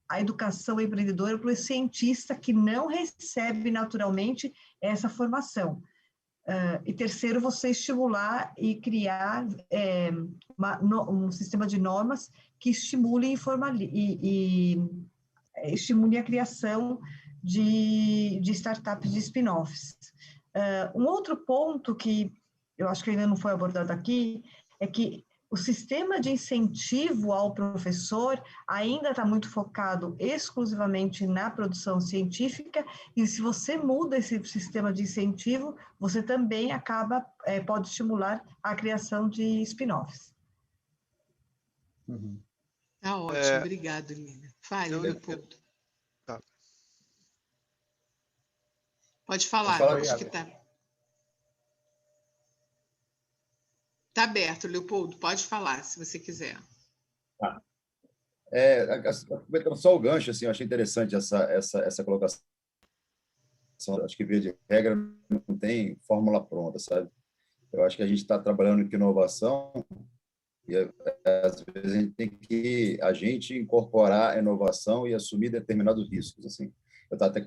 a educação empreendedora para o cientista que não recebe naturalmente essa formação. E terceiro, você estimular e criar um sistema de normas que estimule estimule a criação de startups de spin-offs. Um outro ponto que eu acho que ainda não foi abordado aqui é que o sistema de incentivo ao professor ainda está muito focado exclusivamente na produção científica, e se você muda esse sistema de incentivo, você também pode estimular a criação de spin-offs. Tá ótimo, obrigado, Lívia. Fale, Leopoldo. Tá. Pode falar, acho que está. Está aberto, Leopoldo, pode falar, se você quiser. Tá. Aproveitando só o gancho, assim, eu achei interessante essa colocação. Acho que, via de regra, não tem fórmula pronta, sabe? Eu acho que a gente está trabalhando com inovação e, às vezes, a gente tem que incorporar a inovação e assumir determinados riscos, assim.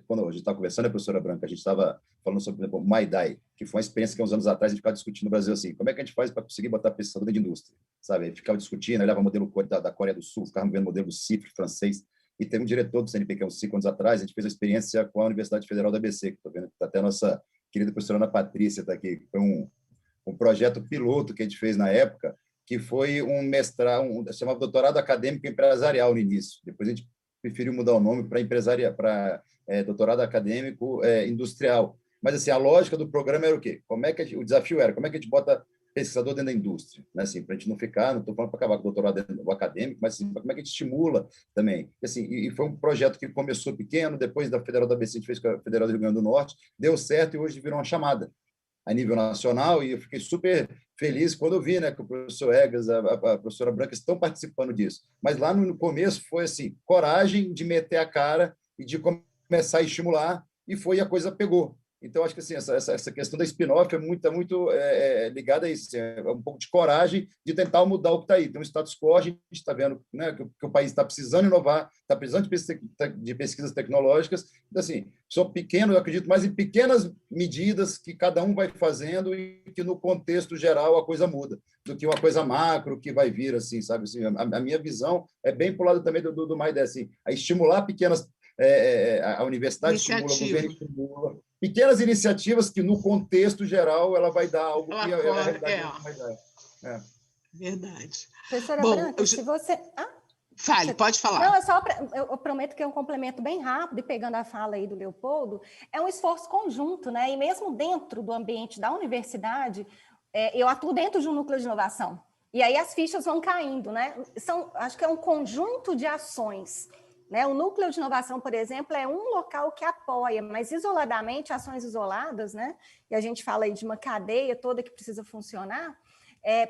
Quando a gente estava conversando, a professora Branca, a gente estava falando sobre, por exemplo, o MyDai, que foi uma experiência que, uns anos atrás, a gente ficava discutindo no Brasil, assim, como é que a gente faz para conseguir botar pesquisador dentro de indústria, sabe? A gente ficava discutindo, olhava o modelo da Coreia do Sul, ficava vendo o modelo do CIFRE francês, e teve um diretor do CNPq, uns 5 anos atrás, a gente fez a experiência com a Universidade Federal da ABC, que estou vendo que está até a nossa querida professora Ana Patrícia está aqui, foi um projeto piloto que a gente fez na época, que foi um mestrado, chamava doutorado acadêmico empresarial no início, depois a gente preferiu mudar o nome para doutorado acadêmico industrial. Mas, assim, a lógica do programa era o quê? O desafio era como é que a gente bota pesquisador dentro da indústria, né? Assim, para a gente não estou falando para acabar com o doutorado dentro do acadêmico, mas assim, como é que a gente estimula também. Assim, e foi um projeto que começou pequeno, depois da Federal da ABC, a gente fez com a Federal do Rio Grande do Norte, deu certo e hoje virou uma chamada a nível nacional, e eu fiquei super feliz quando eu vi, né, que o professor Egas, a professora Branca estão participando disso. Mas lá no começo foi assim, coragem de meter a cara e de começar a estimular, e a coisa pegou. Então, acho que assim, essa questão da spin-off é muito ligada a isso, é um pouco de coragem de tentar mudar o que está aí. Tem um status quo, a gente está vendo, né, que o país está precisando inovar, está precisando de pesquisas tecnológicas. Então, assim, são pequenos, eu acredito mais em pequenas medidas que cada um vai fazendo e que, no contexto geral, a coisa muda, do que uma coisa macro que vai vir, assim, sabe? Assim, a minha visão é bem para o lado também do MyDai, assim, a estimular pequenas... a universidade estimula, o governo estimula. Pequenas iniciativas que, no contexto geral, ela vai dar algo que a realidade vai dar. Verdade. Professora Branca, se você... Fale, pode falar. Não, eu prometo que é um complemento bem rápido, e pegando a fala aí do Leopoldo, é um esforço conjunto, né? E mesmo dentro do ambiente da universidade, eu atuo dentro de um núcleo de inovação. E aí as fichas vão caindo, né? Acho que é um conjunto de ações, né? O núcleo de inovação, por exemplo, é um local que apoia, mas isoladamente, ações isoladas, né? E a gente fala aí de uma cadeia toda que precisa funcionar.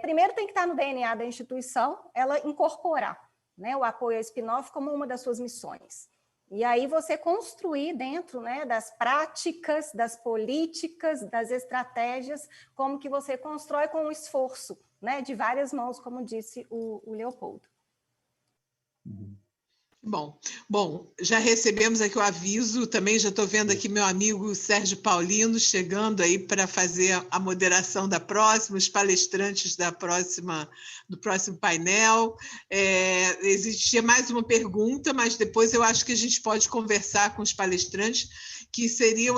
Primeiro tem que estar no DNA da instituição, ela incorporar, né, o apoio ao spin-off como uma das suas missões. E aí você construir dentro, né, das práticas, das políticas, das estratégias, como que você constrói com o esforço, né, de várias mãos, como disse o Leopoldo. Bom, já recebemos aqui o aviso, também já estou vendo aqui meu amigo Sérgio Paulino chegando aí para fazer a moderação da próxima, os palestrantes do próximo painel. Existia mais uma pergunta, mas depois eu acho que a gente pode conversar com os palestrantes, que seriam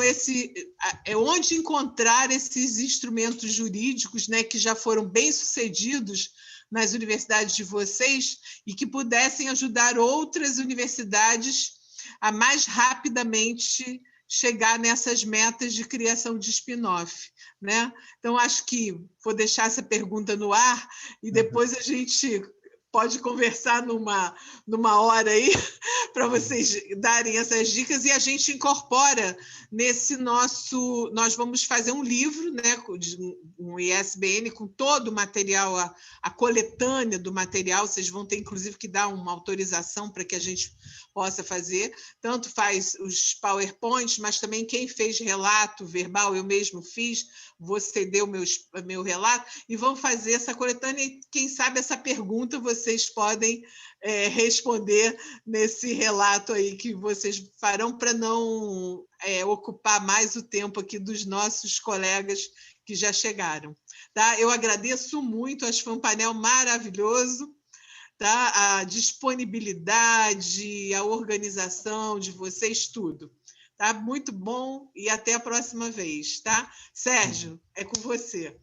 onde encontrar esses instrumentos jurídicos, né, que já foram bem-sucedidos nas universidades de vocês e que pudessem ajudar outras universidades a mais rapidamente chegar nessas metas de criação de spin-off, né? Então, acho que vou deixar essa pergunta no ar e depois a gente pode conversar numa hora aí para vocês darem essas dicas e a gente incorpora nesse nosso... Nós vamos fazer um livro, né, um ISBN com todo o material, a coletânea do material, vocês vão ter, inclusive, que dar uma autorização para que a gente possa fazer, tanto faz os PowerPoints, mas também quem fez relato verbal, eu mesmo fiz, vou ceder o meu relato, e vamos fazer essa coletânea, e quem sabe essa pergunta vocês podem responder nesse relato aí que vocês farão para não ocupar mais o tempo aqui dos nossos colegas que já chegaram. Tá? Eu agradeço muito, acho que foi um painel maravilhoso, tá? A disponibilidade, a organização de vocês, tudo. Tá? Muito bom e até a próxima vez. Tá? Sérgio, é com você.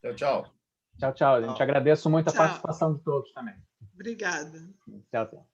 Tchau, tchau. Tchau, tchau. A gente agradece muito a Tchau. participação de todos também. Obrigada. Tchau, tchau.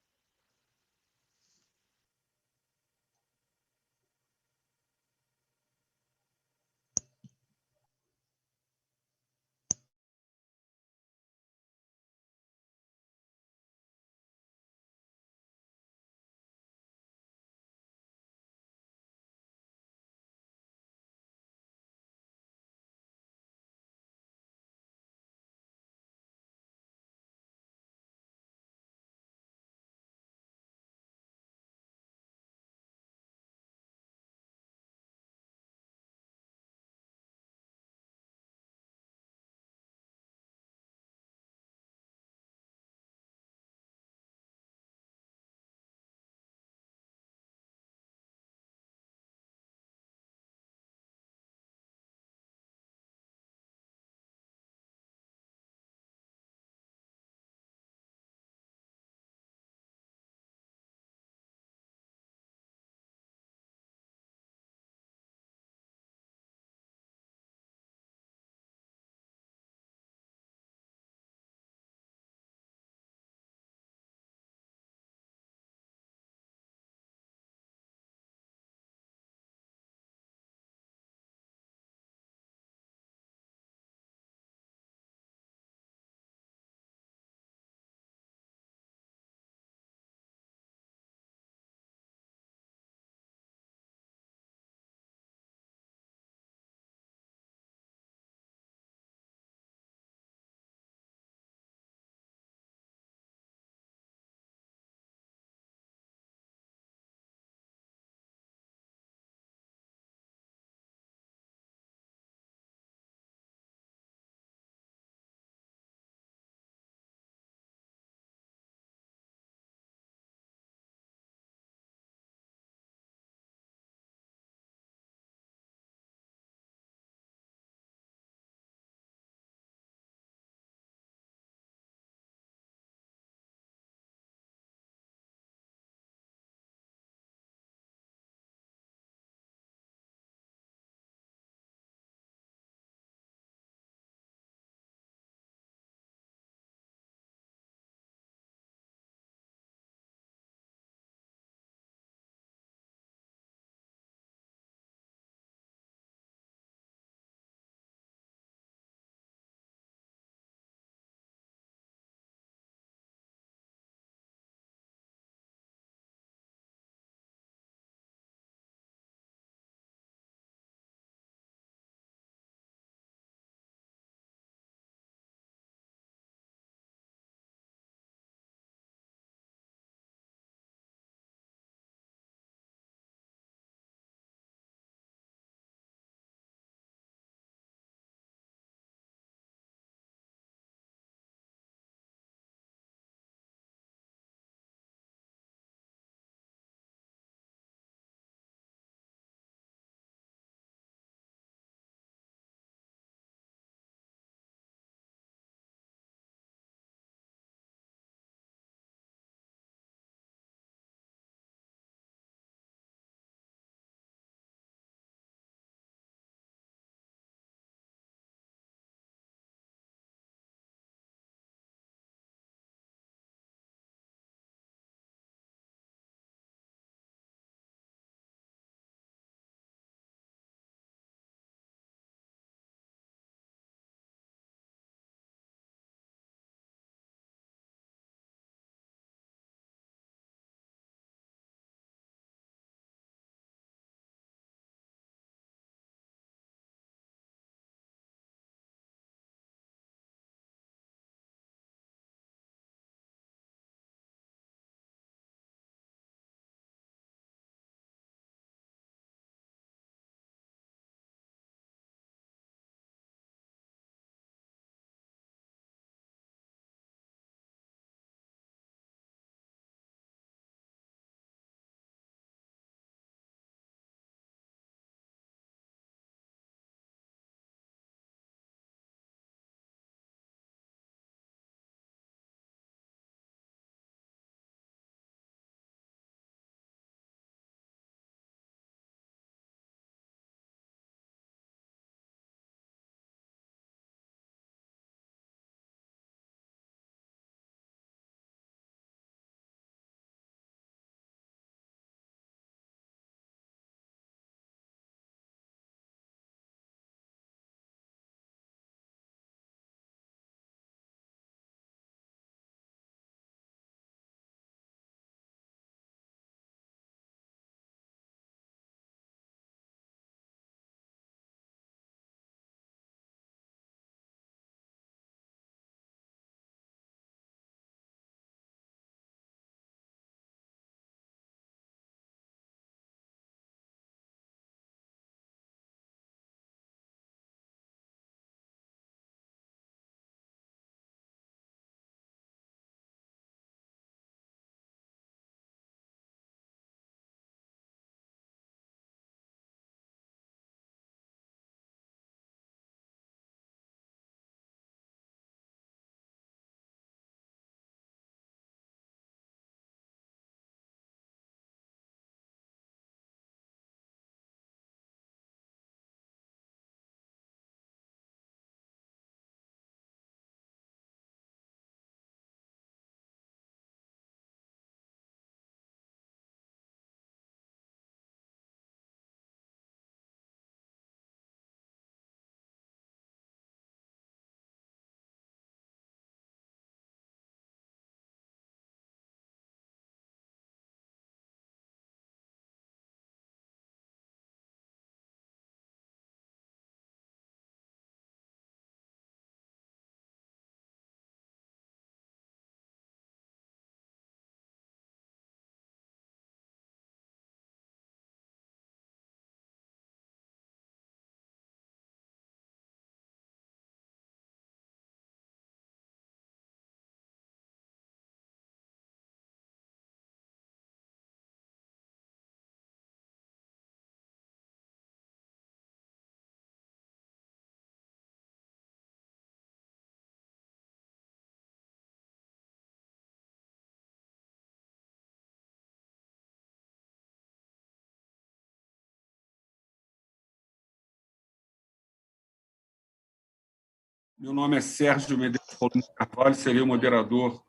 Meu nome é Sérgio Medeiros Paulino Carvalho, serei o moderador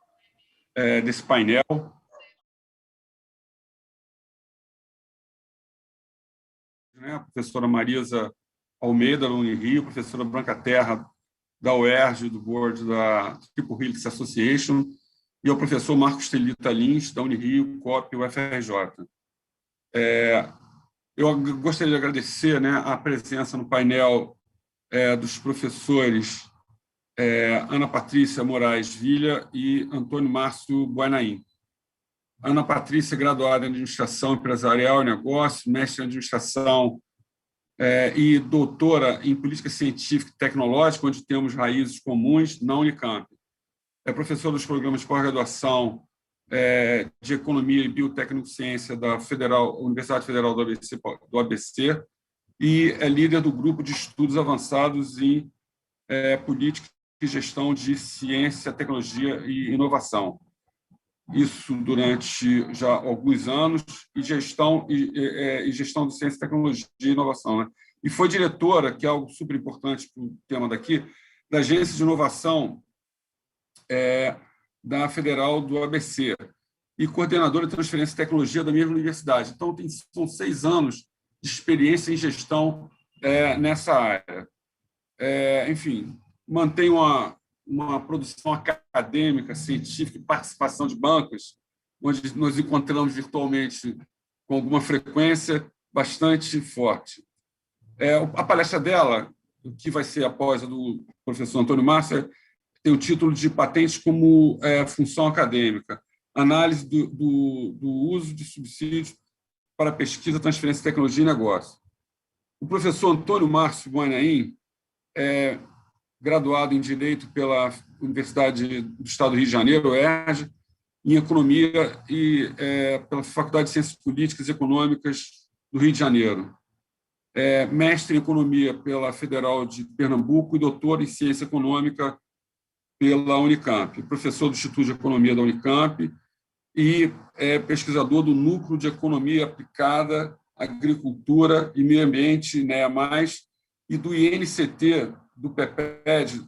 desse painel. A professora Marisa Almeida, da Unirio, a professora Branca Terra, da UERJ, do board da Triple Helix Association, e ao professor Marcos Telita Lins, da Unirio, COP e UFRJ. Eu gostaria de agradecer, né, a presença no painel dos professores Ana Patrícia Moraes Vilha e Antônio Márcio Buanaim. Ana Patrícia, graduada em Administração Empresarial e Negócio, mestre em Administração e doutora em Política Científica e Tecnológica, onde temos raízes comuns, na Unicamp. É professora dos programas de pós-graduação de Economia e Biotecnociência da Universidade Federal do ABC e é líder do grupo de estudos avançados em política e gestão de ciência, tecnologia e inovação. Isso durante já alguns anos, e gestão de ciência, tecnologia e inovação. Né? E foi diretora, que é algo super importante para o tema daqui, da Agência de Inovação da Federal do ABC, e coordenadora de transferência de tecnologia da mesma universidade. Então, são 6 anos de experiência em gestão nessa área. Enfim, mantém uma produção acadêmica, científica e participação de bancas, onde nos encontramos virtualmente com alguma frequência bastante forte. A palestra dela, que vai ser após a do professor Antônio Márcio, tem o título de Patentes como Função Acadêmica, análise do uso de subsídios para pesquisa, transferência de tecnologia e negócio. O professor Antônio Márcio Buanaim é graduado em Direito pela Universidade do Estado do Rio de Janeiro, UERJ, em Economia e pela Faculdade de Ciências Políticas e Econômicas do Rio de Janeiro. Mestre em Economia pela Federal de Pernambuco e doutor em Ciência Econômica pela Unicamp. Professor do Instituto de Economia da Unicamp e pesquisador do Núcleo de Economia Aplicada, Agricultura e Meio Ambiente, NEA+, e do INCT, do PEPED,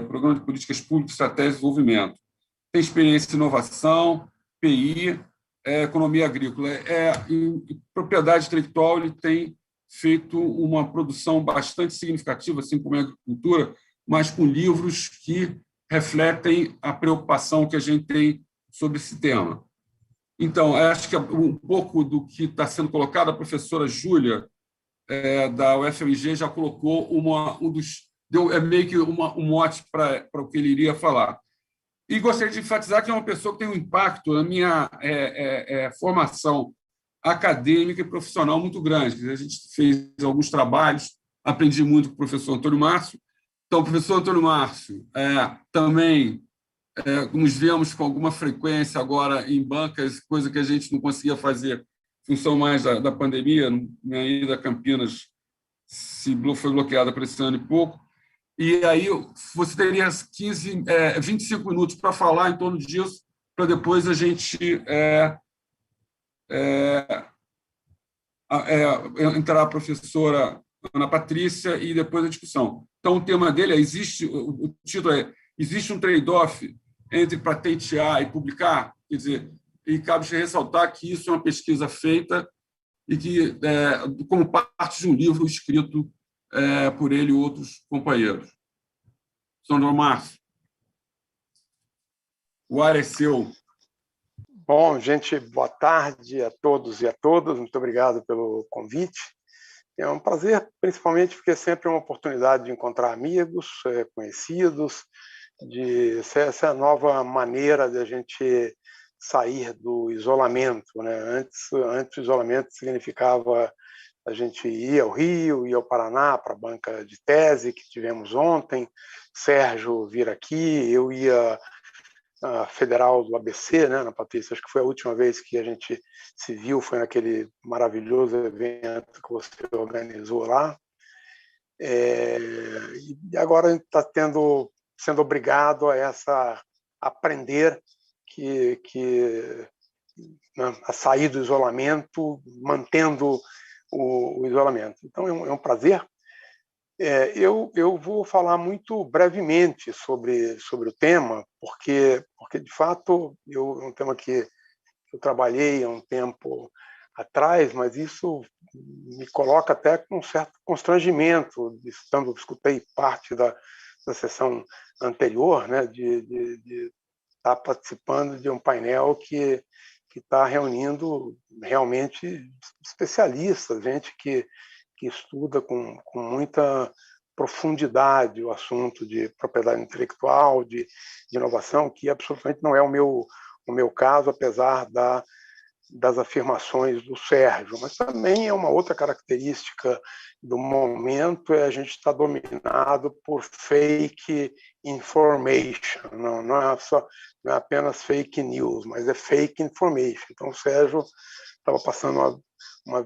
Programa de Políticas Públicas, Estratégia de Desenvolvimento. Tem experiência em inovação, PI, economia agrícola. Em propriedade intelectual, ele tem feito uma produção bastante significativa, assim como a agricultura, mas com livros que refletem a preocupação que a gente tem sobre esse tema. Então, acho que um pouco do que está sendo colocado, a professora Júlia, da UFMG, já colocou deu meio que um mote para o que ele iria falar. E gostaria de enfatizar que é uma pessoa que tem um impacto na minha formação acadêmica e profissional muito grande. A gente fez alguns trabalhos, aprendi muito com o professor Antônio Márcio. Então, professor Antônio Márcio, também nos vemos com alguma frequência agora em bancas, coisa que a gente não conseguia fazer em função mais da pandemia. Minha ida a Campinas foi bloqueada por esse ano e pouco. E aí você teria 25 minutos para falar em torno disso, para depois a gente entrar a professora Ana Patrícia e depois a discussão. Então, o tema dele o título é existe um trade-off entre patentear e publicar? Quer dizer, e cabe ressaltar que isso é uma pesquisa feita e que, como parte de um livro escrito por ele e outros companheiros. Sandro Márcio, o ar é seu. Bom, gente, boa tarde a todos e a todas. Muito obrigado pelo convite. É um prazer, principalmente porque é sempre uma oportunidade de encontrar amigos, conhecidos, essa nova maneira de a gente sair do isolamento, né? Antes o isolamento significava a gente ir ao Rio, ir ao Paraná para a banca de tese que tivemos ontem, Sérgio vir aqui, eu ia à Federal do ABC, né, na Patrícia, acho que foi a última vez que a gente se viu, foi naquele maravilhoso evento que você organizou lá. E agora a gente está sendo obrigado a aprender a sair do isolamento, mantendo o isolamento. Então, é um prazer. Eu vou falar muito brevemente sobre o tema, porque de fato, é um tema que eu trabalhei há um tempo atrás, mas isso me coloca até com um certo constrangimento, escutei parte da sessão anterior, né, de estar participando de um painel que está reunindo realmente especialistas, gente que estuda com muita profundidade o assunto de propriedade intelectual, de inovação, que absolutamente não é o meu caso, apesar das afirmações do Sérgio. Mas também é uma outra característica do momento, a gente está dominado por fake information, não é apenas fake news, mas é fake information. Então, o Sérgio estava passando uma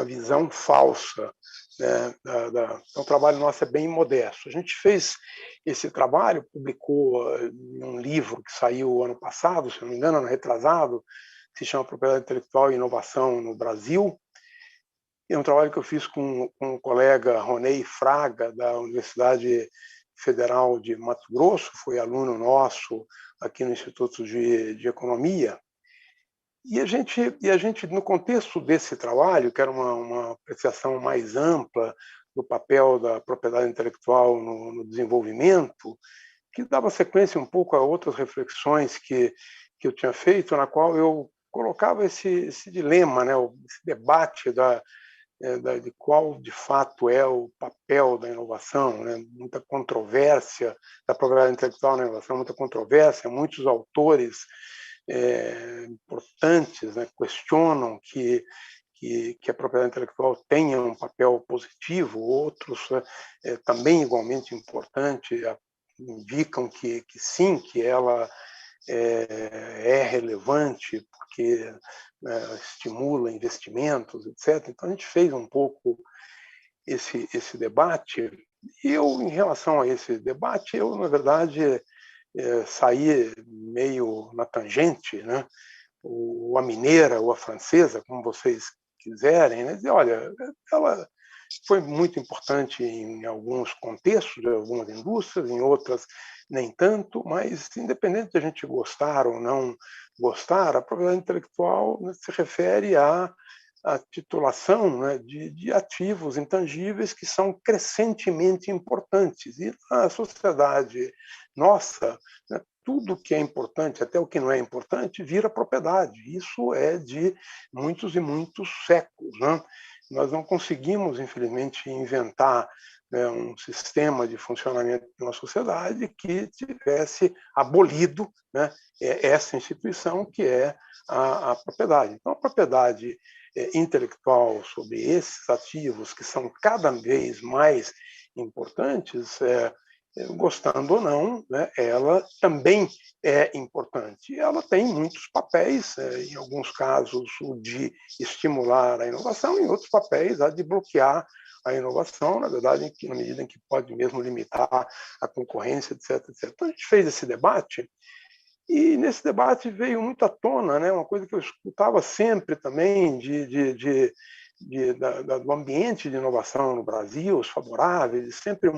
visão falsa, né? Então, o trabalho nosso é bem modesto. A gente fez esse trabalho, publicou um livro que saiu ano passado, se não me engano, ano retrasado, que se chama Propriedade Intelectual e Inovação no Brasil. É um trabalho que eu fiz com o colega Ronei Fraga, da Universidade Federal de Mato Grosso, foi aluno nosso aqui no Instituto de Economia. E a gente, no contexto desse trabalho, que era uma apreciação mais ampla do papel da propriedade intelectual no desenvolvimento, que dava sequência um pouco a outras reflexões que eu tinha feito, na qual eu colocava esse dilema, né, esse debate de qual, de fato, é o papel da inovação, né? Muita controvérsia da propriedade intelectual na inovação, muita controvérsia, muitos autores importantes, né, questionam que a propriedade intelectual tenha um papel positivo, outros também igualmente importante indicam que sim, que ela é relevante porque estimula investimentos, etc. Então a gente fez um pouco esse debate. E eu, em relação a esse debate, eu na verdade saí meio na tangente, né? Ou a mineira ou a francesa, como vocês quiserem, né? Dizer, olha, ela foi muito importante em alguns contextos, de algumas indústrias, em outras nem tanto, mas independente de a gente gostar ou não gostar, a propriedade intelectual, né, se refere à titulação, né, de ativos intangíveis que são crescentemente importantes. E na sociedade nossa, né, tudo que é importante, até o que não é importante, vira propriedade. Isso é de muitos e muitos séculos, né? Nós não conseguimos, infelizmente, inventar, né, um sistema de funcionamento de uma sociedade que tivesse abolido, né, essa instituição que é a propriedade. Então, a propriedade intelectual sobre esses ativos, que são cada vez mais importantes, gostando ou não, né, ela também é importante. Ela tem muitos papéis, em alguns casos o de estimular a inovação, em outros papéis a de bloquear a inovação, na verdade, na medida em que pode mesmo limitar a concorrência, etc, etc. Então a gente fez esse debate e nesse debate veio muito à tona, né, uma coisa que eu escutava sempre também do ambiente de inovação no Brasil, os favoráveis, sempre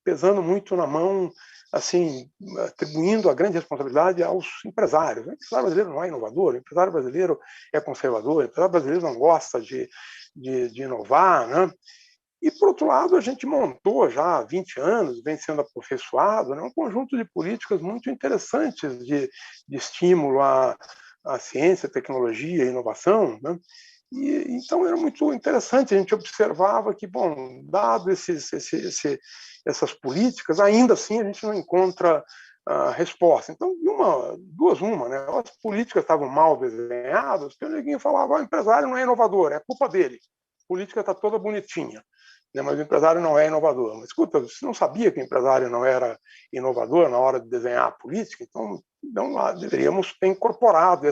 pesando muito na mão, assim, atribuindo a grande responsabilidade aos empresários. O empresário brasileiro não é inovador, o empresário brasileiro é conservador, o empresário brasileiro não gosta de inovar, né? E, por outro lado, a gente montou já há 20 anos, vem sendo aperfeiçoado, né, um conjunto de políticas muito interessantes de estímulo à ciência, tecnologia e inovação, né? E, então, era muito interessante, a gente observava que, bom, dado essas políticas, ainda assim a gente não encontra resposta. Então, uma, né? As políticas estavam mal desenhadas, porque ninguém falava, o empresário não é inovador, é culpa dele. A política está toda bonitinha, né? Mas o empresário não é inovador. Mas, escuta, você não sabia que o empresário não era inovador na hora de desenhar a política? Então deveríamos ter incorporado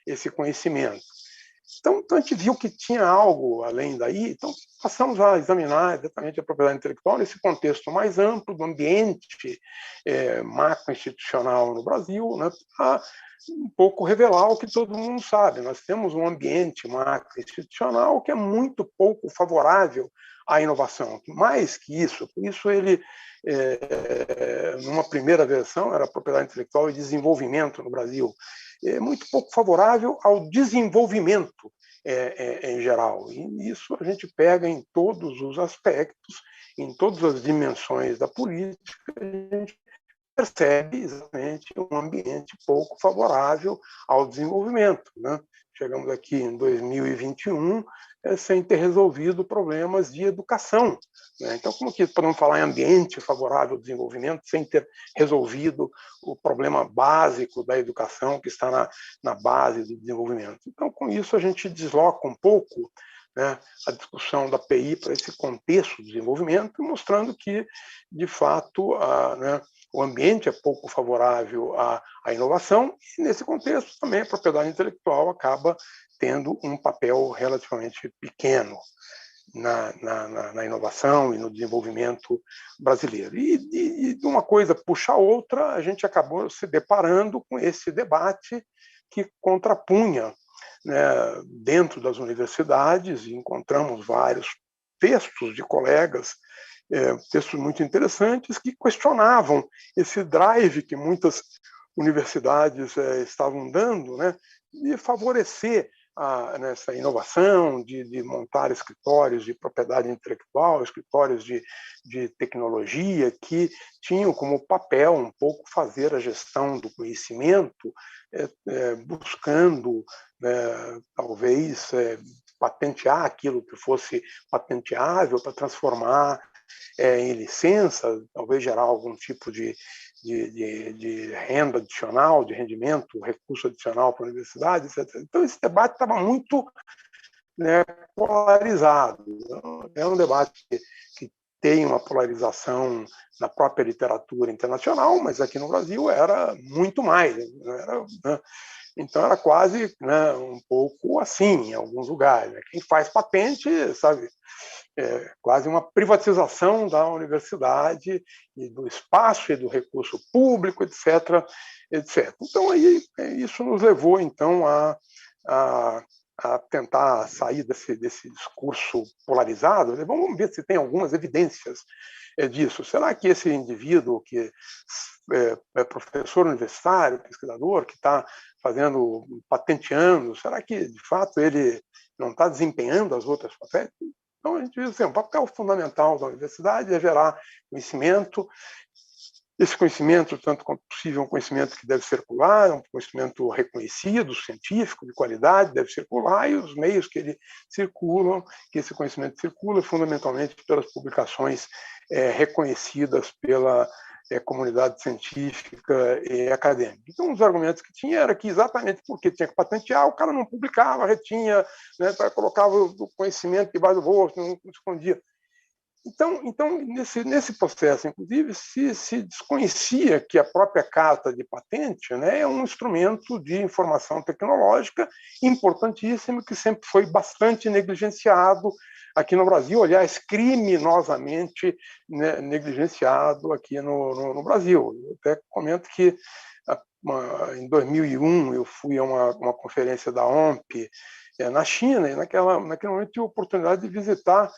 esse conhecimento. Então, a gente viu que tinha algo além daí, então passamos a examinar exatamente a propriedade intelectual nesse contexto mais amplo do ambiente macroinstitucional no Brasil, né, para um pouco revelar o que todo mundo sabe. Nós temos um ambiente macro-institucional que é muito pouco favorável à inovação. Mais que isso, por isso ele, numa primeira versão, era propriedade intelectual e desenvolvimento no Brasil, é muito pouco favorável ao desenvolvimento em geral. E isso a gente pega em todos os aspectos, em todas as dimensões da política, a gente percebe exatamente um ambiente pouco favorável ao desenvolvimento, né? Chegamos aqui em 2021 sem ter resolvido problemas de educação, né? Então, como que podemos falar em ambiente favorável ao desenvolvimento sem ter resolvido o problema básico da educação que está na base do desenvolvimento? Então, com isso, a gente desloca um pouco, né, a discussão da PI para esse contexto do desenvolvimento, mostrando que, de fato, né, o ambiente é pouco favorável à inovação, e, nesse contexto, também a propriedade intelectual acaba tendo um papel relativamente pequeno na inovação e no desenvolvimento brasileiro. E de uma coisa puxa a outra, a gente acabou se deparando com esse debate que contrapunha, né, dentro das universidades, e encontramos vários textos de colegas, textos muito interessantes, que questionavam esse drive que muitas universidades estavam dando, né, de favorecer nessa inovação, de montar escritórios de propriedade intelectual, escritórios de tecnologia, que tinham como papel um pouco fazer a gestão do conhecimento, buscando, talvez, patentear aquilo que fosse patenteável para transformar em licença, talvez gerar algum tipo de renda adicional, de rendimento, recurso adicional para a universidade, etc. Então, esse debate estava muito, né, polarizado. É um debate que tem uma polarização na própria literatura internacional, mas aqui no Brasil era muito mais. Né? Então, era quase, né, um pouco assim, em alguns lugares. Quem faz patente, sabe, quase uma privatização da universidade e do espaço e do recurso público, etc., etc. Então, aí, isso nos levou, então, a tentar sair desse discurso polarizado. Vamos ver se tem algumas evidências disso. Será que esse indivíduo que é professor universitário, pesquisador, que está patenteando, será que, de fato, ele não está desempenhando as outras patentes? Então, a gente diz assim, o papel fundamental da universidade é gerar conhecimento. Esse conhecimento, tanto quanto possível, é um conhecimento que deve circular, é um conhecimento reconhecido, científico, de qualidade, deve circular, e os meios que ele circulam, que esse conhecimento circula, fundamentalmente pelas publicações reconhecidas pela comunidade científica e acadêmica. Então, um dos argumentos que tinha era que, exatamente porque tinha que patentear, o cara não publicava, retinha, né, colocava o conhecimento debaixo do rosto, não escondia. Então nesse processo, inclusive, se desconhecia que a própria carta de patente, né, é um instrumento de informação tecnológica importantíssimo, que sempre foi bastante negligenciado aqui no Brasil, aliás, criminosamente, né, negligenciado aqui no Brasil. Eu até comento que em 2001 eu fui a uma conferência da OMP na China, e naquele momento tive a oportunidade de visitar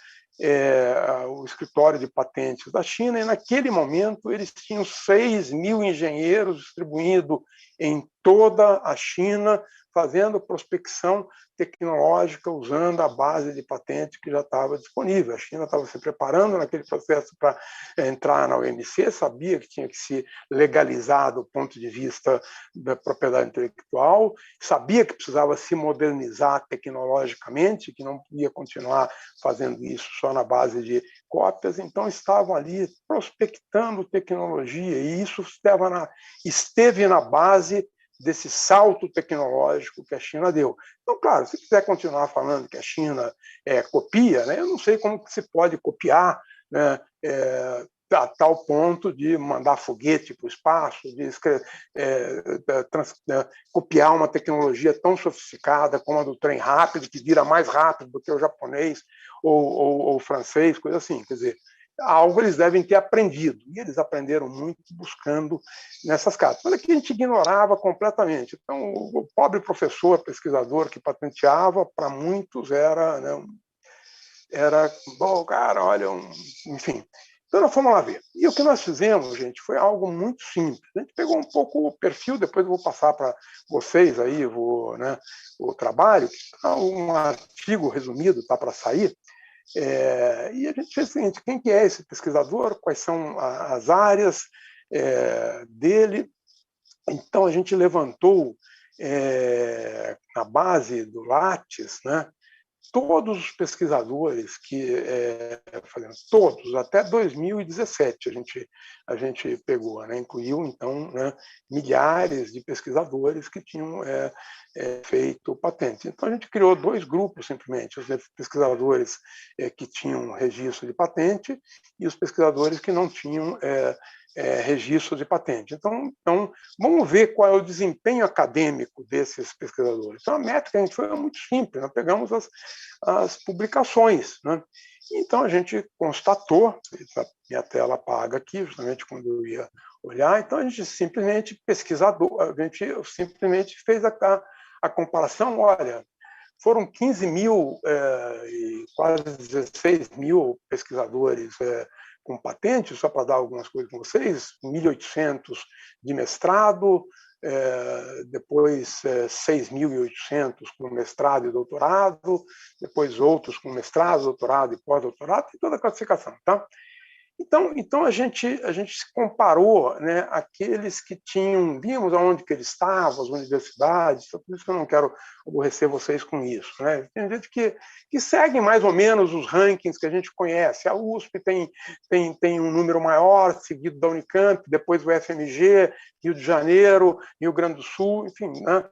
o escritório de patentes da China, e naquele momento eles tinham 6.000 engenheiros distribuídos em toda a China, fazendo prospecção tecnológica usando a base de patente que já estava disponível. A China estava se preparando naquele processo para entrar na OMC, sabia que tinha que se legalizar do ponto de vista da propriedade intelectual, sabia que precisava se modernizar tecnologicamente, que não podia continuar fazendo isso só na base de cópias, então estavam ali prospectando tecnologia, e isso esteve na base desse salto tecnológico que a China deu. Então, claro, se quiser continuar falando que a China copia, né, eu não sei como que se pode copiar, né, a tal ponto de mandar foguete para o espaço, de copiar uma tecnologia tão sofisticada como a do trem rápido, que vira mais rápido do que o japonês ou o francês, coisa assim. Quer dizer, algo eles devem ter aprendido, e eles aprenderam muito buscando nessas cartas. Mas aqui a gente ignorava completamente. Então, o pobre professor, pesquisador que patenteava, para muitos era, né, bom, cara, olha, enfim. Então, nós fomos lá ver. E o que nós fizemos, gente, foi algo muito simples. A gente pegou um pouco o perfil, depois eu vou passar para vocês aí, né, o trabalho, um artigo resumido, está para sair. E a gente fez o seguinte: quem que é esse pesquisador, quais são as áreas dele. Então, a gente levantou, na base do Lattes, né, todos os pesquisadores que, todos, até 2017 a gente pegou, né, incluiu, então, né, milhares de pesquisadores que tinham feito patente. Então, a gente criou 2 grupos, simplesmente, os pesquisadores que tinham registro de patente e os pesquisadores que não tinham registro de patente. Então, vamos ver qual é o desempenho acadêmico desses pesquisadores. Então, a métrica a gente foi muito simples, nós pegamos as publicações, né? Então, a gente constatou, a minha tela apaga aqui, justamente quando eu ia olhar, então a gente simplesmente fez a comparação. Olha, foram 15 mil e quase 16 mil pesquisadores com patente, só para dar algumas coisas com vocês, 1.800 de mestrado, depois 6.800 com mestrado e doutorado, depois outros com mestrado, doutorado e pós-doutorado, e toda a classificação, tá? Então a gente se comparou, né, aqueles que vimos aonde que eles estavam, as universidades, por isso que eu não quero aborrecer vocês com isso, né? Tem gente que segue mais ou menos os rankings que a gente conhece. A USP tem um número maior, seguido da Unicamp, depois o UFMG, Rio de Janeiro, Rio Grande do Sul, enfim, né?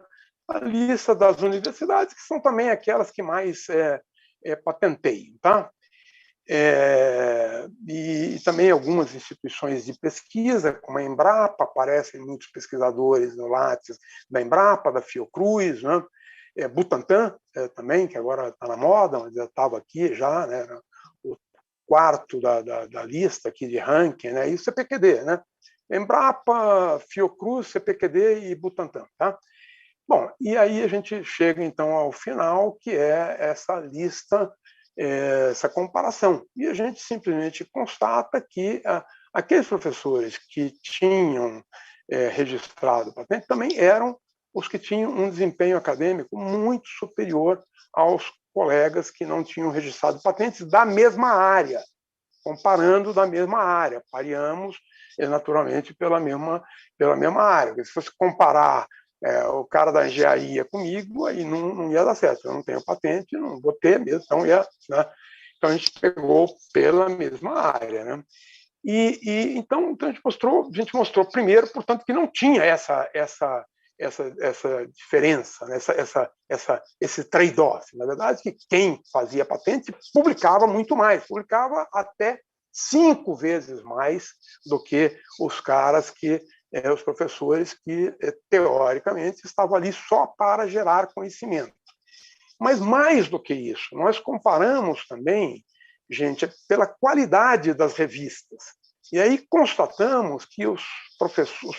A lista das universidades, que são também aquelas que mais patenteiam, tá? E também algumas instituições de pesquisa, como a Embrapa, aparecem muitos pesquisadores no Lattes da Embrapa, da Fiocruz, né? Butantan também, que agora está na moda, mas já estava aqui já, né? O quarto da lista aqui de ranking, né? E o CPQD, né? Embrapa, Fiocruz, CPQD e Butantan, tá? Bom, e aí a gente chega então ao final, que é essa lista, essa comparação. E a gente simplesmente constata que aqueles professores que tinham registrado patente também eram os que tinham um desempenho acadêmico muito superior aos colegas que não tinham registrado patentes da mesma área, comparando da mesma área, pareamos naturalmente pela mesma área. Se fosse comparar o cara da engenharia comigo, aí não ia dar certo. Eu não tenho patente, não vou ter mesmo, então ia, né? Então a gente pegou pela mesma área, né? Então a gente mostrou primeiro, portanto, que não tinha essa diferença, né? esse trade-off. Na verdade, que quem fazia patente publicava muito mais, publicava até 5 vezes mais do que os caras os professores que, teoricamente, estavam ali só para gerar conhecimento. Mas, mais do que isso, nós comparamos também, gente, pela qualidade das revistas. E aí constatamos que os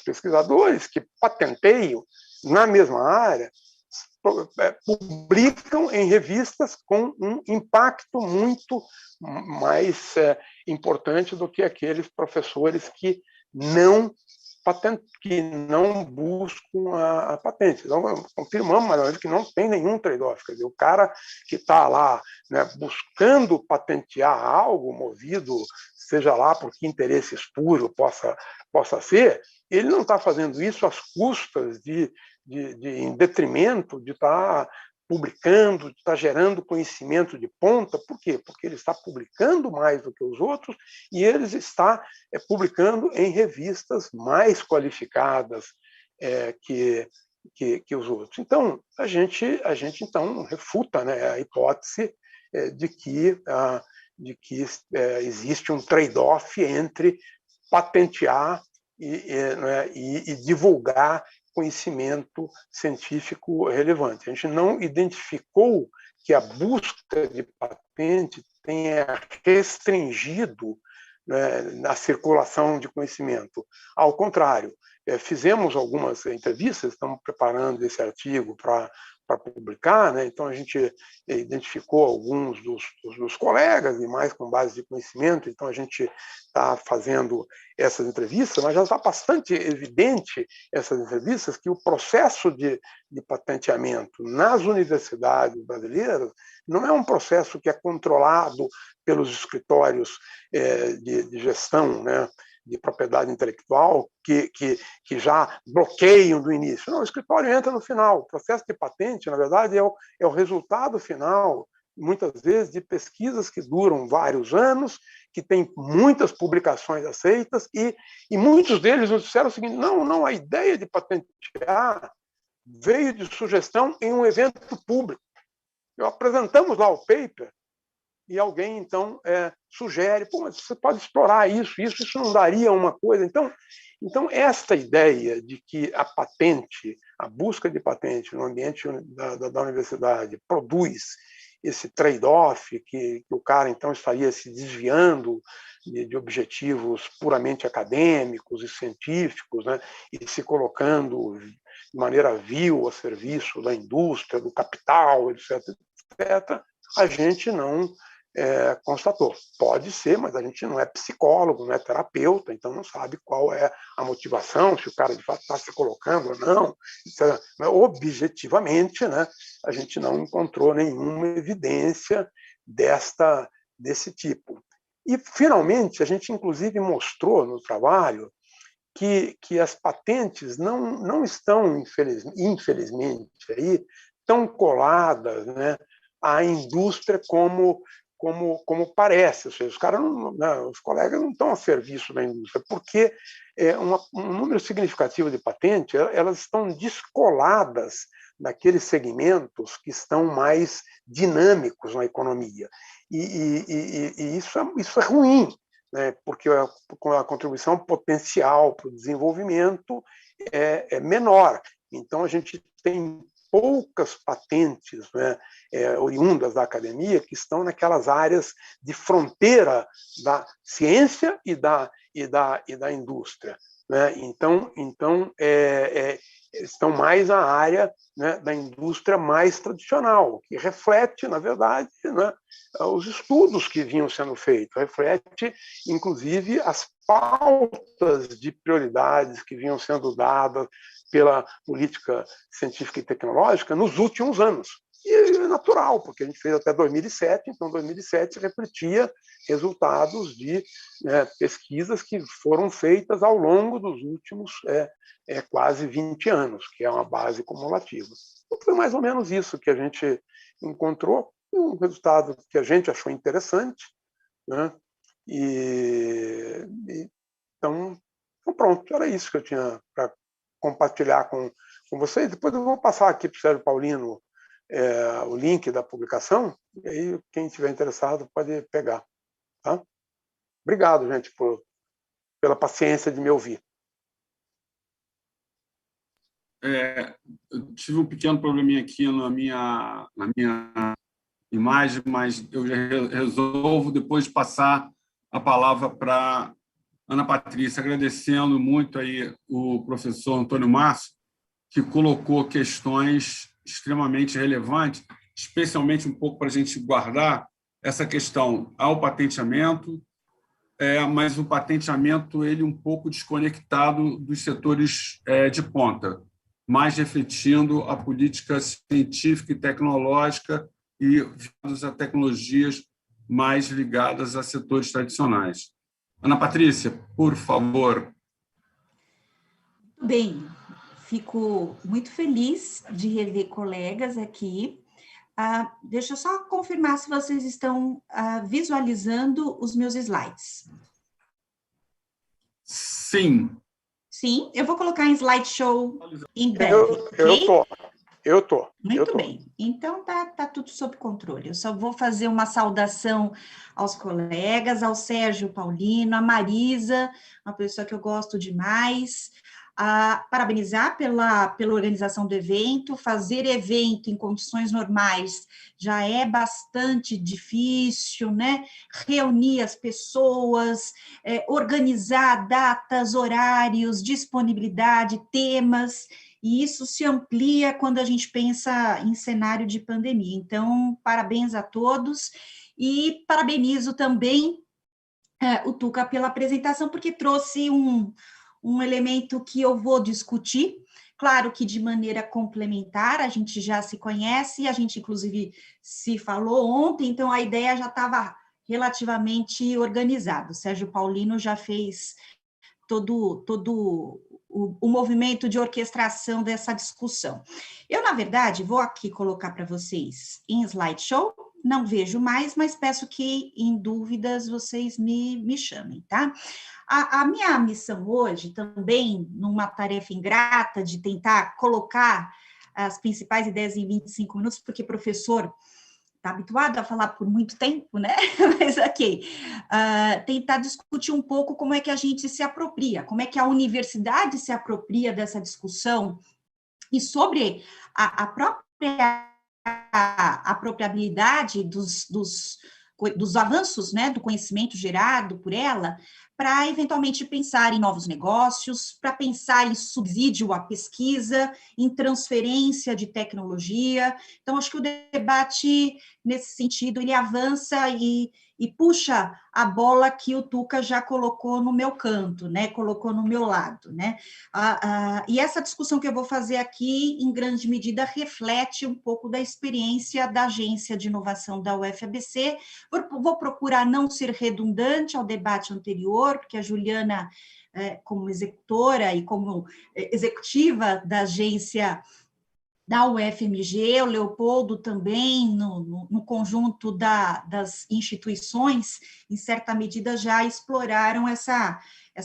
pesquisadores que patenteiam na mesma área publicam em revistas com um impacto muito mais importante do que aqueles professores que não buscam a patente. Então, confirmamos que não tem nenhum trade-off. Quer dizer, o cara que está lá, né, buscando patentear algo, movido, seja lá por que interesse espúrio possa ser, ele não está fazendo isso às custas em detrimento de estar publicando, de estar gerando conhecimento de ponta. Por quê? Porque ele está publicando mais do que os outros e ele está publicando em revistas mais qualificadas que os outros. Então, a gente então refuta, né, a hipótese de que existe um trade-off entre patentear e divulgar conhecimento científico relevante. A gente não identificou que a busca de patente tenha restringido né, na circulação de conhecimento. Ao contrário, fizemos algumas entrevistas, estamos preparando esse artigo para publicar, né? Então a gente identificou alguns dos colegas, e mais com base de conhecimento, então a gente está fazendo essas entrevistas, mas já está bastante evidente, essas entrevistas, que o processo de patenteamento nas universidades brasileiras não é um processo que é controlado pelos escritórios de gestão, né, de propriedade intelectual, que já bloqueiam do início. Não, o escritório entra no final. O processo de patente, na verdade, é o resultado final, muitas vezes, de pesquisas que duram vários anos, que têm muitas publicações aceitas, e muitos deles nos disseram o seguinte: não, a ideia de patentear veio de sugestão em um evento público. Apresentamos lá o paper, e alguém, então, sugere, pô, mas você pode explorar isso não daria uma coisa. Então, esta ideia de que a patente, a busca de patente no ambiente da universidade produz esse trade-off, que o cara, então, estaria se desviando de objetivos puramente acadêmicos e científicos, né, e se colocando de maneira vil a serviço da indústria, do capital, etc., a gente não constatou. Pode ser, mas a gente não é psicólogo, não é terapeuta, então não sabe qual é a motivação, se o cara de fato está se colocando ou não. Mas, objetivamente, né, a gente não encontrou nenhuma evidência desse tipo. E, finalmente, a gente, inclusive, mostrou no trabalho que as patentes não estão, infelizmente, aí, tão coladas, né, à indústria como parece, ou seja, os colegas não estão a serviço da indústria, porque um número significativo de patentes, elas estão descoladas daqueles segmentos que estão mais dinâmicos na economia. E isso é ruim, né, porque a contribuição potencial para o desenvolvimento é menor. Então, a gente tem poucas patentes, né, oriundas da academia, que estão naquelas áreas de fronteira da ciência e da indústria, né? Então estão mais na área, né, da indústria mais tradicional, que reflete, na verdade, né, os estudos que vinham sendo feitos, reflete, inclusive, as pautas de prioridades que vinham sendo dadas pela política científica e tecnológica nos últimos anos. E é natural, porque a gente fez até 2007, então 2007 refletia resultados de pesquisas que foram feitas ao longo dos últimos quase 20 anos, que é uma base cumulativa. Então, foi mais ou menos isso que a gente encontrou, e um resultado que a gente achou interessante, né? Então, pronto, era isso que eu tinha para compartilhar com vocês. Depois eu vou passar aqui para o Sérgio Paulino o link da publicação, e aí quem estiver interessado pode pegar. Tá? Obrigado, gente, pela paciência de me ouvir. Eu tive um pequeno probleminha aqui na minha imagem, mas eu já resolvo depois passar a palavra para Ana Patrícia, agradecendo muito aí o professor Antônio Márcio, que colocou questões extremamente relevantes, especialmente um pouco para a gente guardar essa questão ao patenteamento, mas o patenteamento ele um pouco desconectado dos setores de ponta, mais refletindo a política científica e tecnológica e vinculados a tecnologias mais ligadas a setores tradicionais. Ana Patrícia, por favor. Muito bem, fico muito feliz de rever colegas aqui. Deixa eu só confirmar se vocês estão visualizando os meus slides. Sim. Sim, eu vou colocar em slideshow em breve. Eu tô. Muito bem. Então, tá tudo sob controle. Eu só vou fazer uma saudação aos colegas, ao Sérgio Paulino, a Marisa, uma pessoa que eu gosto demais, parabenizar pela organização do evento. Fazer evento em condições normais já é bastante difícil, né? Reunir as pessoas, organizar datas, horários, disponibilidade, temas, e isso se amplia quando a gente pensa em cenário de pandemia. Então, parabéns a todos, e parabenizo também o Tuca pela apresentação, porque trouxe um elemento que eu vou discutir, claro que de maneira complementar, a gente já se conhece, a gente inclusive se falou ontem, então a ideia já estava relativamente organizada. O Sérgio Paulino já fez todo o movimento de orquestração dessa discussão. Eu, na verdade, vou aqui colocar para vocês em slideshow, não vejo mais, mas peço que, em dúvidas, vocês me chamem, tá? A minha missão hoje, também, numa tarefa ingrata de tentar colocar as principais ideias em 25 minutos, porque professor está habituado a falar por muito tempo, né? Mas, ok, tentar discutir um pouco como é que a gente se apropria, como é que a universidade se apropria dessa discussão, e sobre a própria apropriabilidade dos avanços, né, do conhecimento gerado por ela, para eventualmente pensar em novos negócios, para pensar em subsídio à pesquisa, em transferência de tecnologia. Então, acho que o debate, nesse sentido, ele avança e puxa a bola que o Tuca já colocou no meu canto, né, colocou no meu lado, né. E essa discussão que eu vou fazer aqui, em grande medida, reflete um pouco da experiência da Agência de Inovação da UFABC. Vou procurar não ser redundante ao debate anterior, porque a Juliana, como executora e como executiva da agência da UFMG, o Leopoldo também, no conjunto das instituições, em certa medida já exploraram essa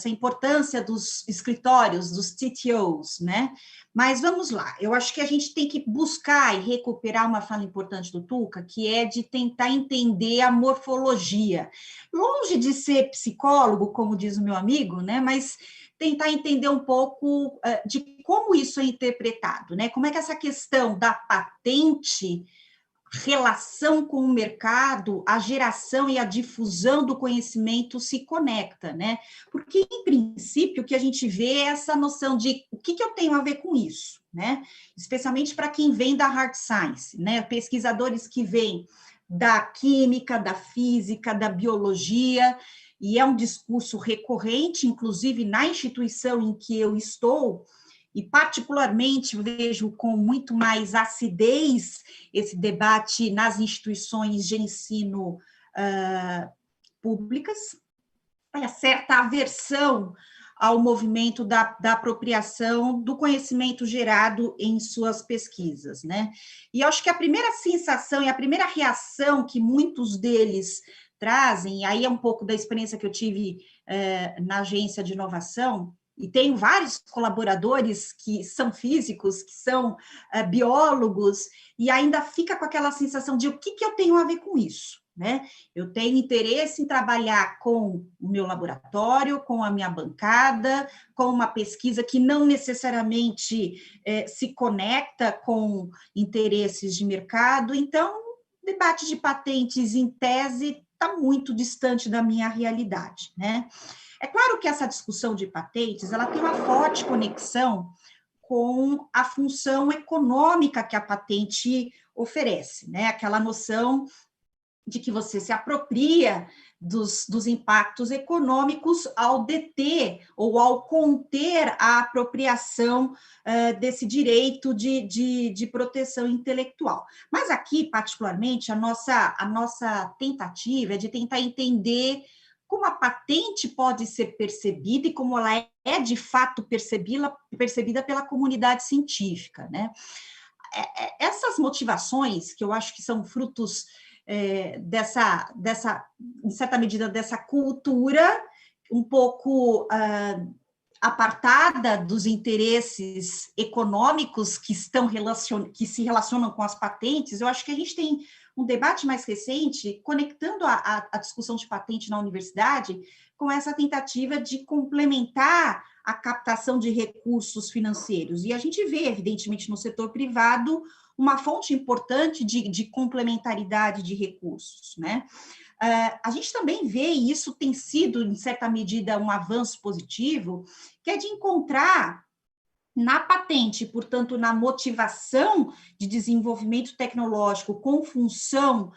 importância dos escritórios, dos TTOs, né? Mas vamos lá, eu acho que a gente tem que buscar e recuperar uma fala importante do Tuca, que é de tentar entender a morfologia. Longe de ser psicólogo, como diz o meu amigo, né? Mas tentar entender um pouco de como isso é interpretado, né? Como é que essa questão da patente, relação com o mercado, a geração e a difusão do conhecimento se conecta, né? Porque, em princípio, o que a gente vê é essa noção de o que eu tenho a ver com isso, né? Especialmente para quem vem da hard science, né? Pesquisadores que vêm da química, da física, da biologia, e é um discurso recorrente, inclusive na instituição em que eu estou, e particularmente vejo com muito mais acidez esse debate nas instituições de ensino públicas, certa aversão ao movimento da apropriação do conhecimento gerado em suas pesquisas, né? E eu acho que a primeira sensação e a primeira reação que muitos deles trazem, e aí é um pouco da experiência que eu tive na agência de inovação, e tenho vários colaboradores que são físicos, que são biólogos, e ainda fica com aquela sensação de o que eu tenho a ver com isso, né? Eu tenho interesse em trabalhar com o meu laboratório, com a minha bancada, com uma pesquisa que não necessariamente se conecta com interesses de mercado. Então, o debate de patentes, em tese, está muito distante da minha realidade, né? É claro que essa discussão de patentes, ela tem uma forte conexão com a função econômica que a patente oferece, né? Aquela noção de que você se apropria dos impactos econômicos ao deter ou ao conter a apropriação desse direito de proteção intelectual. Mas aqui, particularmente, a nossa tentativa é de tentar entender como a patente pode ser percebida e como ela é de fato percebida pela comunidade científica, né? Essas motivações, que eu acho que são frutos em certa medida, dessa cultura um pouco apartada dos interesses econômicos que se relacionam com as patentes, eu acho que a gente tem um debate mais recente, conectando a discussão de patente na universidade com essa tentativa de complementar a captação de recursos financeiros. E a gente vê, evidentemente, no setor privado, uma fonte importante de complementaridade de recursos, né? A gente também vê, e isso tem sido, em certa medida, um avanço positivo, que é de encontrar na patente, portanto, na motivação de desenvolvimento tecnológico com função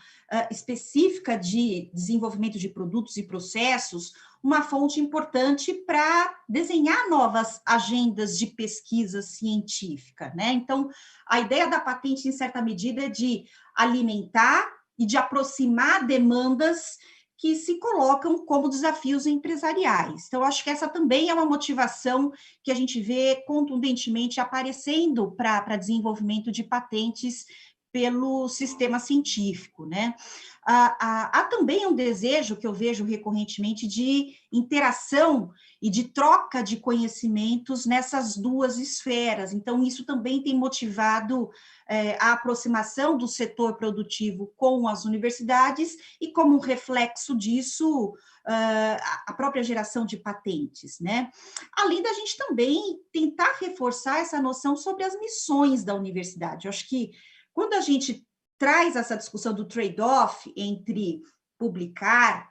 específica de desenvolvimento de produtos e processos, uma fonte importante para desenhar novas agendas de pesquisa científica, né? Então, a ideia da patente, em certa medida, é de alimentar e de aproximar demandas que se colocam como desafios empresariais. Então, acho que essa também é uma motivação que a gente vê contundentemente aparecendo para desenvolvimento de patentes pelo sistema científico, né? Há também um desejo que eu vejo recorrentemente de interação e de troca de conhecimentos nessas duas esferas. Então, isso também tem motivado a aproximação do setor produtivo com as universidades e, como um reflexo disso, a própria geração de patentes, né? Além da gente também tentar reforçar essa noção sobre as missões da universidade. Eu acho que quando a gente traz essa discussão do trade-off entre publicar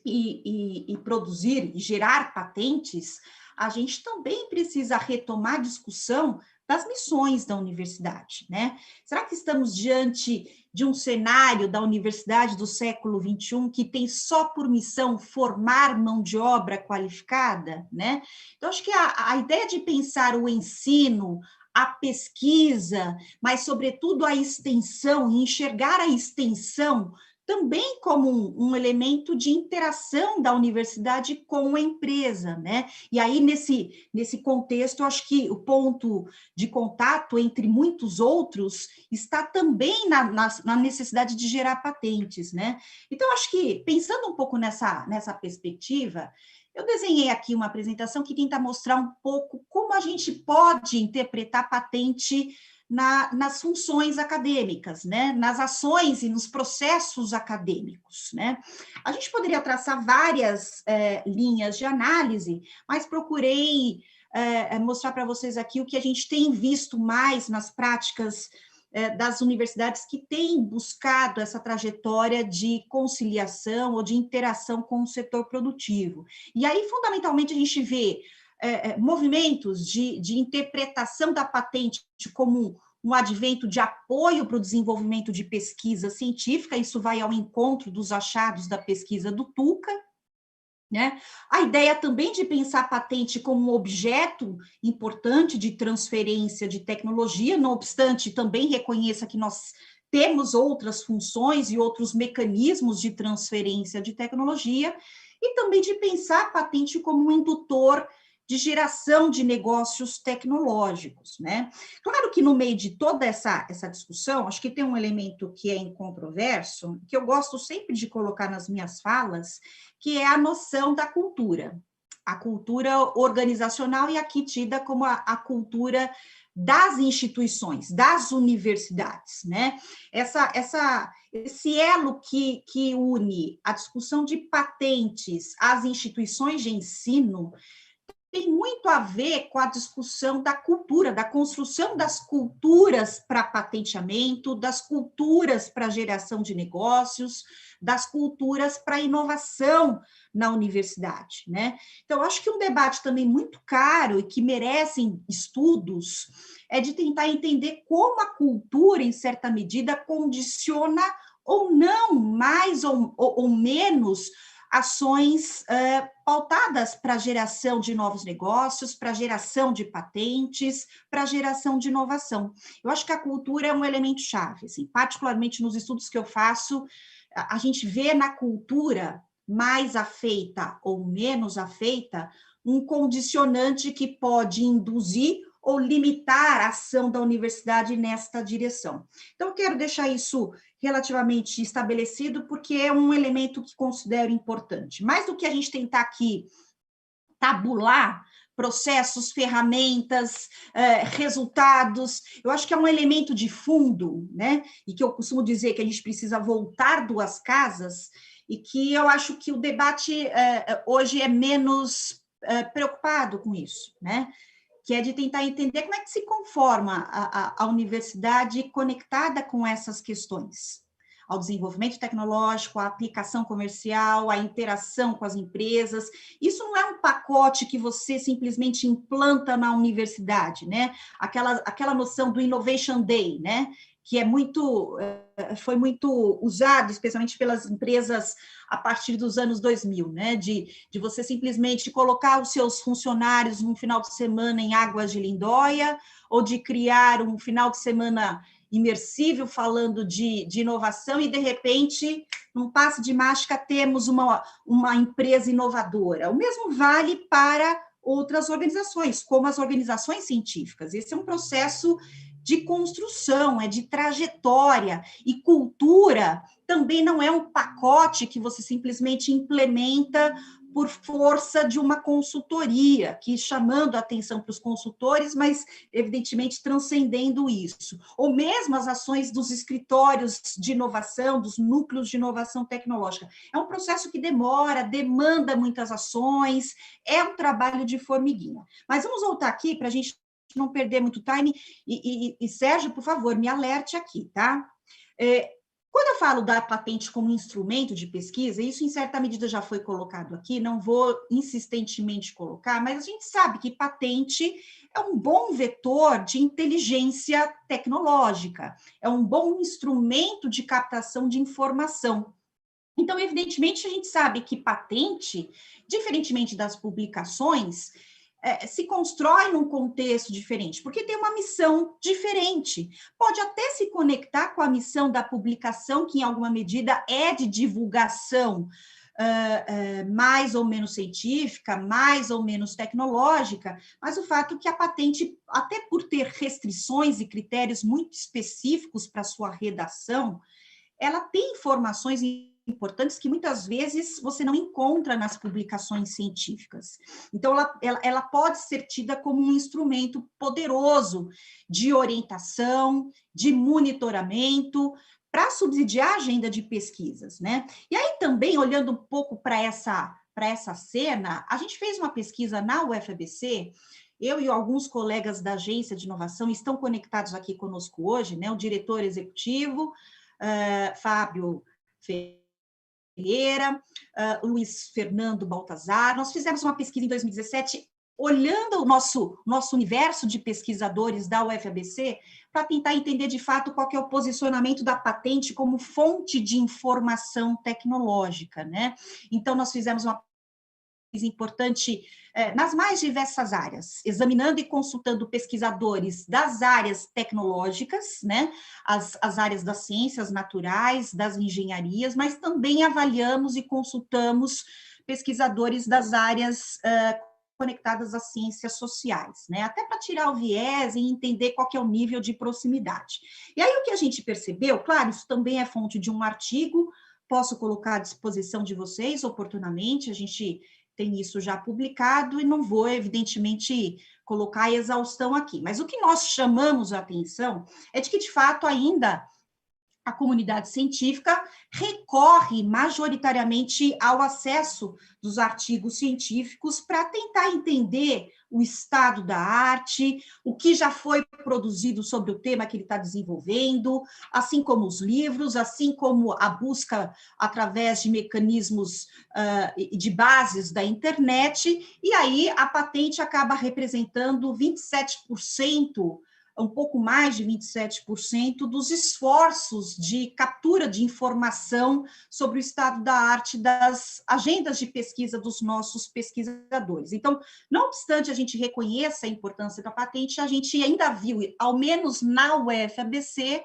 e produzir e gerar patentes, a gente também precisa retomar a discussão das missões da universidade, né? Será que estamos diante de um cenário da universidade do século XXI que tem só por missão formar mão de obra qualificada, né? Então, acho que a ideia de pensar o ensino, a pesquisa, mas, sobretudo, a extensão, e enxergar a extensão também como um elemento de interação da universidade com a empresa, né? E aí, nesse contexto, eu acho que o ponto de contato, entre muitos outros, está também na necessidade de gerar patentes, né? Então, acho que, pensando um pouco nessa perspectiva, eu desenhei aqui uma apresentação que tenta mostrar um pouco como a gente pode interpretar patente nas funções acadêmicas, né? Nas ações e nos processos acadêmicos, né? A gente poderia traçar várias linhas de análise, mas procurei mostrar para vocês aqui o que a gente tem visto mais nas práticas das universidades que têm buscado essa trajetória de conciliação ou de interação com o setor produtivo. E aí, fundamentalmente, a gente vê movimentos de interpretação da patente como um advento de apoio para o desenvolvimento de pesquisa científica, isso vai ao encontro dos achados da pesquisa do Tuca, né? A ideia também de pensar a patente como um objeto importante de transferência de tecnologia, não obstante, também reconheça que nós temos outras funções e outros mecanismos de transferência de tecnologia, e também de pensar a patente como um indutor de geração de negócios tecnológicos, né? Claro que no meio de toda essa discussão, acho que tem um elemento que é incontroverso, que eu gosto sempre de colocar nas minhas falas, que é a noção da cultura. A cultura organizacional e aqui tida como a cultura das instituições, das universidades, né? Esse elo que une a discussão de patentes às instituições de ensino tem muito a ver com a discussão da cultura, da construção das culturas para patenteamento, das culturas para geração de negócios, das culturas para inovação na universidade, né? Então, acho que um debate também muito caro e que merecem estudos é de tentar entender como a cultura, em certa medida, condiciona ou não, mais ou menos, ações pautadas para a geração de novos negócios, para a geração de patentes, para a geração de inovação. Eu acho que a cultura é um elemento chave, assim, particularmente nos estudos que eu faço, a gente vê na cultura mais afeita ou menos afeita um condicionante que pode induzir ou limitar a ação da universidade nesta direção. Então, eu quero deixar isso relativamente estabelecido, porque é um elemento que considero importante. Mais do que a gente tentar aqui tabular processos, ferramentas, resultados, eu acho que é um elemento de fundo, né? E que eu costumo dizer que a gente precisa voltar duas casas, e que eu acho que o debate hoje é menos preocupado com isso, né? Que é de tentar entender como é que se conforma a universidade conectada com essas questões, ao desenvolvimento tecnológico, à aplicação comercial, à interação com as empresas. Isso não é um pacote que você simplesmente implanta na universidade, né? Aquela noção do Innovation Day, né? Que foi muito usado, especialmente pelas empresas a partir dos anos 2000, né? De você simplesmente colocar os seus funcionários num final de semana em Águas de Lindóia, ou de criar um final de semana imersível falando de inovação, e, de repente, num passe de mágica, temos uma empresa inovadora. O mesmo vale para outras organizações, como as organizações científicas. Esse é um processo de construção, é de trajetória, e cultura também não é um pacote que você simplesmente implementa por força de uma consultoria, que chamando a atenção para os consultores, mas evidentemente transcendendo isso. Ou mesmo as ações dos escritórios de inovação, dos núcleos de inovação tecnológica. É um processo que demanda muitas ações, é um trabalho de formiguinha. Mas vamos voltar aqui para a gente não perder muito time, e Sérgio, por favor, me alerte aqui, tá? Quando eu falo da patente como instrumento de pesquisa, isso em certa medida já foi colocado aqui, não vou insistentemente colocar, mas a gente sabe que patente é um bom vetor de inteligência tecnológica, é um bom instrumento de captação de informação. Então, evidentemente, a gente sabe que patente, diferentemente das publicações, se constrói num contexto diferente, porque tem uma missão diferente. Pode até se conectar com a missão da publicação, que em alguma medida é de divulgação mais ou menos científica, mais ou menos tecnológica, mas o fato é que a patente, até por ter restrições e critérios muito específicos para sua redação, ela tem informações importantes que muitas vezes você não encontra nas publicações científicas. Então, ela pode ser tida como um instrumento poderoso de orientação, de monitoramento, para subsidiar a agenda de pesquisas, né? E aí também, olhando um pouco para essa cena, a gente fez uma pesquisa na UFBC. Eu e alguns colegas da agência de inovação estão conectados aqui conosco hoje, né? O diretor executivo, Fábio Ferreira, Luiz Fernando Baltazar. Nós fizemos uma pesquisa em 2017, olhando o nosso universo de pesquisadores da UFABC, para tentar entender de fato qual que é o posicionamento da patente como fonte de informação tecnológica, né? Então, nós fizemos uma pesquisa importante nas mais diversas áreas, examinando e consultando pesquisadores das áreas tecnológicas, né, as áreas das ciências naturais, das engenharias, mas também avaliamos e consultamos pesquisadores das áreas conectadas às ciências sociais, né, até para tirar o viés e entender qual que é o nível de proximidade. E aí o que a gente percebeu, claro, isso também é fonte de um artigo, posso colocar à disposição de vocês oportunamente, a gente tem isso já publicado e não vou, evidentemente, colocar a exaustão aqui. Mas o que nós chamamos a atenção é de que, de fato, ainda a comunidade científica recorre majoritariamente ao acesso dos artigos científicos para tentar entender o estado da arte, o que já foi produzido sobre o tema que ele está desenvolvendo, assim como os livros, assim como a busca através de mecanismos de bases da internet, e aí a patente acaba representando 27%, um pouco mais de 27% dos esforços de captura de informação sobre o estado da arte das agendas de pesquisa dos nossos pesquisadores. Então, não obstante a gente reconheça a importância da patente, a gente ainda viu, ao menos na UFABC,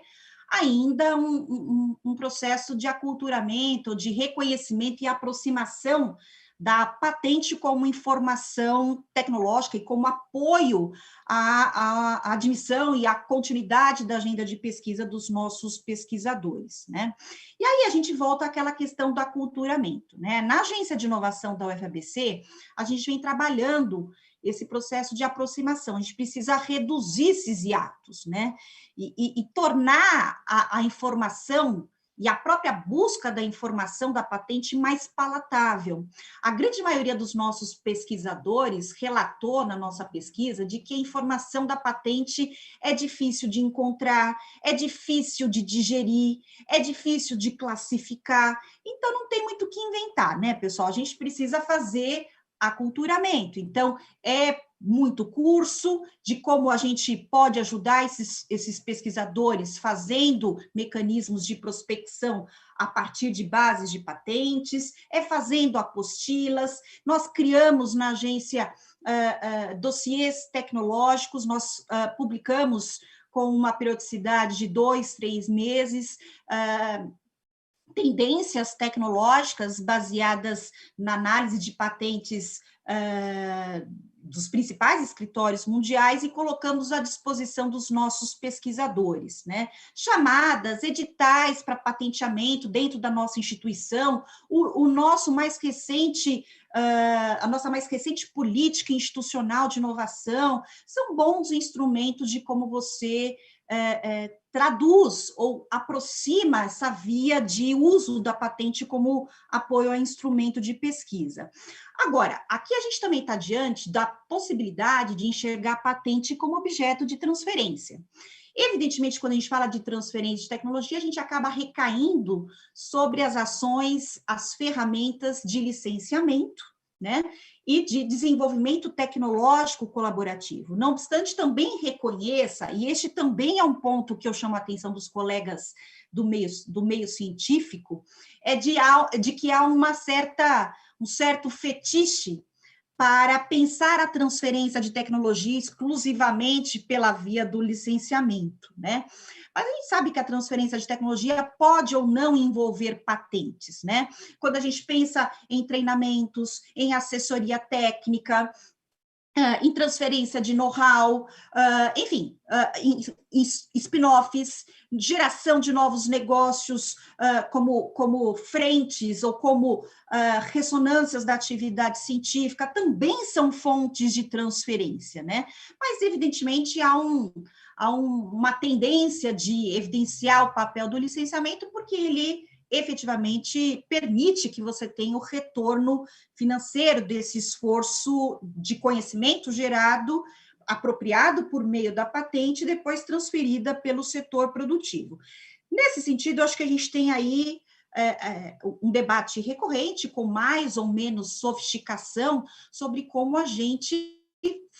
ainda um processo de aculturamento, de reconhecimento e aproximação da patente como informação tecnológica e como apoio à admissão e à continuidade da agenda de pesquisa dos nossos pesquisadores, né? E aí a gente volta àquela questão do aculturamento, né? Na agência de inovação da UFABC, a gente vem trabalhando esse processo de aproximação, a gente precisa reduzir esses hiatos, né? E tornar a informação e a própria busca da informação da patente mais palatável. A grande maioria dos nossos pesquisadores relatou na nossa pesquisa de que a informação da patente é difícil de encontrar, é difícil de digerir, é difícil de classificar, então não tem muito o que inventar, né, pessoal? A gente precisa fazer aculturamento, então é muito curso de como a gente pode ajudar esses pesquisadores fazendo mecanismos de prospecção a partir de bases de patentes, é fazendo apostilas. Nós criamos na agência dossiês tecnológicos, nós publicamos com uma periodicidade de 2, 3 meses, tendências tecnológicas baseadas na análise de patentes dos principais escritórios mundiais e colocamos à disposição dos nossos pesquisadores, né? Chamadas, editais para patenteamento dentro da nossa instituição, o nosso mais recente, a nossa mais recente política institucional de inovação, são bons instrumentos de como você traduz ou aproxima essa via de uso da patente como apoio a instrumento de pesquisa. Agora, aqui a gente também está diante da possibilidade de enxergar a patente como objeto de transferência. Evidentemente, quando a gente fala de transferência de tecnologia, a gente acaba recaindo sobre as ações, as ferramentas de licenciamento, né, e de desenvolvimento tecnológico colaborativo. Não obstante, também reconheça, e este também é um ponto que eu chamo a atenção dos colegas do meio científico, é de que há um certo fetiche para pensar a transferência de tecnologia exclusivamente pela via do licenciamento, né? Mas a gente sabe que a transferência de tecnologia pode ou não envolver patentes, né? Quando a gente pensa em treinamentos, em assessoria técnica, em transferência de know-how, enfim, em spin-offs, geração de novos negócios como frentes ou como ressonâncias da atividade científica, também são fontes de transferência, né? Mas, evidentemente, há uma tendência de evidenciar o papel do licenciamento, porque ele efetivamente permite que você tenha o retorno financeiro desse esforço de conhecimento gerado, apropriado por meio da patente e depois transferida pelo setor produtivo. Nesse sentido, eu acho que a gente tem aí um debate recorrente, com mais ou menos sofisticação, sobre como a gente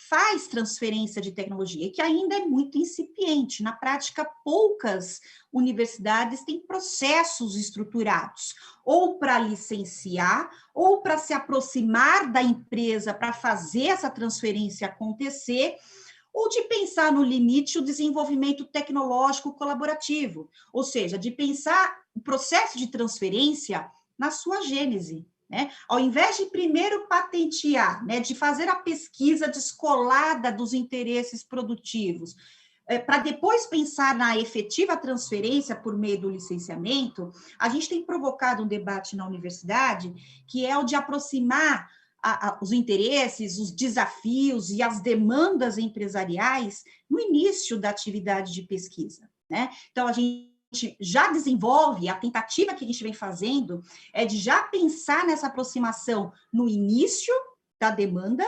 faz transferência de tecnologia, que ainda é muito incipiente. Na prática, poucas universidades têm processos estruturados, ou para licenciar, ou para se aproximar da empresa para fazer essa transferência acontecer, ou de pensar no limite o desenvolvimento tecnológico colaborativo, ou seja, de pensar o processo de transferência na sua gênese. Né? Ao invés de primeiro patentear, né, de fazer a pesquisa descolada dos interesses produtivos, para depois pensar na efetiva transferência por meio do licenciamento, a gente tem provocado um debate na universidade que é o de aproximar os interesses, os desafios e as demandas empresariais no início da atividade de pesquisa. Né? Então, a gente já desenvolve, a tentativa que a gente vem fazendo é de já pensar nessa aproximação no início da demanda,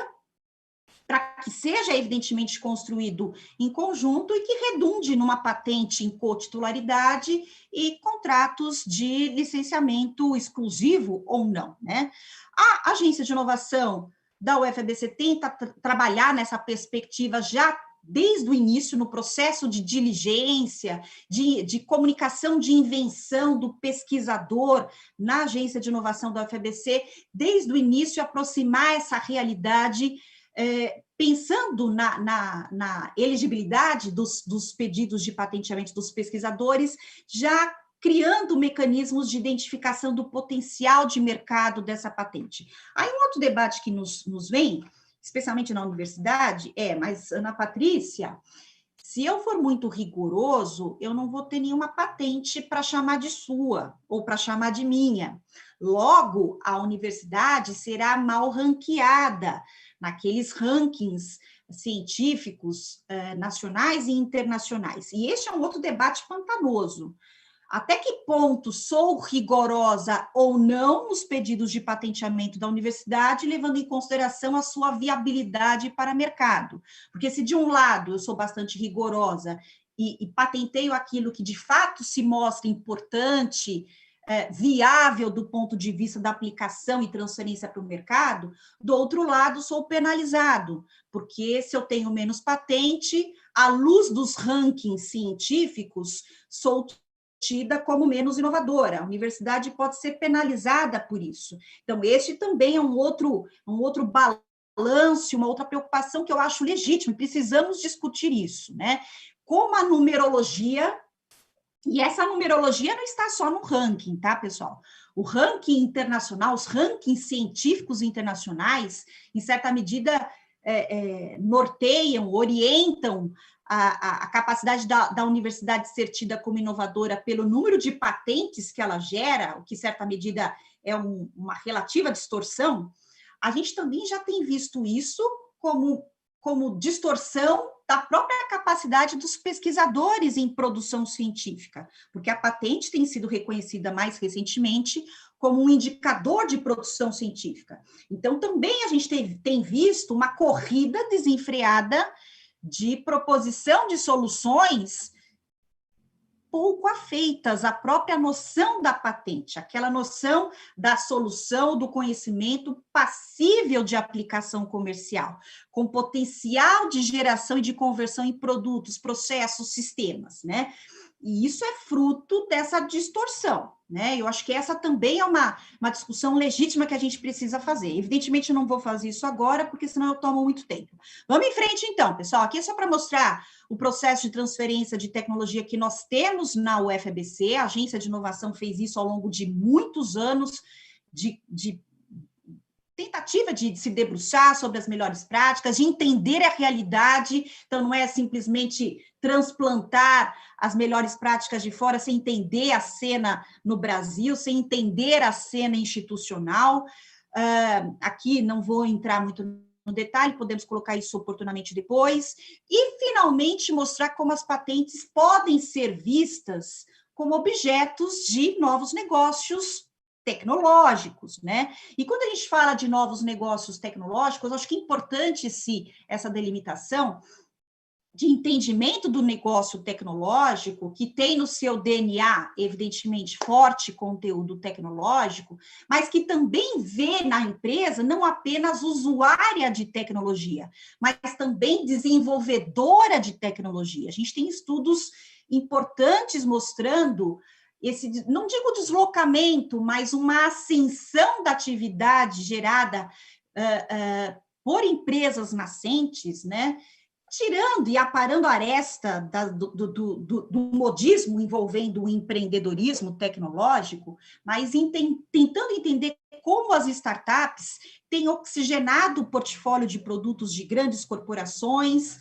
para que seja evidentemente construído em conjunto e que redunde numa patente em cotitularidade e contratos de licenciamento exclusivo ou não, né? A Agência de Inovação da UFMG tenta trabalhar nessa perspectiva já desde o início, no processo de diligência, de comunicação de invenção do pesquisador na Agência de Inovação da UFMG, desde o início aproximar essa realidade, pensando na elegibilidade dos pedidos de patenteamento dos pesquisadores, já criando mecanismos de identificação do potencial de mercado dessa patente. Aí um outro debate que nos vem, especialmente na universidade, mas Ana Patrícia, se eu for muito rigoroso, eu não vou ter nenhuma patente para chamar de sua ou para chamar de minha. Logo, a universidade será mal ranqueada naqueles rankings científicos nacionais e internacionais. E este é um outro debate pantanoso. Até que ponto sou rigorosa ou não nos pedidos de patenteamento da universidade, levando em consideração a sua viabilidade para mercado? Porque se de um lado eu sou bastante rigorosa e patenteio aquilo que de fato se mostra importante, viável do ponto de vista da aplicação e transferência para o mercado, do outro lado sou penalizado, porque se eu tenho menos patente, à luz dos rankings científicos, sou tida como menos inovadora. A universidade pode ser penalizada por isso. Então, este também é um outro balanço, uma outra preocupação que eu acho legítima, e precisamos discutir isso, né? Como a numerologia, e essa numerologia não está só no ranking, tá, pessoal? O ranking internacional, os rankings científicos internacionais, em certa medida, norteiam, orientam a capacidade da universidade ser tida como inovadora pelo número de patentes que ela gera, o que, em certa medida, é uma relativa distorção. A gente também já tem visto isso como distorção da própria capacidade dos pesquisadores em produção científica, porque a patente tem sido reconhecida mais recentemente como um indicador de produção científica. Então, também a gente tem visto uma corrida desenfreada de proposição de soluções pouco afeitas à própria noção da patente, aquela noção da solução, do conhecimento passível de aplicação comercial, com potencial de geração e de conversão em produtos, processos, sistemas, né? E isso é fruto dessa distorção, né? Eu acho que essa também é uma discussão legítima que a gente precisa fazer. Evidentemente, eu não vou fazer isso agora, porque senão eu tomo muito tempo. Vamos em frente, então, pessoal. Aqui é só para mostrar o processo de transferência de tecnologia que nós temos na UFBC. A Agência de Inovação fez isso ao longo de muitos anos de tentativa de se debruçar sobre as melhores práticas, de entender a realidade. Então, não é simplesmente transplantar as melhores práticas de fora sem entender a cena no Brasil, sem entender a cena institucional. Aqui não vou entrar muito no detalhe, podemos colocar isso oportunamente depois. E, finalmente, mostrar como as patentes podem ser vistas como objetos de novos negócios tecnológicos, né? E quando a gente fala de novos negócios tecnológicos, acho que é importante essa delimitação de entendimento do negócio tecnológico, que tem no seu DNA, evidentemente, forte conteúdo tecnológico, mas que também vê na empresa não apenas usuária de tecnologia, mas também desenvolvedora de tecnologia. A gente tem estudos importantes mostrando esse, não digo deslocamento, mas uma ascensão da atividade gerada por empresas nascentes, né? Tirando e aparando a aresta do modismo envolvendo o empreendedorismo tecnológico, mas tentando entender como as startups têm oxigenado o portfólio de produtos de grandes corporações,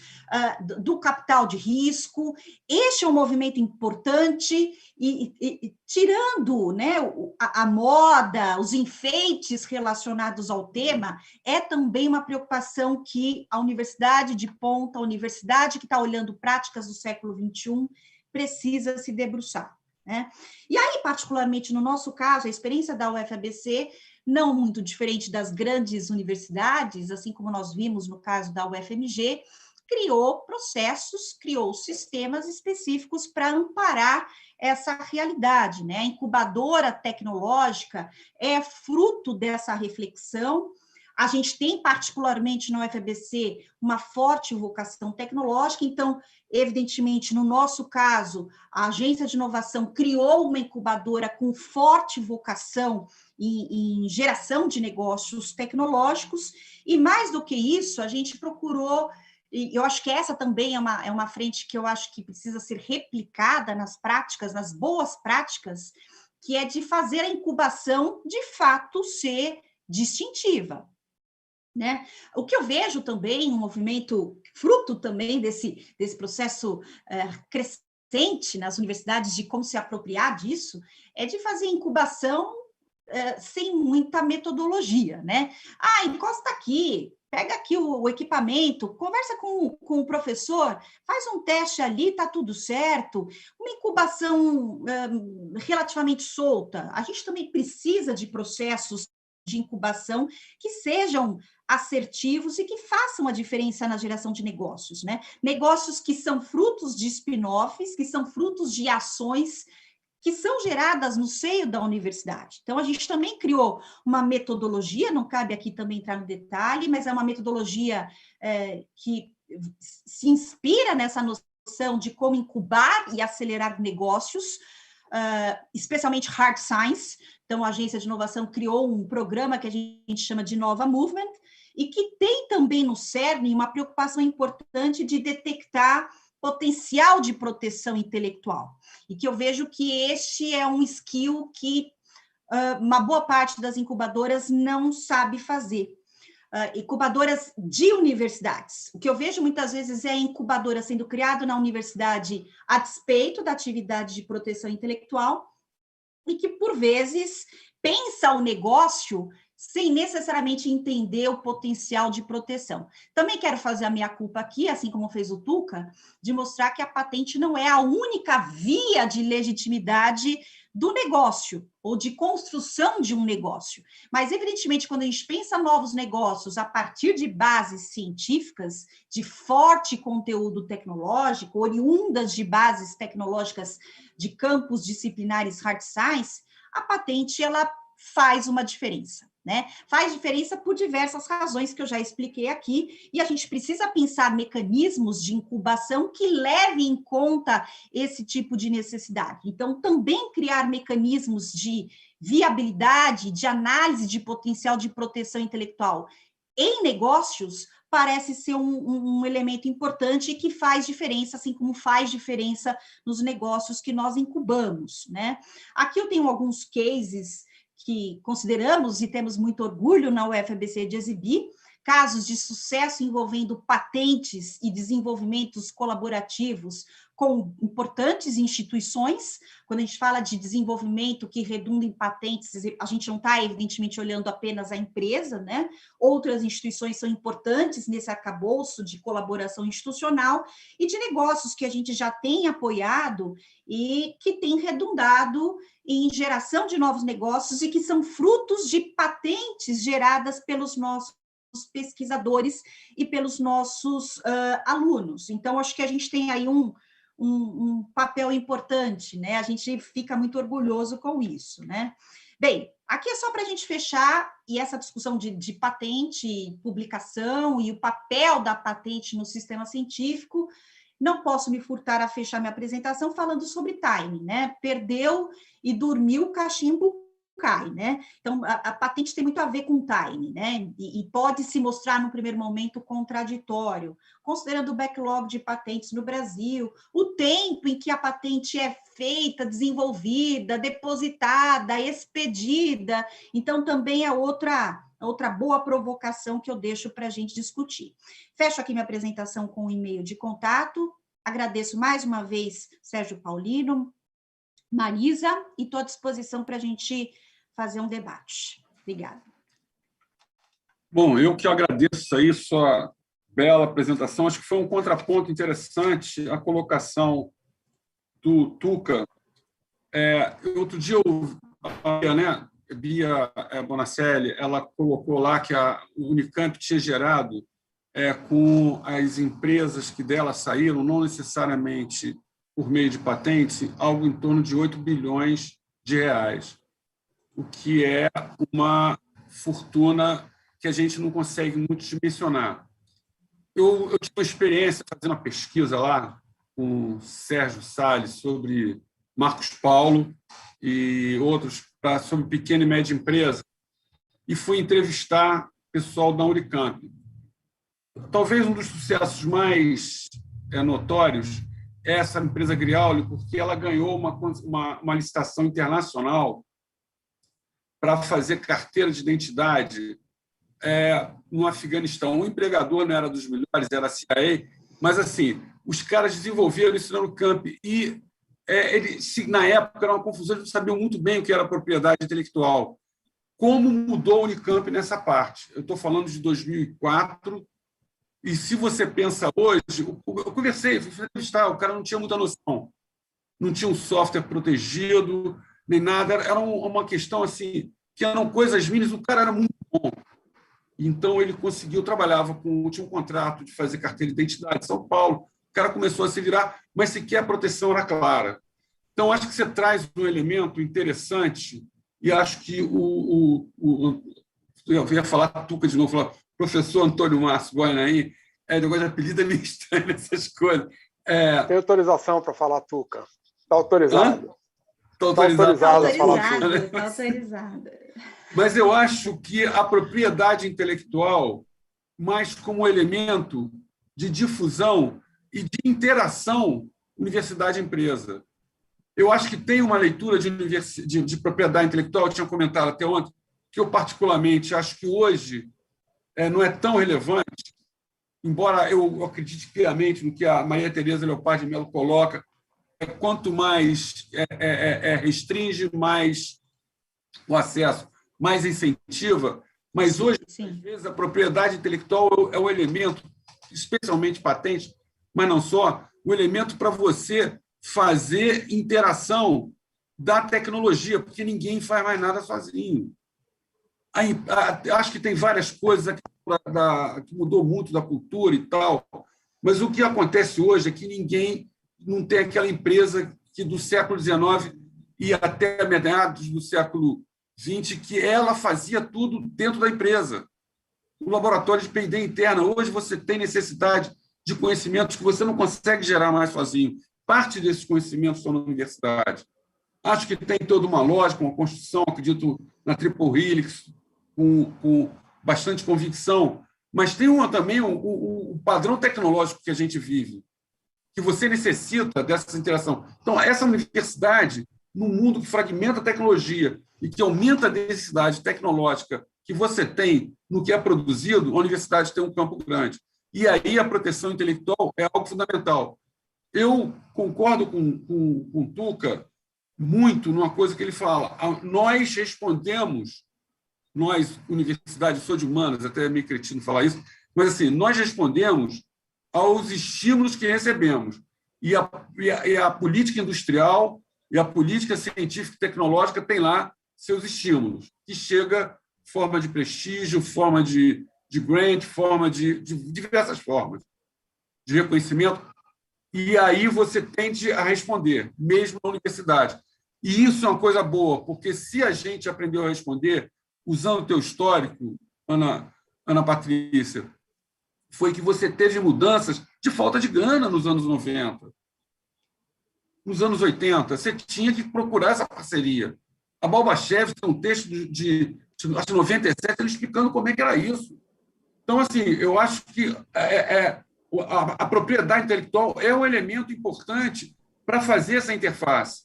do capital de risco. Este é um movimento importante e tirando, né, a moda, os enfeites relacionados ao tema, é também uma preocupação que a universidade de ponta, a universidade que está olhando práticas do século XXI, precisa se debruçar, né? E aí, particularmente no nosso caso, a experiência da UFABC, não muito diferente das grandes universidades, assim como nós vimos no caso da UFMG, criou processos, criou sistemas específicos para amparar essa realidade, né? A incubadora tecnológica é fruto dessa reflexão. A gente tem, particularmente na UFABC, uma forte vocação tecnológica, então, evidentemente, no nosso caso, a Agência de Inovação criou uma incubadora com forte vocação em geração de negócios tecnológicos, e mais do que isso, a gente procurou, e eu acho que essa também é uma frente que eu acho que precisa ser replicada nas práticas, nas boas práticas, que é de fazer a incubação, de fato, ser distintiva, né? O que eu vejo também, um movimento fruto também desse processo crescente nas universidades de como se apropriar disso, é de fazer incubação sem muita metodologia, né? Encosta aqui, pega aqui o equipamento, conversa com o professor, faz um teste ali, está tudo certo. Uma incubação relativamente solta. A gente também precisa de processos de incubação que sejam assertivos e que façam a diferença na geração de negócios, né? Negócios que são frutos de spin-offs, que são frutos de ações que são geradas no seio da universidade. Então, a gente também criou uma metodologia, não cabe aqui também entrar no detalhe, mas é uma metodologia que se inspira nessa noção de como incubar e acelerar negócios, especialmente hard science. Então, a Agência de Inovação criou um programa que a gente chama de Nova Movement, e que tem também no cerne uma preocupação importante de detectar potencial de proteção intelectual, e que eu vejo que este é um skill que uma boa parte das incubadoras não sabe fazer. Incubadoras de universidades. O que eu vejo muitas vezes é incubadora sendo criada na universidade a despeito da atividade de proteção intelectual, e que, por vezes, pensa o negócio sem necessariamente entender o potencial de proteção. Também quero fazer a meia-culpa aqui, assim como fez o Tuca, de mostrar que a patente não é a única via de legitimidade do negócio, ou de construção de um negócio. Mas, evidentemente, quando a gente pensa novos negócios a partir de bases científicas, de forte conteúdo tecnológico, oriundas de bases tecnológicas de campos disciplinares hard science, a patente, ela faz uma diferença, né? Faz diferença por diversas razões que eu já expliquei aqui, e a gente precisa pensar mecanismos de incubação que levem em conta esse tipo de necessidade. Então, também criar mecanismos de viabilidade, de análise de potencial de proteção intelectual em negócios parece ser um elemento importante e que faz diferença, assim como faz diferença nos negócios que nós incubamos, né? Aqui eu tenho alguns cases que consideramos e temos muito orgulho na UFBC de exibir, casos de sucesso envolvendo patentes e desenvolvimentos colaborativos com importantes instituições. Quando a gente fala de desenvolvimento que redunda em patentes, a gente não está, evidentemente, olhando apenas a empresa, né? Outras instituições são importantes nesse arcabouço de colaboração institucional e de negócios que a gente já tem apoiado e que tem redundado em geração de novos negócios e que são frutos de patentes geradas pelos nossos pesquisadores e pelos nossos alunos. Então, acho que a gente tem aí um papel importante, né? A gente fica muito orgulhoso com isso, né? Bem, aqui é só para a gente fechar, e essa discussão de patente, publicação e o papel da patente no sistema científico, não posso me furtar a fechar minha apresentação falando sobre timing, né? Perdeu e dormiu, cachimbo cai, né? Então, a patente tem muito a ver com timing, né? E pode se mostrar, no primeiro momento, contraditório, considerando o backlog de patentes no Brasil, o tempo em que a patente é feita, desenvolvida, depositada, expedida. Então, também é outra boa provocação que eu deixo para a gente discutir. Fecho aqui minha apresentação com o e-mail de contato. Agradeço mais uma vez Sérgio Paulino, Marisa, e estou à disposição para a gente fazer um debate. Obrigada. Bom, eu que agradeço aí sua bela apresentação. Acho que foi um contraponto interessante a colocação do Tuca. Outro dia, a Bia Bonacelli, ela colocou lá que a Unicamp tinha gerado, com as empresas que dela saíram, não necessariamente por meio de patentes, algo em torno de 8 bilhões de reais, o que é uma fortuna que a gente não consegue muito dimensionar. Eu tive uma experiência fazendo uma pesquisa lá com Sérgio Salles sobre Marcos Paulo e outros sobre pequena e média empresa, e fui entrevistar pessoal da Unicamp. Talvez um dos sucessos mais notórios é essa empresa Griauli, porque ela ganhou uma licitação internacional para fazer carteira de identidade no Afeganistão. O empregador não era dos melhores, era a CIA, mas assim, os caras desenvolveram isso na Unicamp e na época era uma confusão, eles não sabiam muito bem o que era propriedade intelectual. como mudou a Unicamp nessa parte. Eu estou falando de 2004, e se você pensa hoje, eu conversei, fui entrevistar, o cara não tinha muita noção, não tinha um software protegido, nem nada, era uma questão assim, que eram coisas mínimas, o cara era muito bom. Então, ele conseguiu, tinha um contrato de fazer carteira de identidade em São Paulo, o cara começou a se virar, mas sequer a proteção era clara. Então, acho que você traz um elemento interessante, e acho que eu ia falar Tuca de novo, falar professor Antônio Márcio Guarani, negócio de apelido é meio estranho nessas coisas. Tem autorização para falar Tuca. Está autorizado. Está autorizado. Está autorizado. Mas eu acho que a propriedade intelectual, mais como elemento de difusão e de interação universidade-empresa. Eu acho que tem uma leitura de propriedade intelectual, eu tinha comentado até ontem, que eu particularmente acho que hoje não é tão relevante, embora eu acredite piamente no que a Maria Tereza Leopard de Mello coloca, quanto mais restringe, mais o acesso, mais incentiva, mas hoje, às vezes, a propriedade intelectual é um elemento, especialmente patente, mas não só, um elemento para você fazer interação da tecnologia, porque ninguém faz mais nada sozinho. Acho que tem várias coisas aqui que mudou muito da cultura e tal, mas o que acontece hoje é que ninguém não tem aquela empresa que do século XIX e até meados do século XX, que ela fazia tudo dentro da empresa. O laboratório de P&D interna, hoje você tem necessidade de conhecimentos que você não consegue gerar mais sozinho. Parte desses conhecimentos estão na universidade. Acho que tem toda uma lógica, uma construção, acredito na Triple Helix, com bastante convicção, mas tem também o padrão tecnológico que a gente vive, que você necessita dessa interação. Então, essa universidade, num mundo que fragmenta a tecnologia e que aumenta a densidade tecnológica que você tem no que é produzido, a universidade tem um campo grande. E aí a proteção intelectual é algo fundamental. Eu concordo com o Tuca muito numa coisa que ele fala. Nós respondemos, nós, universidade, sou de humanas, até é meio cretino falar isso, mas assim, nós respondemos aos estímulos que recebemos. E a política industrial e a política científica e tecnológica tem lá seus estímulos, que chega em forma de prestígio, forma de grant, forma de diversas formas de reconhecimento. E aí você tende a responder, mesmo na universidade. E isso é uma coisa boa, porque se a gente aprendeu a responder, usando o teu histórico, Ana Patrícia, foi que você teve mudanças de falta de grana nos anos 90. Nos anos 80, você tinha que procurar essa parceria. A Balbachev tem um texto de 97, ele explicando como é que era isso. Então, assim, eu acho que a propriedade intelectual é um elemento importante para fazer essa interface.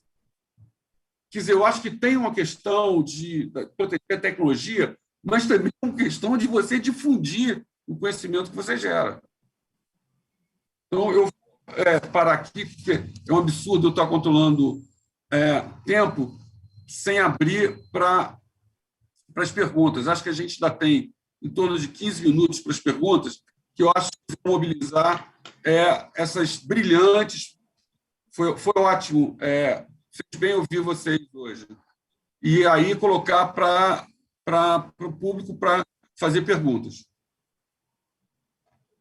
Quer dizer, eu acho que tem uma questão de proteger a tecnologia, mas também uma questão de você difundir o conhecimento que você gera. Então, eu parar aqui, porque é um absurdo eu estar controlando tempo sem abrir para as perguntas. Acho que a gente ainda tem em torno de 15 minutos para as perguntas, que eu acho que vão mobilizar essas brilhantes. Foi ótimo, fez bem ouvir vocês hoje. E aí colocar para o público para fazer perguntas.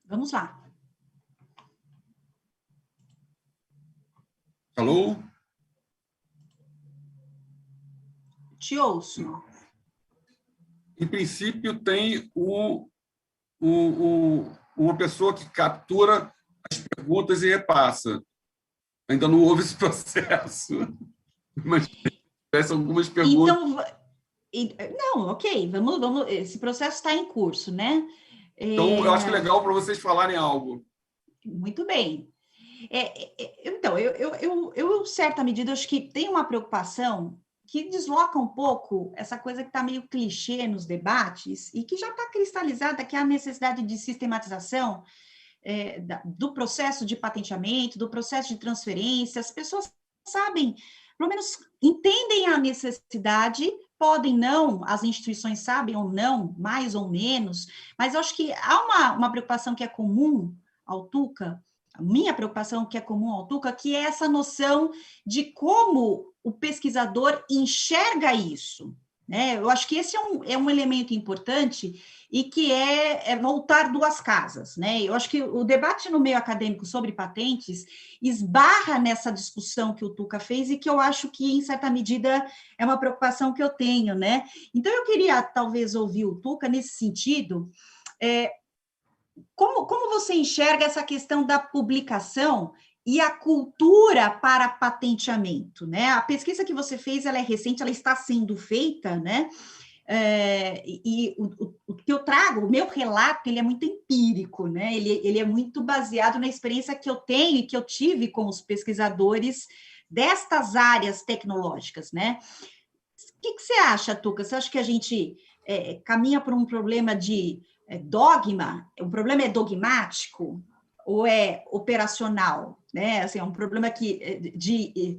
Vamos lá. Alô? Te ouço. Em princípio, tem uma pessoa que captura as perguntas e repassa. Ainda não houve esse processo, mas tivesse algumas perguntas. Então, não, ok, vamos, esse processo está em curso, né? Então, eu acho que é legal para vocês falarem algo. Muito bem. Então, eu, em certa medida, acho que tem uma preocupação que desloca um pouco essa coisa que está meio clichê nos debates e que já está cristalizada, que é a necessidade de sistematização do processo de patenteamento, do processo de transferência. As pessoas sabem, pelo menos entendem a necessidade, podem não, as instituições sabem ou não, mais ou menos, mas eu acho que há uma preocupação que é comum ao Tuca, a minha preocupação que é comum ao Tuca, que é essa noção de como o pesquisador enxerga isso, né? Eu acho que esse é um elemento importante e que é voltar duas casas, né? Eu acho que o debate no meio acadêmico sobre patentes esbarra nessa discussão que o Tuca fez e que eu acho que, em certa medida, é uma preocupação que eu tenho, né? Então, eu queria, talvez, ouvir o Tuca nesse sentido. Como você enxerga essa questão da publicação e a cultura para patenteamento, né? A pesquisa que você fez, ela é recente, ela está sendo feita, né? E o que eu trago, o meu relato, ele é muito empírico, né? Ele é muito baseado na experiência que eu tenho e que eu tive com os pesquisadores destas áreas tecnológicas, né? O que você acha, Tuca? Você acha que a gente caminha por um problema de dogma? O problema é dogmático ou é operacional? Né? Assim, é um problema de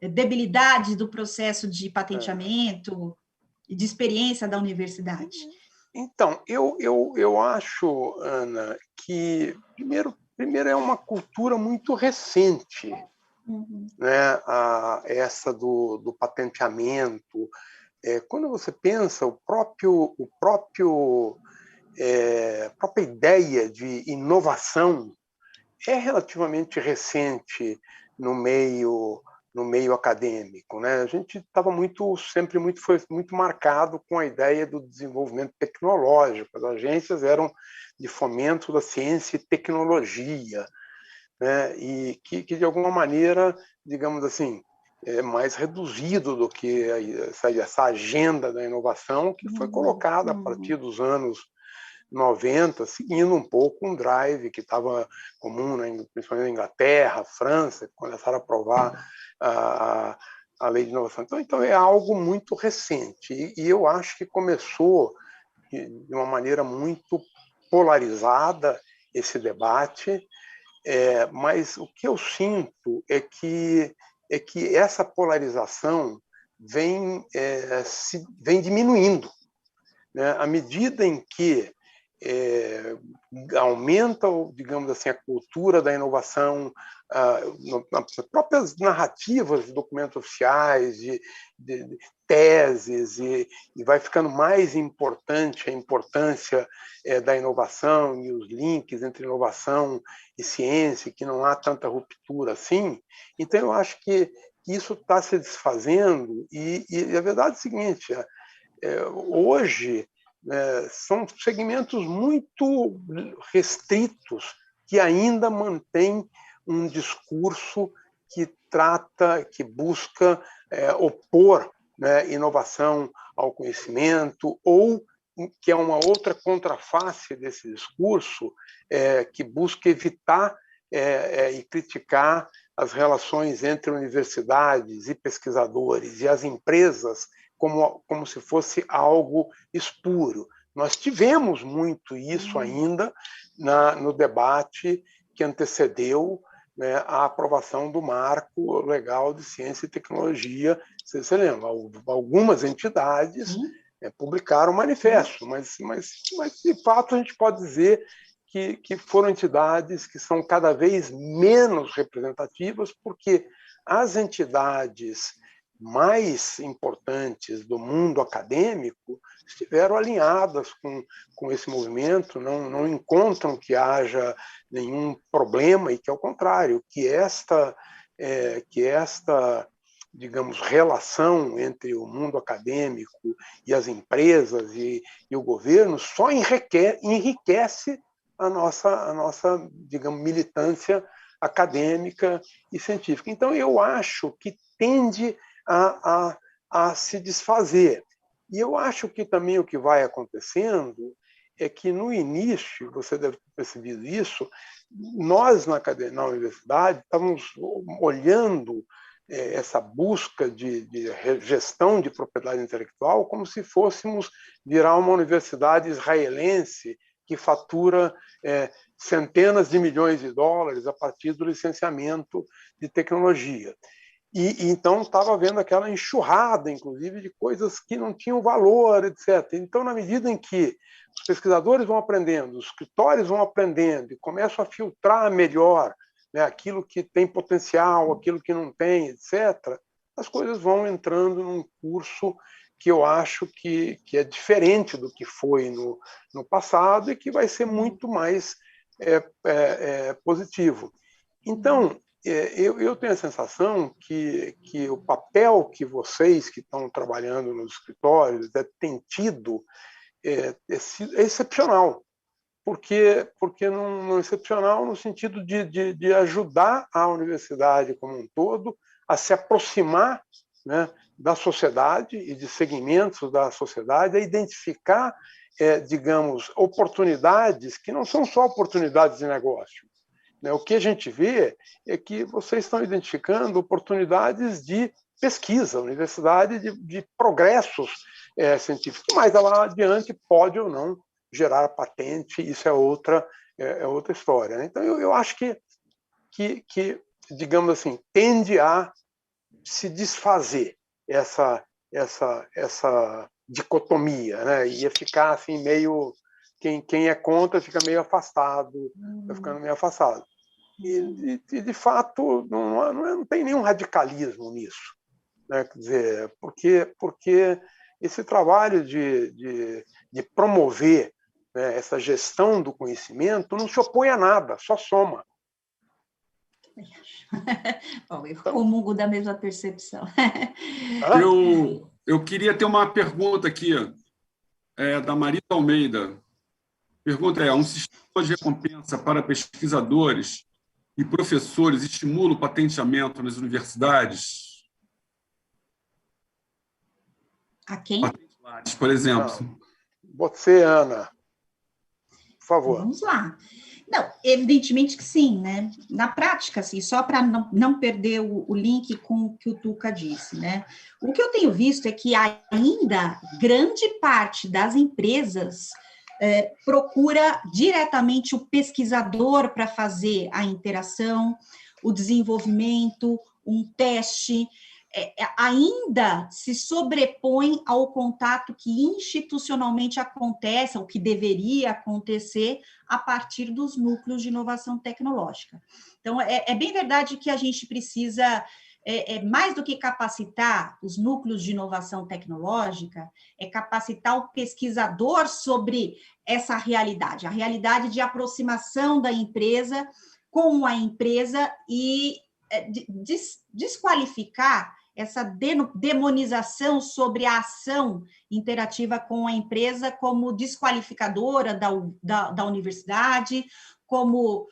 debilidade do processo de patenteamento e de experiência da universidade. Então, eu acho, Ana, que primeiro é uma cultura muito recente, né? Essa do patenteamento. Quando você pensa, a própria ideia de inovação é relativamente recente no meio acadêmico, né? A gente estava foi muito marcado com a ideia do desenvolvimento tecnológico. As agências eram de fomento da ciência e tecnologia, né? E que de alguma maneira, digamos assim, é mais reduzido do que essa agenda da inovação que foi colocada a partir dos anos 90, seguindo um pouco um drive que estava comum, né, principalmente na Inglaterra, França, que começaram a aprovar a lei de inovação. Então é algo muito recente e eu acho que começou de uma maneira muito polarizada esse debate, mas o que eu sinto é que essa polarização vem diminuindo, né, à medida em que aumenta, digamos assim, a cultura da inovação, nas próprias narrativas de documentos oficiais, de teses, e vai ficando mais importante a importância da inovação e os links entre inovação e ciência, que não há tanta ruptura assim. Então, eu acho que isso está se desfazendo e a verdade é a seguinte, hoje, são segmentos muito restritos que ainda mantêm um discurso que busca opor, né, inovação ao conhecimento, ou que é uma outra contraface desse discurso, que busca evitar e criticar as relações entre universidades e pesquisadores e as empresas como se fosse algo espúrio. Nós tivemos muito isso ainda no debate que antecedeu, né, a aprovação do marco legal de ciência e tecnologia. Você lembra? Algumas entidades publicaram um manifesto, mas de fato a gente pode dizer que foram entidades que são cada vez menos representativas, porque as entidades mais importantes do mundo acadêmico estiveram alinhadas com esse movimento, não encontram que haja nenhum problema e que, ao contrário, que esta digamos, relação entre o mundo acadêmico e as empresas e o governo só enriquece a nossa, digamos, militância acadêmica e científica. Então, eu acho que tende a se desfazer. E eu acho que também o que vai acontecendo é que, no início, você deve ter percebido isso, nós, na universidade, estávamos olhando essa busca de gestão de propriedade intelectual como se fôssemos virar uma universidade israelense que fatura centenas de milhões de dólares a partir do licenciamento de tecnologia. E então estava vendo aquela enxurrada, inclusive, de coisas que não tinham valor, etc. Então, na medida em que os pesquisadores vão aprendendo, os escritórios vão aprendendo e começam a filtrar melhor, né, aquilo que tem potencial, aquilo que não tem, etc., as coisas vão entrando num curso que eu acho que é diferente do que foi no passado e que vai ser muito mais positivo. Então, eu tenho a sensação que o papel que vocês que estão trabalhando nos escritórios têm tido é excepcional. Porque não é excepcional no sentido de ajudar a universidade como um todo a se aproximar, né, da sociedade e de segmentos da sociedade, a identificar, digamos, oportunidades que não são só oportunidades de negócio. O que a gente vê é que vocês estão identificando oportunidades de pesquisa, universidade de progressos científicos, mas lá adiante pode ou não gerar patente, isso é outra história, né? Então, eu acho que, digamos assim, tende a se desfazer essa dicotomia, né? Ia ficar assim meio... Quem é contra fica meio afastado, vai ficando meio afastado. E de fato, não tem nenhum radicalismo nisso, né? Quer dizer, porque esse trabalho de promover, né, essa gestão do conhecimento não se opõe a nada, só soma. Bom, eu comungo da mesma percepção. Eu queria ter uma pergunta aqui, da Marita Almeida. A pergunta é: um sistema de recompensa para pesquisadores e professores estimula o patenteamento nas universidades? A quem? Por exemplo. Você, Ana, por favor. Vamos lá. Não, evidentemente que sim, né? Na prática, assim, só para não perder o link com o que o Tuca disse, né? O que eu tenho visto é que ainda grande parte das empresas procura diretamente o pesquisador para fazer a interação, o desenvolvimento, um teste, ainda se sobrepõe ao contato que institucionalmente acontece, ou que deveria acontecer, a partir dos núcleos de inovação tecnológica. Então, é bem verdade que a gente precisa, mais do que capacitar os núcleos de inovação tecnológica, é capacitar o pesquisador sobre essa realidade, a realidade de aproximação da empresa com a empresa e desqualificar essa demonização sobre a ação interativa com a empresa como desqualificadora da universidade, como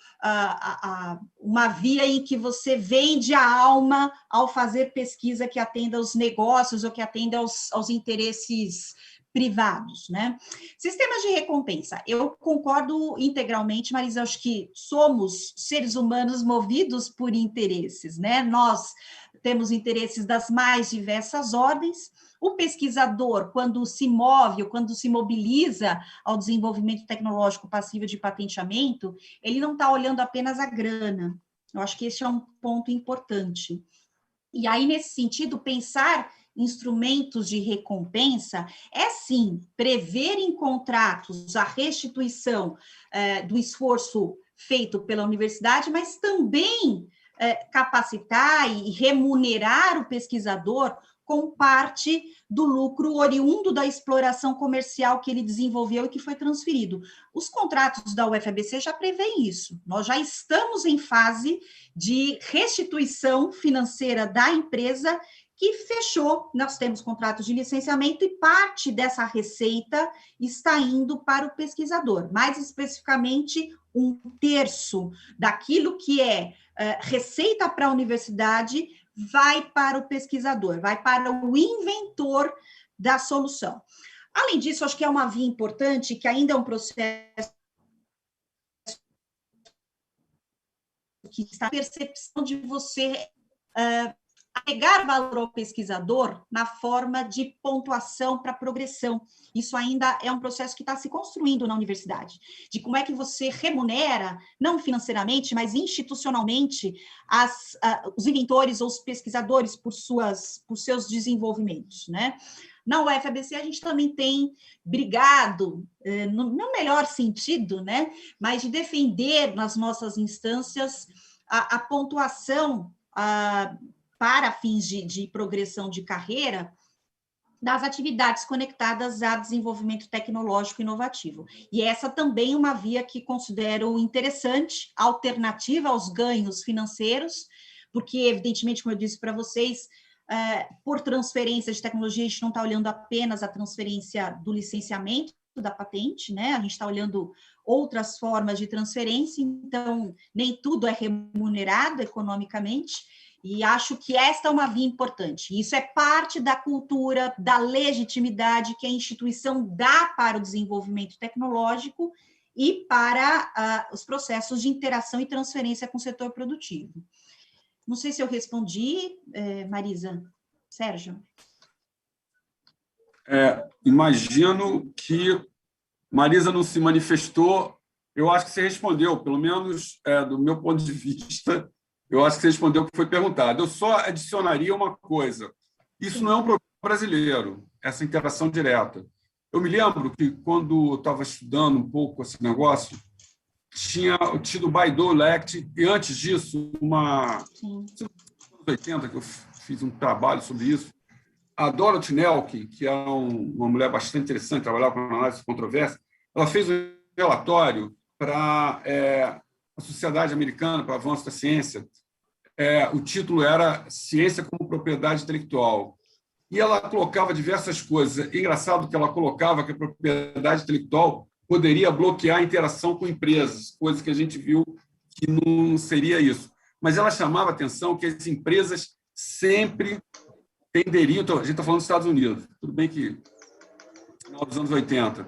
uma via em que você vende a alma ao fazer pesquisa que atenda aos negócios ou que atenda aos interesses privados, né? Sistemas de recompensa. Eu concordo integralmente, Marisa, acho que somos seres humanos movidos por interesses, né? Nós temos interesses das mais diversas ordens. O pesquisador, quando se move, ou quando se mobiliza ao desenvolvimento tecnológico passivo de patenteamento, ele não está olhando apenas a grana. Eu acho que esse é um ponto importante. E aí, nesse sentido, pensar instrumentos de recompensa é, sim, prever em contratos a restituição do esforço feito pela universidade, mas também capacitar e remunerar o pesquisador com parte do lucro oriundo da exploração comercial que ele desenvolveu e que foi transferido. Os contratos da UFABC já prevêem isso. Nós já estamos em fase de restituição financeira da empresa que fechou. Nós temos contratos de licenciamento e parte dessa receita está indo para o pesquisador. Mais especificamente, 1/3 daquilo que é receita para a universidade vai para o pesquisador, vai para o inventor da solução. Além disso, acho que é uma via importante, que ainda é um processo que está a percepção de você agregar valor ao pesquisador na forma de pontuação para progressão. Isso ainda é um processo que está se construindo na universidade, de como é que você remunera, não financeiramente, mas institucionalmente, os inventores ou os pesquisadores por seus desenvolvimentos, né? Na UFABC, a gente também tem brigado, no melhor sentido, né? Mas de defender nas nossas instâncias a pontuação para fins de progressão de carreira das atividades conectadas a desenvolvimento tecnológico inovativo. E essa também é uma via que considero interessante, alternativa aos ganhos financeiros, porque, evidentemente, como eu disse para vocês, por transferência de tecnologia, a gente não está olhando apenas a transferência do licenciamento da patente, né? A gente está olhando outras formas de transferência, então nem tudo é remunerado economicamente, e acho que esta é uma via importante. Isso é parte da cultura, da legitimidade que a instituição dá para o desenvolvimento tecnológico e para os processos de interação e transferência com o setor produtivo. Não sei se eu respondi, Marisa. Sérgio? Imagino que Marisa não se manifestou. Eu acho que você respondeu, pelo menos do meu ponto de vista, eu acho que você respondeu o que foi perguntado. Eu só adicionaria uma coisa. Isso não é um problema brasileiro, essa interação direta. Eu me lembro que, quando eu estava estudando um pouco esse negócio, tinha tido o Bayh-Dole Act, e antes disso, nos 80, que eu fiz um trabalho sobre isso, a Dorothy Nelke, que é uma mulher bastante interessante, trabalhava com análise de controvérsia, ela fez um relatório para a Sociedade Americana para o Avanço da Ciência. O título era Ciência como Propriedade Intelectual. E ela colocava diversas coisas. Engraçado que ela colocava que a propriedade intelectual poderia bloquear a interação com empresas, coisa que a gente viu que não seria isso. Mas ela chamava a atenção que as empresas sempre tenderiam, a gente está falando dos Estados Unidos, tudo bem que no final dos anos 80,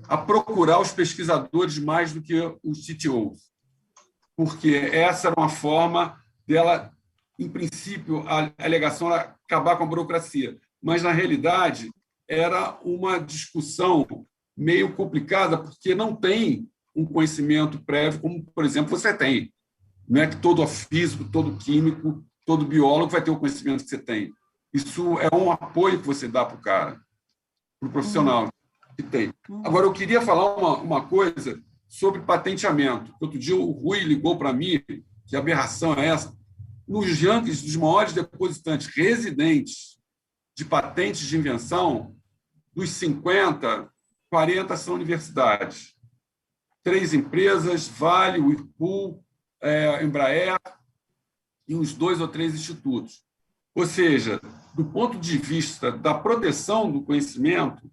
a procurar os pesquisadores mais do que os CTOs, porque essa era uma forma dela, em princípio, a alegação era acabar com a burocracia, mas, na realidade, era uma discussão meio complicada, porque não tem um conhecimento prévio, como, por exemplo, você tem. Não é que todo físico, todo químico, todo biólogo vai ter o conhecimento que você tem. Isso é um apoio que você dá para o cara, para o profissional que tem. Agora, eu queria falar uma coisa sobre patenteamento. Outro dia o Rui ligou para mim, que aberração é essa? Nos rankings dos maiores depositantes residentes de patentes de invenção, dos 50, 40 são universidades. 3 empresas, Vale, Whirlpool, Embraer e uns 2 ou 3 institutos. Ou seja, do ponto de vista da proteção do conhecimento,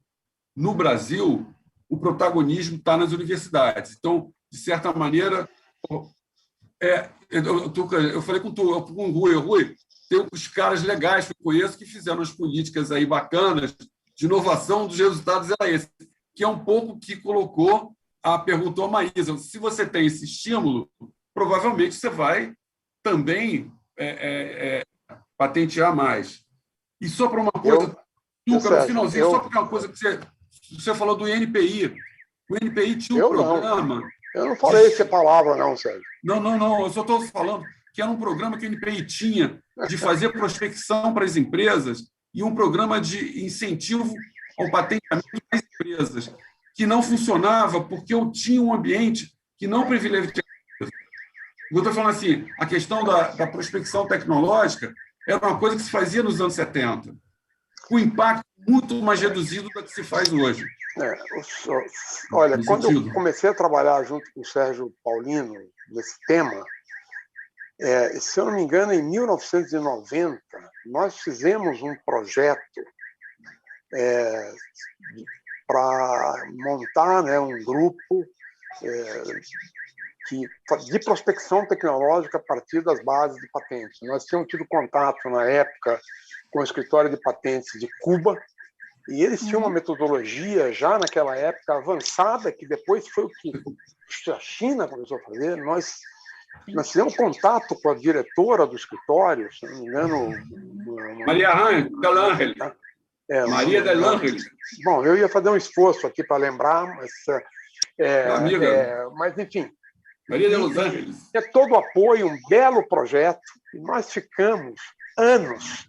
no Brasil, o protagonismo está nas universidades. Então, de certa maneira, eu falei com o Rui, tem os caras legais que eu conheço que fizeram as políticas aí bacanas de inovação, dos resultados era esse, que é um pouco que perguntou a Maísa, se você tem esse estímulo, provavelmente você vai também patentear mais. E só para uma coisa, no finalzinho, só para uma coisa que você falou do INPI. O INPI tinha um programa... Eu não falei essa palavra, não, Sérgio. Não, eu só estou falando que era um programa que o INPI tinha de fazer prospecção para as empresas e um programa de incentivo ao patenteamento das empresas, que não funcionava porque eu tinha um ambiente que não privilegiava. Eu estou falando assim, a questão da prospecção tecnológica era uma coisa que se fazia nos anos 70, com impacto muito mais reduzido do que se faz hoje. Olha, quando eu comecei a trabalhar junto com o Sérgio Paulino nesse tema, se eu não me engano, em 1990, nós fizemos um projeto para montar, né, um grupo de prospecção tecnológica a partir das bases de patentes. Nós tínhamos tido contato, na época, com o escritório de patentes de Cuba, e eles tinham uma metodologia, já naquela época, avançada, que depois foi o que a China começou a fazer. Nós Nós fizemos contato com a diretora do escritório, se não me engano... Maria Del Ángel. Maria Del Ángel. Bom, eu ia fazer um esforço aqui para lembrar, mas... mas, enfim... Maria de Los Angeles. É todo o apoio, um belo projeto, e nós ficamos anos,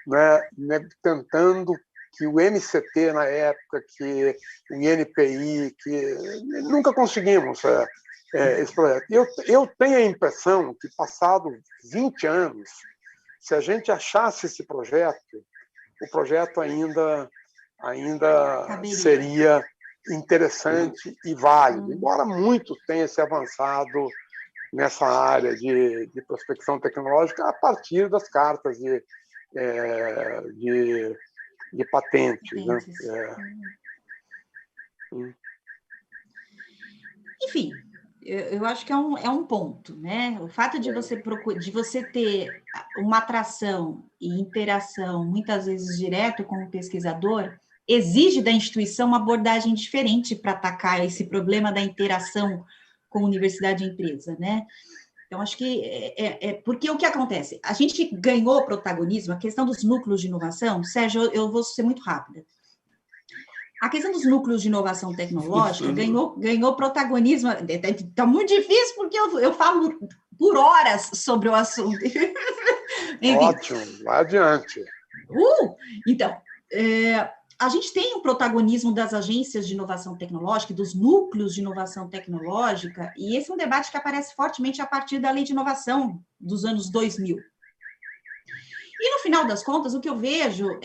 né, tentando que o MCT na época, que o INPI, que nunca conseguimos esse projeto. Eu tenho a impressão que, passado 20 anos, se a gente achasse esse projeto, o projeto ainda seria interessante e válido, embora muito tenha se avançado nessa área de prospecção tecnológica a partir das cartas de patentes. Né? Enfim, eu acho que é um ponto, né? O fato de você ter uma atração e interação, muitas vezes direto com o pesquisador, exige da instituição uma abordagem diferente para atacar esse problema da interação com universidade e empresa, né? Então, acho que porque o que acontece? A gente ganhou protagonismo, a questão dos núcleos de inovação. Sérgio, eu vou ser muito rápida. A questão dos núcleos de inovação tecnológica ganhou protagonismo. Está muito difícil, porque eu falo por horas sobre o assunto. Ótimo, vai adiante. Então, a gente tem um protagonismo das agências de inovação tecnológica, dos núcleos de inovação tecnológica, e esse é um debate que aparece fortemente a partir da Lei de Inovação dos anos 2000. E, no final das contas, o que eu vejo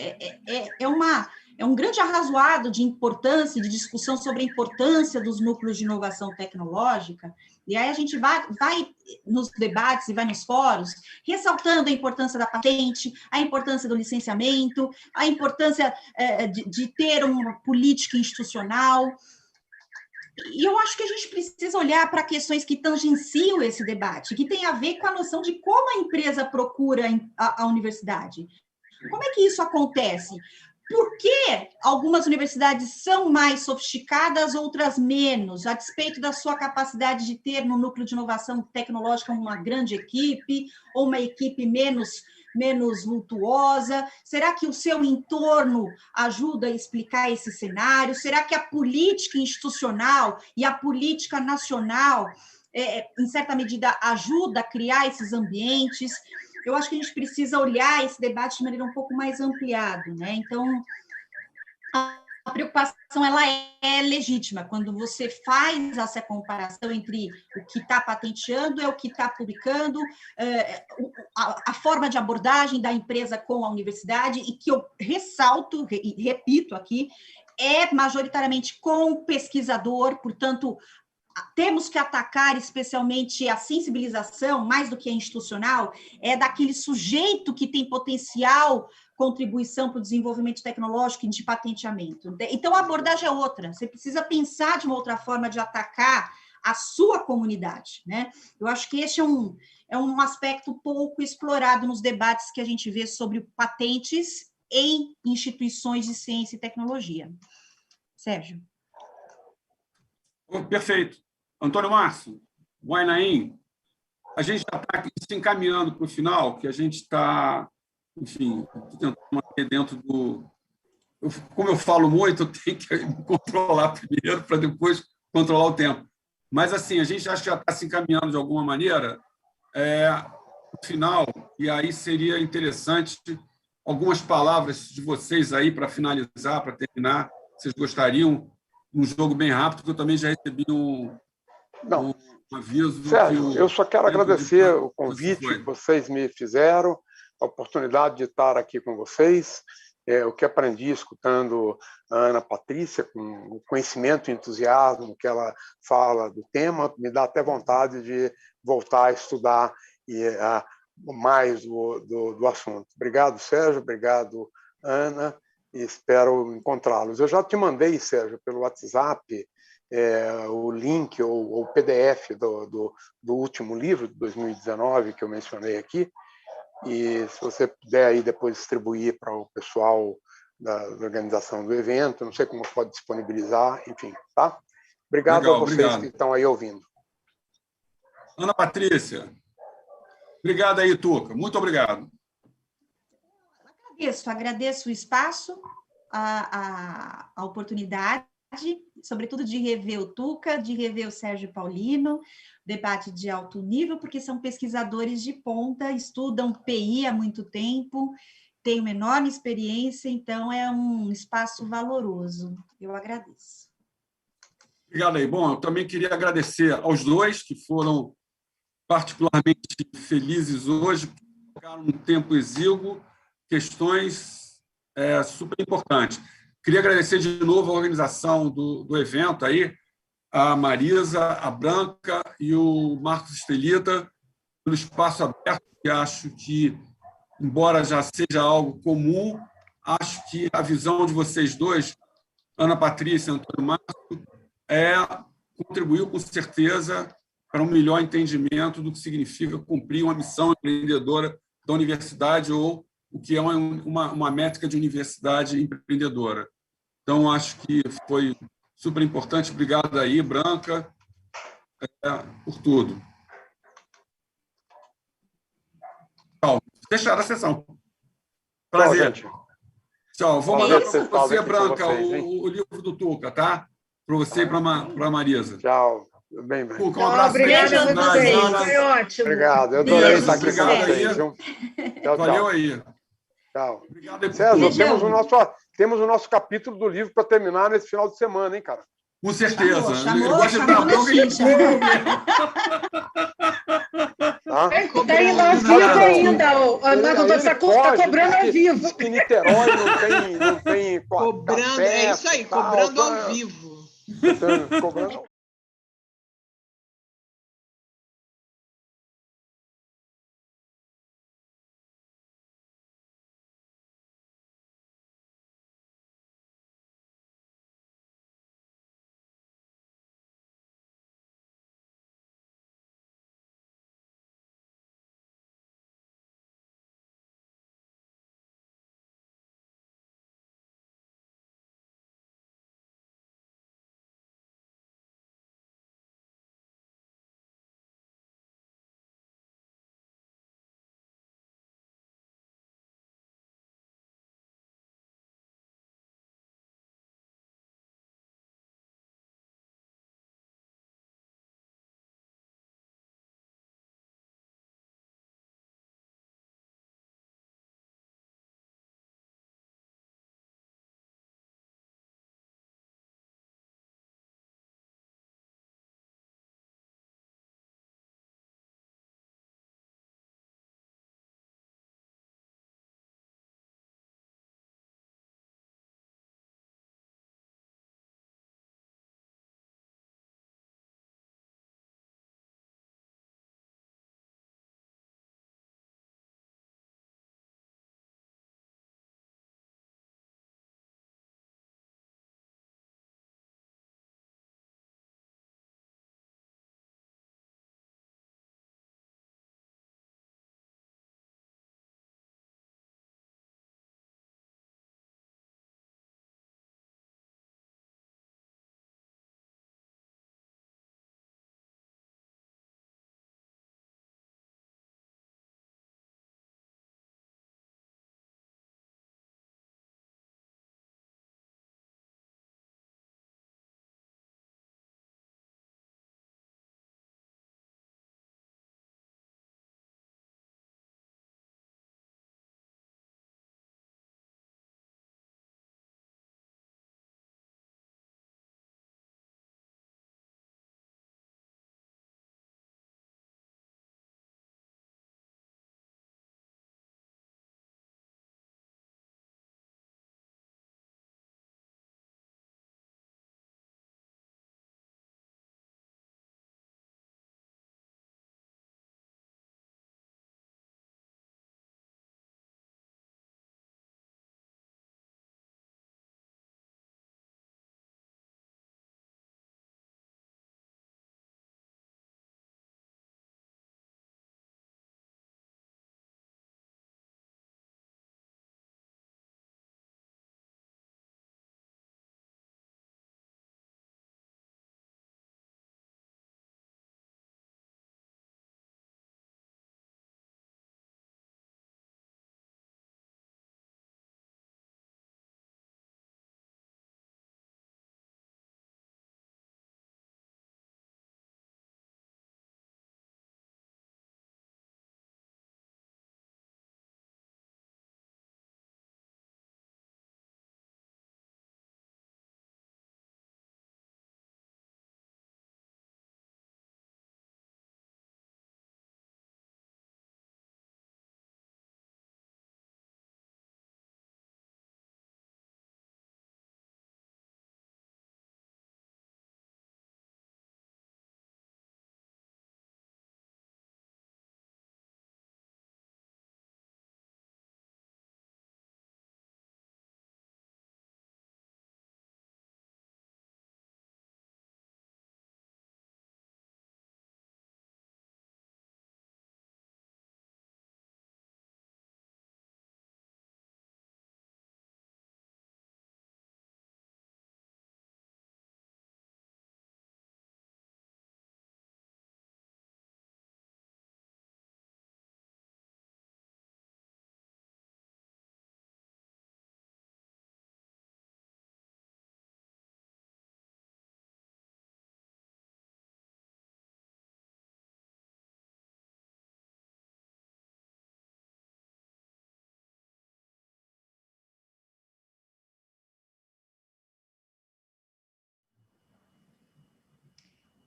é um grande arrazoado de importância, de discussão sobre a importância dos núcleos de inovação tecnológica, e aí a gente vai nos debates e vai nos fóruns, ressaltando a importância da patente, a importância do licenciamento, a importância de ter uma política institucional. E eu acho que a gente precisa olhar para questões que tangenciam esse debate, que tem a ver com a noção de como a empresa procura a universidade. Como é que isso acontece? Por que algumas universidades são mais sofisticadas, outras menos, a despeito da sua capacidade de ter no núcleo de inovação tecnológica uma grande equipe, ou uma equipe menos vultuosa? Será que o seu entorno ajuda a explicar esse cenário? Será que a política institucional e a política nacional, em certa medida, ajuda a criar esses ambientes? Eu acho que a gente precisa olhar esse debate de maneira um pouco mais ampliada, né? Então, a preocupação ela é legítima quando você faz essa comparação entre o que está patenteando e o que está publicando, a forma de abordagem da empresa com a universidade, e que eu ressalto e repito aqui, é majoritariamente com o pesquisador, portanto, temos que atacar especialmente a sensibilização, mais do que a institucional, daquele sujeito que tem potencial contribuição para o desenvolvimento tecnológico e de patenteamento. Então, a abordagem é outra. Você precisa pensar de uma outra forma de atacar a sua comunidade, né? Eu acho que esse é um aspecto pouco explorado nos debates que a gente vê sobre patentes em instituições de ciência e tecnologia. Sérgio. Perfeito. Antônio Márcio, Guainaim, a gente já está se encaminhando para o final, que a gente está, enfim, tentando manter dentro do... Como eu falo muito, eu tenho que me controlar primeiro para depois controlar o tempo. Mas, assim, a gente acha que já está se encaminhando de alguma maneira no final, e aí seria interessante algumas palavras de vocês aí para finalizar, para terminar. Vocês gostariam? Um jogo bem rápido, que eu também já recebi um aviso. Sérgio, eu só quero agradecer o convite que vocês me fizeram, a oportunidade de estar aqui com vocês, o que aprendi escutando a Ana Patrícia, com o conhecimento e entusiasmo que ela fala do tema, me dá até vontade de voltar a estudar mais do assunto. Obrigado, Sérgio, obrigado, Ana, e espero encontrá-los. Eu já te mandei, Sérgio, pelo WhatsApp, o link ou o PDF do último livro, de 2019, que eu mencionei aqui, e se você puder aí depois distribuir para o pessoal da organização do evento, não sei como pode disponibilizar, enfim, tá? Obrigado a vocês que estão aí ouvindo. Ana Patrícia. Obrigado aí, Tuca. Muito obrigado. Agradeço o espaço, a oportunidade, sobretudo de rever o Tuca, de rever o Sérgio Paulino, debate de alto nível, porque são pesquisadores de ponta, estudam PI há muito tempo, têm uma enorme experiência, então é um espaço valoroso. Eu agradeço. Obrigado aí. Bom, eu também queria agradecer aos dois que foram particularmente felizes hoje, ficaram um tempo exíguo, questões super importantes. Queria agradecer de novo a organização do evento aí, a Marisa, a Branca e o Marcos Estelita, pelo espaço aberto, que acho que, embora já seja algo comum, acho que a visão de vocês dois, Ana Patrícia e Antônio Márcio, contribuiu com certeza para um melhor entendimento do que significa cumprir uma missão empreendedora da universidade ou o que é uma métrica de universidade empreendedora. Então, acho que foi super importante. Obrigado aí, Branca, por tudo. Tchau. Fechada a sessão. Prazer. Tchau. Vou mandar para você, Branca, o livro do Tuca, tá? Para você e para a Marisa. Tchau. Bem. Tuca, um abraço. Obrigada a vocês. Foi ótimo. Obrigado. Eu adorei estar aqui com vocês. Tchau. Valeu aí. Tchau. Obrigado. César, temos o nosso capítulo do livro para terminar nesse final de semana, hein, cara? Com certeza. Chamou na ficha. Está indo ao vivo ainda. O doutor Sacur está cobrando ao vivo. Que Niterói não tem cobrando, é isso aí, cobrando ao vivo. Cobrando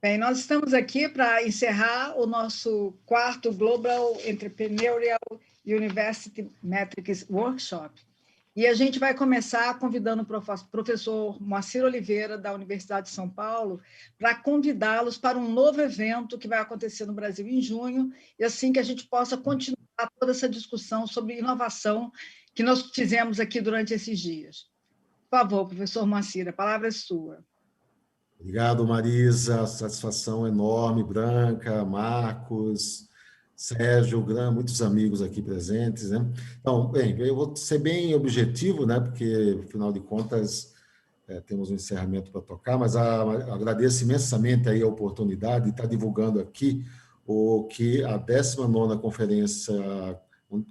Bem, nós estamos aqui para encerrar o nosso 4º Global Entrepreneurial University Métricas Workshop. E a gente vai começar convidando o professor Moacir Oliveira, da Universidade de São Paulo, para convidá-los para um novo evento que vai acontecer no Brasil em junho, e assim que a gente possa continuar toda essa discussão sobre inovação que nós fizemos aqui durante esses dias. Por favor, professor Moacir, a palavra é sua. Obrigado, Marisa. Satisfação enorme, Branca, Marcos, Sérgio, muitos amigos aqui presentes, né? Então, bem, eu vou ser bem objetivo, né? Porque, afinal de contas, temos um encerramento para tocar, mas agradeço imensamente aí a oportunidade de estar divulgando aqui o que a 19ª Conferência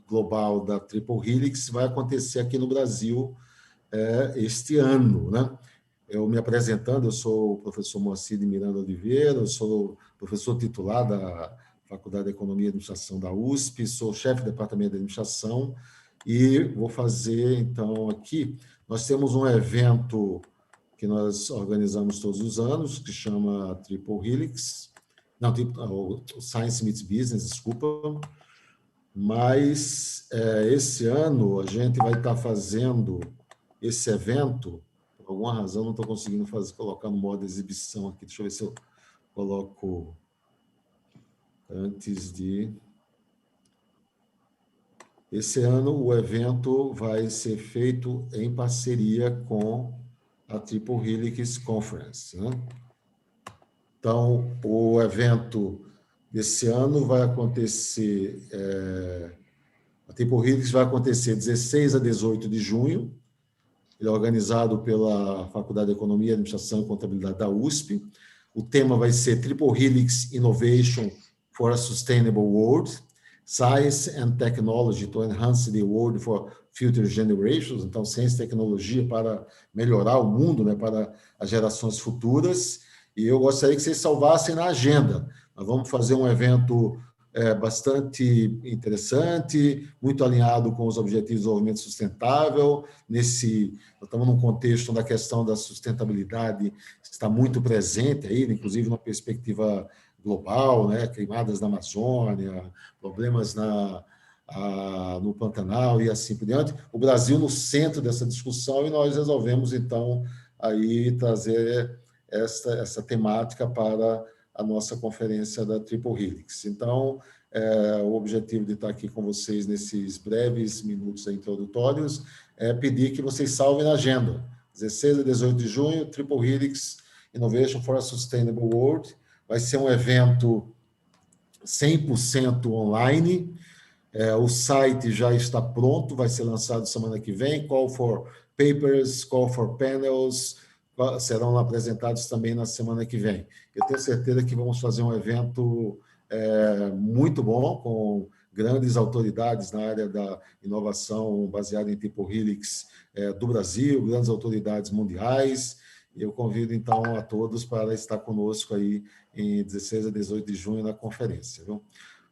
Global da Triple Helix vai acontecer aqui no Brasil este ano, né? Eu me apresentando, eu sou o professor Moacir de Miranda Oliveira, eu sou professor titular da Faculdade de Economia e Administração da USP, sou chefe do Departamento de Administração e vou fazer, então, aqui, nós temos um evento que nós organizamos todos os anos, que chama Triple Helix, não, o Science Meets Business, desculpa, mas esse ano a gente vai estar fazendo esse evento. Por alguma razão, não estou conseguindo colocar no modo exibição aqui. Deixa eu ver se eu coloco antes de... Esse ano, o evento vai ser feito em parceria com a Triple Helix Conference, né? Então, o evento desse ano vai acontecer... a Triple Helix vai acontecer 16 a 18 de junho. Ele é organizado pela Faculdade de Economia, Administração e Contabilidade da USP. O tema vai ser Triple Helix Innovation for a Sustainable World, Science and Technology to Enhance the World for Future Generations. Então, ciência e tecnologia para melhorar o mundo, né, para as gerações futuras. E eu gostaria que vocês salvassem na agenda. Nós vamos fazer um evento bastante interessante, muito alinhado com os Objetivos de Desenvolvimento Sustentável. Nós estamos num contexto onde a questão da sustentabilidade está muito presente, aí, inclusive numa perspectiva global, né? Queimadas na Amazônia, problemas no Pantanal e assim por diante. O Brasil no centro dessa discussão, e nós resolvemos, então, aí trazer essa temática para a nossa conferência da Triple Helix. Então, o objetivo de estar aqui com vocês nesses breves minutos introdutórios é pedir que vocês salvem na agenda. 16 a 18 de junho, Triple Helix Innovation for a Sustainable World. Vai ser um evento 100% online. O site já está pronto, vai ser lançado semana que vem. Call for papers, call for panels, serão apresentados também na semana que vem. Eu tenho certeza que vamos fazer um evento muito bom, com grandes autoridades na área da inovação baseada em Triple Helix do Brasil, grandes autoridades mundiais. E eu convido, então, a todos para estar conosco aí em 16 a 18 de junho na conferência. Viu?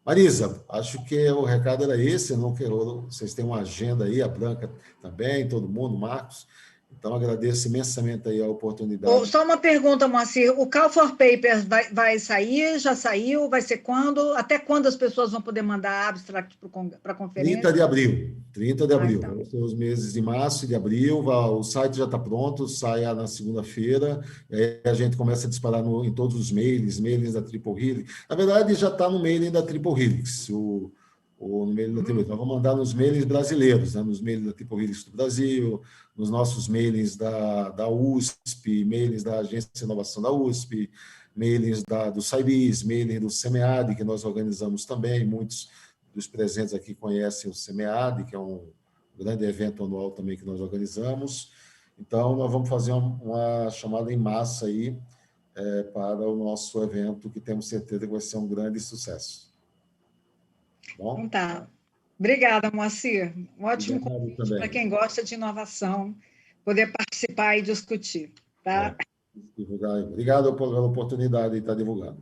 Marisa, acho que o recado era esse, não quero, vocês têm uma agenda aí, a Branca também, todo mundo, Marcos. Então, agradeço imensamente aí a oportunidade. Só uma pergunta, Moacir. O Call for Papers vai sair? Já saiu? Vai ser quando? Até quando as pessoas vão poder mandar abstract para a conferência? 30 de abril. 30 de abril. Então. Vamos ter os meses de março e de abril. O site já está pronto, sai na segunda-feira. Aí a gente começa a disparar em todos os mails da Triple Helix. Na verdade, já está no mailing da Triple Helix. No mailing da Triple Helix. Nós vamos mandar nos mailings brasileiros, né? Nos mailings da Triple Helix do Brasil, nos nossos mailings da USP, mailings da Agência de Inovação da USP, mailings do SAIBIS, mailings do SEMEAD, que nós organizamos também. Muitos dos presentes aqui conhecem o SEMEAD, que é um grande evento anual também que nós organizamos. Então, nós vamos fazer uma chamada em massa aí para o nosso evento, que temos certeza que vai ser um grande sucesso. Bom? Então tá. Obrigada, Moacir. Um ótimo convite para quem gosta de inovação, poder participar e discutir. Tá? Obrigado pela oportunidade de estar divulgando.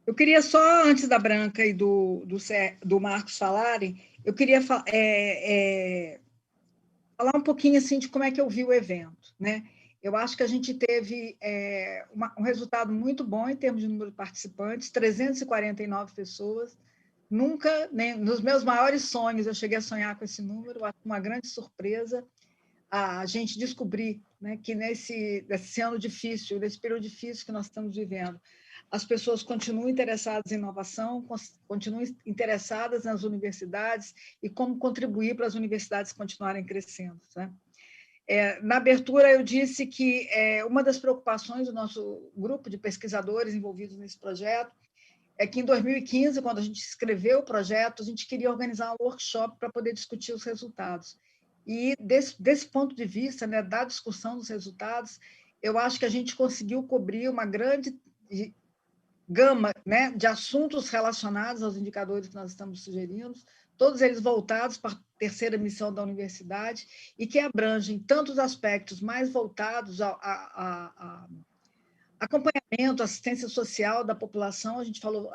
Eu queria só, antes da Branca e do Marcos falarem, eu queria falar um pouquinho assim, de como é que eu vi o evento, né? Eu acho que a gente teve um resultado muito bom em termos de número de participantes, 349 pessoas. Nunca, nem nos meus maiores sonhos, eu cheguei a sonhar com esse número, uma grande surpresa a gente descobrir, né, que nesse ano difícil, nesse período difícil que nós estamos vivendo, as pessoas continuam interessadas em inovação, continuam interessadas nas universidades e como contribuir para as universidades continuarem crescendo, né? Na abertura, eu disse que uma das preocupações do nosso grupo de pesquisadores envolvidos nesse projeto é que, em 2015, quando a gente escreveu o projeto, a gente queria organizar um workshop para poder discutir os resultados. E, desse ponto de vista, né, da discussão dos resultados, eu acho que a gente conseguiu cobrir uma grande gama, né, de assuntos relacionados aos indicadores que nós estamos sugerindo, todos eles voltados para a terceira missão da universidade e que abrangem tantos aspectos mais voltados a acompanhamento, assistência social da população. A gente falou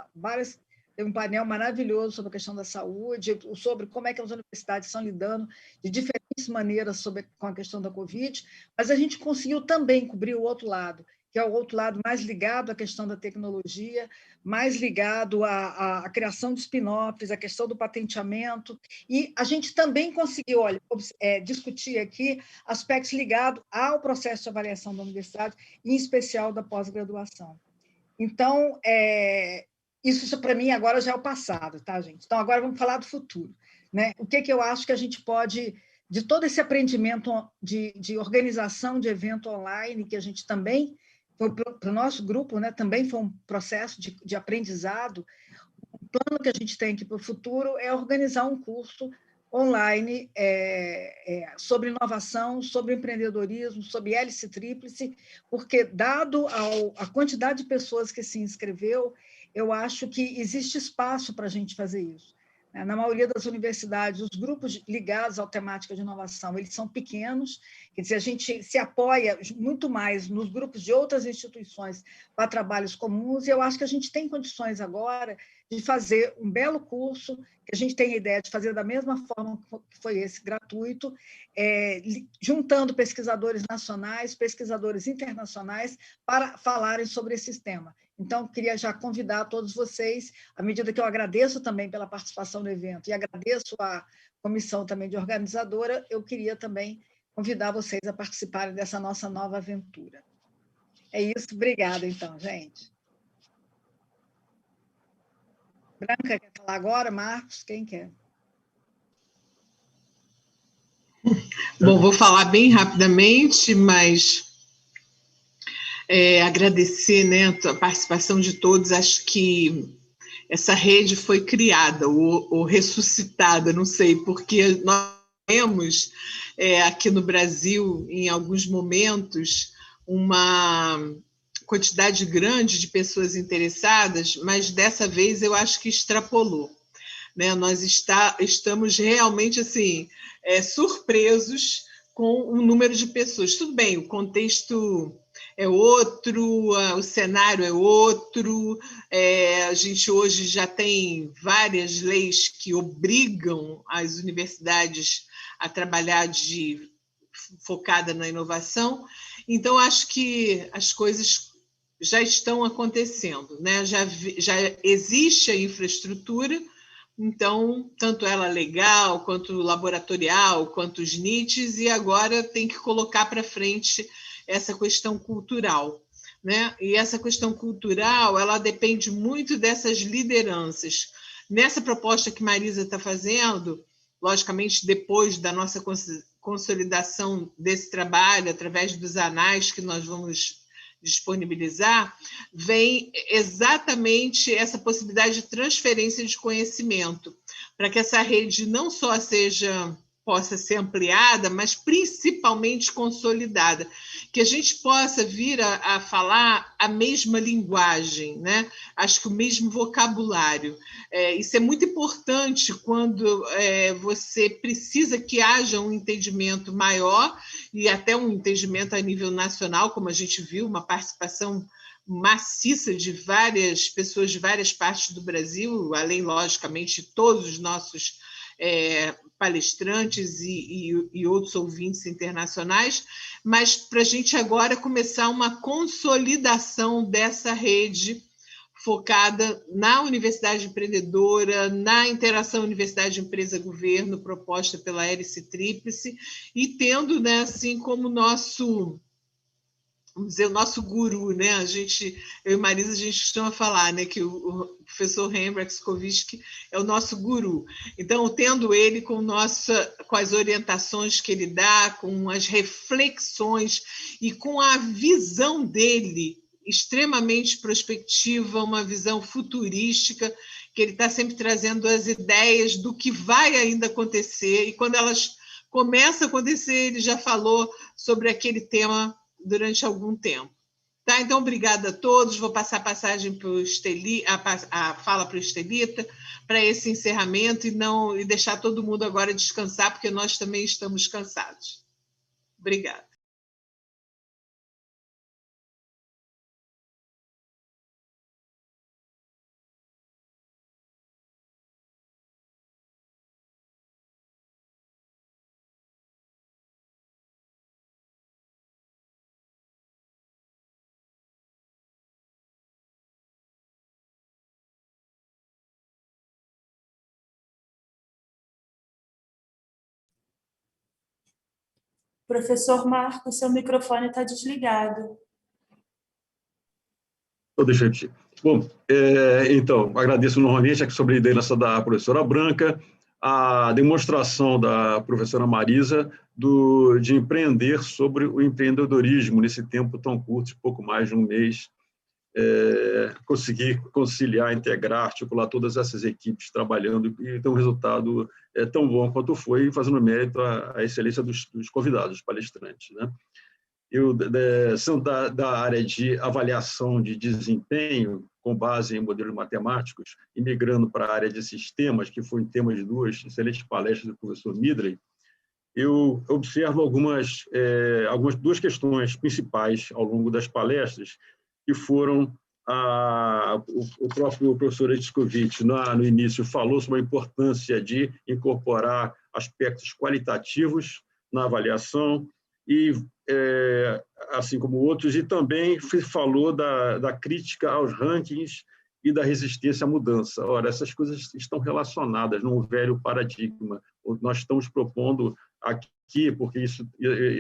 teve um painel maravilhoso sobre a questão da saúde, sobre como é que as universidades estão lidando de diferentes maneiras com a questão da Covid, mas a gente conseguiu também cobrir o outro lado, que é o outro lado mais ligado à questão da tecnologia, mais ligado à criação de spin-offs, à questão do patenteamento, e a gente também conseguiu, discutir aqui aspectos ligados ao processo de avaliação da universidade, em especial da pós-graduação. Então, isso para mim agora já é o passado, tá, gente? Então, agora vamos falar do futuro, né? O que eu acho que a gente pode, de todo esse aprendimento de organização de evento online, que a gente também, para o nosso grupo, né, também foi um processo de aprendizado. O plano que a gente tem aqui para o futuro é organizar um curso online sobre inovação, sobre empreendedorismo, sobre hélice tríplice, porque, dado a quantidade de pessoas que se inscreveu, eu acho que existe espaço para a gente fazer isso. Na maioria das universidades, os grupos ligados à temática de inovação, eles são pequenos, quer dizer, a gente se apoia muito mais nos grupos de outras instituições para trabalhos comuns, e eu acho que a gente tem condições agora de fazer um belo curso, que a gente tem a ideia de fazer da mesma forma que foi esse, gratuito, juntando pesquisadores nacionais, pesquisadores internacionais, para falarem sobre esse tema. Então, queria já convidar todos vocês, à medida que eu agradeço também pela participação no evento e agradeço a comissão também de organizadora, eu queria também convidar vocês a participarem dessa nossa nova aventura. É isso, obrigada, então, gente. Branca, quer falar agora? Marcos, quem quer? Bom, vou falar bem rapidamente, mas agradecer, né, a participação de todos. Acho que essa rede foi criada ou ressuscitada, não sei, porque nós temos aqui no Brasil, em alguns momentos, uma quantidade grande de pessoas interessadas, mas dessa vez eu acho que extrapolou, né? Nós estamos realmente assim, surpresos com o número de pessoas. Tudo bem, o contexto é outro, o cenário é outro, a gente hoje já tem várias leis que obrigam as universidades a trabalhar focada na inovação, então acho que as coisas já estão acontecendo, né? Já existe a infraestrutura, então, tanto ela legal, quanto laboratorial, quanto os NITs, e agora tem que colocar para frente essa questão cultural, né? E essa questão cultural, ela depende muito dessas lideranças. Nessa proposta que Marisa está fazendo, logicamente, depois da nossa consolidação desse trabalho, através dos anais que nós vamos disponibilizar, vem exatamente essa possibilidade de transferência de conhecimento, para que essa rede não só possa ser ampliada, mas principalmente consolidada, que a gente possa vir a falar a mesma linguagem, né? Acho que o mesmo vocabulário. Isso é muito importante quando você precisa que haja um entendimento maior e até um entendimento a nível nacional, como a gente viu, uma participação maciça de várias pessoas de várias partes do Brasil, além, logicamente, de todos os nossos palestrantes e outros ouvintes internacionais, mas para a gente agora começar uma consolidação dessa rede focada na Universidade Empreendedora, na interação Universidade Empresa-Governo, proposta pela hélice tríplice, e tendo, né, assim como nosso, vamos dizer, o nosso guru, né? Eu e Marisa, a gente costuma falar, né, que o professor Hendrix-Kovic é o nosso guru. Então, tendo ele com as orientações que ele dá, com as reflexões e com a visão dele extremamente prospectiva, uma visão futurística, que ele está sempre trazendo as ideias do que vai ainda acontecer, e quando elas começam a acontecer, ele já falou sobre aquele tema durante algum tempo. Tá? Então, obrigada a todos. Vou passar a fala para o Estelita, para esse encerramento, e deixar todo mundo agora descansar, porque nós também estamos cansados. Obrigada. Professor Marcos, seu microfone está desligado. Deixa eu te... Bom, então, agradeço novamente a liderança da professora Branca, a demonstração da professora Marisa de empreender sobre o empreendedorismo nesse tempo tão curto, pouco mais de um mês, conseguir conciliar, integrar, articular todas essas equipes trabalhando e ter um resultado tão bom quanto foi, fazendo mérito à excelência dos convidados, dos palestrantes, né? São da área de avaliação de desempenho, com base em modelos matemáticos, e migrando para a área de sistemas, que foi um tema de duas excelentes palestras do professor Midley. Eu observo duas questões principais ao longo das palestras, que foram o próprio professor Hendrix-Kovic, no início, falou sobre a importância de incorporar aspectos qualitativos na avaliação, e assim como outros, e também falou da crítica aos rankings e da resistência à mudança. Ora, essas coisas estão relacionadas num velho paradigma. Nós estamos propondo aqui, porque isso,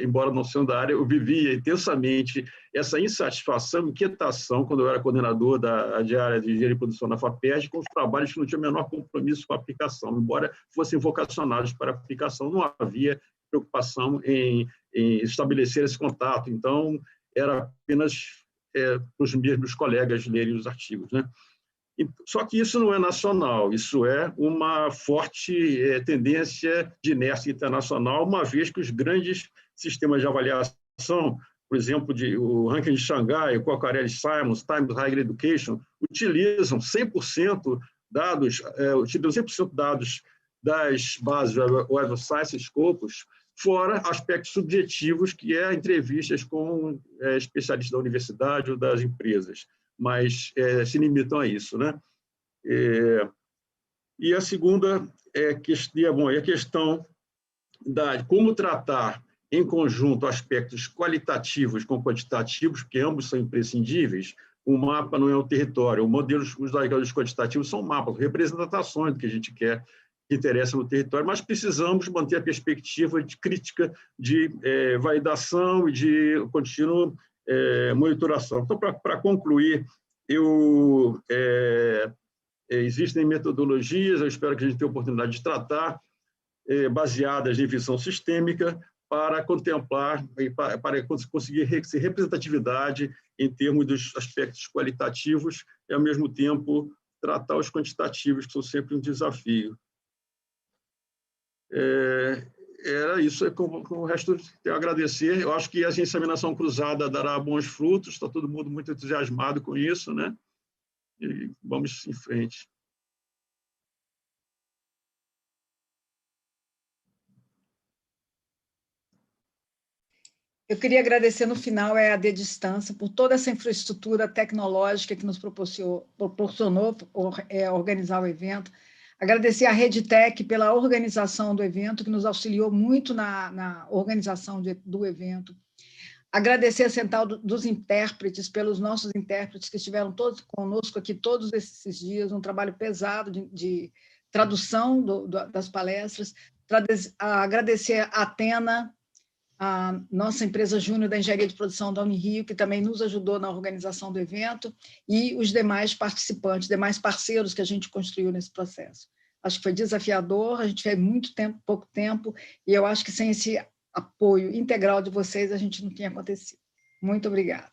embora não sendo da área, eu vivia intensamente essa insatisfação, inquietação, quando eu era coordenador da área de engenharia e produção na FAPERJ, com os trabalhos que não tinham o menor compromisso com a aplicação. Embora fossem vocacionados para a aplicação, não havia preocupação em estabelecer esse contato. Então, era apenas para os mesmos colegas lerem os artigos, né? Só que isso não é nacional, isso é uma forte tendência de inércia internacional, uma vez que os grandes sistemas de avaliação, por exemplo, o ranking de Xangai, o Cocarelli-Simons, Times Higher Education, utilizam 100% dados das bases Web of Science Scopus, fora aspectos subjetivos, que é entrevistas com especialistas da universidade ou das empresas, mas se limitam a isso, né? E a segunda é a questão de como tratar em conjunto aspectos qualitativos com quantitativos, porque ambos são imprescindíveis. O mapa não é um território, os indicadores quantitativos são mapas, representações do que a gente quer, que interessa no território, mas precisamos manter a perspectiva de crítica, de validação e de contínua monitoração. Então, para concluir, existem metodologias, eu espero que a gente tenha a oportunidade de tratar, baseadas em visão sistêmica, para contemplar, para conseguir representatividade em termos dos aspectos qualitativos e, ao mesmo tempo, tratar os quantitativos, que são sempre um desafio. Era isso, com o resto tenho a agradecer. Eu acho que a examinação cruzada dará bons frutos, está todo mundo muito entusiasmado com isso, né? E vamos em frente. Eu queria agradecer no final a EAD Distância por toda essa infraestrutura tecnológica que nos proporcionou organizar o evento, Agradecer à RedeTech pela organização do evento, que nos auxiliou muito na organização do evento. Agradecer a Central dos Intérpretes, pelos nossos intérpretes que estiveram todos conosco aqui todos esses dias, um trabalho pesado de tradução das palestras. Agradecer a Atena, a nossa empresa júnior da Engenharia de Produção da Unirio, que também nos ajudou na organização do evento, e os demais participantes, demais parceiros que a gente construiu nesse processo. Acho que foi desafiador, a gente fez muito tempo, pouco tempo, e eu acho que sem esse apoio integral de vocês, a gente não tinha acontecido. Muito obrigada.